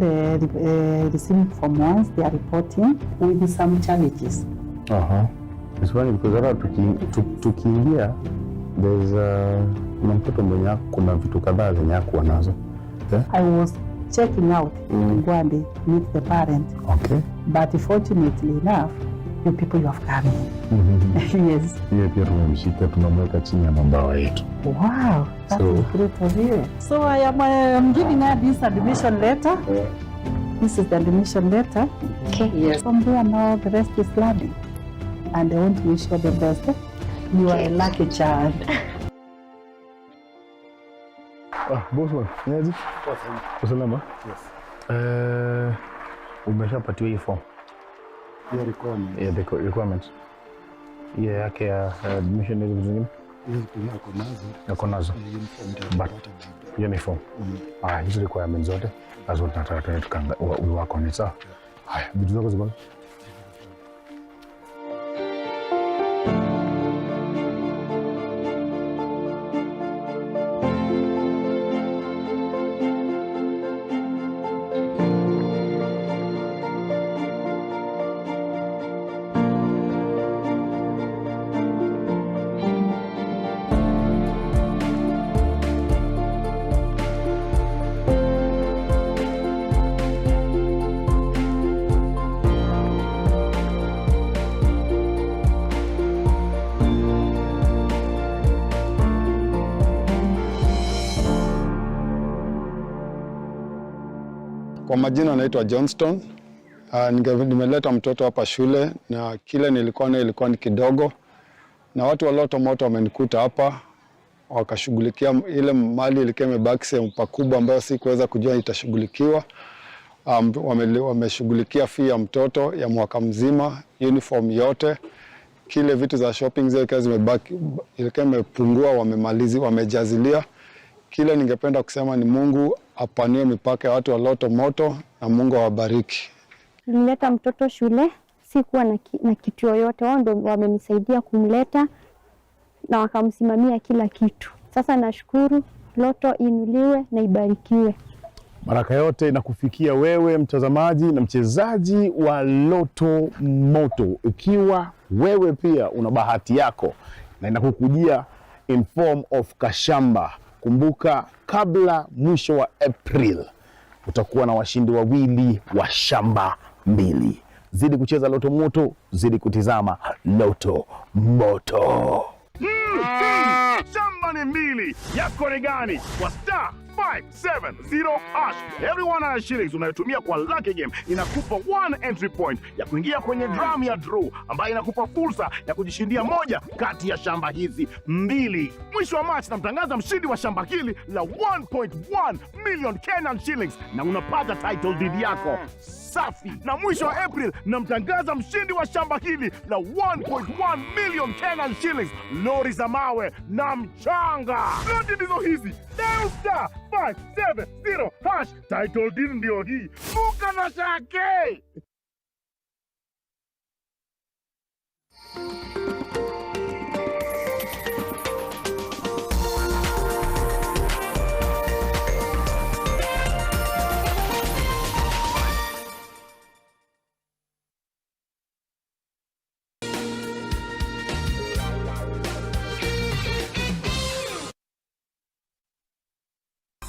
receiving from ones. They are reporting with some challenges. It's funny because tukiingia there's Kuna mtoto mwenye kuna vitu kadhaa zenye hakuwa nazo. I was checking out to go and meet the parent. Okay. But fortunately enough, you people you have come. Yes. Yeye pia tumemshika, tunamweka chini ya mabawa yetu. Wow, that is great of you. So I am giving her this admission letter. This is the admission letter. Okay. Yes. From there now the rest is learning. And I want to wish you the best. You are a lucky child. Boss man, niaje? Usalama? Yes. Umeshapatiwa hii form? Yeah, requirement. Yeah, the requirements. Yeah, yake ya admission hizo vitu zingine? Yako nazo. But uniform. Hizo requirements zote. Lazima tunataka tukanga wako ni sawa. Haya, vitu zako ziko. Kwa majina naitwa Johnston. Nimeleta mtoto hapa shule na kile nilikuwa nayo ilikuwa ni kidogo, na watu wa Loto Moto wamenikuta hapa wakashughulikia ile mali ilikuwa imebaki sehemu pakubwa ambayo sikuweza kujua itashughulikiwa. Wameshughulikia fee ya mtoto ya mwaka mzima, uniform yote, kile vitu za shopping zile zimebaki ilikuwa imepungua, wamejazilia. Kile ningependa kusema ni Mungu apanue mipaka ya watu wa Loto Moto na Mungu awabariki. Nilileta mtoto shule, sikuwa na kitu yoyote. Wao ndio wamenisaidia kumleta na wakamsimamia kila kitu. Sasa nashukuru, Loto inuliwe na ibarikiwe. Baraka yote inakufikia wewe mtazamaji na mchezaji wa Loto Moto. Ikiwa wewe pia una bahati yako na inakukujia in form of kashamba, kumbuka kabla mwisho wa April utakuwa na washindi wawili wa shamba 2. Zidi kucheza Loto Moto, zidi kutizama Loto Moto. Shamba ni 2. Yako ni gani? Kwa star 570 hash. Every 100 shillings unayotumia kwa Lucky Game inakupa 1 entry point ya kuingia kwenye drum ya draw ambayo inakupa fursa ya kujishindia moja kati ya shamba hizi 2. Mwisho wa March namtangaza mshindi wa shamba hili la 1.1 million Kenyan shillings na unapata title deed yako safi. Na mwisho wa April namtangaza mshindi wa shamba hili la 1.1 million Kenyan shillings, lori za mawe na mchanga. Zote ndizo hizi. Dial star 570 hash. Title deed ndio hii. Buka na shake.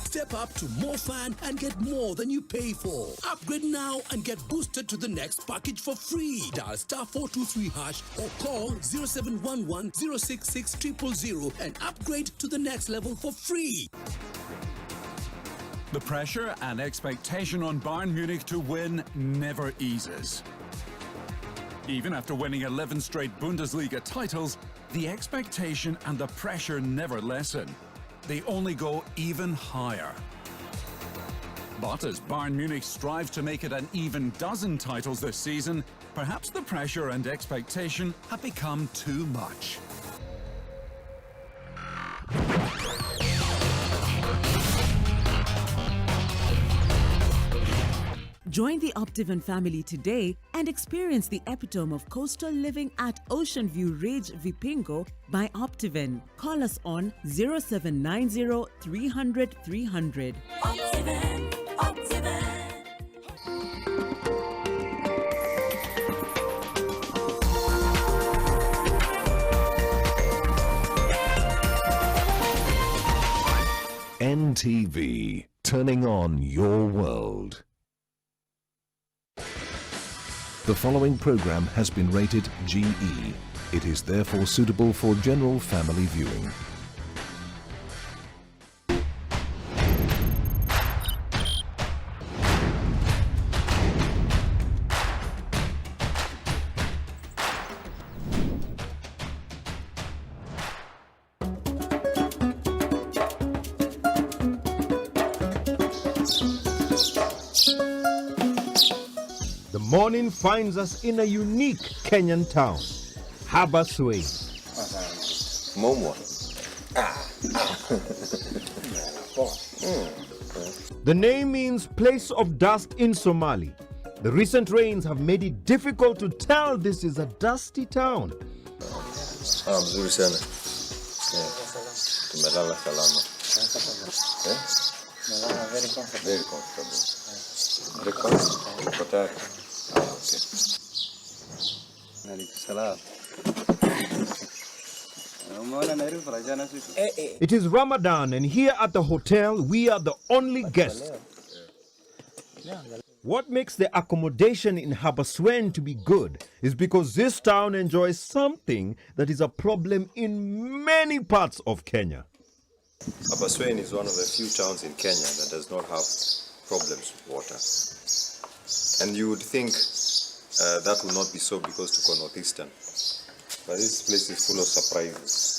Step up to more fun and get more than you pay for. Upgrade now and get boosted to the next package for free. Dial star 423 hash or call 0711 066 000 and upgrade to the next level for free. The pressure and expectation on Bayern Munich to win never eases. Even after winning 11 straight Bundesliga titles, the expectation and the pressure never lessen. They only go even higher. But as Bayern Munich strives to make it an even dozen titles this season, perhaps the pressure and expectation have become too much. Join the Optivan family today and experience the epitome of coastal living at Ocean View Ridge, Vipingo by Optivan. Call us on 0790 300 300. Optivan, Optivan. NTV, turning on your world. The following program has been rated GE. It is therefore suitable for general family viewing. The morning finds us in a unique Kenyan town, Habaswein. Momo. The name means place of dust in Somali. The recent rains have made it difficult to tell this is a dusty town. Mzuri sana. Tumelala salama. Very comfortable. Breakfast? Potato. It is Ramadan, and here at the hotel, we are the only guests. What makes the accommodation in Habaswein to be good is because this town enjoys something that is a problem in many parts of Kenya. Habaswein is one of the few towns in Kenya that does not have problems with water. And you would think that would not be so because tuko northeastern. But this place is full of surprises.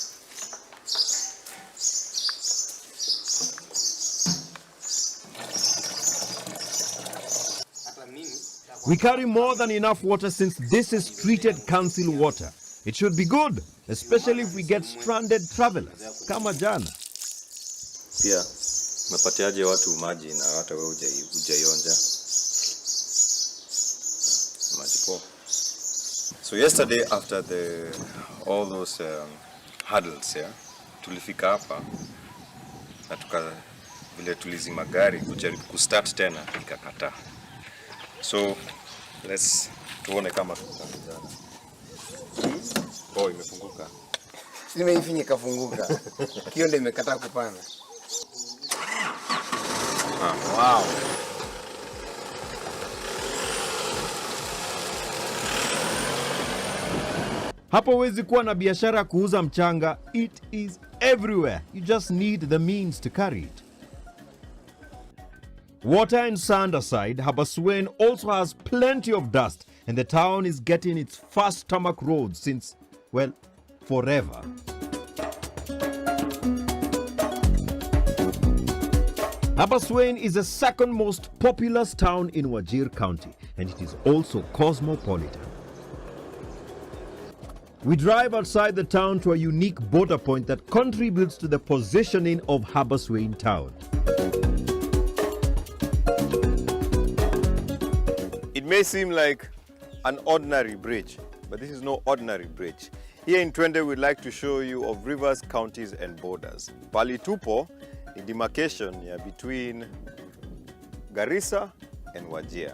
We carry more than enough water since this is treated council water. It should be good, especially if we get stranded travelers. Kama jana. Pia, mepatiaje watu maji na hata wewe hujaionja? Maji poa. So yesterday after all those hurdles, tulifika hapa na vile tulizima gari kujaribu kustart tena ikakataa. So tuone kama tutajana. Imefunguka. Nimeifinya kafunguka. Kio ndio imekataa kupanda. Wow. Hapo huwezi kuwa na biashara ya kuuza mchanga. It is everywhere. You just need the means to carry it. Water and sand aside, Habaswein also has plenty of dust, and the town is getting its first tarmac road since, well, forever. Habaswein is the second most populous town in Wajir County, and it is also cosmopolitan. We drive outside the town to a unique border point that contributes to the positioning of Habaswein town. It may seem like an ordinary bridge, but this is no ordinary bridge. Here in Twende, we'd like to show you of rivers, counties, and borders. Pali tupo ni demarcation between Garissa and Wajir.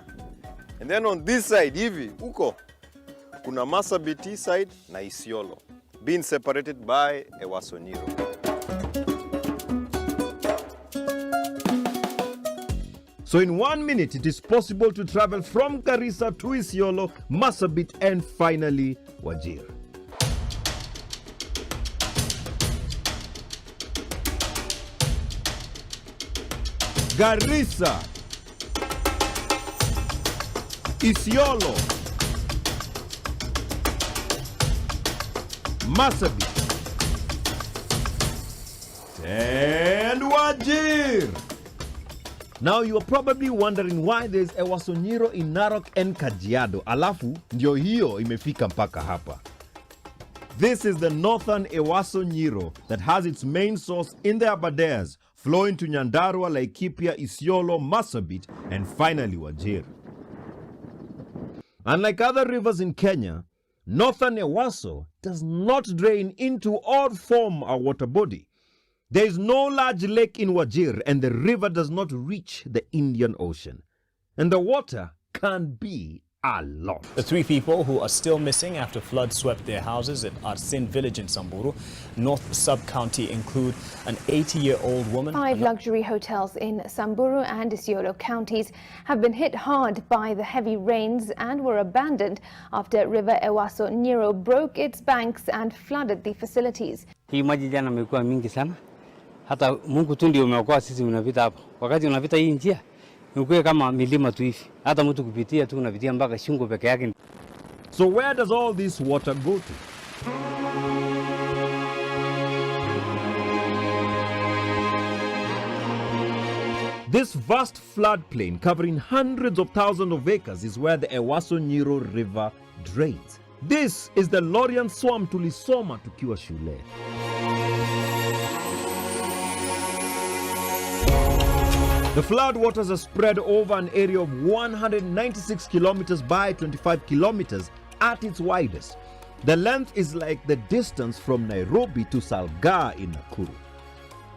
And then on this side, hivi, uko, kuna Marsabit side na Isiolo, being separated by Ewaso Nyiro. So in 1 minute, it is possible to travel from Garissa to Isiolo, Marsabit, and finally Wajir. Garissa, Isiolo, Marsabit, and Wajir. Now you are probably wondering why there's Ewaso Nyiro in Narok and Kajiado, alafu ndio hiyo imefika mpaka hapa. This is the northern Ewaso Nyiro that has its main source in the Aberdares, flowing to Nyandarua, Laikipia, Isiolo, Marsabit, and finally Wajir. Unlike other rivers in Kenya, northern Ewaso does not drain into or form a water body. There is no large lake in Wajir, and the river does not reach the Indian Ocean. And the water can be a lot. The 3 people who are still missing after flood swept their houses at Arsin village in Samburu, North Sub-County, include an 80-year-old woman. 5 luxury hotels in Samburu and Isiolo counties have been hit hard by the heavy rains and were abandoned after River Ewaso Nyiro broke its banks and flooded the facilities. Hii maji jana imekuwa mingi sana. Hata Mungu tu ndio umeokoa sisi unapita hapo. Wakati unapita hii njia, imekuwa kama milima tu hivi. Hata mtu kupitia tu unapitia mpaka shingo peke yake. So where does all this water go to? This vast floodplain covering hundreds of thousands of acres is where the Ewaso Nyiro River drains. This is the Lorian Swamp tulisoma tukiwa shule. The flood waters are spread over an area of 196 kilometers by 25 kilometers at its widest. The length is like the distance from Nairobi to Salga in Nakuru.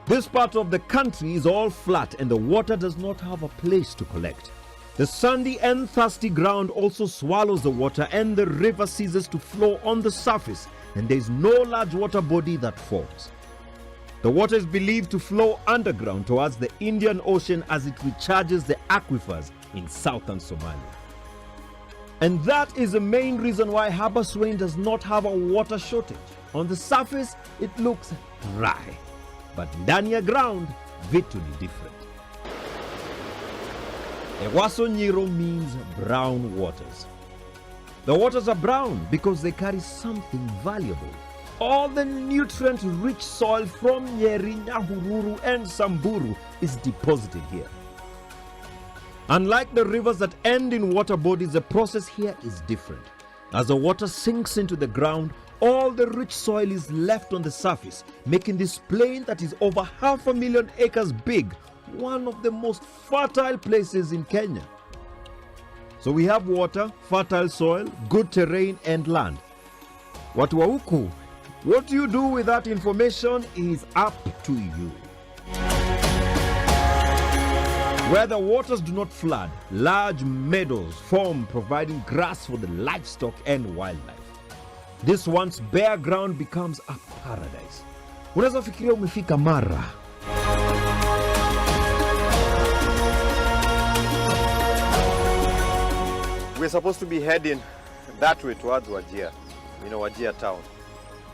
This part of the country is all flat and the water does not have a place to collect. The sandy and thirsty ground also swallows the water and the river ceases to flow on the surface and there is no large water body that forms. The water is believed to flow underground towards the Indian Ocean as it recharges the aquifers in southern Somalia. And that is the main reason why Habaswein does not have a water shortage. On the surface, it looks dry. But ndani ya ground, vitu ni different. Ewaso Nyiro means brown waters. The waters are brown because they carry something valuable. All the nutrient-rich soil from Nyeri, Nyahururu and Samburu is deposited here. Unlike the rivers that end in water bodies, the process here is different. As the water sinks into the ground, all the rich soil is left on the surface, making this plain that is over 500,000 acres big one of the most fertile places in Kenya. So we have water, fertile soil, good terrain and land. Watu wa huku, what you do with that information is up to you. Where the waters do not flood, large meadows form, providing grass for the livestock and wildlife. This once bare ground becomes a paradise. Unaweza fikiria umefika Mara. We're supposed to be heading that way towards Wajir, Wajir town.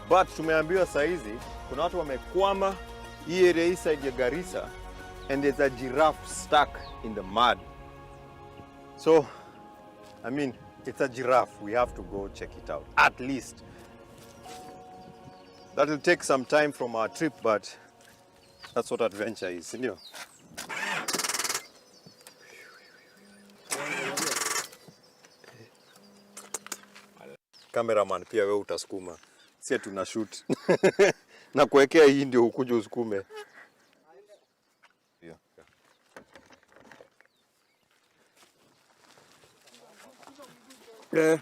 But tumeambiwa saizi kuna watu wamekwama hii area hii side ya Garissa and there's a giraffe stuck in the mud. So, I mean, it's a giraffe. We have to go check it out, at least. That will take some time from our trip, but that's what adventure is, isn't it? Cameraman, pia wewe utasukuma. Sisi tuna shoot. Na kuwekea hii ndio ukuje usukume. Yeah.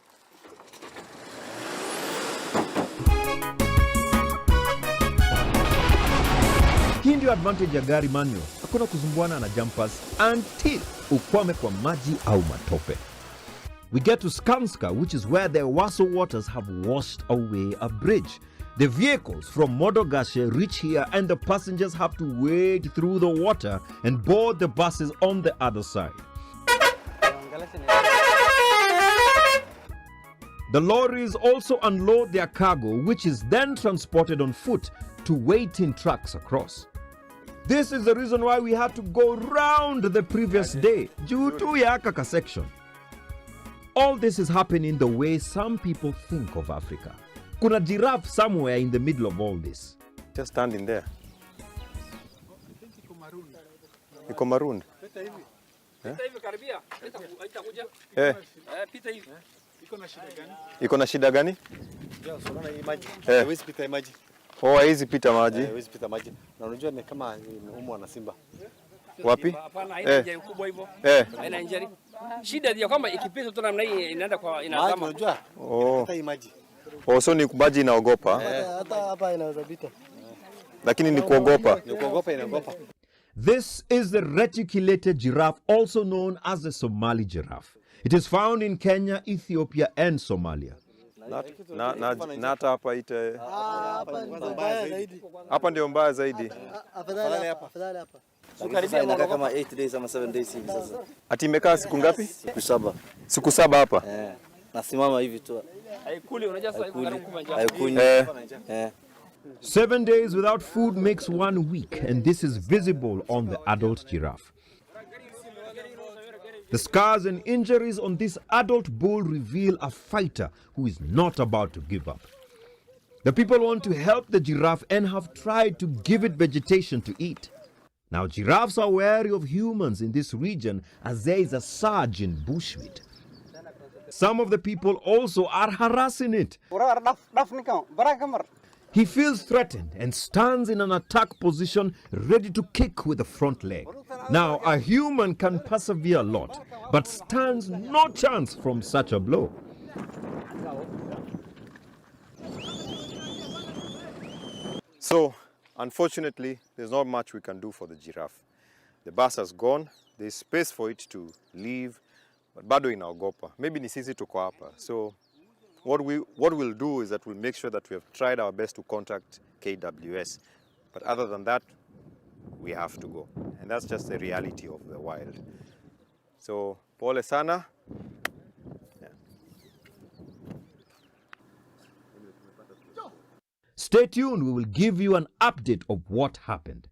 Hii ndio advantage ya gari manual. Hakuna kuzumbuana na jumpers until ukwame kwa maji au matope. We get to Skanska, which is where the Ewaso waters have washed away a bridge. The vehicles from Modogashe reach here and the passengers have to wade through the water and board the buses on the other side. The lorries also unload their cargo, which is then transported on foot to waiting trucks across. This is the reason why we had to go round the previous day, due to Yakaka section. All this is happening the way some people think of Africa. Kuna giraffe somewhere in the middle of all this. Just standing there. Iko maroon. Iko na shida gani? Hawezi pita maji. Oh, hawezi pita maji. Hawezi pita maji. Na unajua ni kama umeumwa na simba. Wapi? Hapana, haina njia kubwa hivyo. Haina njia. Shida ya kwamba ikipita tu namna hii inaenda kwa inazama. Unajua? Hata maji. Oh, so ni maji inaogopa. Hata hapa inaweza pita. Lakini ni kuogopa. Ni kuogopa inaogopa. This is the reticulated giraffe, also known as the Somali giraffe. It is found in Kenya, Ethiopia, and Somalia. Nata hapa ite. Hapa ndio mbaya zaidi. Afadhali hapa. Sasa inakaa kama 8 days ama 7 days hivi sasa. Ati imekaa siku ngapi? Siku 7. Siku 7 hapa. Nasimama hivi tu. Haikuli, unajua sasa Haikuni. 7 days without food makes 1 week, and this is visible on the adult giraffe. The scars and injuries on this adult bull reveal a fighter who is not about to give up. The people want to help the giraffe and have tried to give it vegetation to eat. Now, giraffes are wary of humans in this region as there is a surge in bushmeat. Some of the people also are harassing it. He feels threatened and stands in an attack position, ready to kick with the front leg. Now, a human can persevere a lot, but stands no chance from such a blow. So, unfortunately, there's not much we can do for the giraffe. The bus has gone. There's space for it to leave, but bado inaogopa. Maybe ni sisi tuko hapa. So, what we'll do is that we'll make sure that we have tried our best to contact KWS. But other than that, we have to go. And that's just the reality of the wild. So, pole sana. Stay tuned, we will give you an update of what happened.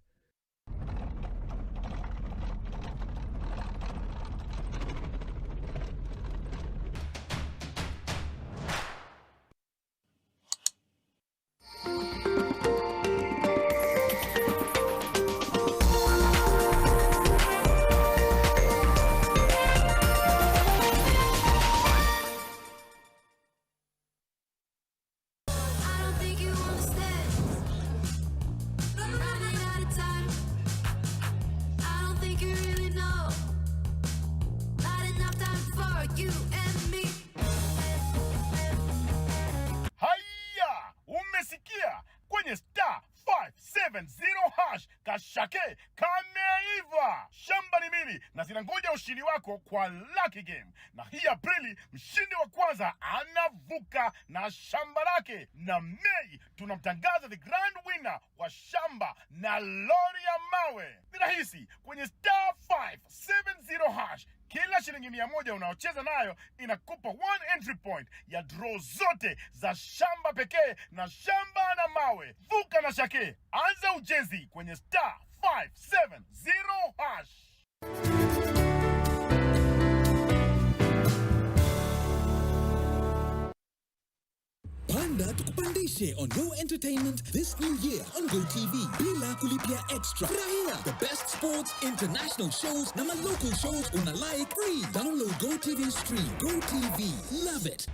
Kashake kameiva. Shamba ni mili na zinangoja ushindi wako kwa Lucky Game. Na hii Aprili mshindi wa kwanza anavuka na shamba lake, na Mei tunamtangaza the grand winner wa shamba na lori ya mawe. Ni rahisi, kwenye *570#. Kila shilingi 100 unaocheza nayo inakupa 1 entry point ya draw zote za shamba pekee na shamba na mawe. Vuka na Shake. Anza ujenzi kwenye *570#. Panda tukupandishe on your entertainment this new year on GoTV bila kulipia extra. Furahia the best sports, international shows na local shows una like free. Download GoTV Stream. GoTV, love it.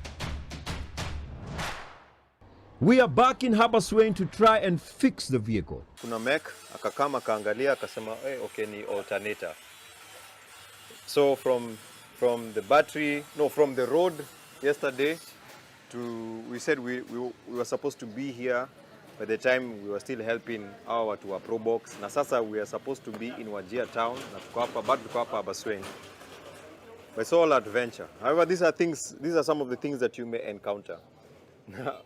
We are back in Habaswein to try and fix the vehicle. Kuna mech akakama kaangalia akasema okay ni alternator. So from the battery, no, from the road yesterday we said we were supposed to be here by the time we were still helping our to a pro box. Na sasa we are supposed to be in Wajir town na tuko hapa bado tuko hapa Habaswein. But it's all adventure. However, these are some of the things that you may encounter.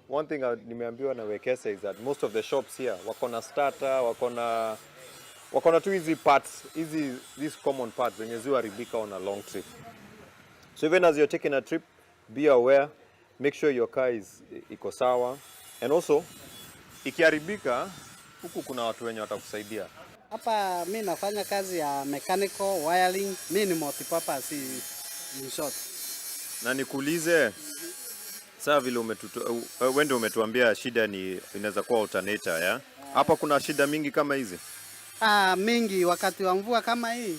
One thing nimeambiwa na Wekesa is that most of the shops here wako na starter, wako na tu easy parts, these common parts zenye ziharibika on a long trip. So even as you're taking a trip, be aware, make sure your car iko sawa, and also ikiharibika huku kuna watu wenye watakusaidia. Hapa mimi nafanya kazi ya mechanical wiring, mimi ni multipurpose in short. Na nikuulize sasa vile wewe ndio umetuambia shida inaweza kuwa alternator ya? Hapa kuna shida mingi kama hizi? Mingi wakati wa mvua kama hii.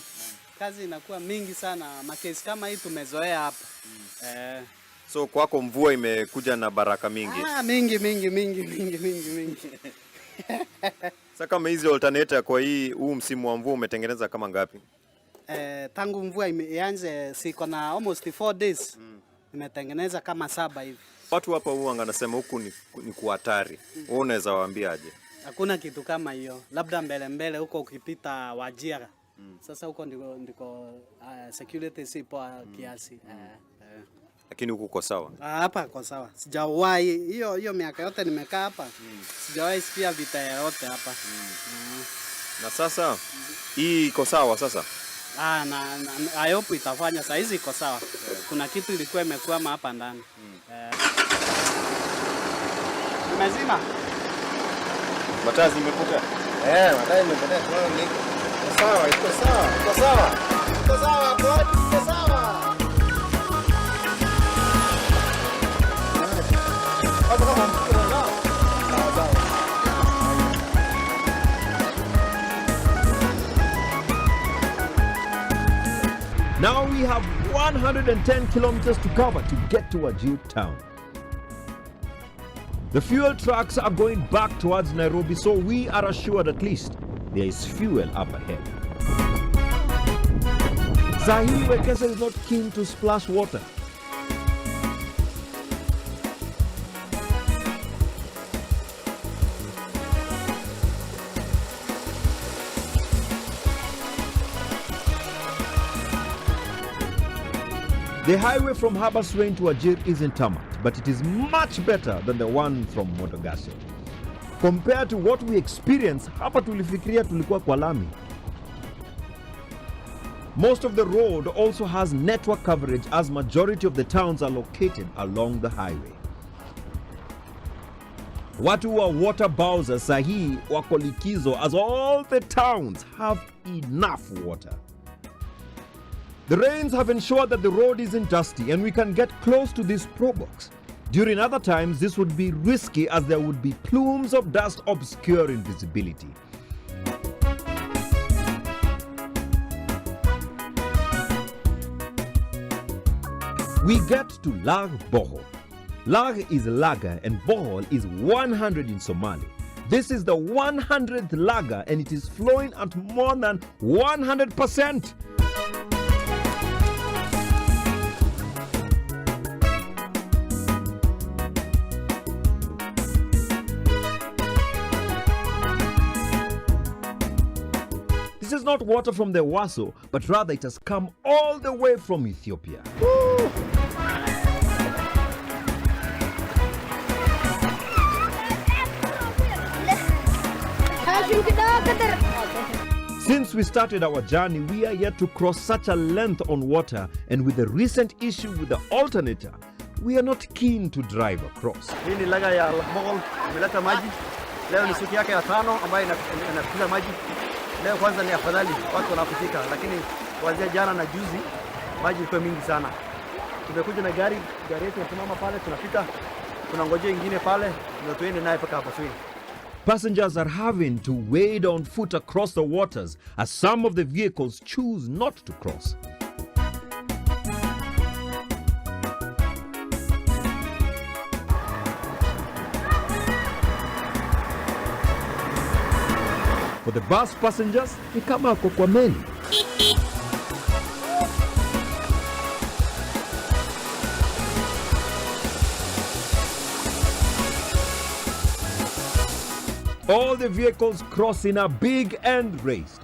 Kazi inakuwa mingi sana. Makesi kama hii tumezoea hapa. So kwako mvua imekuja na baraka mingi? Mingi. Sasa kama hizi alternator kwa huu msimu wa mvua umetengeneza kama ngapi? Tangu mvua ianze siko na almost 4 days. Nimetengeneza kama 7 hivi. Watu hapa huanga nasema huku ni kuhatari. Wewe unaweza waambia aje? Hakuna kitu kama hiyo. Labda mbele huko ukipita Wajir. Sasa huko ndiko security si poa kiasi. Lakini huku uko sawa? Hapa kwa sawa. Sijawahi hiyo miaka yote nimekaa hapa. Sijawahi sikia vita yote hapa. Na sasa hii iko sawa sasa? I hope itafanya. Saa hizi iko sawa. Kuna kitu ilikuwa imekwama hapa ndani. Umezima? Mataa zimepotea? Mataa imepotea. Iko sawa, iko sawa, iko sawa. Iko sawa, iko sawa. Now we have 110 kilometers to cover to get to Wajir town. The fuel trucks are going back towards Nairobi, so we are assured at least there is fuel up ahead. Zahiri Wekesa is not keen to splash water. The highway from Habaswein to Wajir isn't tarmac, but it is much better than the one from Modogashe. Compared to what we experienced, hapa tulifikiria tulikuwa kwa lami. Most of the road also has network coverage as majority of the towns are located along the highway. Watu wa water bowser sahi wako likizo as all the towns have enough water. The rains have ensured that the road isn't dusty and we can get close to this probox. During other times, this would be risky as there would be plumes of dust obscuring visibility. We get to Lag Bohol. Lag is lager and Bohol is 100 in Somali. This is the 100th lager and it is flowing at more than 100%. This is not water from the Waso, but rather it has come all the way from Ethiopia. Woo! Since we started our journey, we are yet to cross such a length on water, and with the recent issue with the alternator, we are not keen to drive across. Hii ni laga ya Bohol, imeleta maji. Leo ni siku yake ya 5 ambayo inapiga maji. Leo kwanza ni afadhali watu wanafika, lakini kuanzia jana na juzi maji ilikuwa mingi sana. Tumekuja na gari yetu inasimama pale, tunapita, tunangojea ingine pale, ndio tuende naye mpaka hapa Sweden. Passengers are having to wade on foot across the waters as some of the vehicles choose not to cross. For the bus passengers, ni kama wako kwa meli. All the vehicles crossing are big and raised.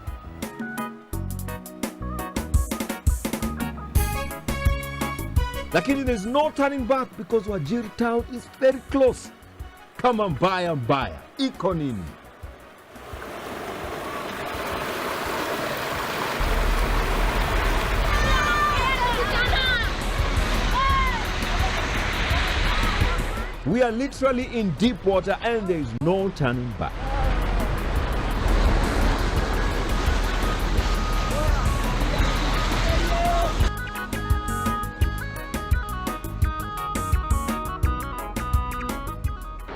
Lakini there's no turning back because Wajir town is very close. Kama mbaya mbaya, iko nini? We are literally in deep water and there is no turning back.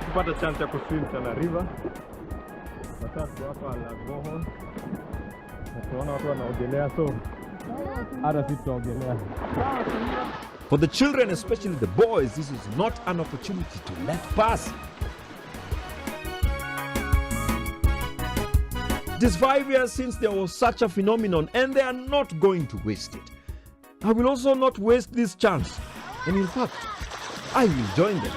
Kupata chance ya kuswim Tana River. Watatu hapa la Bohol. Na tunaona watu wanaogelea, so hata sisi tunaogelea. For the children, especially the boys, this is not an opportunity to let pass. It is 5 years since there was such a phenomenon and they are not going to waste it. I will also not waste this chance. And in fact, I will join them.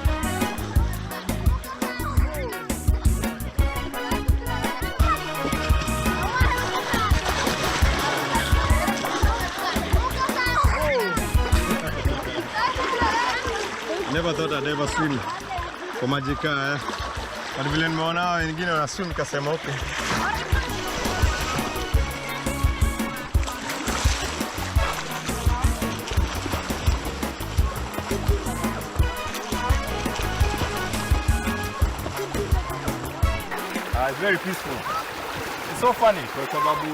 never thought I'd ever swim kwa maji kaa. But vile nimeona wengine wana swim nikasema okay. It's very peaceful. It's so funny kwa sababu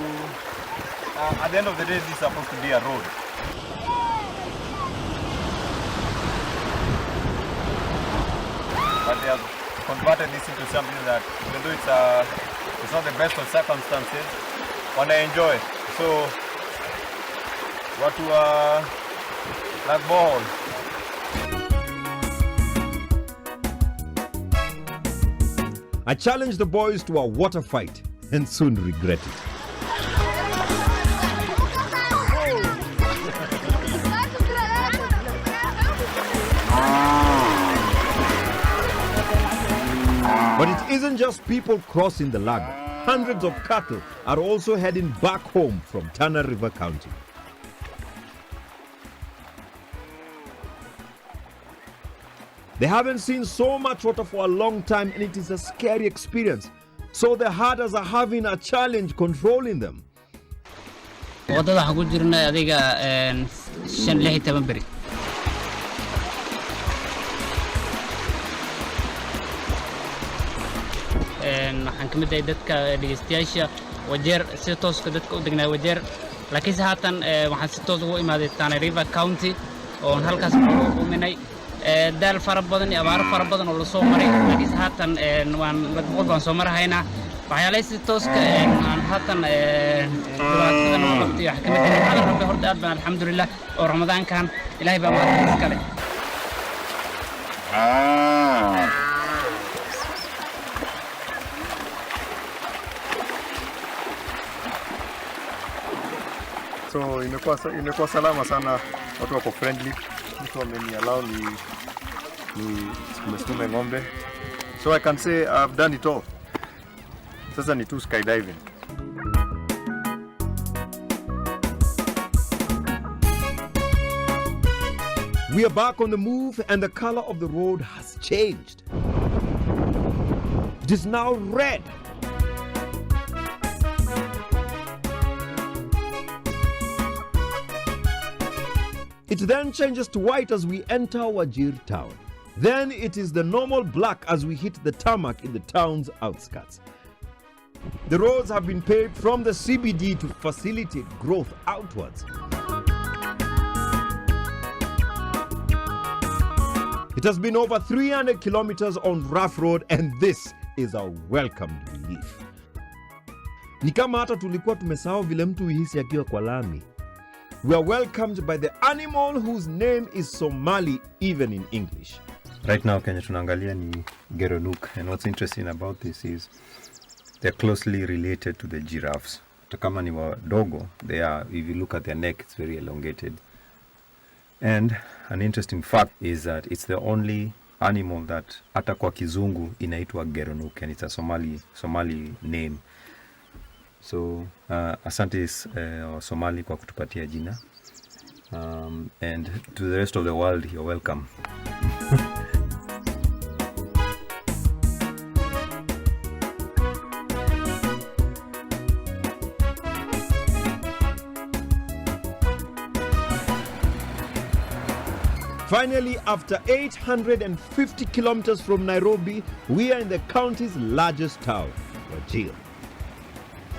at the end of the day this is supposed to be a road. But they have converted this into something that, even though it's not the best of circumstances, when I enjoy. So, what to like ball. I challenged the boys to a water fight and soon regret it. But it isn't just people crossing the lago. Hundreds of cattle are also heading back home from Tana River County. They haven't seen so much water for a long time and it is a scary experience. So the herders are having a challenge controlling them. wadada waxaan ku jirnay adiga 5-6 beri waxaan ka mid ahay dadka dhageystayaasha wajeer si tooska dadka u degnaa wajeer laakiin haatan waxaan si toos ugu imaaday Tana River County oo halkaas ku quminay daal fara badan iyo abaar fara badan oo la soo maray laakiin haatan waan soo marahaynaa waxyaalaha si tooska aan haatan dhibaatadan u qabtay wax kamid ah xaalad rabbi horta aad baan alxamdulillah oo ramadaankan ilaahay baa mahad iskale So imekuwa salama sana, watu wako friendly. Mtu ameniallow ni ng'ombe. So I can say I've done it all. Sasa ni tu skydiving. We are back on the move and the color of the road has changed. It is now red. It then changes to white as we enter Wajir town. Then it is the normal black as we hit the tarmac in the town's outskirts. The roads have been paved from the CBD to facilitate growth outwards. It has been over 300 kilometers on rough road and this is a welcomed relief. Ni kama hata tulikuwa tumesahau vile mtu uhisi akiwa kwa lami. We are welcomed by the animal whose name is Somali even in English. Right now Kenya tunaangalia ni geronuk, and what's interesting about this is they're closely related to the giraffes. Hata kama ni wadogo, they are, if you look at their neck, it's very elongated. And an interesting fact is that it's the only animal that hata kwa kizungu inaitwa geronuk, and it's a Somali name. So asante Somali kwa kutupatia jina. And to the rest of the world, you're welcome. Finally, after 850 kilometers from Nairobi, we are in the county's largest town, Wajir.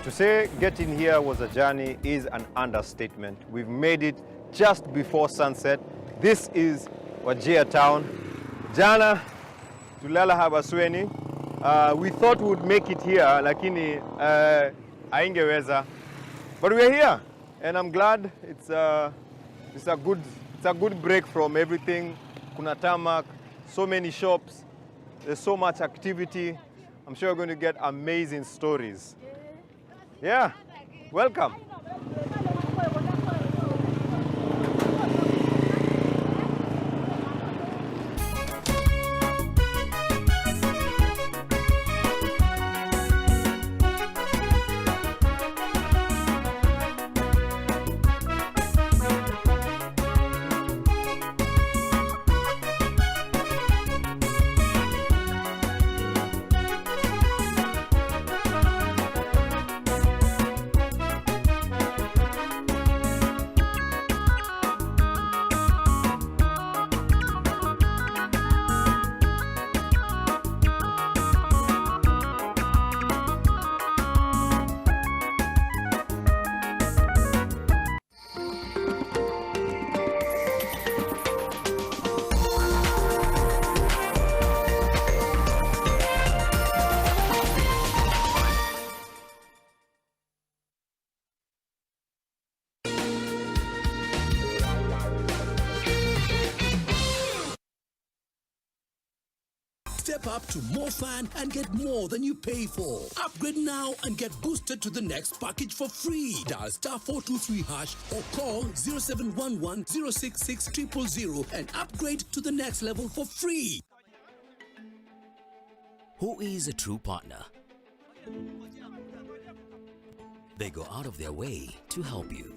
To say getting here was a journey is an understatement. We've made it just before sunset. This is Wajir town. Jana tulala habasweni. We thought we would make it here, lakini haingeweza. But we're here, and I'm glad it's a good break from everything. Kuna tarmac, so many shops, there's so much activity. I'm sure we're going to get amazing stories. Yeah, welcome. Step up to more fun and get more than you pay for. Upgrade now and get boosted to the next package for free. Dial *423# or call 0711 066 000 and upgrade to the next level for free. Who is a true partner? They go out of their way to help you.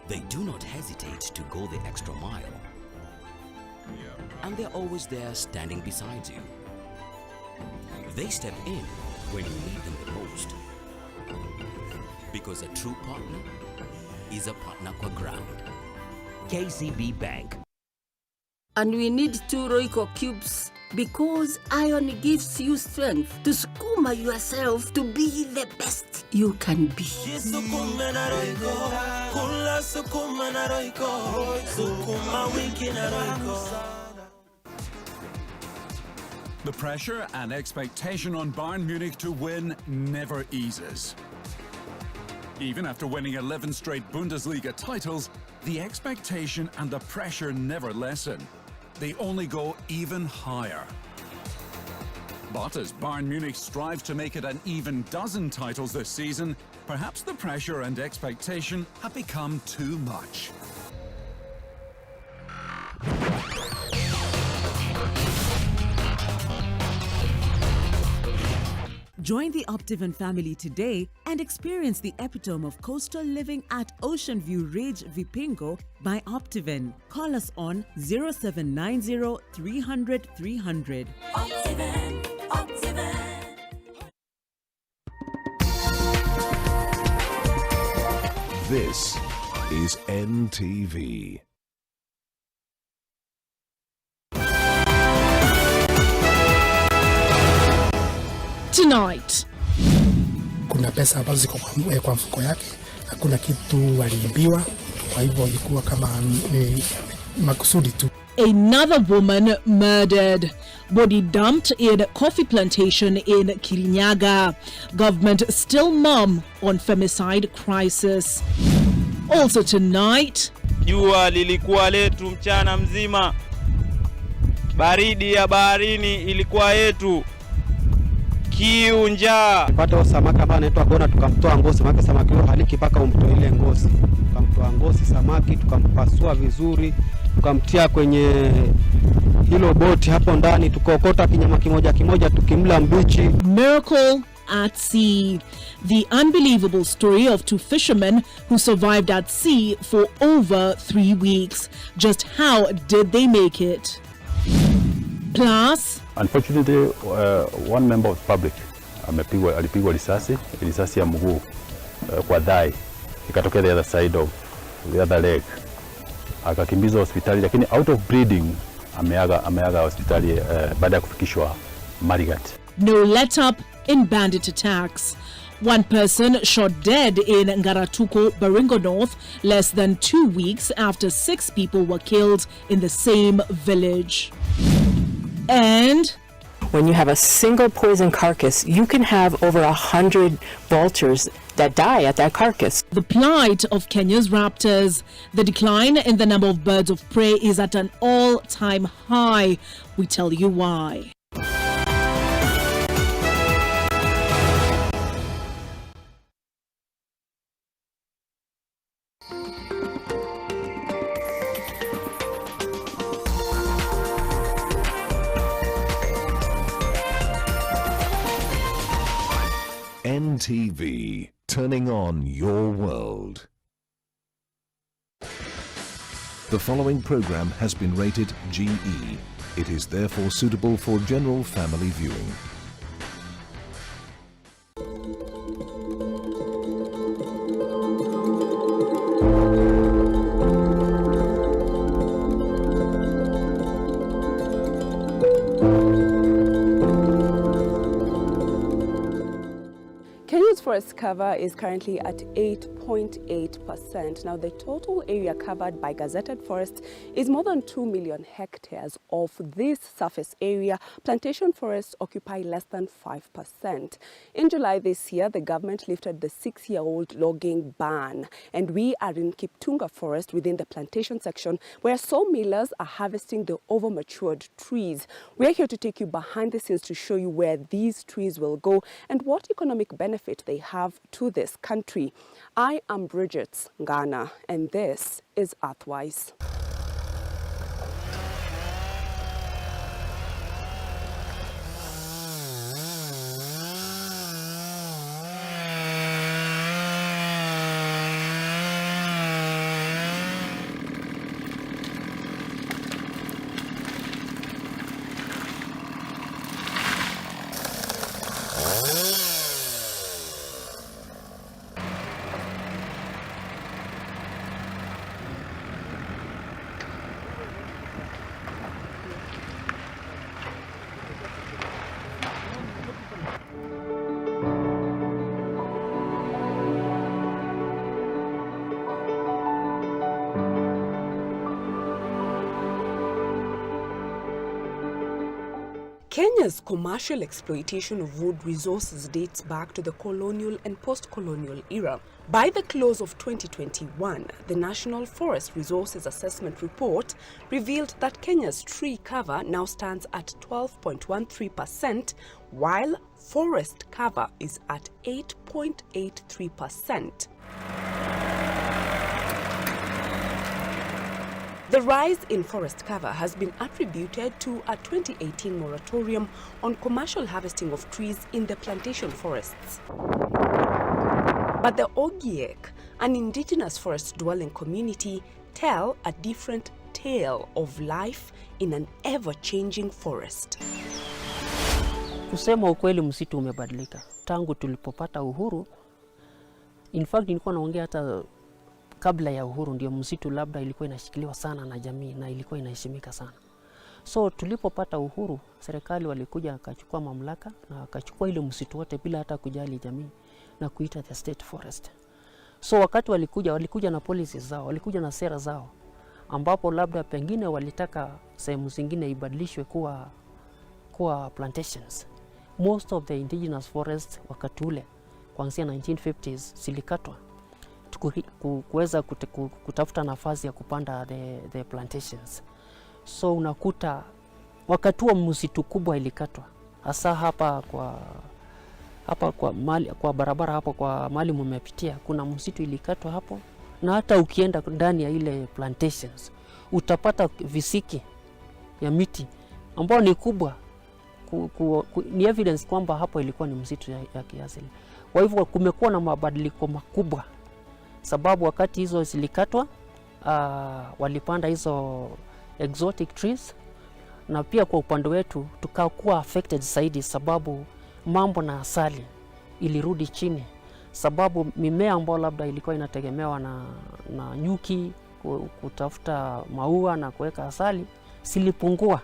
They do not hesitate to go the extra mile. And they're always there standing beside you. They step in when you need them the most. Because a true partner is a partner kwa ground. KCB Bank. And we need 2 Royco cubes because iron gives you strength to skuma yourself to be the best you can be. The pressure and expectation on Bayern Munich to win never eases. Even after winning 11 straight Bundesliga titles, the expectation and the pressure never lessen. They only go even higher. But as Bayern Munich strive to make it an even dozen titles this season, perhaps the pressure and expectation have become too much. Join the Optiven family today and experience the epitome of coastal living at Ocean View Ridge, Vipingo by Optiven. Call us on 0790 300 300. Optiven, Optiven. This is NTV. Tonight. Kuna pesa ambazo ziko kwa mfuko yake, hakuna kitu aliibiwa, kwa hivyo ilikuwa kama makusudi tu. Another woman murdered. Body dumped in coffee plantation in Kirinyaga. Government still mum on femicide crisis. Also tonight. Jua lilikuwa letu mchana mzima. Baridi ya baharini ilikuwa yetu. Kiu, njaa. Pata samaki ambaye anaitwa gona, tukamtoa ngozi, maana samaki huyo haliki mpaka umtoe ile ngozi. Tukamtoa ngozi samaki, tukampasua vizuri, tukamtia kwenye hilo boti hapo ndani, tukaokota kinyama kimoja kimoja tukimla mbichi. Miracle at sea. The unbelievable story of 2 fishermen who survived at sea for over 3 weeks. Just how did they make it? Plus, unfortunately, one member of the public alipigwa risasi ya mguu kwa thigh, ikatokea the other side of the other leg, akakimbizwa hospitali, lakini out of bleeding ameaga hospitali baada ya kufikishwa Marigat. No let up in bandit attacks. 1 person shot dead in Ngaratuko, Baringo North, less than 2 weeks after 6 people were killed in the same village. And when you have a single poison carcass, you can have over 100 vultures that die at that carcass. The plight of Kenya's raptors. The decline in the number of birds of prey is at an all-time high. We tell you why. NTV, turning on your world. The following program has been rated GE. It is therefore suitable for general family viewing. Kenya's Kenya's forest cover is currently at 8.8%. Now, the total area covered by gazetted forests is more than 2 million hectares. Of this surface area, plantation forests occupy less than 5%. In July this year, the government lifted the 6-year-old logging ban, and we are in Kiptunga Forest within the plantation section, where sawmillers are harvesting the over-matured trees. We're here to take you behind the scenes to show you where these trees will go and what economic benefit they have to this country. I am Bridget Ngana, and this is Earthwise. Kenya's commercial exploitation of wood resources dates back to the colonial and post-colonial era. By the close of 2021, the National Forest Resources Assessment Report revealed that Kenya's tree cover now stands at 12.13%, while forest cover is at 8.83%. The rise in forest cover has been attributed to a 2018 moratorium on commercial harvesting of trees in the plantation forests. But the Ogiek, an indigenous forest-dwelling community, tell a different tale of life in an ever-changing forest. Kusema ukweli, msitu umebadilika tangu tulipopata uhuru. In fact, nilikuwa naongea hata kabla ya uhuru ndio msitu labda ilikuwa inashikiliwa sana na jamii na ilikuwa inaheshimika sana. So tulipopata uhuru, serikali walikuja akachukua mamlaka na akachukua ile msitu wote bila hata kujali jamii na kuita the state forest. So wakati walikuja na policies zao, walikuja na sera zao, ambapo labda pengine walitaka sehemu zingine ibadilishwe kuwa plantations. Most of the indigenous forests wakati ule kuanzia 1950s zilikatwa kuweza kutafuta nafasi ya kupanda the plantations. So unakuta wakati wa msitu kubwa ilikatwa, hasa hapa kwa barabara hapo kwa mali mmepitia, kuna msitu ilikatwa hapo, na hata ukienda ndani ya ile plantations utapata visiki ya miti ambao ni kubwa, ni evidence kwamba hapo ilikuwa ni msitu ya kiasili. Kwa hivyo kumekuwa na mabadiliko makubwa, sababu wakati hizo zilikatwa walipanda hizo exotic trees, na pia kwa upande wetu tukakuwa affected zaidi, sababu mambo na asali ilirudi chini, sababu mimea ambayo labda ilikuwa inategemewa na nyuki kutafuta maua na kuweka asali silipungua.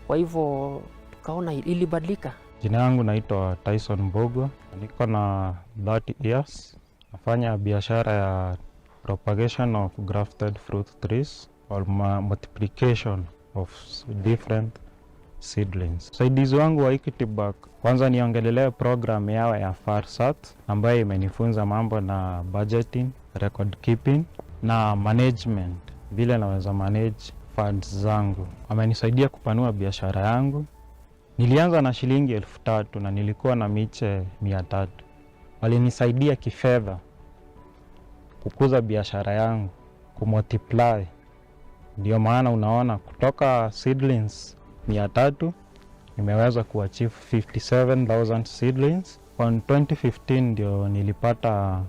Kwa hivyo tukaona ilibadilika. Jina yangu naitwa Tyson Mbogo, niko na 30 years. Nafanya biashara ya propagation of grafted fruit trees or multiplication of different seedlings. Usaidizi wangu wa Equity Bank, kwanza niongelelea program yao ya FARSAT ambayo imenifunza mambo na budgeting, record keeping na management, vile naweza manage funds zangu. Amenisaidia kupanua biashara yangu. Nilianza na shilingi 3,000 na nilikuwa na miche 300. Walinisaidia kifedha kukuza biashara yangu, kumultiply. Ndio maana unaona kutoka seedlings 300 nimeweza kuachieve 57,000 seedlings. On 2015 ndio nilipata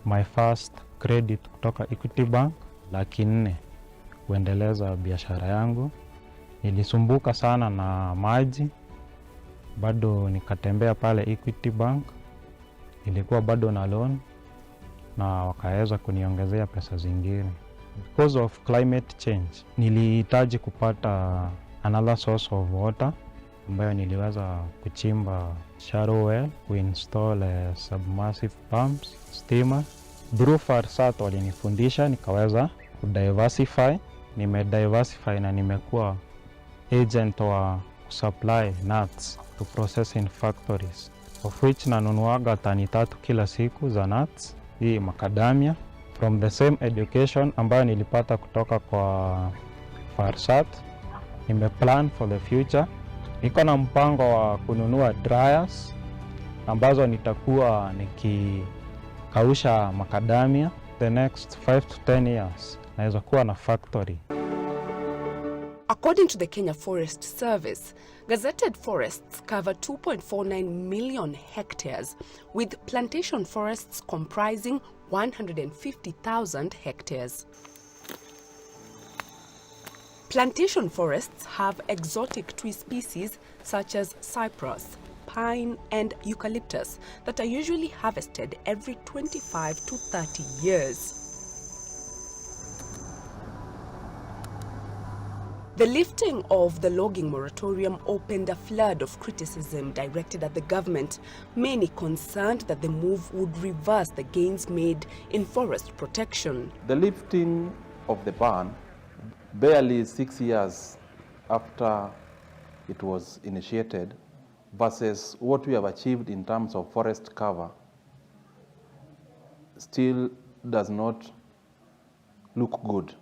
my first credit kutoka Equity Bank, 400,000 kuendeleza biashara yangu. Nilisumbuka sana na maji, bado nikatembea pale Equity Bank, nilikuwa bado na loan na wakaweza kuniongezea pesa zingine. Because of climate change, nilihitaji kupata another source of water ambayo niliweza kuchimba shallow well, kuinstall submersive pumps, steamer. Through FARSAT walinifundisha nikaweza kudiversify. Nimediversify na nimekuwa agent wa supply nuts to processing factories, of which nanunuaga tani 3 kila siku za nuts hii macadamia from the same education ambayo nilipata kutoka kwa FARSAT. Nimeplan for the future. Niko na mpango wa kununua dryers ambazo nitakuwa nikikausha macadamia the next 5 to 10 years. Naweza kuwa na factory. According to the Kenya Forest Service, gazetted forests cover 2.49 million hectares, with plantation forests comprising 150,000 hectares. Plantation forests have exotic tree species such as cypress, pine, and eucalyptus that are usually harvested every 25 to 30 years. The lifting of the logging moratorium opened a flood of criticism directed at the government, many concerned that the move would reverse the gains made in forest protection. The lifting of the ban barely 6 years after it was initiated versus what we have achieved in terms of forest cover still does not look good.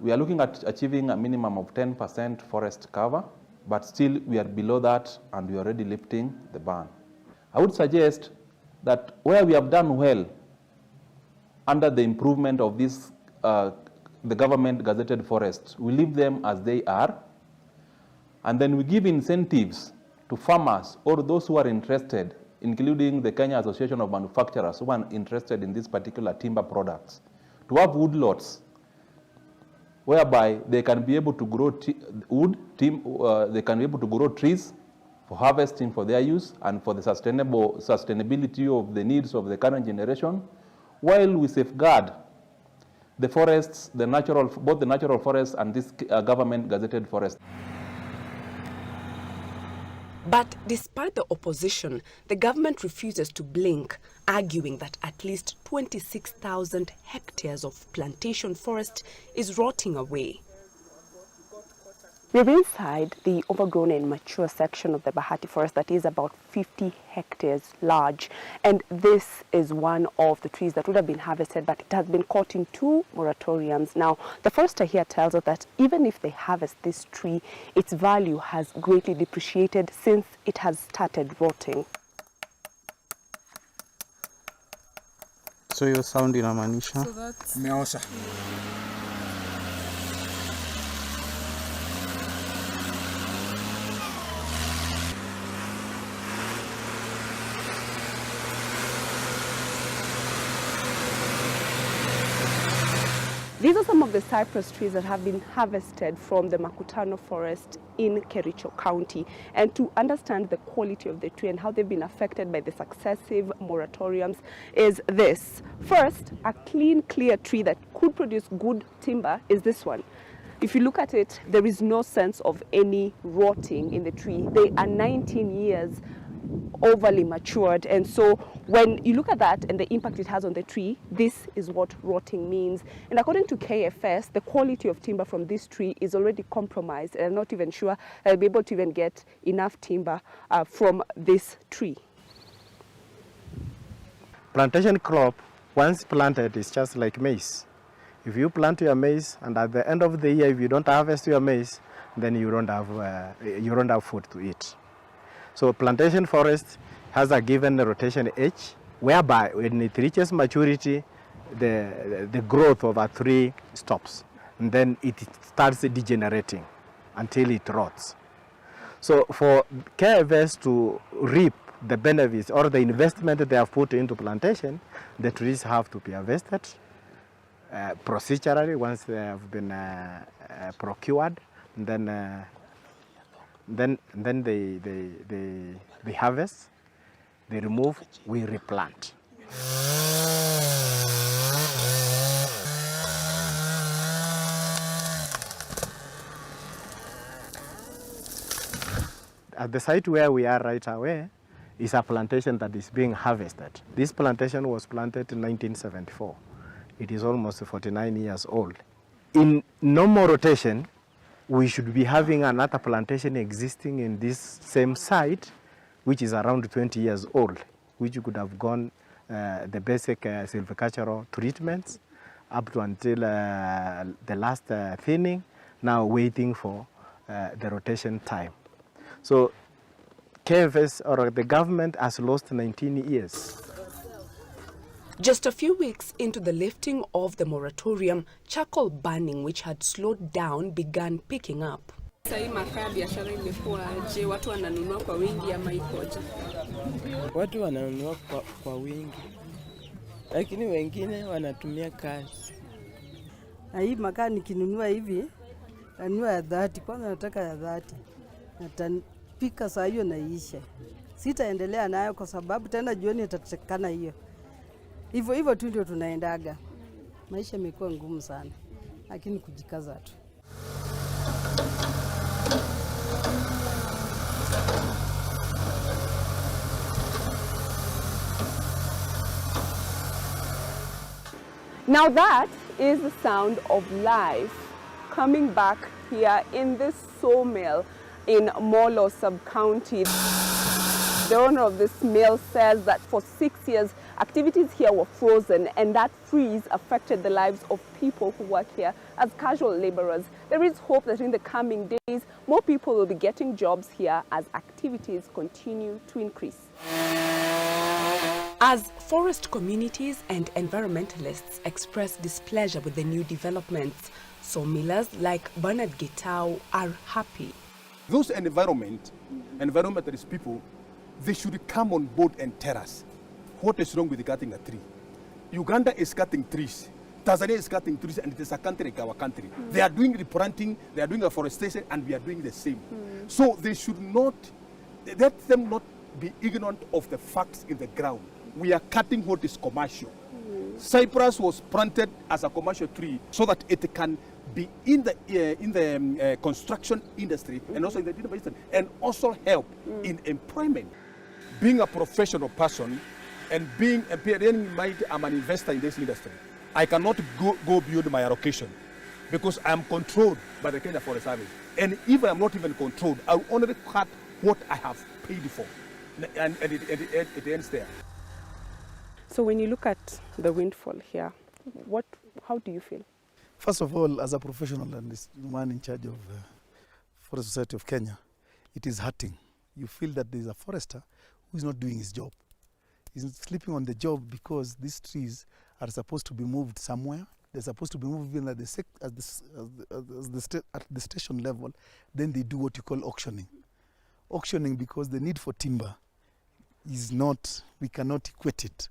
We are looking at achieving a minimum of 10% forest cover, but still we are below that and we are already lifting the ban. I would suggest that where we have done well under the improvement of this, the government gazetted forests, we leave them as they are, and then we give incentives to farmers or those who are interested, including the Kenya Association of Manufacturers who are interested in these particular timber products, to have woodlots whereby they can be able to grow they can be able to grow trees for harvesting for their use and for the sustainability of the needs of the current generation, while we safeguard the forests, both the natural forests and this government gazetted forest. But despite the opposition, the government refuses to blink, arguing that at least 26,000 hectares of plantation forest is rotting away. We're inside the overgrown and mature section of the Bahati forest that is about 50 hectares large. And this is one of the trees that would have been harvested, but it has been caught in 2 moratoriums. Now, the forester here tells us that even if they harvest this tree, its value has greatly depreciated since it has started rotting. So your sound inamaanisha? So that's meosha. These are some of the cypress trees that have been harvested from the Makutano forest in Kericho County. And to understand the quality of the tree and how they've been affected by the successive moratoriums is this. First, a clean, clear tree that could produce good timber is this one. If you look at it, there is no sense of any rotting in the tree. They are 19 years overly matured, and so when you look at that and the impact it has on the tree, this is what rotting means. And according to KFS, the quality of timber from this tree is already compromised, and I'm not even sure I'll be able to even get enough timber from this tree. Plantation crop, once planted, is just like maize. If you plant your maize and at the end of the year, if you don't harvest your maize, then you don't have food to eat. So plantation forest has a given rotation age, whereby when it reaches maturity, the growth of a tree stops, and then it starts degenerating until it rots. So for KFS to reap the benefits or the investment that they have put into plantation, the trees have to be harvested procedurally once they have been procured, and then they harvest, they remove, we replant. At the site where we are right away is a plantation that is being harvested. This plantation was planted in 1974. It is almost 49 years old. In normal rotation, we should be having another plantation existing in this same site, which is around 20 years old, which could have gone the basic silvicultural treatments up to until the last thinning, now waiting for the rotation time. So KFS or the government has lost 19 years. Just a few weeks into the lifting of the moratorium, charcoal burning, which had slowed down, began picking up. Sasa makaa biashara imekuwa je, watu wananunua kwa wingi ama ikoje? Watu wananunua kwa wingi, lakini wengine wanatumia cash. Na hii makaa nikinunua hivi, nanunua ya 30, kwanza nataka ya 30. Natapika saa hiyo na iishe. Sitaendelea nayo kwa sababu tena jioni itatekana hiyo. Hivyo tu ndio tunaendaga. Maisha yamekuwa ngumu sana, lakini kujikaza tu. Now that is the sound of life coming back here in this sawmill in Molo sub-county. The owner of this mill says that for 6 years, activities here were frozen, and that freeze affected the lives of people who work here as casual laborers. There is hope that in the coming days, more people will be getting jobs here as activities continue to increase. As forest communities and environmentalists express displeasure with the new developments, sawmillers like Bernard Gitau are happy. Those environmentalist people, they should come on board and tell us what is wrong with cutting a tree. Uganda is cutting trees. Tanzania is cutting trees, and it is a country like our country. They are doing replanting, they are doing afforestation, and we are doing the same. So they should not, let them not be ignorant of the facts in the ground. We are cutting what is commercial. Cypress was planted as a commercial tree so that it can be in the construction industry and also in the timber industry, and also help in employment. Being a professional person and being in mind, I'm an investor in this industry. I cannot go beyond my allocation because I am controlled by the Kenya Forest Service. And if I am not even controlled, I will only cut what I have paid for, and it ends there. So when you look at the windfall here, how do you feel? First of all, as a professional and this man in charge of Forest Society of Kenya, it is hurting. You feel that there is a forester who is not doing his job. He's sleeping on the job because these trees are supposed to be moved somewhere. They're supposed to be moved even at the station level. Then they do what you call auctioning. Auctioning because the need for timber is not, we cannot equate it.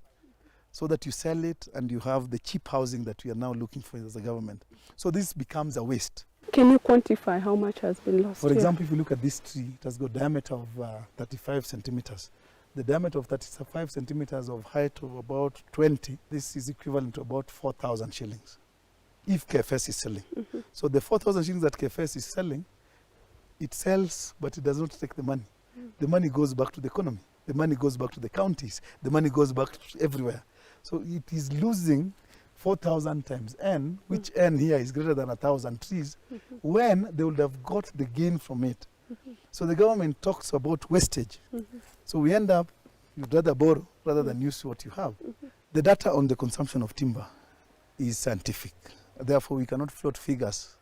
So that you sell it and you have the cheap housing that we are now looking for as a government. So this becomes a waste. Can you quantify how much has been lost? For example, if you look at this tree, it has got a diameter of 35 centimeters. The diameter of 35 centimeters of height of about 20, this is equivalent to about 4,000 shillings, if KFS is selling. So the 4,000 shillings that KFS is selling, it sells, but it does not take the money. The money goes back to the economy. The money goes back to the counties. The money goes back to everywhere. So it is losing 4,000 times N, which N here is greater than 1,000 trees, when they would have got the gain from it. So the government talks about wastage. So we end up, you'd rather borrow rather than use what you have. The data on the consumption of timber is scientific. Therefore, we cannot float figures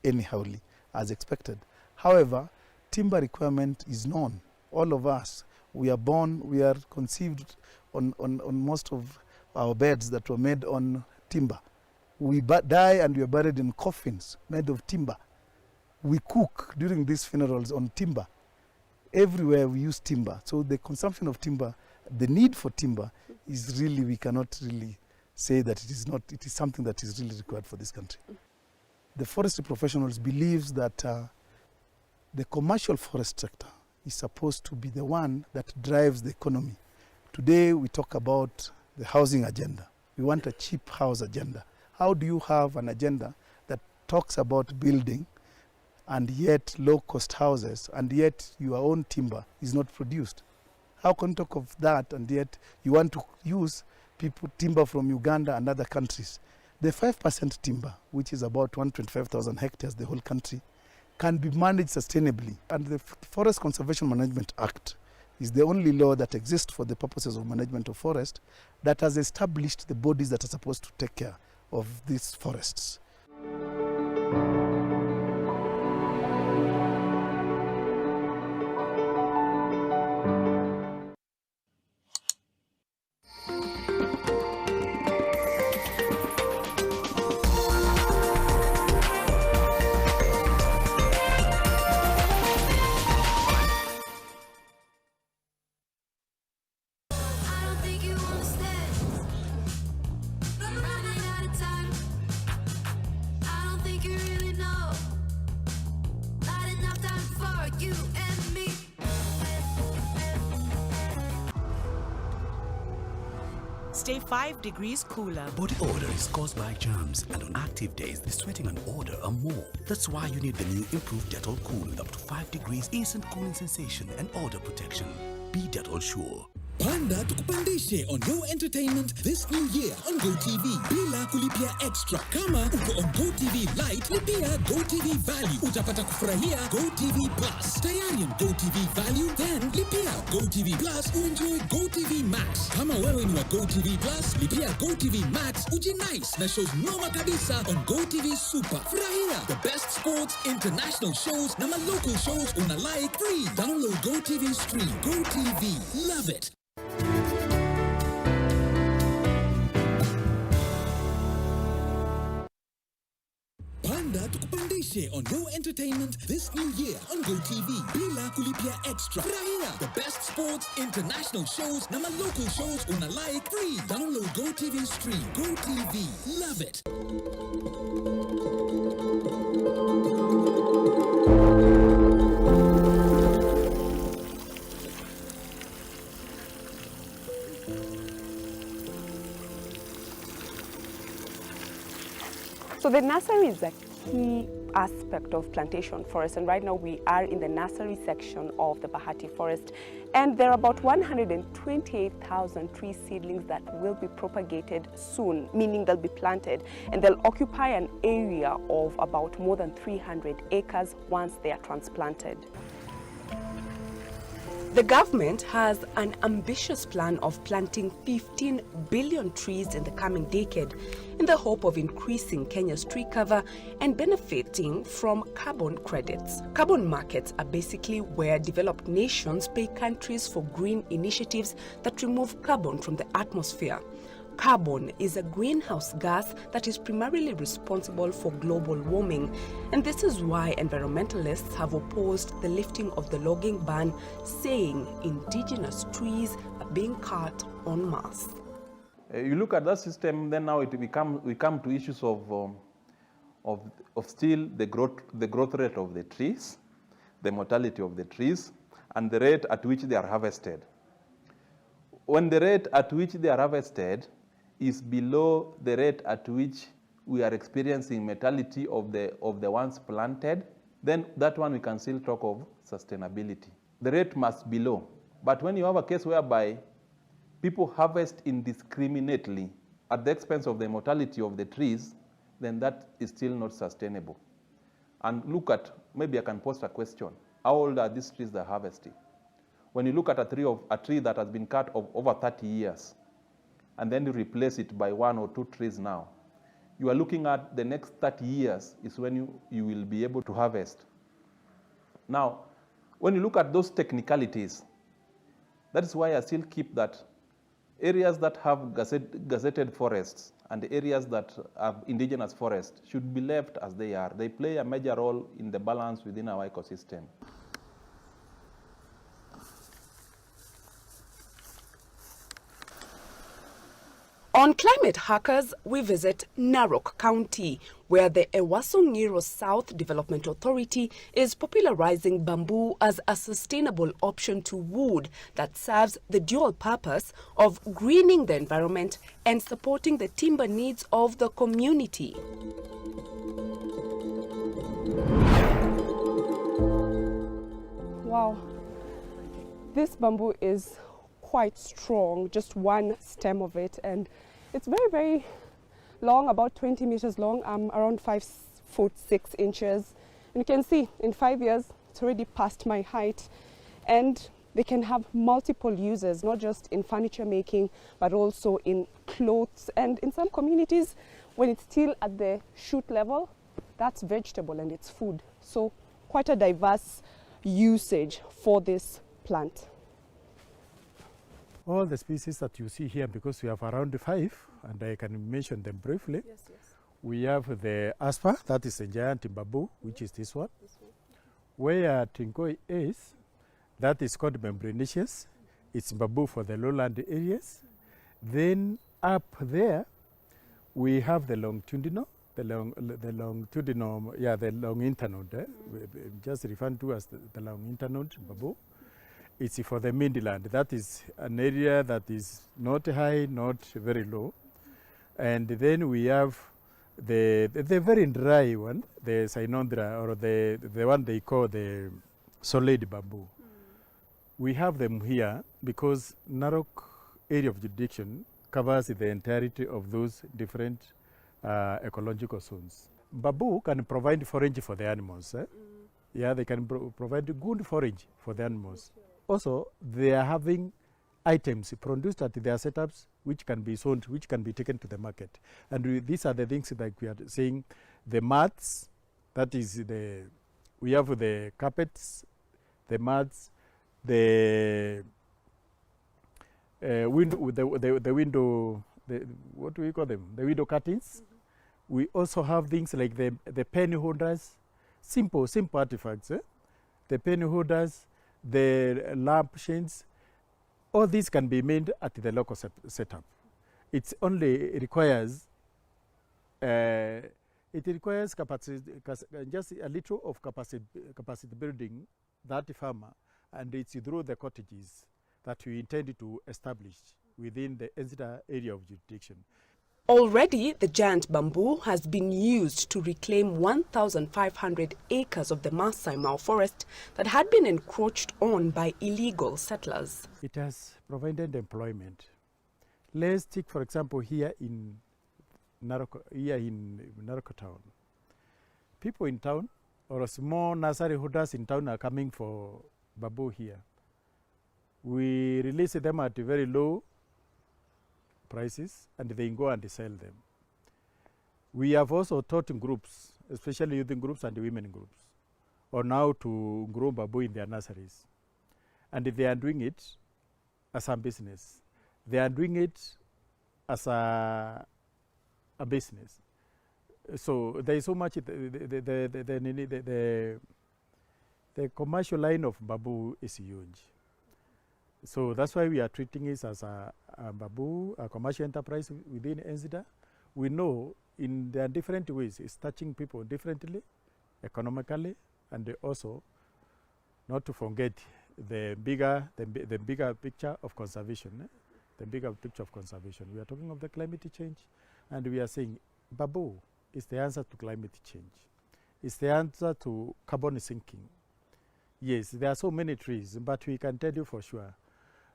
anyhowly as expected. However, timber requirement is known. All of us, we are born, we are conceived on most of our beds that were made on timber. We die and we are buried in coffins made of timber. We cook during these funerals on timber. Everywhere we use timber. So the consumption of timber, the need for timber is really, we cannot really say that it is not, it is something that is really required for this country. The forestry professionals believe that the commercial forest sector is supposed to be the one that drives the economy. Today we talk about the housing agenda. We want a cheap house agenda. How do you have an agenda that talks about building and yet low-cost houses, and yet your own timber is not produced. How can you talk of that, and yet you want to use timber from Uganda and other countries? The 5% timber, which is about 125,000 hectares, the whole country, can be managed sustainably. And the Forest Conservation Management Act is the only law that exists for the purposes of management of forest that has established the bodies that are supposed to take care of these forests. Stay 5 degrees cooler. Body odor is caused by germs, and on active days, the sweating and odor are more. That's why you need the new improved Dettol Cool with up to 5 degrees instant cooling sensation and odor protection. Be Dettol sure. Panda tukupandishe on Go Entertainment this new year on GoTV bila kulipia extra. Kama uko on GoTV Lite, lipia GoTV Value. Utapata kufurahia GoTV Plus. Tayari on GoTV Value, then lipia GoTV Plus uenjoy GoTV Max. Kama wewe ni wa GoTV Plus, lipia GoTV Max ujinice na shows noma kabisa on GoTV Super. Furahia the best sports, international shows na local shows una like free. Download GoTV Stream. GoTV. Love it. Panda tukupandishe on Go Entertainment this new year on GoTV bila kulipia extra. Furahia the best sports, international shows na local shows una like free. Download GoTV Stream. GoTV. Love it. So the nursery is a key aspect of plantation forest, and right now we are in the nursery section of the Bahati forest, and there are about 128,000 tree seedlings that will be propagated soon, meaning they'll be planted, and they'll occupy an area of about more than 300 acres once they are transplanted. The government has an ambitious plan of planting 15 billion trees in the coming decade in the hope of increasing Kenya's tree cover and benefiting from carbon credits. Carbon markets are basically where developed nations pay countries for green initiatives that remove carbon from the atmosphere. Carbon is a greenhouse gas that is primarily responsible for global warming, and this is why environmentalists have opposed the lifting of the logging ban, saying indigenous trees are being cut en masse. You look at that system, then now we come to issues of still the growth rate of the trees, the mortality of the trees, and the rate at which they are harvested. When the rate at which they are harvested is below the rate at which we are experiencing mortality of the ones planted, then that one we can still talk of sustainability. The rate must be low. But when you have a case whereby people harvest indiscriminately at the expense of the mortality of the trees, then that is still not sustainable. And look at, maybe I can post a question. How old are these trees they're harvesting? When you look at a tree that has been cut of over 30 years, and then you replace it by 1 or 2 trees now, you are looking at the next 30 years is when you will be able to harvest. Now, when you look at those technicalities, that is why I still keep that areas that have gazetted forests and areas that have indigenous forests should be left as they are. They play a major role in the balance within our ecosystem. On Climate Hackers, we visit Narok County, where the Ewaso Ngiro South Development Authority is popularizing bamboo as a sustainable option to wood that serves the dual purpose of greening the environment and supporting the timber needs of the community. Wow. This bamboo is quite strong, just one stem of it, and it's very, very long, about 20 meters long, around 5'6" and you can see in 5 years it's already past my height, and they can have multiple uses, not just in furniture making but also in clothes, and in some communities when it's still at the shoot level, that's vegetable and it's food. So quite a diverse usage for this plant. All the species that you see here, because we have around 5, and I can mention them briefly. Yes, yes. We have the aspa, that is a giant bamboo, which is this one. Where Tinkoi is, that is called membranaceous. It's bamboo for the lowland areas. Then up there, we have the longitudinal, the long internode, just referred to as the long internode bamboo. It's for the midland. That is an area that is not high, not very low. And then we have the very dry one, the Cynodra, or the one they call the solid bamboo. We have them here because Narok area of jurisdiction covers the entirety of those different ecological zones. Bamboo can provide forage for the animals. Yeah, they can provide good forage for the animals. Also, they are having items produced at their setups which can be sold, which can be taken to the market. And these are the things that we are saying. The mats, that is we have the carpets, the mats, the window, what do we call them? The window curtains. We also have things like the pen holders, simple artifacts. The pen holders, the lamp shades, all these can be made at the local setup. It only requires capacity, just a little of capacity building that farmer, and it's through the cottages that we intend to establish within the NTV area of jurisdiction. Already, the giant bamboo has been used to reclaim 1,500 acres of the Masai Mara forest that had been encroached on by illegal settlers. It has provided employment. Let's take, for example, here in Narok town. People in town or small nursery holders in town are coming for bamboo here. We release them at very low prices, and they go and sell them. We have also taught groups, especially youth groups and women groups, on how to grow bamboo in their nurseries. And they are doing it as a business. They are doing it as a business. So there is so much, the commercial line of bamboo is huge. So that's why we are treating it as a bamboo, a commercial enterprise within NTV. We know in their different ways it's touching people differently, economically, and also not to forget the bigger picture of conservation. The bigger picture of conservation. We are talking of the climate change, and we are saying bamboo is the answer to climate change. It's the answer to carbon sinking. Yes, there are so many trees, but we can tell you for sure.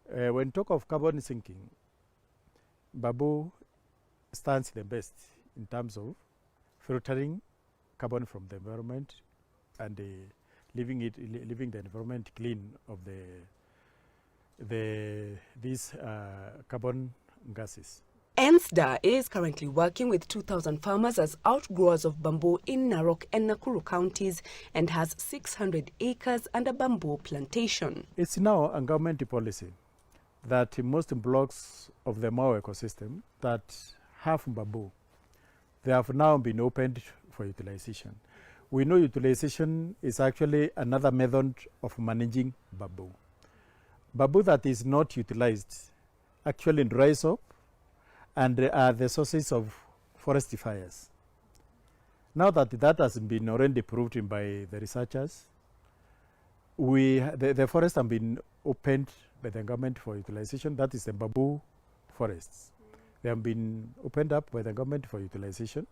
When talk of carbon sinking, bamboo stands the best in terms of filtering carbon from the environment and leaving the environment clean of these carbon gases. NTV is currently working with 2,000 farmers as outgrowers of bamboo in Narok and Nakuru counties and has 600 acres and a bamboo plantation. It's now a government policy that most blocks of the Mao ecosystem that have bamboo, they have now been opened for utilization. We know utilization is actually another method of managing bamboo. Bamboo that is not utilized actually dries up and are the sources of forest fires. Now that that has been already proved by the researchers, the forests have been opened by the government for utilization. That is the bamboo forests. They have been opened up by the government for utilization.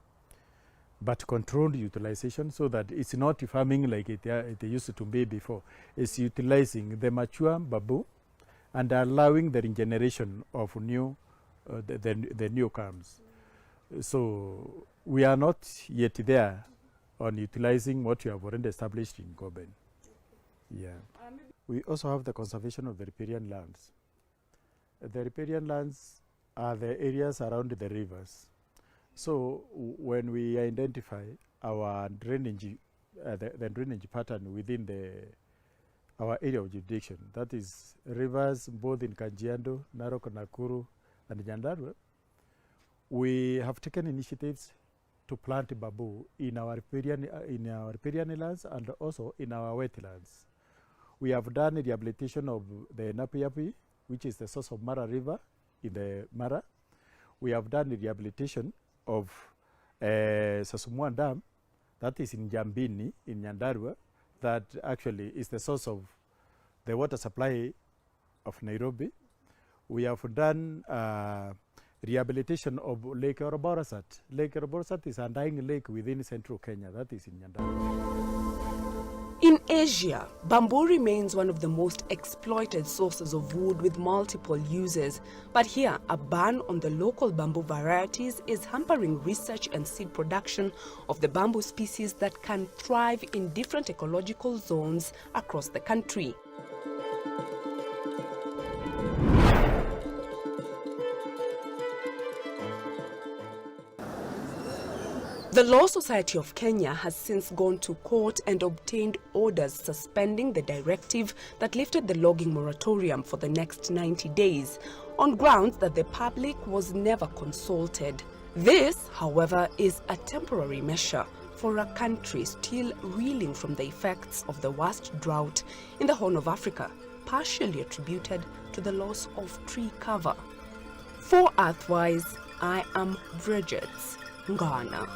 but controlled utilization, so that it's not farming like it used to be before. It's utilizing the mature bamboo and allowing the regeneration of new, the new calms. So we are not yet there on utilizing what we have already established in Goben. Yeah. We also have the conservation of the riparian lands. The riparian lands are the areas around the rivers. So when we identify our drainage, the drainage pattern within our area of jurisdiction, that is rivers both in Kajiado, Narok, Nakuru, and Nyandarua, we have taken initiatives to plant bamboo in our riparian lands and also in our wetlands. We have done rehabilitation of the Napiapi, which is the source of Mara River in the Mara. We have done rehabilitation of Sasumwan Dam, that is in Jambini, in Nyandarua, that actually is the source of the water supply of Nairobi. We have done rehabilitation of Lake Oroborosat. Lake Oroborosat is a dying lake within central Kenya, that is in Nyandarua. In Asia, bamboo remains one of the most exploited sources of wood with multiple uses. But here, a ban on the local bamboo varieties is hampering research and seed production of the bamboo species that can thrive in different ecological zones across the country. The Law Society of Kenya has since gone to court and obtained orders suspending the directive that lifted the logging moratorium for the next 90 days on grounds that the public was never consulted. This, however, is a temporary measure for a country still reeling from the effects of the worst drought in the Horn of Africa, partially attributed to the loss of tree cover. For Earthwise, I am Bridget Ngana.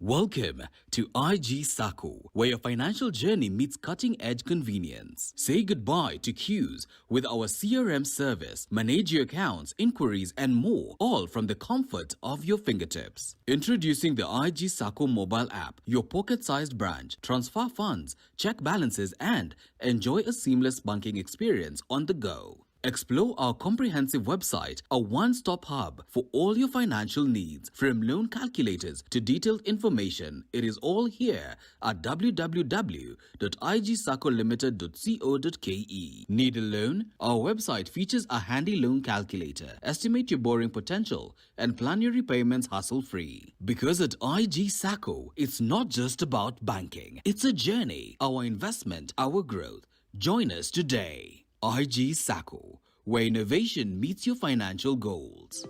Welcome to IG Sacco, where your financial journey meets cutting-edge convenience. Say goodbye to queues with our CRM service. Manage your accounts, inquiries, and more, all from the comfort of your fingertips. Introducing the IG Sacco mobile app, your pocket-sized branch. Transfer funds, check balances, and enjoy a seamless banking experience on the go. Explore our comprehensive website, a one-stop hub for all your financial needs. From loan calculators to detailed information, it is all here at www.igsaccolimited.co.ke. Need a loan? Our website features a handy loan calculator. Estimate your borrowing potential and plan your repayments hassle-free. Because at IG Sacco, it's not just about banking. It's a journey, our investment, our growth. Join us today. IG Sacco, where innovation meets your financial goals.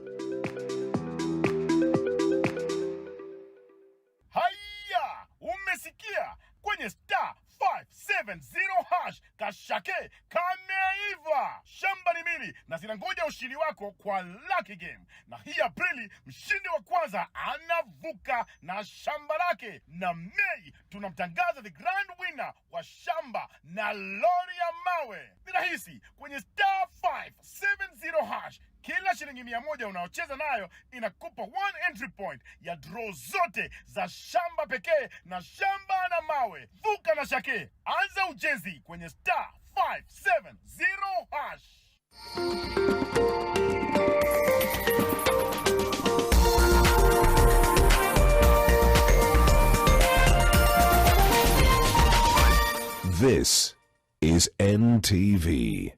Haya, umesikia kwenye star 570 hash kashake kameiva. Shamba ni mili na zinangoja ushindi wako kwa Lucky Game. Na hii Aprili mshindi wa kwanza anavuka na shamba lake, na Mei tunamtangaza the grand winner wa shamba na lori ya mawe. Ni rahisi, kwenye star 570 hash kila shilingi 100 unaocheza nayo inakupa 1 entry point ya draw zote za shamba pekee na shamba na mawe. Vuka na shake, anza ujenzi kwenye star 570 hash. This is NTV.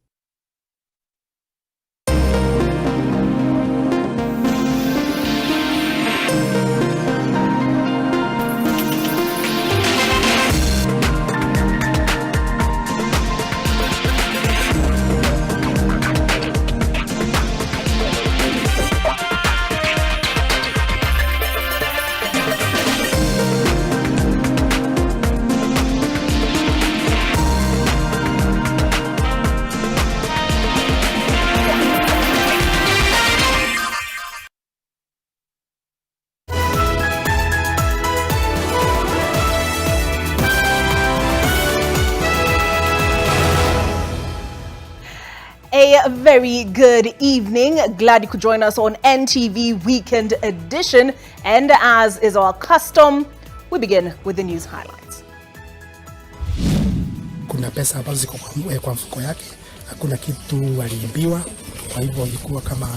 A very good evening. Glad you could join us on NTV Weekend Edition. And as is our custom, we begin with the news highlights. Kuna pesa ambazo ziko kwa mfuko yake, hakuna kitu aliibiwa, kwa hivyo ilikuwa kama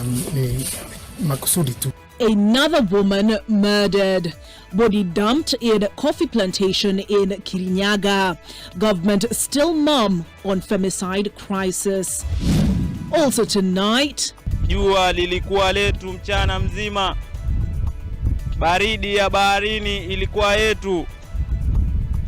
makusudi tu. Another woman murdered. Body dumped in coffee plantation in Kirinyaga. Government still mum on femicide crisis. Also tonight, jua lilikuwa letu mchana mzima. Baridi ya baharini ilikuwa yetu.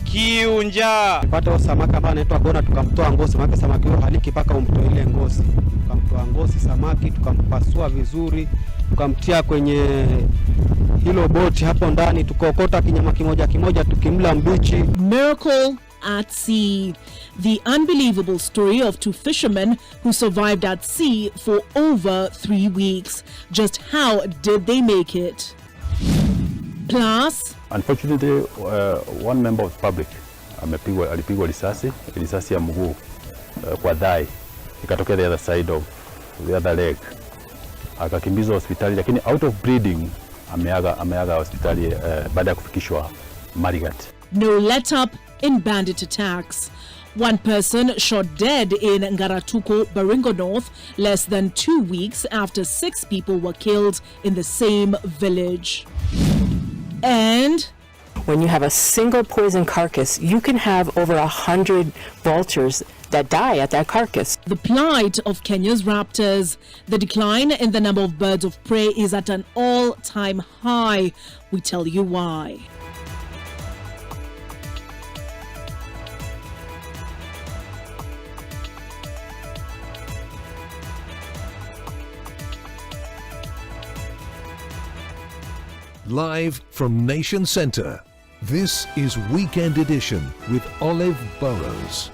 Kiu, njaa. Tupata samaki ambaye anaitwa bona, tukamtoa ngozi, maana samaki huyo haliki paka umtoe ile ngozi. Tukamtoa ngozi samaki, tukampasua vizuri, tukamtia kwenye hilo boti hapo ndani, tukaokota kinyama kimoja kimoja tukimla mbichi. Miracle at sea. The unbelievable story of two fishermen who survived at sea for over 3 weeks. Just how did they make it? Plus, unfortunately, one member of the public alipigwa risasi ya mguu kwa thigh, ikatokea the other side of the other leg, akakimbizwa hospitali, lakini out of bleeding ameaga hospitali baada ya kufikishwa Marigat. No let up in bandit attacks. One person shot dead in Ngaratuko, Baringo North, less than 2 weeks after 6 people were killed in the same village. And when you have a single poison carcass, you can have over 100 vultures that die at that carcass. The plight of Kenya's raptors. The decline in the number of birds of prey is at an all-time high. We tell you why. Live from Nation Center, this is Weekend Edition with Olive Burrows.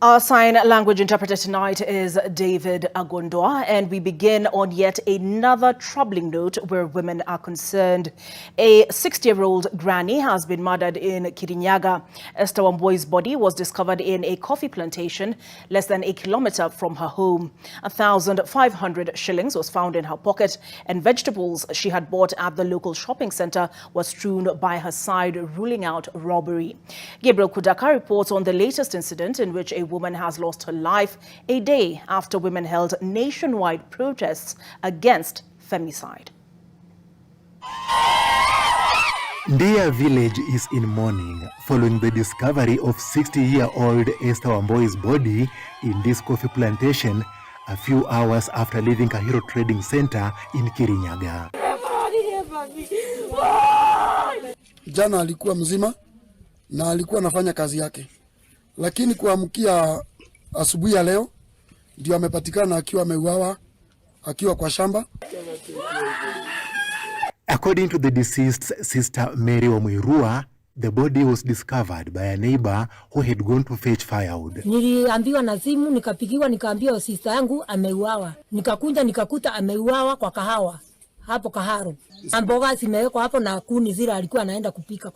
Our sign language interpreter tonight is David Agondwa, and we begin on yet another troubling note where women are concerned. A 60-year-old granny has been murdered in Kirinyaga. Esther Wamboi's body was discovered in a coffee plantation less than a kilometer from her home. 1,500 shillings was found in her pocket, and vegetables she had bought at the local shopping center were strewn by her side, ruling out robbery. Gabriel Kudaka reports on the latest incident in which a woman has lost her life a day after women held nationwide protests against femicide. Ndia village is in mourning following the discovery of 60-year-old Esther Wamboi's body in this coffee plantation a few hours after leaving Kahiro Trading Center in Kirinyaga. Jana alikuwa mzima na alikuwa anafanya kazi yake, lakini kuamkia asubuhi ya leo ndio amepatikana akiwa ameuawa akiwa kwa shamba. According to the deceased's sister Mary Wamuirua, the body was discovered by a neighbor who had gone to fetch firewood. Niliambiwa na simu, nikapigiwa, nikaambiwa sister yangu ameuawa. Nikakunja nikakuta ameuawa kwa kahawa hapo Kaharo. Mboga zimewekwa hapo na kuni zile alikuwa anaenda kupika.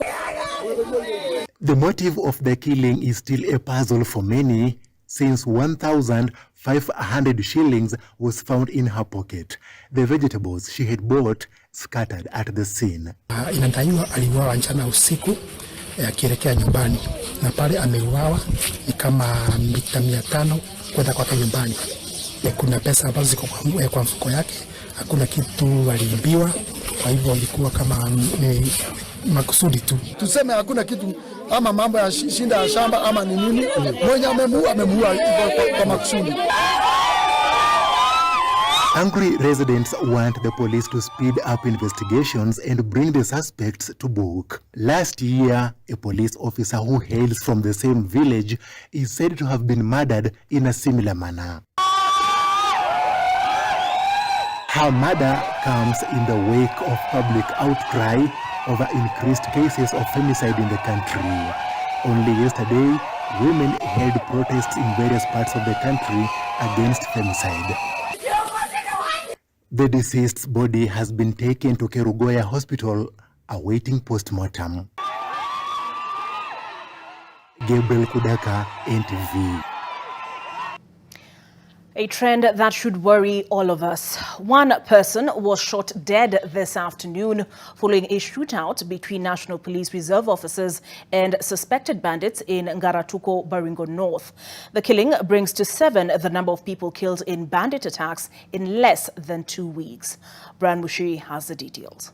The motive of the killing is still a puzzle for many, since 1,500 shillings was found in her pocket. The vegetables she had bought scattered at the scene. Inadaiwa aliuawa jana usiku akielekea nyumbani, na pale ameuawa ni kama mita 500 kwenda kwake nyumbani. Kuna pesa ambazo ziko kwa mfuko yake, hakuna kitu aliibiwa, kwa hivyo ilikuwa kama makusudi tu. Tuseme hakuna kitu ama mambo ya shinda ya shamba ama ni nini, mwenye amemuua kwa makusudi. Angry residents want the police to speed up investigations and bring the suspects to book. Last year, a police officer who hails from the same village is said to have been murdered in a similar manner. Her murder comes in the wake of public outcry over increased cases of femicide in the country. Only yesterday, women held protests in various parts of the country against femicide. The deceased's body has been taken to Kerugoya Hospital awaiting postmortem. Gabriel Kudaka, NTV. A trend that should worry all of us. One person was shot dead this afternoon following a shootout between National Police Reserve officers and suspected bandits in Ngaratuko, Baringo North. The killing brings to 7 the number of people killed in bandit attacks in less than 2 weeks. Brian Mushiri has the details.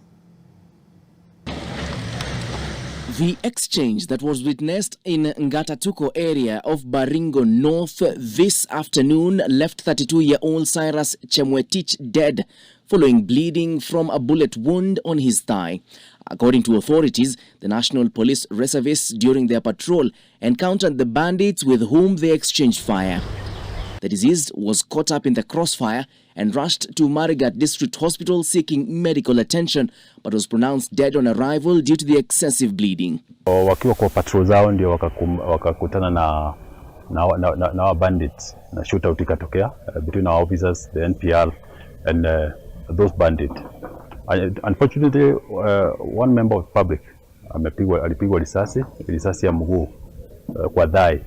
The exchange that was witnessed in Ngatatuko area of Baringo North this afternoon left 32-year-old Cyrus Chemwetich dead following bleeding from a bullet wound on his thigh. According to authorities, the National Police reservists during their patrol encountered the bandits with whom they exchanged fire. The deceased was caught up in the crossfire and rushed to Marigat District Hospital seeking medical attention, but was pronounced dead on arrival due to the excessive bleeding. Wakiwa kwa patrol zao ndio wakakutana na bandits na shootout ikatokea between our officers, the NPR and those bandits. Unfortunately, one member of the public alipigwa risasi ya mguu kwa thigh,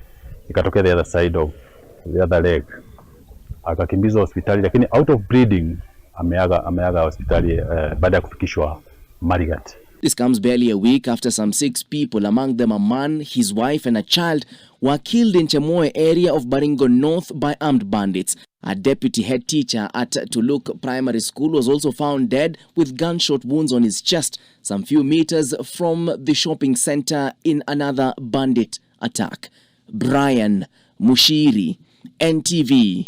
ikatokea the other side of the other leg, akakimbizwa hospitali, lakini out of bleeding ameaga hospitali baada ya kufikishwa Marigat. This comes barely a week after some 6 people, among them a man, his wife and a child, were killed in Chemoe area of Baringo North by armed bandits. A deputy head teacher at Tuluk Primary School was also found dead with gunshot wounds on his chest some few meters from the shopping center in another bandit attack. Brian Mushiri, NTV.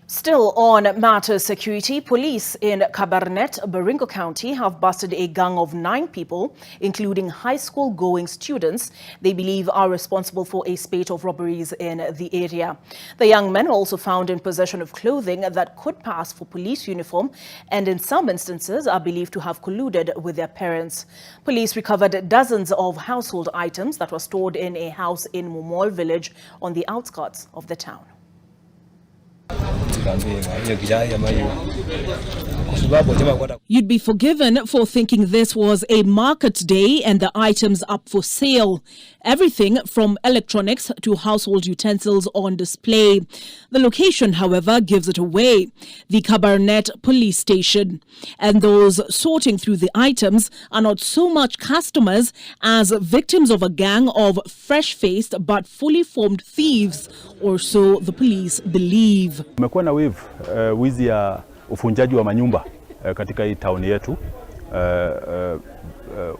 Still on matters security, police in Kabarnet, Baringo County have busted a gang of 9 people, including high school going students, they believe are responsible for a spate of robberies in the area. The young men are also found in possession of clothing that could pass for police uniform and in some instances are believed to have colluded with their parents. Police recovered dozens of household items that were stored in a house in Mumol village on the outskirts of the town. You'd be forgiven for thinking this was a market day and the items up for sale. Everything from electronics to household utensils on display. The location, however, gives it away. The Kabarnet police station. And those sorting through the items are not so much customers as victims of a gang of fresh-faced but fully formed thieves, or so the police believe. Kumekuwa na wizi ya ufunjaji wa manyumba katika hii town yetu.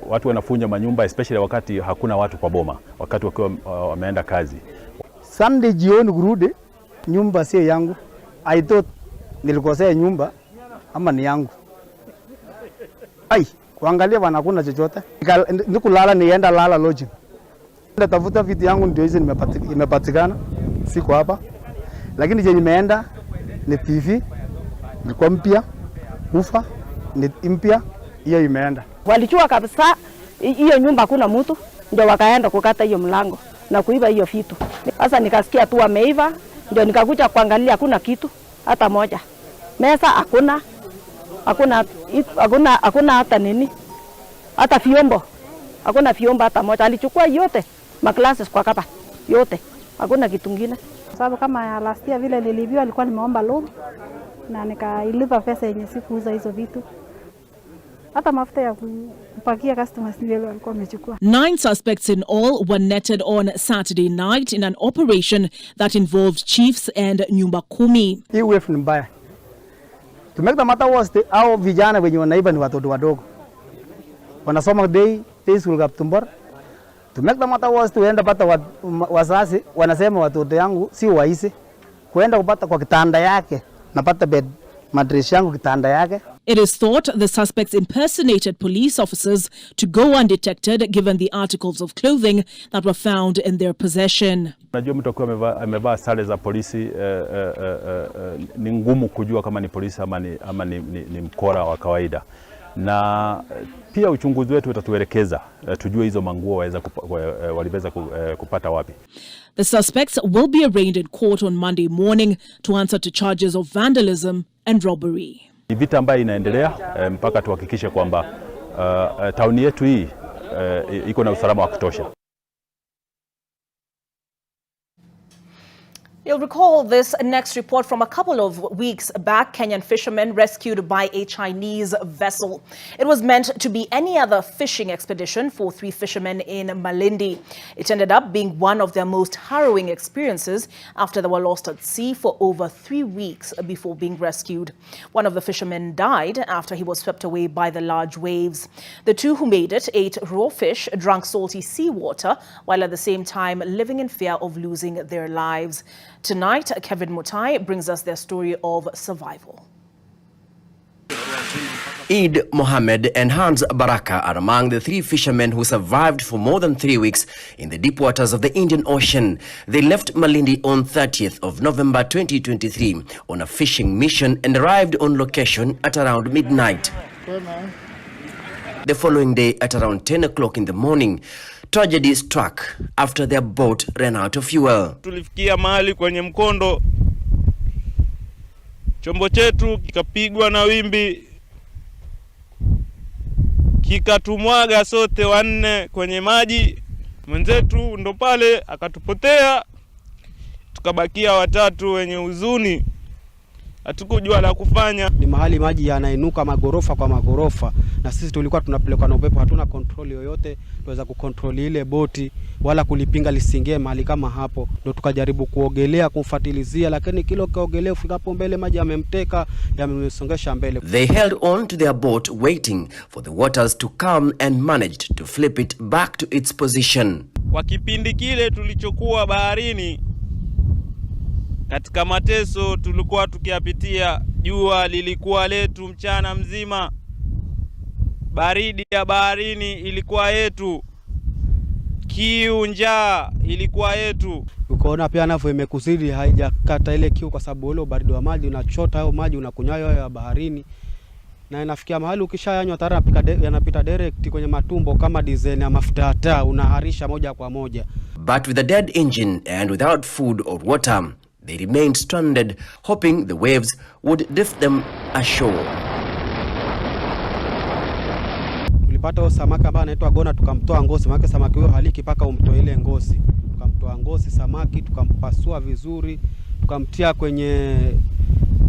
Watu wanafunja manyumba especially wakati hakuna watu kwa boma, wakati wakiwa wameenda kazi. Sunday jioni kurudi, nyumba sio yangu. I thought nilikosea nyumba ama ni yangu. Kuangalia bana hakuna chochote. Nikulala nienda lala lodging. Natafuta vitu yangu ndio hizi imepatikana. Siko hapa. Lakini je nimeenda ni TV, ilikuwa mpya, ufa, ni mpya, hiyo imeenda. Walichua kabisa hiyo nyumba hakuna mtu, ndio wakaenda kukata hiyo mlango na kuiba hiyo vitu. Sasa nikasikia tu wameiva, ndio nikakuja kuangalia hakuna kitu hata moja. Mesa hakuna hata nini. Hata vyombo. Hakuna vyombo hata moja. Alichukua yote, maclasses kwa kapa yote. Hakuna kitu kingine. Sababu kama last year vile nilivyo alikuwa nimeomba loan na nikailipa pesa yenye sikuuza hizo vitu. Hata mafuta ya kupakia customers ndio alikuwa amechukua. 9 suspects in all were netted on Saturday night in an operation that involved chiefs and nyumba kumi. Hii wave ni mbaya. To make the matter worse, hao vijana wenye wanaiba ni watoto wadogo. Wanasoma day school Kaptumbor. To make the matter worse, tuenda pata wazazi wanasema watoto yangu si waisi. Kuenda kupata kwa kitanda yake, napata bed mattress yangu kitanda yake. It is thought the suspects impersonated police officers to go undetected given the articles of clothing that were found in their possession. Najua mtu akiwa amevaa sare za polisi ni ngumu kujua kama ni polisi ama ni mkora wa kawaida. Na pia uchunguzi wetu utatuelekeza tujue hizo manguo waliweza kupata wapi. The suspects will be arraigned in court on Monday morning to answer to charges of vandalism and robbery. Ni vita ambayo inaendelea mpaka tuhakikishe kwamba tauni yetu hii iko na usalama wa kutosha. You'll recall this next report from a couple of weeks back. Kenyan fishermen rescued by a Chinese vessel. It was meant to be any other fishing expedition for 3 fishermen in Malindi. It ended up being one of their most harrowing experiences after they were lost at sea for over 3 weeks before being rescued. One of the fishermen died after he was swept away by the large waves. The 2 who made it ate raw fish, drank salty seawater, while at the same time living in fear of losing their lives. Tonight, Kevin Mutai brings us their story of survival. Eid Mohammed and Hans Baraka are among the 3 fishermen who survived for more than 3 weeks in the deep waters of the Indian Ocean. They left Malindi on 30th of November 2023 on a fishing mission and arrived on location at around midnight. The following day at around 10 o'clock in the morning, tragedy struck after their boat ran out of fuel. Tulifikia mahali kwenye mkondo, chombo chetu kikapigwa na wimbi, kikatumwaga sote 4 kwenye maji. Mwenzetu ndo pale akatupotea, tukabakia 3 wenye huzuni. Hatukujua la kufanya. Ni mahali maji yanainuka magorofa kwa magorofa, na sisi tulikuwa tunapelekwa na upepo, hatuna control yoyote tuweza kucontrol ile boti wala kulipinga lisingie mahali kama hapo. Ndio tukajaribu kuogelea kumfuatilizia, lakini kilo kaogelea ufikapo mbele maji yamemteka, yamemsongesha mbele. They held on to their boat waiting for the waters to calm and managed to flip it back to its position. Kwa kipindi kile tulichokuwa baharini, katika mateso tulikuwa tukiyapitia, jua lilikuwa letu mchana mzima, baridi ya baharini ilikuwa yetu, kiu njaa ilikuwa yetu. Ukoona pia navyo imekuzidi, haijakata ile kiu kwa sababu ile baridi wa maji unachota hayo maji unakunywa hayo ya baharini, na inafikia mahali ukishayanywa tara yanapita direct kwenye matumbo kama diesel ya mafuta hata unaharisha moja kwa moja. But with a dead engine and without food or water, they remained stranded, hoping the waves would lift them ashore. Tulipata samaki ambaye anaitwa gona, tukamtoa ngozi, maana samaki huyo haliki paka umtoe ile ngozi. Tukamtoa ngozi samaki, tukampasua vizuri, tukamtia kwenye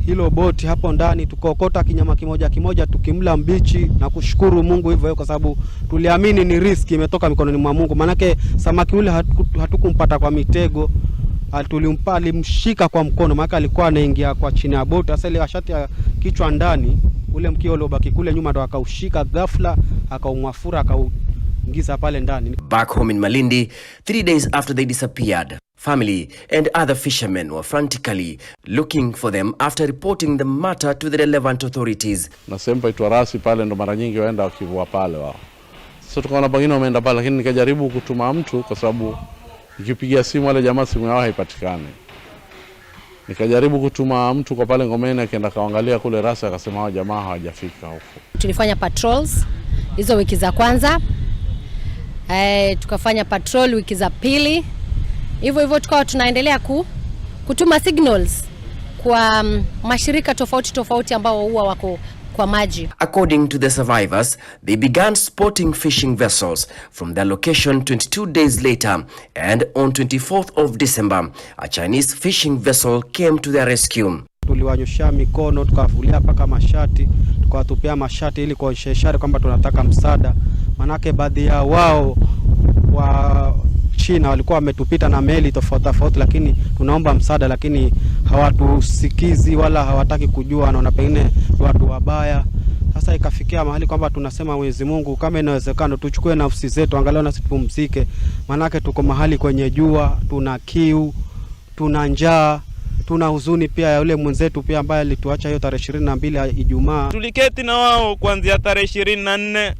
hilo boti hapo ndani, tukaokota kinyama kimoja kimoja tukimla mbichi na kushukuru Mungu hivyo, kwa sababu tuliamini ni riski imetoka mikononi mwa Mungu. Manake samaki ule hatukumpata kwa mitego, alimshika kwa mkono, maana alikuwa anaingia kwa chini ya boti. Sasa ile ashati ya kichwa ndani, ule mkio uliobaki kule nyuma ndo akaushika ghafla, akaumwafura, akaingiza pale ndani. Back home in Malindi, 3 days after they disappeared, family and other fishermen were frantically looking for them after reporting the matter to the relevant authorities. Na sempa itwarasi pale ndo mara nyingi waenda wakivua pale wao. Sasa tukaona pengine wameenda pale, lakini nikajaribu kutuma mtu kwa sababu nikipigia simu wale jamaa simu yao haipatikani. Nikajaribu kutuma mtu kwa pale Ngomeni, akaenda kaangalia kule rasa, akasema hao jamaa hawajafika huko. Tulifanya patrols hizo wiki za kwanza. Tukafanya patrol wiki za pili. Hivyo tukawa tunaendelea kutuma signals kwa mashirika tofauti ambao huwa wako kwa maji. According to the survivors, they began spotting fishing vessels from their location 22 days later, and on 24th of December, a Chinese fishing vessel came to their rescue. Tuliwanyosha mikono, tukavulia paka mashati, tukawatupia mashati ili kuonyesha ishara kwamba tunataka msaada. Manake baadhi ya wao wa China walikuwa wametupita na meli tofauti, lakini tunaomba msaada, lakini hawatusikizi wala hawataki kujua, na pengine watu wabaya. Sasa ikafikia mahali kwamba tunasema Mwenyezi Mungu, kama inawezekana tuchukue nafsi zetu, angalau na tupumzike, manake tuko mahali kwenye jua, tuna kiu, tuna njaa, tuna huzuni pia ya yule mwenzetu pia ambaye alituacha hiyo tarehe 22 Ijumaa. Tuliketi na wao kuanzia tarehe 24,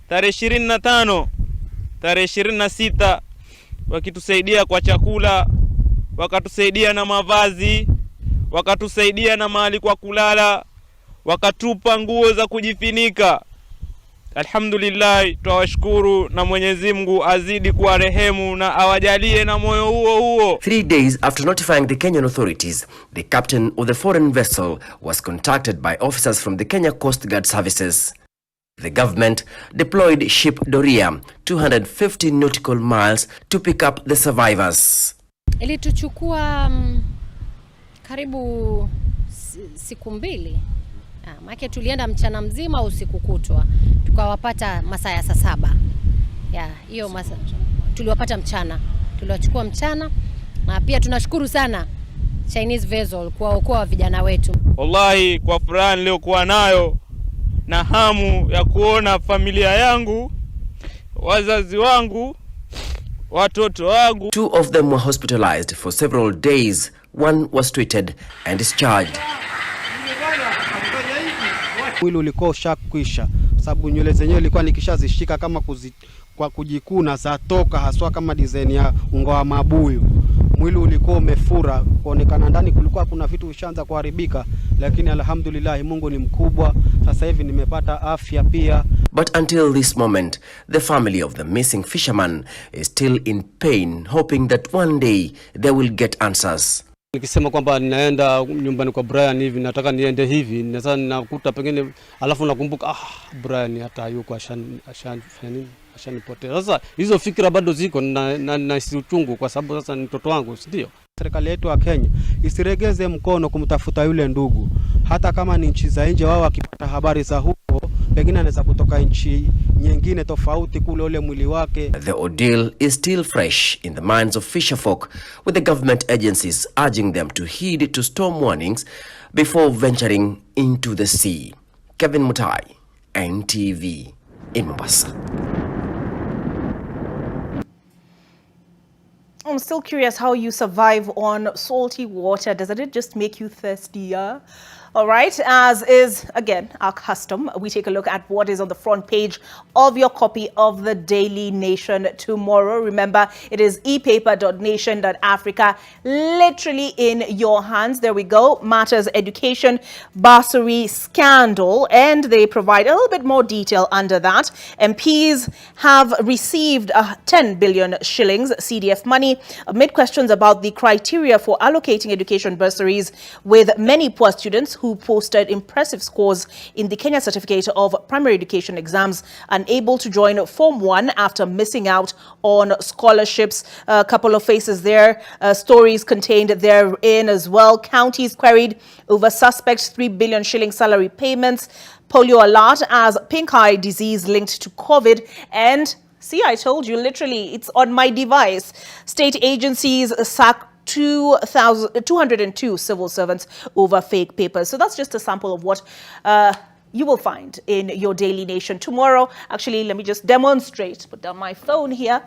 tarehe 25, tarehe 26, wakitusaidia kwa chakula, wakatusaidia na mavazi, wakatusaidia na mahali kwa kulala, wakatupa nguo za kujifinika. Alhamdulillah, tuwashukuru na Mwenyezi Mungu azidi kuwa rehemu na awajalie na moyo huo. 3 days after notifying the Kenyan authorities, the captain of the foreign vessel was contacted by officers from the Kenya Coast Guard Services. The government deployed ship Doria 250 nautical miles to pick up the survivors. Ilituchukua karibu siku 2. Maana tulienda mchana mzima usiku kutwa. Tukawapata masaa ya saa 7. Hiyo masaa tuliwapata mchana. Tuliwachukua mchana na pia tunashukuru sana Chinese vessel kuwaokoa vijana wetu. Wallahi kwa furaha niliyokuwa nayo na hamu ya kuona familia yangu, wazazi wangu, watoto wangu. 2 of them were hospitalized for several days. One was treated and discharged. Mwili ulikuwa ushakwisha sababu nywele zenyewe ilikuwa nikishazishika kama kwa kujikuna zatoka haswa kama design ya unga wa mabuyu. Mwili ulikuwa umefura, kuonekana ndani kulikuwa kuna vitu vishaanza kuharibika, lakini alhamdulillah Mungu ni mkubwa. Sasa hivi nimepata afya pia. But until this moment, the family of the missing fisherman is still in pain, hoping that one day they will get answers. Nikisema kwamba ninaenda nyumbani kwa Brian hivi, nataka niende hivi, sasa nakuta pengine alafu nakumbuka Brian hata yuko ashanipotea. Sasa hizo fikra bado ziko na si uchungu kwa sababu sasa ni mtoto wangu, ndio. Serikali yetu ya Kenya isiregeze mkono kumtafuta yule ndugu, hata kama ni nchi za nje, wao wakipata habari za huko pengine anaweza kutoka nchi nyingine tofauti kule ule mwili wake. The ordeal is still fresh in the minds of fisherfolk, with the government agencies urging them to heed to storm warnings before venturing into the sea. Kevin Mutai, NTV, in Mombasa. I'm still curious how you survive on salty water. Doesn't it just make you thirstier? All right, as is, again, our custom, we take a look at what is on the front page of your copy of the Daily Nation tomorrow. Remember, it is epaper.nation.africa, literally in your hands. There we go. Matters education, bursary scandal, and they provide a little bit more detail under that. MPs have received 10 billion shillings CDF money amid questions about the criteria for allocating education bursaries, with many poor students who posted impressive scores in the Kenya Certificate of Primary Education exams unable to join Form 1 after missing out on scholarships. A couple of faces there, stories contained therein as well. Counties queried over suspect 3 billion shilling salary payments. Polio alert as pink eye disease linked to COVID. And see, I told you, literally, it's on my device. State agencies sack 202 civil servants over fake papers. So that's just a sample of what you will find in your Daily Nation tomorrow. Actually, let me just demonstrate. Put down my phone here.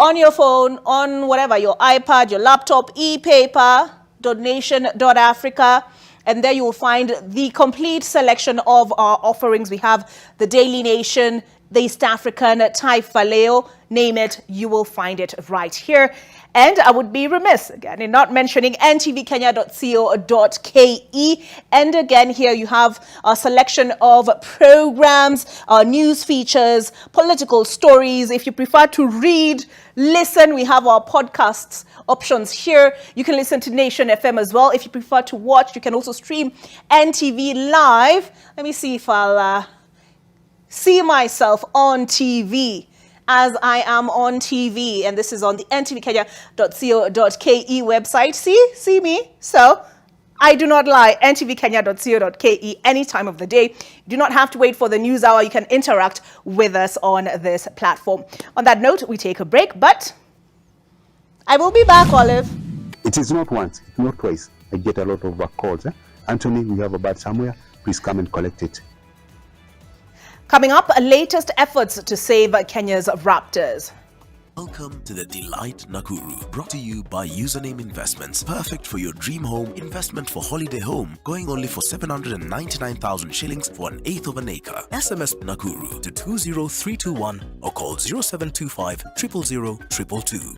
On your phone, on whatever, your iPad, your laptop, epaper.nation.africa. And there you will find the complete selection of our offerings. We have the Daily Nation, the East African, Taifa Leo, name it, you will find it right here. And I would be remiss, again, in not mentioning ntvkenya.co.ke. And again, here you have a selection of programs, news features, political stories. If you prefer to read, listen, we have our podcasts options here. You can listen to Nation FM as well. If you prefer to watch, you can also stream NTV live. Let me see if I'll see myself on TV, as I am on TV, and this is on the ntvkenya.co.ke website. See me? So I do not lie. ntvkenya.co.ke any time of the day. You do not have to wait for the news hour. You can interact with us on this platform. On that note, we take a break, but I will be back, Olive. It is not once, it's not twice. I get a lot of calls. Anthony, we have a bird somewhere. Please come and collect it. Coming up, latest efforts to save Kenya's raptors. Welcome to the Delight Nakuru, brought to you by Username Investments. Perfect for your dream home, investment for holiday home, going only for 799,000 shillings for 1/8 of an acre. SMS Nakuru to 20321 or call 0725 000 222.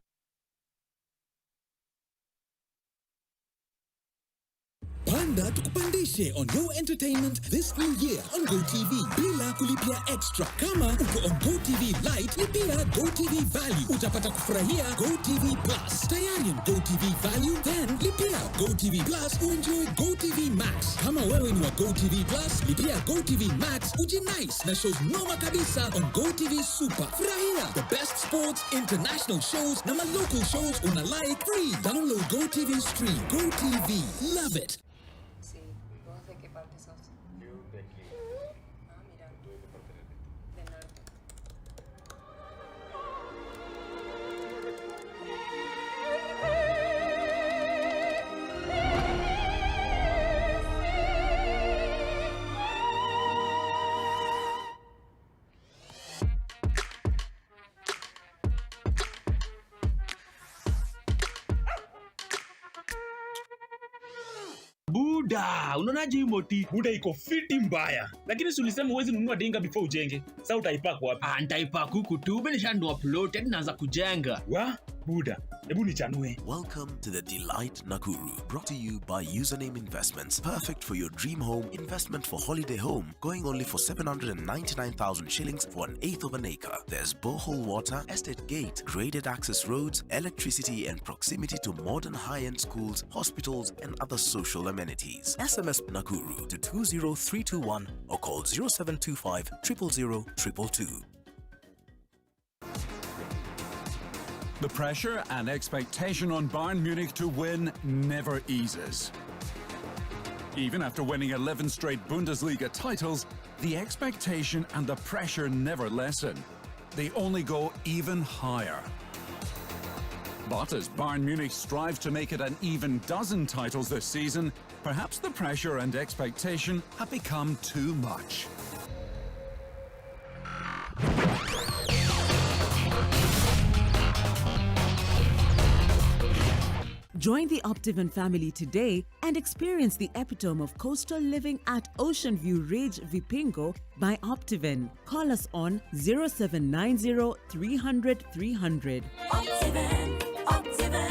Panda tukupandishe on your entertainment this new year on GoTV bila kulipia extra. Kama uko on GoTV Lite, lipia GoTV Value. Utapata kufurahia GoTV Plus. Tayari on GoTV Value, then lipia GoTV Plus uenjoy GoTV Max. Kama wewe ni wa GoTV Plus, lipia GoTV Max ujinice na shows noma kabisa on GoTV Super. Furahia the best sports, international shows na local shows on a like free. Download GoTV Stream. GoTV. Love it. Buda, unaonaje hii moti? Buda iko fiti mbaya. Lakini si ulisema uwezi nunua dinga before ujenge. Sasa utaipack wapi? Nitaipack huku tu, bado nishanunua plot, hadi naanza kujenga. Wa? Buda, hebu nichanue. Welcome to the Delight Nakuru, brought to you by Username Investments. Perfect for your dream home, investment for holiday home, going only for 799,000 shillings for an eighth of an acre. There's borehole water, estate gate, graded access roads, electricity and proximity to modern high-end schools, hospitals and other social amenities. SMS Nakuru to 20321 or call 0725 000 222. The pressure and expectation on Bayern Munich to win never eases. Even after winning 11 straight Bundesliga titles, the expectation and the pressure never lessen. They only go even higher. But as Bayern Munich strive to make it an even dozen titles this season, perhaps the pressure and expectation have become too much. Join the Optiven family today and experience the epitome of coastal living at Ocean View Ridge, Vipingo by Optiven. Call us on 0790 300 300. Optiven, Optiven.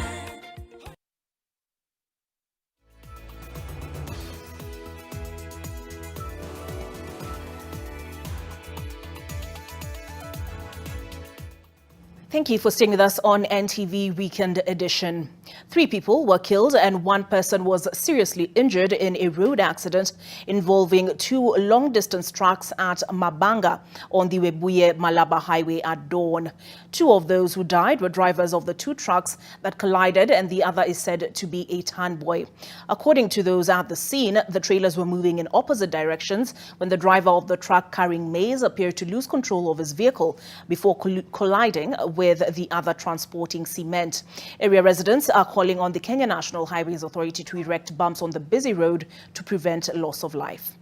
Thank you for staying with us on NTV Weekend Edition. 3 people were killed and 1 person was seriously injured in a road accident involving 2 long-distance trucks at Mabanga on the Webuye-Malaba Highway at dawn. 2 of those who died were drivers of the 2 trucks that collided, and the other is said to be a tanboy. According to those at the scene, the trailers were moving in opposite directions when the driver of the truck carrying maize appeared to lose control of his vehicle before colliding with the other transporting cement. Area residents are calling on the Kenya National Highways Authority to erect bumps on the busy road to prevent loss of life.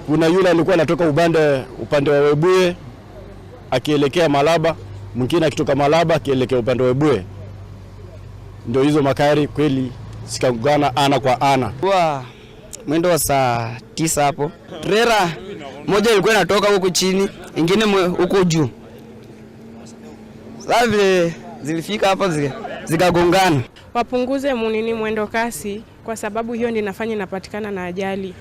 Kuna yule alikuwa anatoka upande wa Webuye akielekea Malaba, mwingine akitoka Malaba akielekea upande wa Webuye. Ndio hizo makari kweli sikagana ana kwa ana. Mwendo wa saa 9 hapo. Trera moja ilikuwa inatoka huko chini, ingine huko juu. Sasa vile zilifika hapa zikagongana. Wapunguze mwendo kasi kwa sababu hiyo ndio inafanya inapatikana na ajali.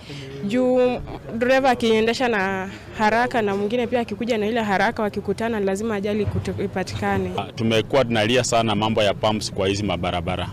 Juu driver akiendesha na haraka na mwingine pia akikuja na ile haraka, wakikutana lazima ajali ipatikane. Tumekuwa tunalia sana mambo ya pumps kwa hizi mabarabara.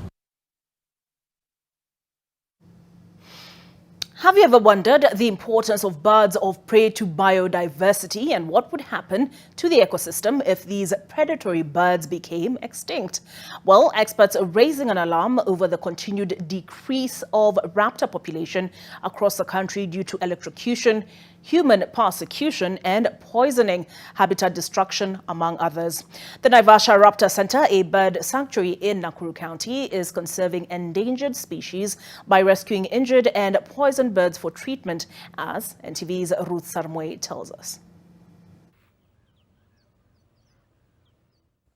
Have you ever wondered the importance of birds of prey to biodiversity and what would happen to the ecosystem if these predatory birds became extinct? Well, experts are raising an alarm over the continued decrease of raptor population across the country due to electrocution, human persecution and poisoning, habitat destruction, among others. The Naivasha Raptor Center, a bird sanctuary in Nakuru County, is conserving endangered species by rescuing injured and poisoned birds for treatment, as NTV's Ruth Sarmoe tells us.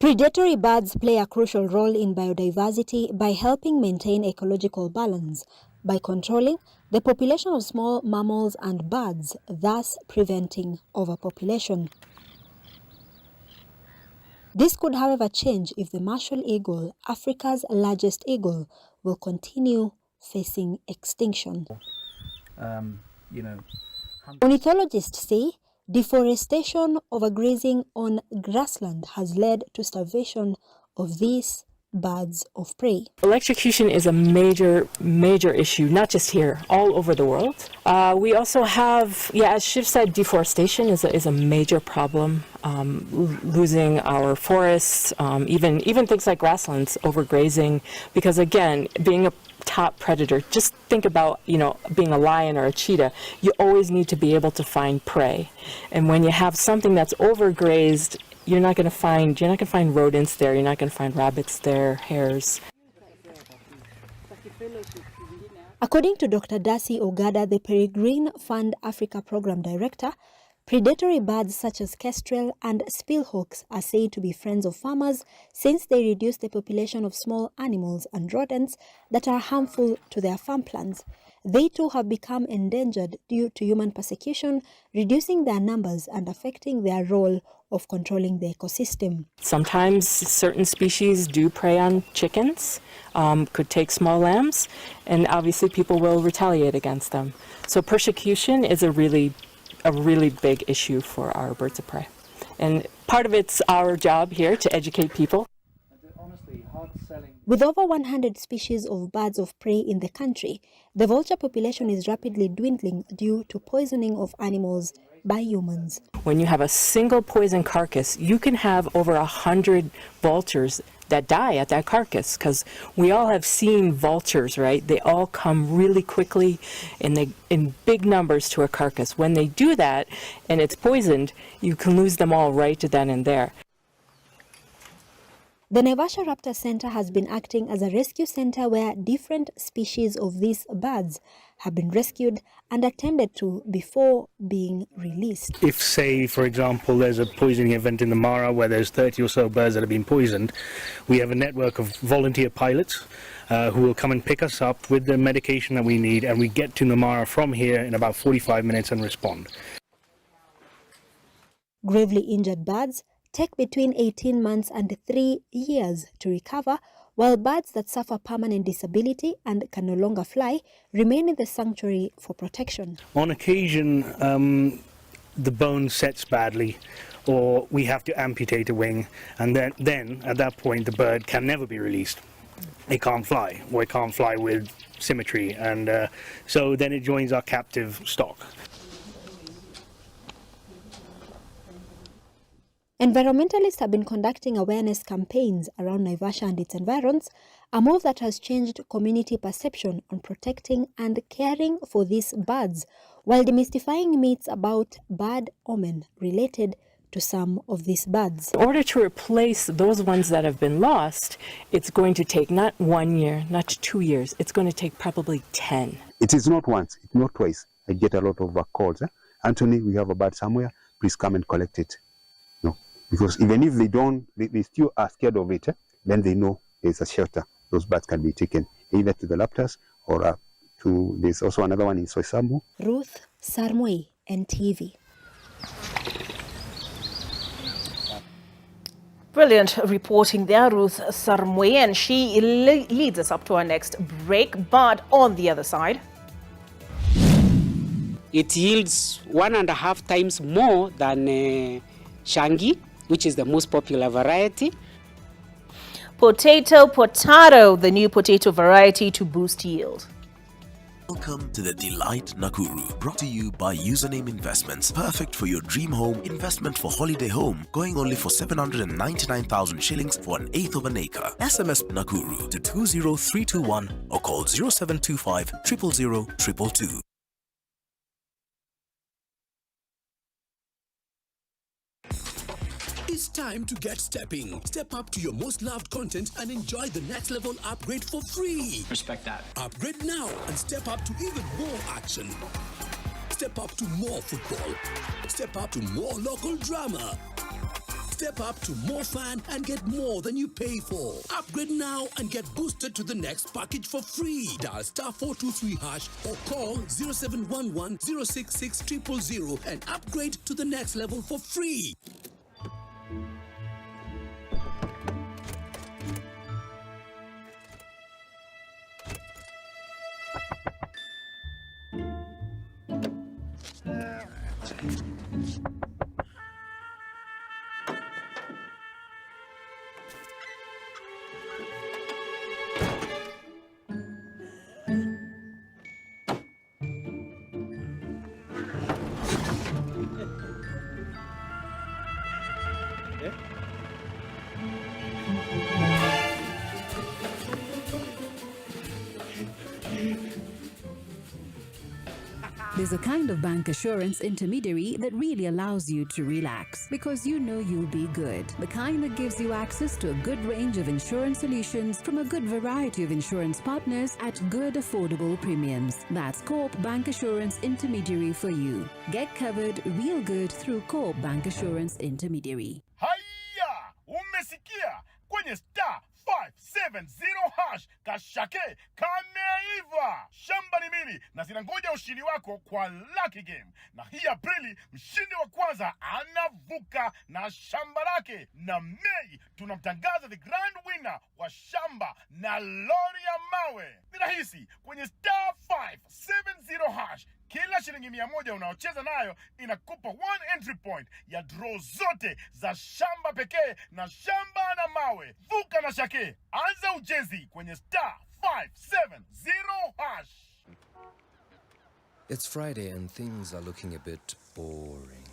Predatory birds play a crucial role in biodiversity by helping maintain ecological balance, by controlling the population of small mammals and birds, thus preventing overpopulation. This could, however, change if the Marshall eagle, Africa's largest eagle, will continue facing extinction. Ornithologists say deforestation, overgrazing on grassland has led to starvation of these birds of prey. Electrocution is a major issue, not just here, all over the world. We also have, as Shiv said, deforestation is a major problem. Losing our forests, even things like grasslands, overgrazing, because again, being a top predator, just think about, being a lion or a cheetah, you always need to be able to find prey. And when you have something that's overgrazed, you're not going to find rodents there, you're not going to find rabbits there, hares. According to Dr. Darcy Ogada, the Peregrine Fund Africa Program Director, predatory birds such as kestrel and spearhawks are said to be friends of farmers since they reduce the population of small animals and rodents that are harmful to their farm plants. They too have become endangered due to human persecution, reducing their numbers and affecting their role of controlling the ecosystem. Sometimes certain species do prey on chickens, could take small lambs, and obviously people will retaliate against them. So persecution is a really big issue for our birds of prey. And part of it's our job here to educate people. With over 100 species of birds of prey in the country, the vulture population is rapidly dwindling due to poisoning of animals by humans. When you have a single poison carcass, you can have over 100 vultures that die at that carcass, because we all have seen vultures, right? They all come really quickly in big numbers to a carcass. When they do that and it's poisoned, you can lose them all right then and there. The Naivasha Raptor Center has been acting as a rescue center where different species of these birds have been rescued and attended to before being released. If, say, for example, there's a poisoning event in the Mara where there's 30 or so birds that have been poisoned, we have a network of volunteer pilots who will come and pick us up with the medication that we need, and we get to Namara from here in about 45 minutes and respond. Gravely injured birds take between 18 months and 3 years to recover, while birds that suffer permanent disability and can no longer fly remain in the sanctuary for protection. On occasion, the bone sets badly, or we have to amputate a wing, and then at that point the bird can never be released. It can't fly, or it can't fly with symmetry, and so then it joins our captive stock. Environmentalists have been conducting awareness campaigns around Naivasha and its environs, a move that has changed community perception on protecting and caring for these birds, while demystifying myths about bad omen related to some of these birds. In order to replace those ones that have been lost, it's going to take not 1 year, not 2 years, it's going to take probably 10. It is not once, it's not twice. I get a lot of calls. Anthony, we have a bird somewhere, please come and collect it. Because even if they don't, they still are scared of it, then they know there's a shelter. Those birds can be taken either to the Raptors or there's also another one in Soisambu. Ruth Sarmui, NTV. Brilliant reporting there, Ruth Sarmui, and she leads us up to our next break. But on the other side, it yields 1.5 times more than Shangi, which is the most popular variety. Potato, the new potato variety to boost yield. Welcome to the Delight Nakuru, brought to you by Username Investments. Perfect for your dream home investment for holiday home, going only for 799,000 shillings for 1/8 of an acre. SMS Nakuru to 20321 or call 0725 000 222. It's time to get stepping. Step up to your most loved content and enjoy the next level upgrade for free. Respect that. Upgrade now and step up to even more action. Step up to more football. Step up to more local drama. Step up to more fun and get more than you pay for. Upgrade now and get boosted to the next package for free. Dial *423# or call 0711 066 000 and upgrade to the next level for free. There's a kind of bank assurance intermediary that really allows you to relax because you know you'll be good. The kind that gives you access to a good range of insurance solutions from a good variety of insurance partners at good affordable premiums. That's Coop Bank Assurance Intermediary for you. Get covered real good through Coop Bank Assurance Intermediary. Haya, umesikia kwenye *570# kashake kameiva. Shamba ni mili na zinangoja ushindi wako kwa Lucky Game. Na hii Aprili mshindi wa kwanza anavuka na shamba lake, na Mei tunamtangaza the grand winner wa shamba na lori ya mawe. Ni rahisi kwenye *570#. Kila shilingi 100 unaocheza nayo inakupa 1 entry point ya draw zote za shamba pekee na shamba na mawe. Vuka na shake, anza ujenzi kwenye *570#. It's Friday and things are looking a bit boring.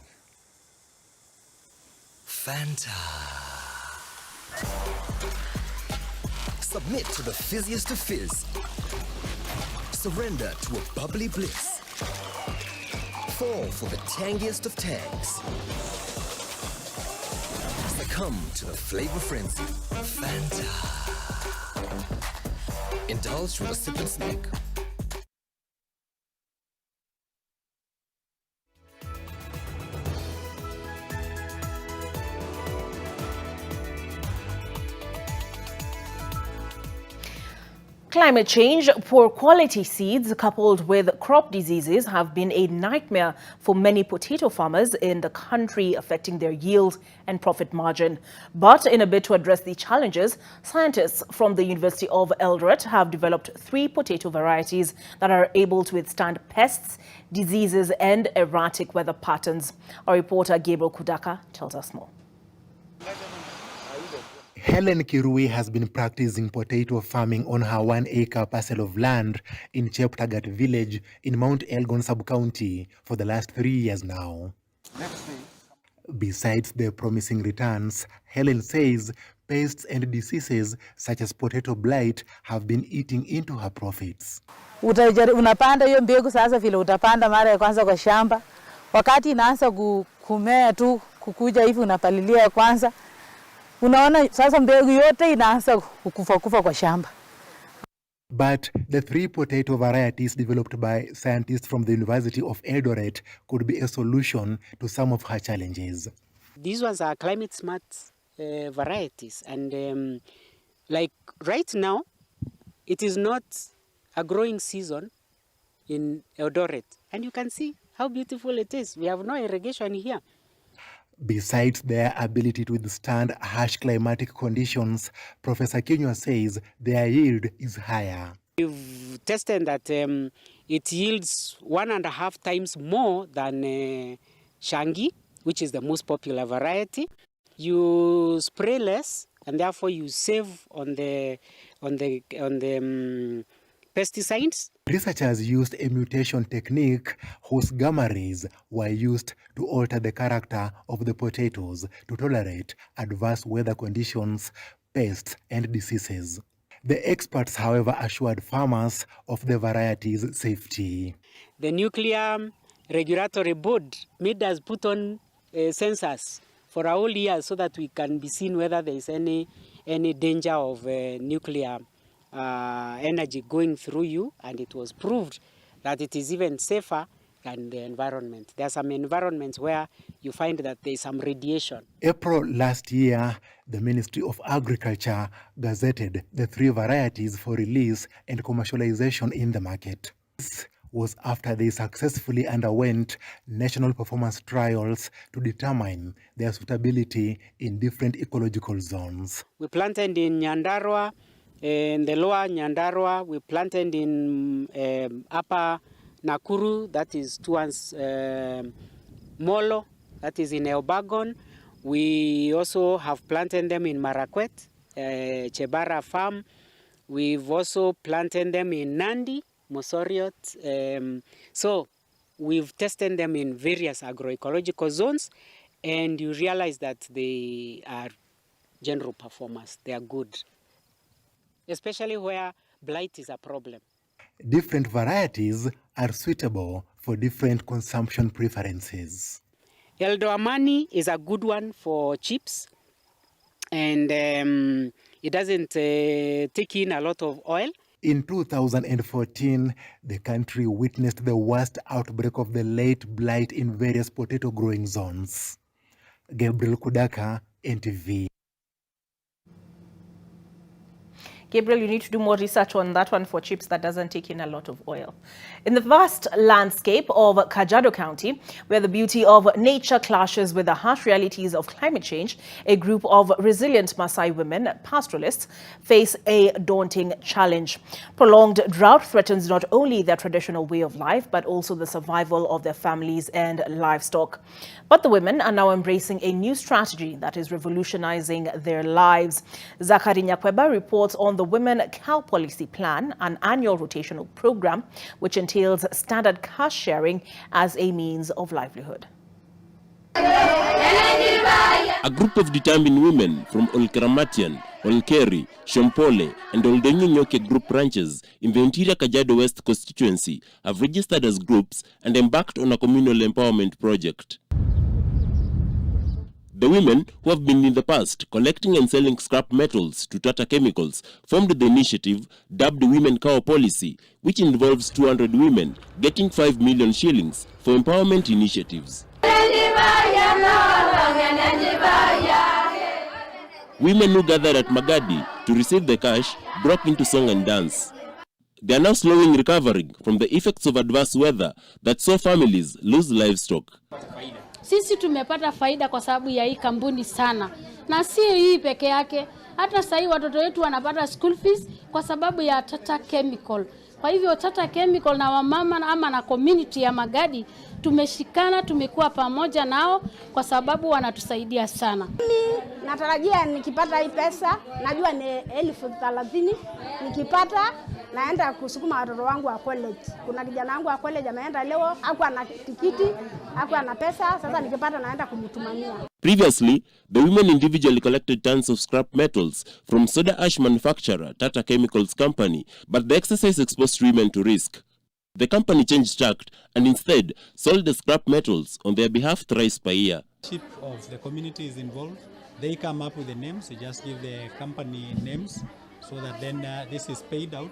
Fanta. Submit to the fizziest of fizz. Surrender to a bubbly bliss. Fall for the tangiest of tangs. Succumb to the flavor frenzy. Fanta. Indulge with a sip and smack. Climate change, poor quality seeds coupled with crop diseases have been a nightmare for many potato farmers in the country, affecting their yield and profit margin. But in a bid to address the challenges, scientists from the University of Eldoret have developed 3 potato varieties that are able to withstand pests, diseases and erratic weather patterns. Our reporter Gabriel Kudaka tells us more. Helen Kirui has been practicing potato farming on her 1-acre parcel of land in Cheptagat village in Mount Elgon sub-county for the last 3 years now. Besides the promising returns, Helen says pests and diseases such as potato blight have been eating into her profits. Unapanda hiyo mbegu sasa vile utapanda mara ya kwanza kwa shamba. Wakati inaanza kumea tu kukuja hivi unapalilia kwanza. Unaona sasa mbegu yote inaanza kufa kwa shamba. But the 3 potato varieties developed by scientists from the University of Eldoret could be a solution to some of her challenges. These ones are climate smart varieties, and like right now, it is not a growing season in Eldoret, and you can see how beautiful it is. We have no irrigation here. Besides their ability to withstand harsh climatic conditions, Professor Kinyua says their yield is higher. We've tested that it yields 1.5 times more than Shangi, which is the most popular variety. You spray less, and therefore you save on the pesticides. Researchers used a mutation technique whose gamma rays were used to alter the character of the potatoes to tolerate adverse weather conditions, pests, and diseases. The experts, however, assured farmers of the variety's safety. The Nuclear Regulatory Board made us put on sensors for a whole year so that we can be seen whether there is any danger of nuclear energy going through you, and it was proved that it is even safer than the environment. There are some environments where you find that there is some radiation. April last year, the Ministry of Agriculture gazetted the 3 varieties for release and commercialization in the market. This was after they successfully underwent national performance trials to determine their suitability in different ecological zones. We planted in Nyandarua, in the lower Nyandarua. We planted in upper Nakuru, that is towards Molo, that is in Elbagon. We also have planted them in Marakwet, Chebara Farm. We've also planted them in Nandi, Mosoriot. So we've tested them in various agroecological zones, and you realize that they are general performers. They are good, especially where blight is a problem. Different varieties are suitable for different consumption preferences. Eldoamani is a good one for chips, and it doesn't take in a lot of oil. In 2014, the country witnessed the worst outbreak of the late blight in various potato growing zones. Gabriel Kudaka, NTV. Gabriel, you need to do more research on that one for chips that doesn't take in a lot of oil. In the vast landscape of Kajiado County, where the beauty of nature clashes with the harsh realities of climate change, a group of resilient Maasai women, pastoralists, face a daunting challenge. Prolonged drought threatens not only their traditional way of life, but also the survival of their families and livestock. But the women are now embracing a new strategy that is revolutionizing their lives. Zachary Nyakweba reports on the Women Cow Policy Plan, an annual rotational program which entails standard cash sharing as a means of livelihood. A group of determined women from Olkeramatian, Olkeri, Shompole and Oldenyenyoke group ranches in the interior Kajiado West constituency have registered as groups and embarked on a communal empowerment project. The women, who have been in the past collecting and selling scrap metals to Tata Chemicals, formed the initiative dubbed Women Cow Policy, which involves 200 women getting 5 million shillings for empowerment initiatives. Women who gathered at Magadi to receive the cash broke into song and dance. They are now slowly recovering from the effects of adverse weather that saw families lose livestock. Sisi tumepata faida kwa sababu ya hii kampuni sana. Na si hii peke yake, hata sasa watoto wetu wanapata school fees kwa sababu ya Tata Chemical. Kwa hivyo Tata Chemical na wamama ama na community ya Magadi tumeshikana, tumekuwa pamoja nao kwa sababu wanatusaidia sana. Mimi natarajia nikipata hii pesa, najua ni 30,000, nikipata naenda kusukuma watoto wangu wa college. Kuna kijana wangu wa college ameenda leo, hakuwa na tikiti, hakuwa na pesa, sasa nikipata naenda kumtumania. Previously, the women individually collected tons of scrap metals from soda ash manufacturer Tata Chemicals Company, but the exercise exposed women to risk. The company changed tack and instead sold the scrap metals on their behalf thrice per year. Of the community is involved. They come up with the names. They just give the company names so that then this is paid out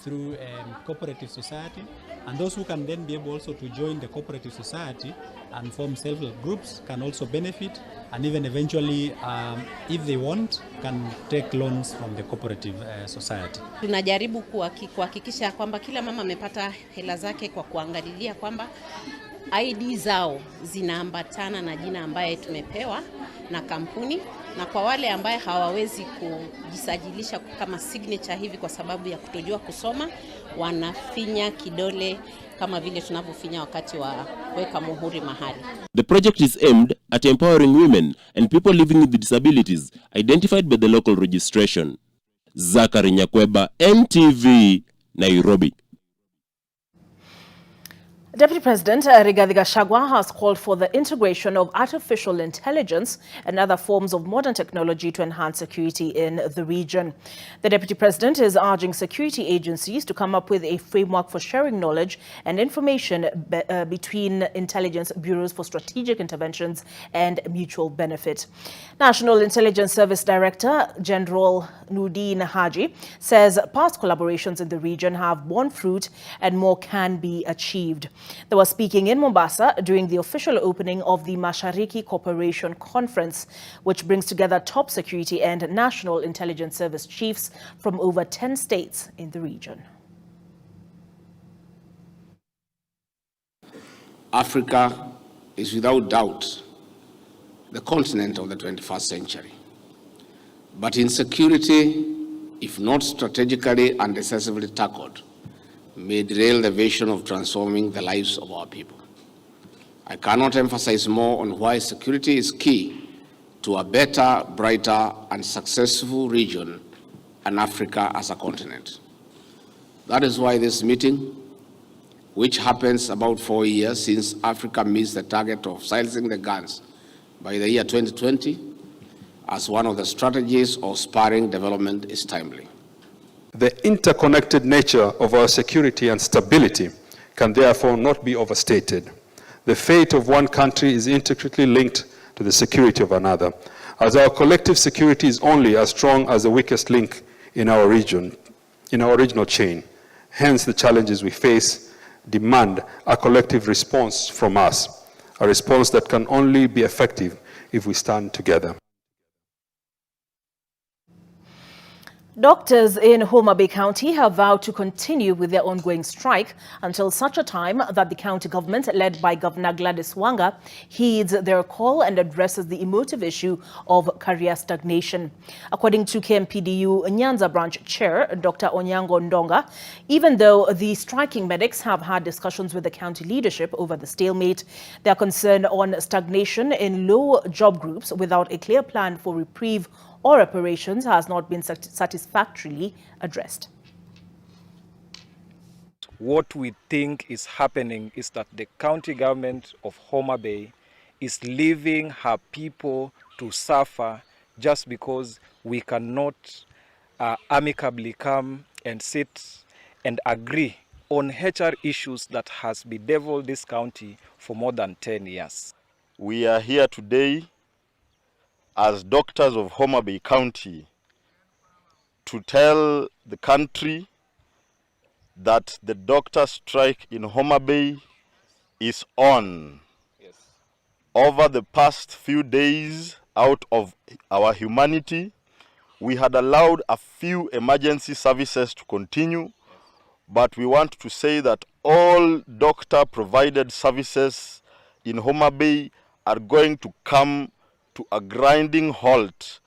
through cooperative society, and those who can then be able also to join the cooperative society and form self-help groups can also benefit, and even eventually if they want can take loans from the cooperative society. Tunajaribu kuhakikisha kwamba kila mama amepata hela zake kwa kuangalilia kwamba ID zao zinaambatana na jina ambaye tumepewa na kampuni, na kwa wale ambaye hawawezi kujisajilisha kama signature hivi kwa sababu ya kutojua kusoma, wanafinya kidole kama vile tunavyofinya wakati wa kuweka muhuri mahali. The project is aimed at empowering women and people living with disabilities identified by the local registration. Zachary Nyakweba, NTV, Nairobi. Deputy President Rigathi Gachagua has called for the integration of artificial intelligence and other forms of modern technology to enhance security in the region. The Deputy President is urging security agencies to come up with a framework for sharing knowledge and information between intelligence bureaus for strategic interventions and mutual benefit. National Intelligence Service Director General Nudin Haji says past collaborations in the region have borne fruit and more can be achieved. They were speaking in Mombasa during the official opening of the Mashariki Cooperation Conference, which brings together top security and national intelligence service chiefs from over 10 states in the region. Africa is without doubt the continent of the 21st century. But insecurity, if not strategically and decisively tackled, may derail the vision of transforming the lives of our people. I cannot emphasize more on why security is key to a better, brighter, and successful region and Africa as a continent. That is why this meeting, which happens about 4 years since Africa missed the target of silencing the guns by the year 2020 as one of the strategies of spurring development is timely. The interconnected nature of our security and stability can therefore not be overstated. The fate of one country is intricately linked to the security of another, as our collective security is only as strong as the weakest link in our region, in our regional chain. Hence, the challenges we face demand a collective response from us, a response that can only be effective if we stand together. Doctors in Homa Bay County have vowed to continue with their ongoing strike until such a time that the county government, led by Governor Gladys Wanga, heeds their call and addresses the emotive issue of career stagnation. According to KMPDU Nyanza Branch Chair, Dr. Onyango Ndonga, even though the striking medics have had discussions with the county leadership over the stalemate, they are concerned on stagnation in low job groups without a clear plan for reprieve or reparations has not been satisfactorily addressed. What we think is happening is that the county government of Homa Bay is leaving her people to suffer just because we cannot amicably come and sit and agree on HR issues that has bedeviled this county for more than 10 years. We are here today as doctors of Homa Bay County to tell the country that the doctor strike in Homa Bay is on. Yes. Over the past few days, out of our humanity, we had allowed a few emergency services to continue, but we want to say that all doctor-provided services in Homa Bay are going to come to a grinding halt.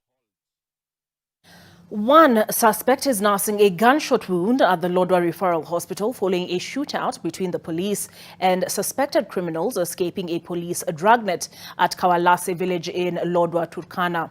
One suspect is nursing a gunshot wound at the Lodwar Referral Hospital following a shootout between the police and suspected criminals escaping a police dragnet at Kawalase village in Lodwar, Turkana.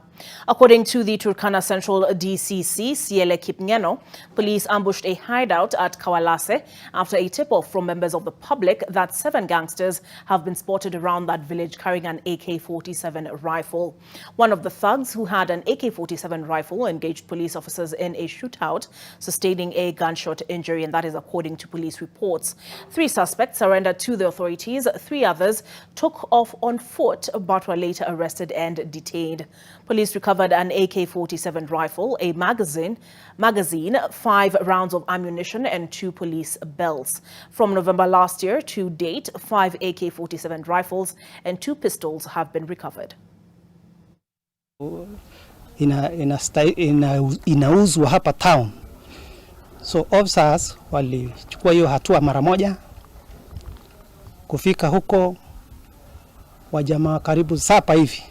According to the Turkana Central DCC, Siele Kipngeno, police ambushed a hideout at Kawalase after a tip-off from members of the public that 7 gangsters have been spotted around that village carrying an AK-47 rifle. One of the thugs who had an AK-47 rifle engaged police officers in a shootout, sustaining a gunshot injury, and that is according to police reports. 3 suspects surrendered to the authorities. 3 others took off on foot but were later arrested and detained. Police recovered an AK-47 rifle, a magazine, 5 rounds of ammunition and 2 police belts. From November last year to date, 5 AK-47 rifles and 2 pistols have been recovered. Inauzwa hapa town, so officers walichukua hiyo hatua mara moja. Kufika huko, wajamaa karibu 7 hivi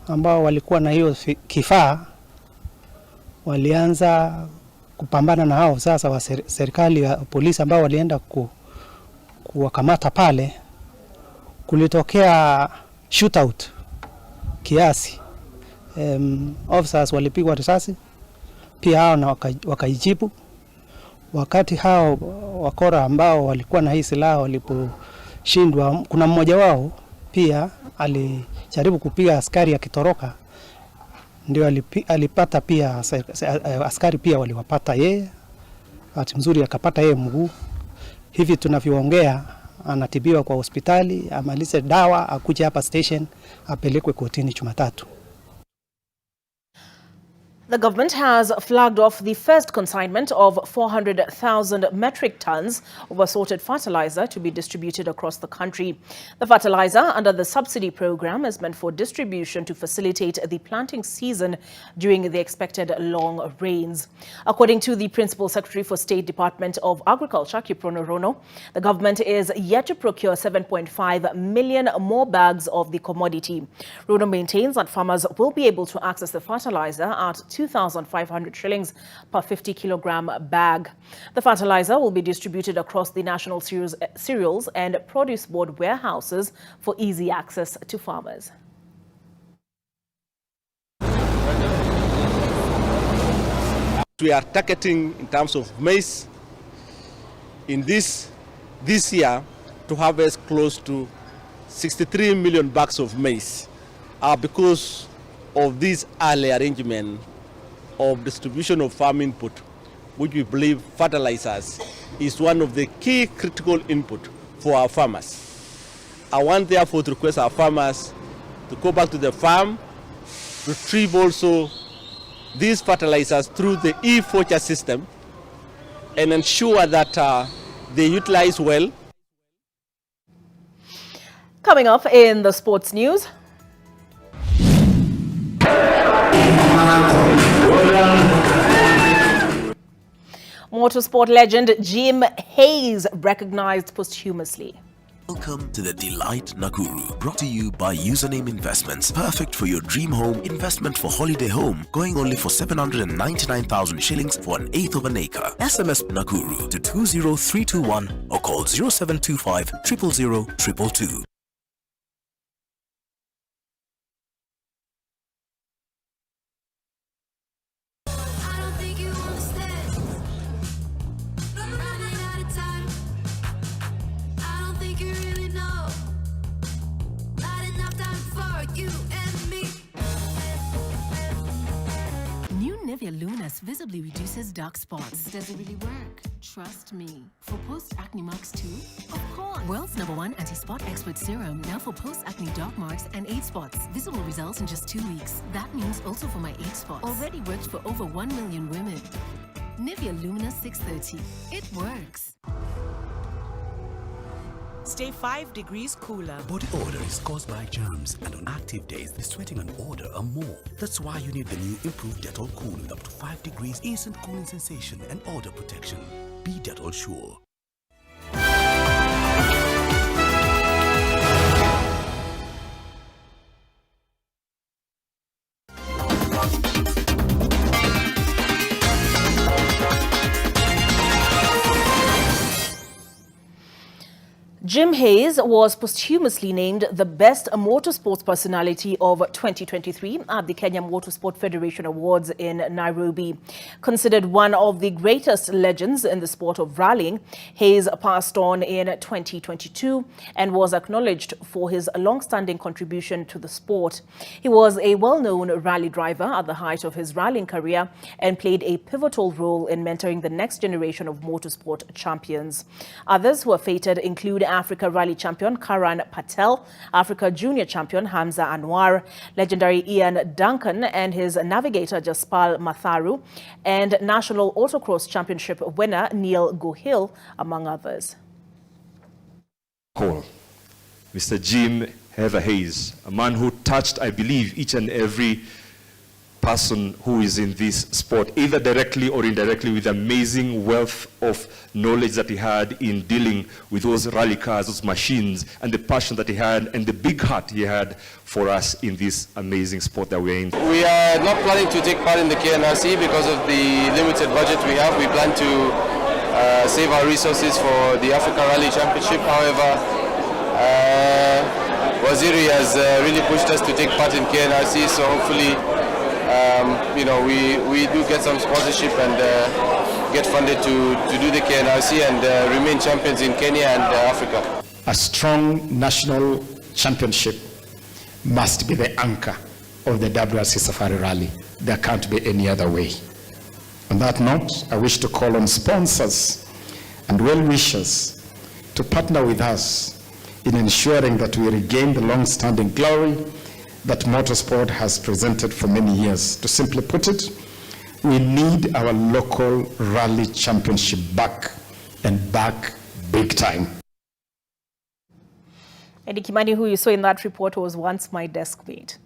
ambao walikuwa na hiyo kifaa walianza kupambana na hao sasa wa serikali ya polisi ambao walienda kuwakamata pale. Kulitokea shootout kiasi. Officers walipigwa risasi pia hao na wakaijibu. Wakati hao wakora ambao walikuwa na hii silaha waliposhindwa, kuna mmoja wao pia alijaribu kupiga askari akitoroka, ndio alipata pia askari pia waliwapata yeye. Bahati nzuri akapata yeye mguu. Hivi tunavyoongea anatibiwa kwa hospitali, amalize dawa, akuje hapa station, apelekwe kotini Jumatatu. The government has flagged off the first consignment of 400,000 metric tons of assorted fertilizer to be distributed across the country. The fertilizer under the subsidy program is meant for distribution to facilitate the planting season during the expected long rains. According to the Principal Secretary for State Department of Agriculture, Kiprono Rono, the government is yet to procure 7.5 million more bags of the commodity. Rono maintains that farmers will be able to access the fertilizer at 2,500 shillings per 50 kilogram bag. The fertilizer will be distributed across the National Cereals and Produce Board warehouses for easy access to farmers. We are targeting in terms of maize in this year to harvest close to 63 million bags of maize are because of this early arrangement of distribution of farm input, which we believe fertilizers is one of the key critical input for our farmers. I want therefore to request our farmers to go back to the farm, retrieve also these fertilizers through the e-voucher system, and ensure that they utilize well. Coming up in the sports news. Motorsport legend Jim Hayes recognized posthumously. Welcome to the Delight Nakuru, brought to you by Username Investments. Perfect for your dream home, investment for holiday home, going only for 799,000 shillings for an eighth of an acre. SMS Nakuru to 20321 or call 0725 000 222. Nivea Lunas visibly reduces dark spots. Does it really work? Trust me. For post-acne marks too? Of course. World's #1 anti-spot expert serum, now for post-acne dark marks and age spots. Visible results in just 2 weeks. That means also for my age spots. Already worked for over 1 million women. Nivea Lunas 630. It works. Stay 5 degrees cooler. Body odor is caused by germs, and on active days, the sweating and odor are more. That's why you need the new improved Dettol Cool with up to 5 degrees instant cooling sensation and odor protection. Be Dettol sure. Jim Hayes was posthumously named the Best Motorsports Personality of 2023 at the Kenya Motorsport Federation Awards in Nairobi. Considered one of the greatest legends in the sport of rallying, Hayes passed on in 2022 and was acknowledged for his long-standing contribution to the sport. He was a well-known rally driver at the height of his rallying career and played a pivotal role in mentoring the next generation of motorsport champions. Others who are fated include Africa Rally Champion Karan Patel, Africa Junior Champion Hamza Anwar, legendary Ian Duncan and his navigator Jaspal Matharu, and National Autocross Championship winner Neil Gohill, among others. Mr. Jim Heather Hayes, a man who touched, I believe, each and every person who is in this sport, either directly or indirectly, with amazing wealth of knowledge that he had in dealing with those rally cars, those machines, and the passion that he had and the big heart he had for us in this amazing sport that we're in. We are not planning to take part in the KNRC because of the limited budget we have. We plan to save our resources for the Africa Rally Championship. However, Waziri has really pushed us to take part in KNRC, so hopefully we do get some sponsorship and get funded to do the KNRC and remain champions in Kenya and Africa. A strong national championship must be the anchor of the WRC Safari Rally. There can't be any other way. On that note, I wish to call on sponsors and well-wishers to partner with us in ensuring that we regain the long-standing glory that motorsport has presented for many years. To simply put it, we need our local rally championship back, and back big time. Eddie Kimani, who you saw in that report, was once my desk mate.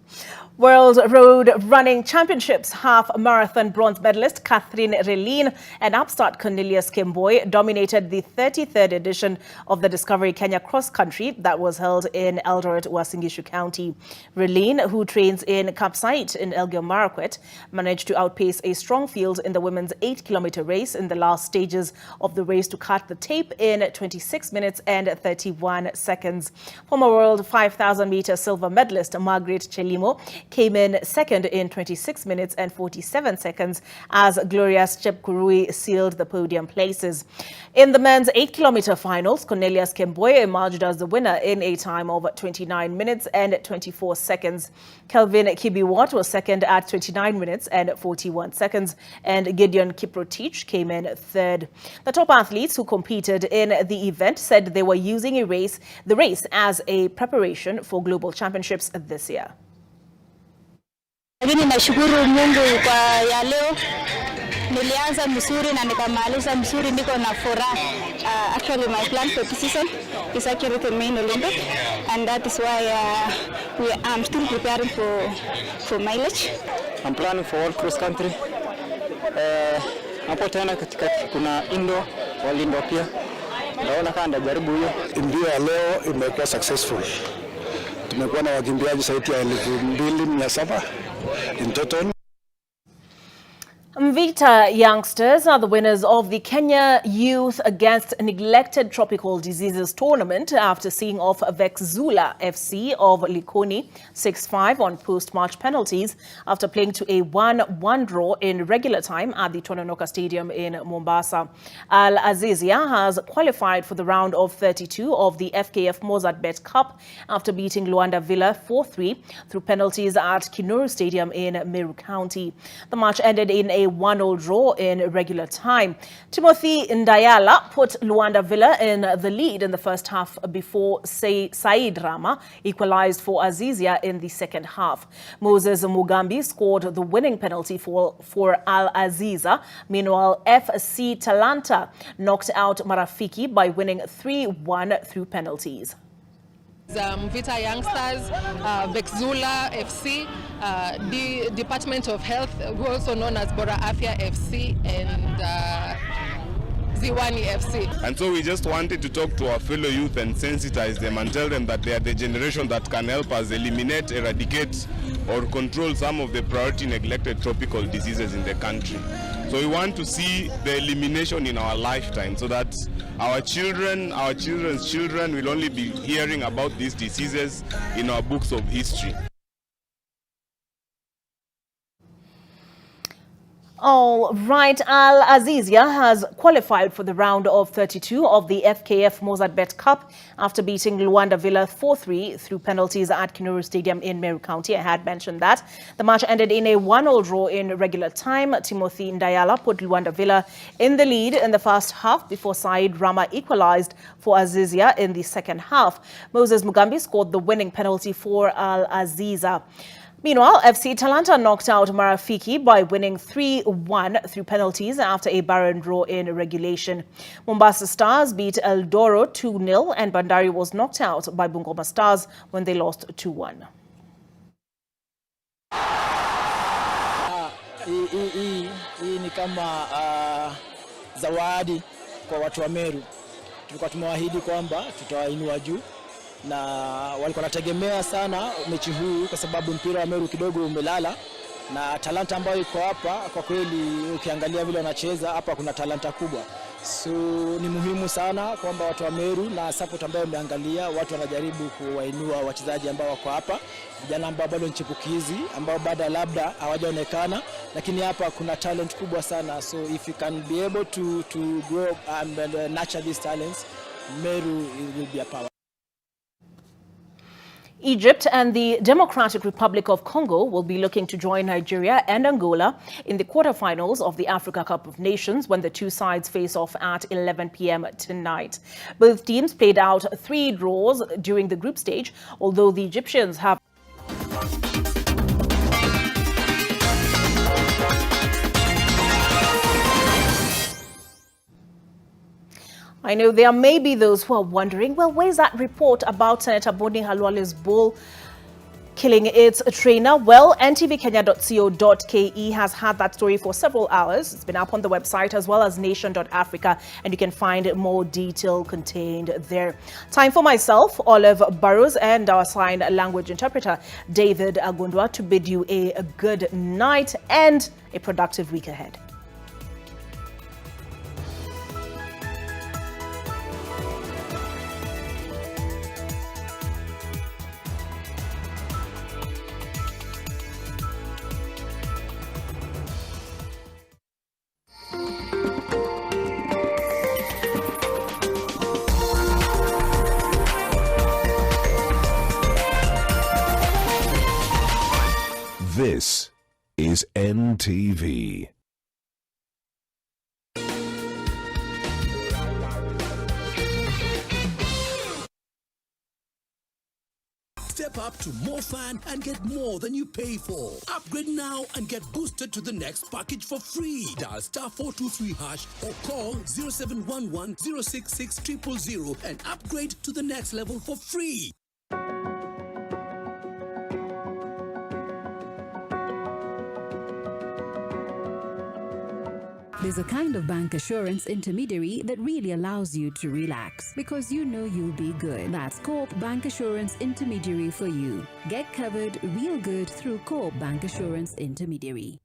World Road Running Championships half marathon bronze medalist Catherine Relin and upstart Cornelius Kimboy dominated the 33rd edition of the Discovery Kenya Cross Country that was held in Eldoret, Uasin Gishu County. Relin, who trains in Kapsait in Elgeyo Marakwet, managed to outpace a strong field in the women's 8-kilometer race in the last stages of the race to cut the tape in 26 minutes and 31 seconds. Former world 5,000-meter silver medalist Margaret Chelimo Kipchomo came in second in 26 minutes and 47 seconds as Glorious Chepkurui sealed the podium places. In the men's 8-kilometer finals, Cornelius Kemboye emerged as the winner in a time of 29 minutes and 24 seconds. Kelvin Kibiwot was second at 29 minutes and 41 seconds, and Gideon Kiprotich came in third. The top athletes who competed in the event said they were using the race as a preparation for global championships this year. Lakini nashukuru Mungu kwa ya leo. Nilianza mzuri na nikamaliza mzuri, niko na furaha. Actually my plan for this season is actually to remain Olympic, and that is why I'm still preparing for mileage. I'm planning for all cross country. Hapo tena katika kuna indoor, all indoor pia. Naona kama ndajaribu hiyo. Mbio ya leo imekuwa successful. Tumekuwa na wakimbiaji zaidi ya 2,700 in total. Mvita youngsters are the winners of the Kenya Youth Against Neglected Tropical Diseases tournament after seeing off Vexzula FC of Likoni 6-5 on post-match penalties after playing to a 1-1 draw in regular time at the Tononoka Stadium in Mombasa. Al Azizia has qualified for the round of 32 of the FKF Mozart Bet Cup after beating Luanda Villa 4-3 through penalties at Kinuru Stadium in Meru County. The match ended in a 1-1 draw in regular time. Timothy Ndayala put Luanda Villa in the lead in the first half before Said Rama equalized for Azizia in the second half. Moses Mugambi scored the winning penalty for Al Aziza. Meanwhile, FC Talanta knocked out Marafiki by winning 3-1 through penalties. Mvita youngsters, Vexzula FC, the Department of Health, also known as Bora Afya FC, and Ziwani FC. And so we just wanted to talk to our fellow youth and sensitize them and tell them that they are the generation that can help us eliminate, eradicate, or control some of the priority neglected tropical diseases in the country. So we want to see the elimination in our lifetime so that our children, our children's children will only be hearing about these diseases in our books of history. All right, Al Azizia has qualified for the round of 32 of the FKF Mozart Bet Cup after beating Luanda Villa 4-3 through penalties at Kinuru Stadium in Meru County. I had mentioned that. The match ended in a 1-1 draw in regular time. Timothy Ndayala put Luanda Villa in the lead in the first half before Said Rama equalized for Azizia in the second half. Moses Mugambi scored the winning penalty for Al Aziza. Meanwhile, FC Talanta knocked out Marafiki by winning 3-1 through penalties after a barren draw in regulation. Mombasa Stars beat El Doro 2-0 and Bandari was knocked out by Bungoma Stars when they lost 2-1. Hii ni kama zawadi kwa watu wa Meru. Tulikuwa tumewaahidi kwamba tutawainua juu, na walikuwa wanategemea sana mechi huu kwa sababu mpira wa Meru kidogo umelala, na talanta ambayo iko hapa kwa kweli ukiangalia vile wanacheza hapa kuna talanta kubwa. So ni muhimu sana kwamba watu wa Meru na support ambayo umeangalia watu wanajaribu kuwainua wachezaji ambao wako hapa, vijana ambao bado ni chipukizi ambao bado labda hawajaonekana, lakini hapa kuna talent kubwa sana. So if you can be able to grow and nurture these talents, Meru will be a power. Egypt and the Democratic Republic of Congo will be looking to join Nigeria and Angola in the quarterfinals of the Africa Cup of Nations when the two sides face off at 11 p.m. tonight. Both teams played out 3 draws during the group stage, although the Egyptians have I know there may be those who are wondering, well, where's that report about Senator Boni Halwale's bull killing its trainer? Well, ntvkenya.co.ke has had that story for several hours. It's been up on the website as well as nation.africa, and you can find more detail contained there. Time for myself, Olive Burrows, and our sign language interpreter, David Agundwa, to bid you a good night and a productive week ahead. This is NTV. Step up to more fun and get more than you pay for. Upgrade now and get boosted to the next package for free. Dial *423# or call 0711 066 000 and upgrade to the next level for free. There's a kind of bank assurance intermediary that really allows you to relax because you know you'll be good. That's Coop Bank Assurance Intermediary for you. Get covered real good through Coop Bank Assurance Intermediary.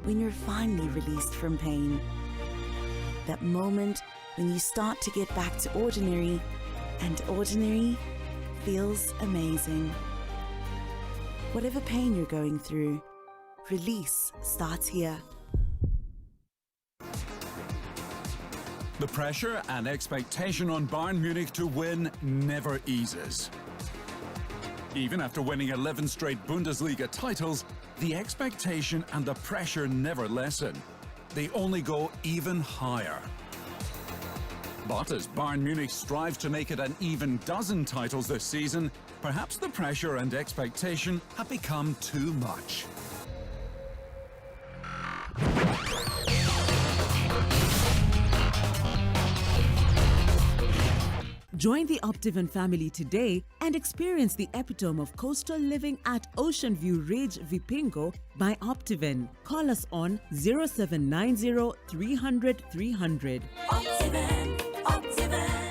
When you're finally released from pain. That moment when you start to get back to ordinary, and ordinary feels amazing. Whatever pain you're going through, release starts here. The pressure and expectation on Bayern Munich to win never eases. Even after winning 11 straight Bundesliga titles, the expectation and the pressure never lessen. They only go even higher. But as Bayern Munich strives to make it an even dozen titles this season, perhaps the pressure and expectation have become too much. Join the Optivan family today and experience the epitome of coastal living at Ocean View Ridge, Vipingo by Optivan. Call us on 0790 300 300. Optivan, Optivan.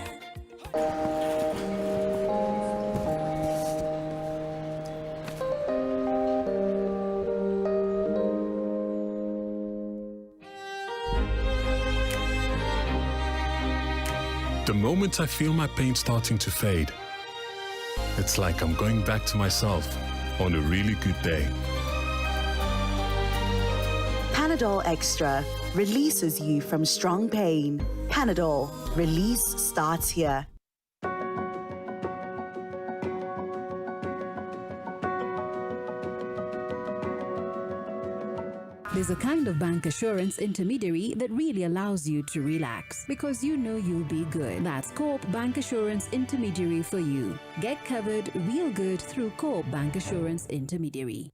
The moment I feel my pain starting to fade, it's like I'm going back to myself on a really good day. Panadol Extra releases you from strong pain. Panadol, release starts here. There's a kind of bank assurance intermediary that really allows you to relax because you know you'll be good. That's Coop Bank Assurance Intermediary for you. Get covered real good through Coop Bank Assurance Intermediary.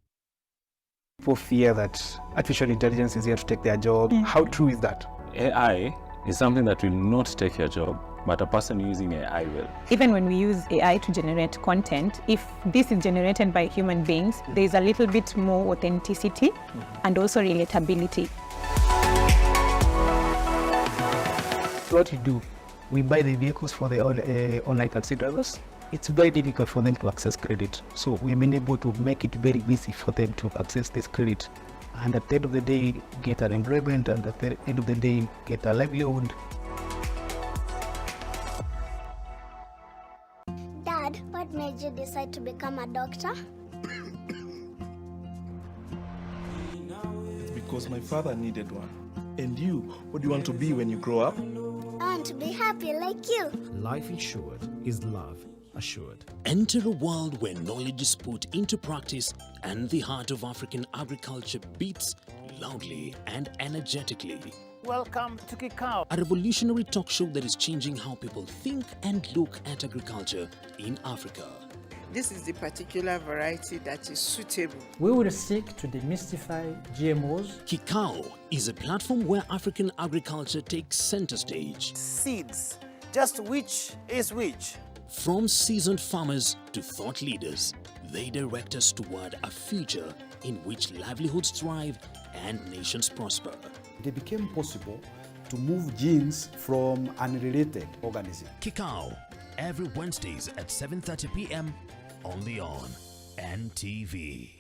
People fear that artificial intelligence is here to take their job. How true is that? AI is something that will not take your job, but a person using AI will. Even when we use AI to generate content, if this is generated by human beings, there's a little bit more authenticity and also relatability. What we do, we buy the vehicles for the online taxi drivers. It's very difficult for them to access credit. So we've been able to make it very easy for them to access this credit. And at the end of the day, get an employment, and at the end of the day, get a livelihood. Dad, what made you decide to become a doctor? It's because my father needed one. And you, what do you want to be when you grow up? I want to be happy like you. Life insured is love assured. Enter a world where knowledge is put into practice and the heart of African agriculture beats loudly and energetically. Welcome to Kikao, a revolutionary talk show that is changing how people think and look at agriculture in Africa. This is the particular variety that is suitable. We will seek to demystify GMOs. Kikao is a platform where African agriculture takes center stage. Seeds, just which is which. From seasoned farmers to thought leaders, they direct us toward a future in which livelihoods thrive and nations prosper. It became possible to move genes from unrelated organisms. Kikao, every Wednesdays at 7:30 p.m. only on NTV.